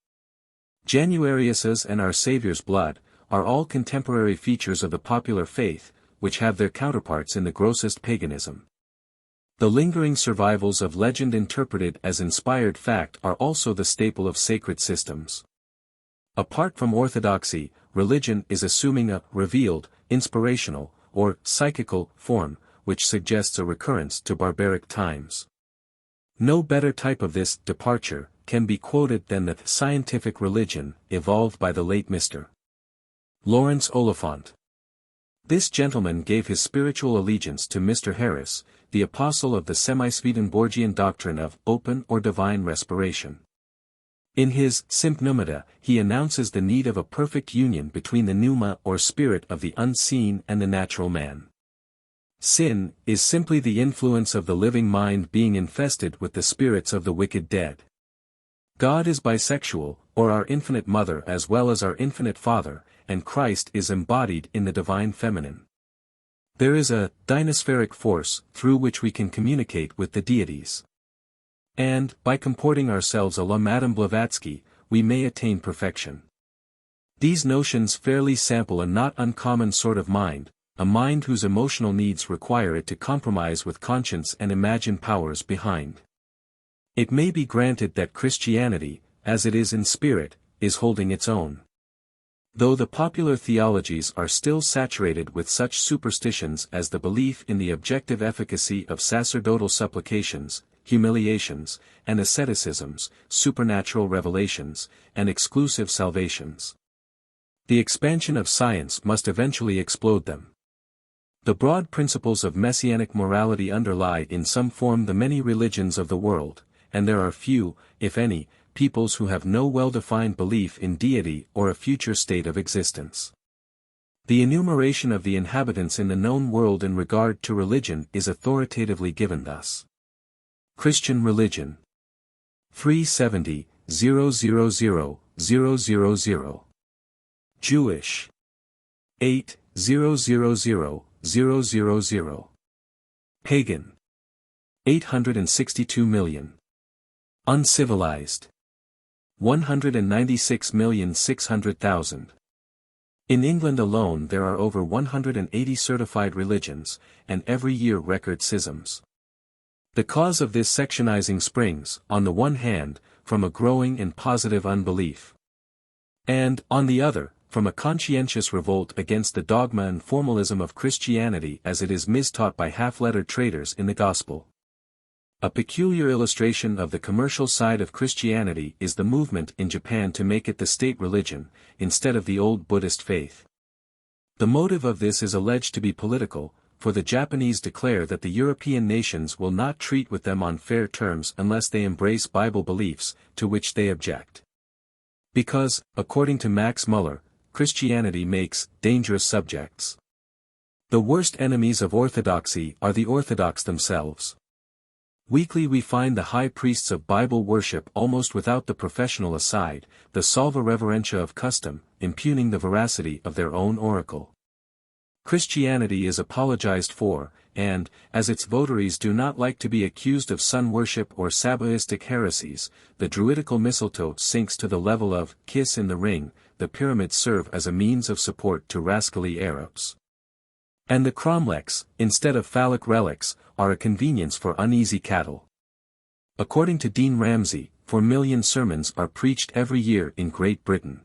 Januarius's and our Saviour's blood, are all contemporary features of the popular faith, which have their counterparts in the grossest paganism. The lingering survivals of legend interpreted as inspired fact are also the staple of sacred systems. Apart from orthodoxy, religion is assuming a revealed, inspirational, or psychical form, which suggests a recurrence to barbaric times. No better type of this departure can be quoted than the scientific religion evolved by the late Mr. Lawrence Oliphant. This gentleman gave his spiritual allegiance to Mr. Harris, the apostle of the semi-Swedenborgian doctrine of open or divine respiration. In his Sympnomata, he announces the need of a perfect union between the pneuma or spirit of the unseen and the natural man. Sin is simply the influence of the living mind being infested with the spirits of the wicked dead. God is bisexual, or our infinite mother as well as our infinite father, and Christ is embodied in the divine feminine. There is a dynaspheric force through which we can communicate with the deities. And, by comporting ourselves a la Madame Blavatsky, we may attain perfection. These notions fairly sample a not uncommon sort of mind, a mind whose emotional needs require it to compromise with conscience and imagine powers behind. It may be granted that Christianity, as it is in spirit, is holding its own. Though the popular theologies are still saturated with such superstitions as the belief in the objective efficacy of sacerdotal supplications, humiliations, and asceticisms, supernatural revelations, and exclusive salvations. The expansion of science must eventually explode them. The broad principles of messianic morality underlie in some form the many religions of the world, and there are few, if any, peoples who have no well-defined belief in deity or a future state of existence. The enumeration of the inhabitants in the known world in regard to religion is authoritatively given thus. Christian religion. 370,000,000. Jewish. 8,000,000. Pagan. 862 million. Uncivilized. 196,600,000. In England alone there are over 180 certified religions, and every year record schisms. The cause of this sectionizing springs, on the one hand, from a growing and positive unbelief. And, on the other, from a conscientious revolt against the dogma and formalism of Christianity as it is mistaught by half-lettered traders in the gospel. A peculiar illustration of the commercial side of Christianity is the movement in Japan to make it the state religion, instead of the old Buddhist faith. The motive of this is alleged to be political, for the Japanese declare that the European nations will not treat with them on fair terms unless they embrace Bible beliefs, to which they object. Because, according to Max Muller, Christianity makes dangerous subjects. The worst enemies of orthodoxy are the Orthodox themselves. Weekly we find the high priests of Bible worship almost without the professional aside, the salva reverentia of custom, impugning the veracity of their own oracle. Christianity is apologized for, and, as its votaries do not like to be accused of sun worship or Sabbatistic heresies, the druidical mistletoe sinks to the level of kiss in the ring, the pyramids serve as a means of support to rascally Arabs. And the cromlechs, instead of phallic relics, are a convenience for uneasy cattle. According to Dean Ramsay, 4 million sermons are preached every year in Great Britain.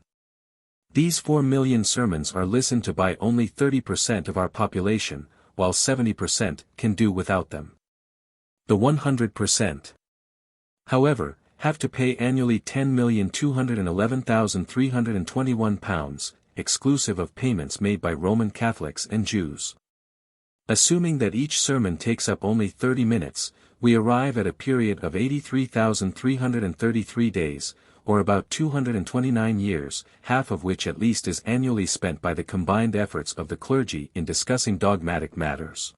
These 4 million sermons are listened to by only 30% of our population, while 70% can do without them. The 100%, however, have to pay annually £10,211,321, exclusive of payments made by Roman Catholics and Jews. Assuming that each sermon takes up only 30 minutes, we arrive at a period of 83,333 days, or about 229 years, half of which at least is annually spent by the combined efforts of the clergy in discussing dogmatic matters.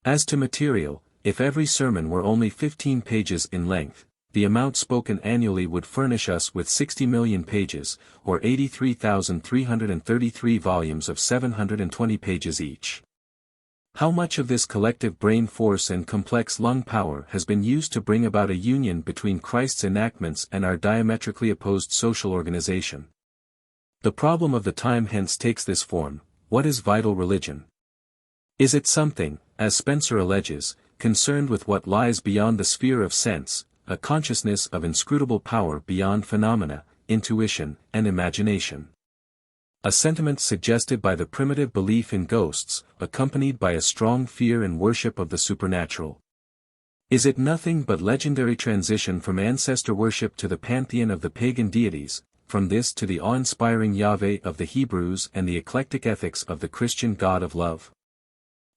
As to material, if every sermon were only 15 pages in length, the amount spoken annually would furnish us with 60 million pages, or 83,333 volumes of 720 pages each. How much of this collective brain force and complex lung power has been used to bring about a union between Christ's enactments and our diametrically opposed social organization? The problem of the time hence takes this form: what is vital religion? Is it something, as Spencer alleges, concerned with what lies beyond the sphere of sense, a consciousness of inscrutable power beyond phenomena, intuition, and imagination? A sentiment suggested by the primitive belief in ghosts, accompanied by a strong fear and worship of the supernatural. Is it nothing but legendary transition from ancestor worship to the pantheon of the pagan deities, from this to the awe-inspiring Yahweh of the Hebrews and the eclectic ethics of the Christian God of love?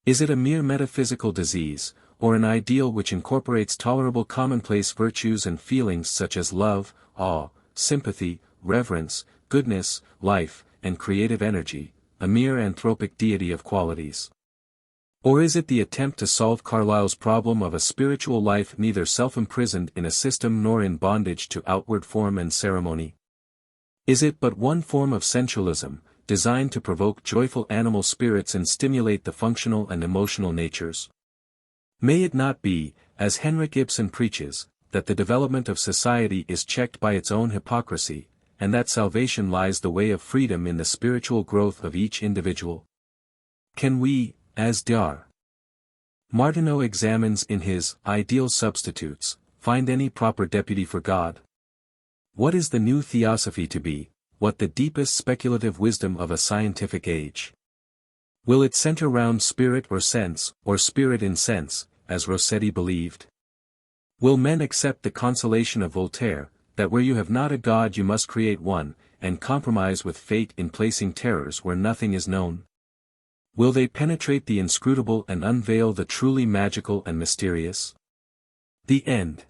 Is it a mere metaphysical disease, or an ideal which incorporates tolerable commonplace virtues and feelings such as love, awe, sympathy, reverence, goodness, life, and creative energy, a mere anthropic deity of qualities? Or is it the attempt to solve Carlyle's problem of a spiritual life neither self-imprisoned in a system nor in bondage to outward form and ceremony? Is it but one form of sensualism, designed to provoke joyful animal spirits and stimulate the functional and emotional natures? May it not be, as Henrik Ibsen preaches, that the development of society is checked by its own hypocrisy, and that salvation lies the way of freedom in the spiritual growth of each individual? Can we, as Dr. Martineau examines in his Ideal Substitutes, find any proper deputy for God? What is the new theosophy to be, what the deepest speculative wisdom of a scientific age? Will it center round spirit or spirit in sense, as Rossetti believed? Will men accept the consolation of Voltaire, that where you have not a God you must create one, and compromise with fate in placing terrors where nothing is known? Will they penetrate the inscrutable and unveil the truly magical and mysterious? The end.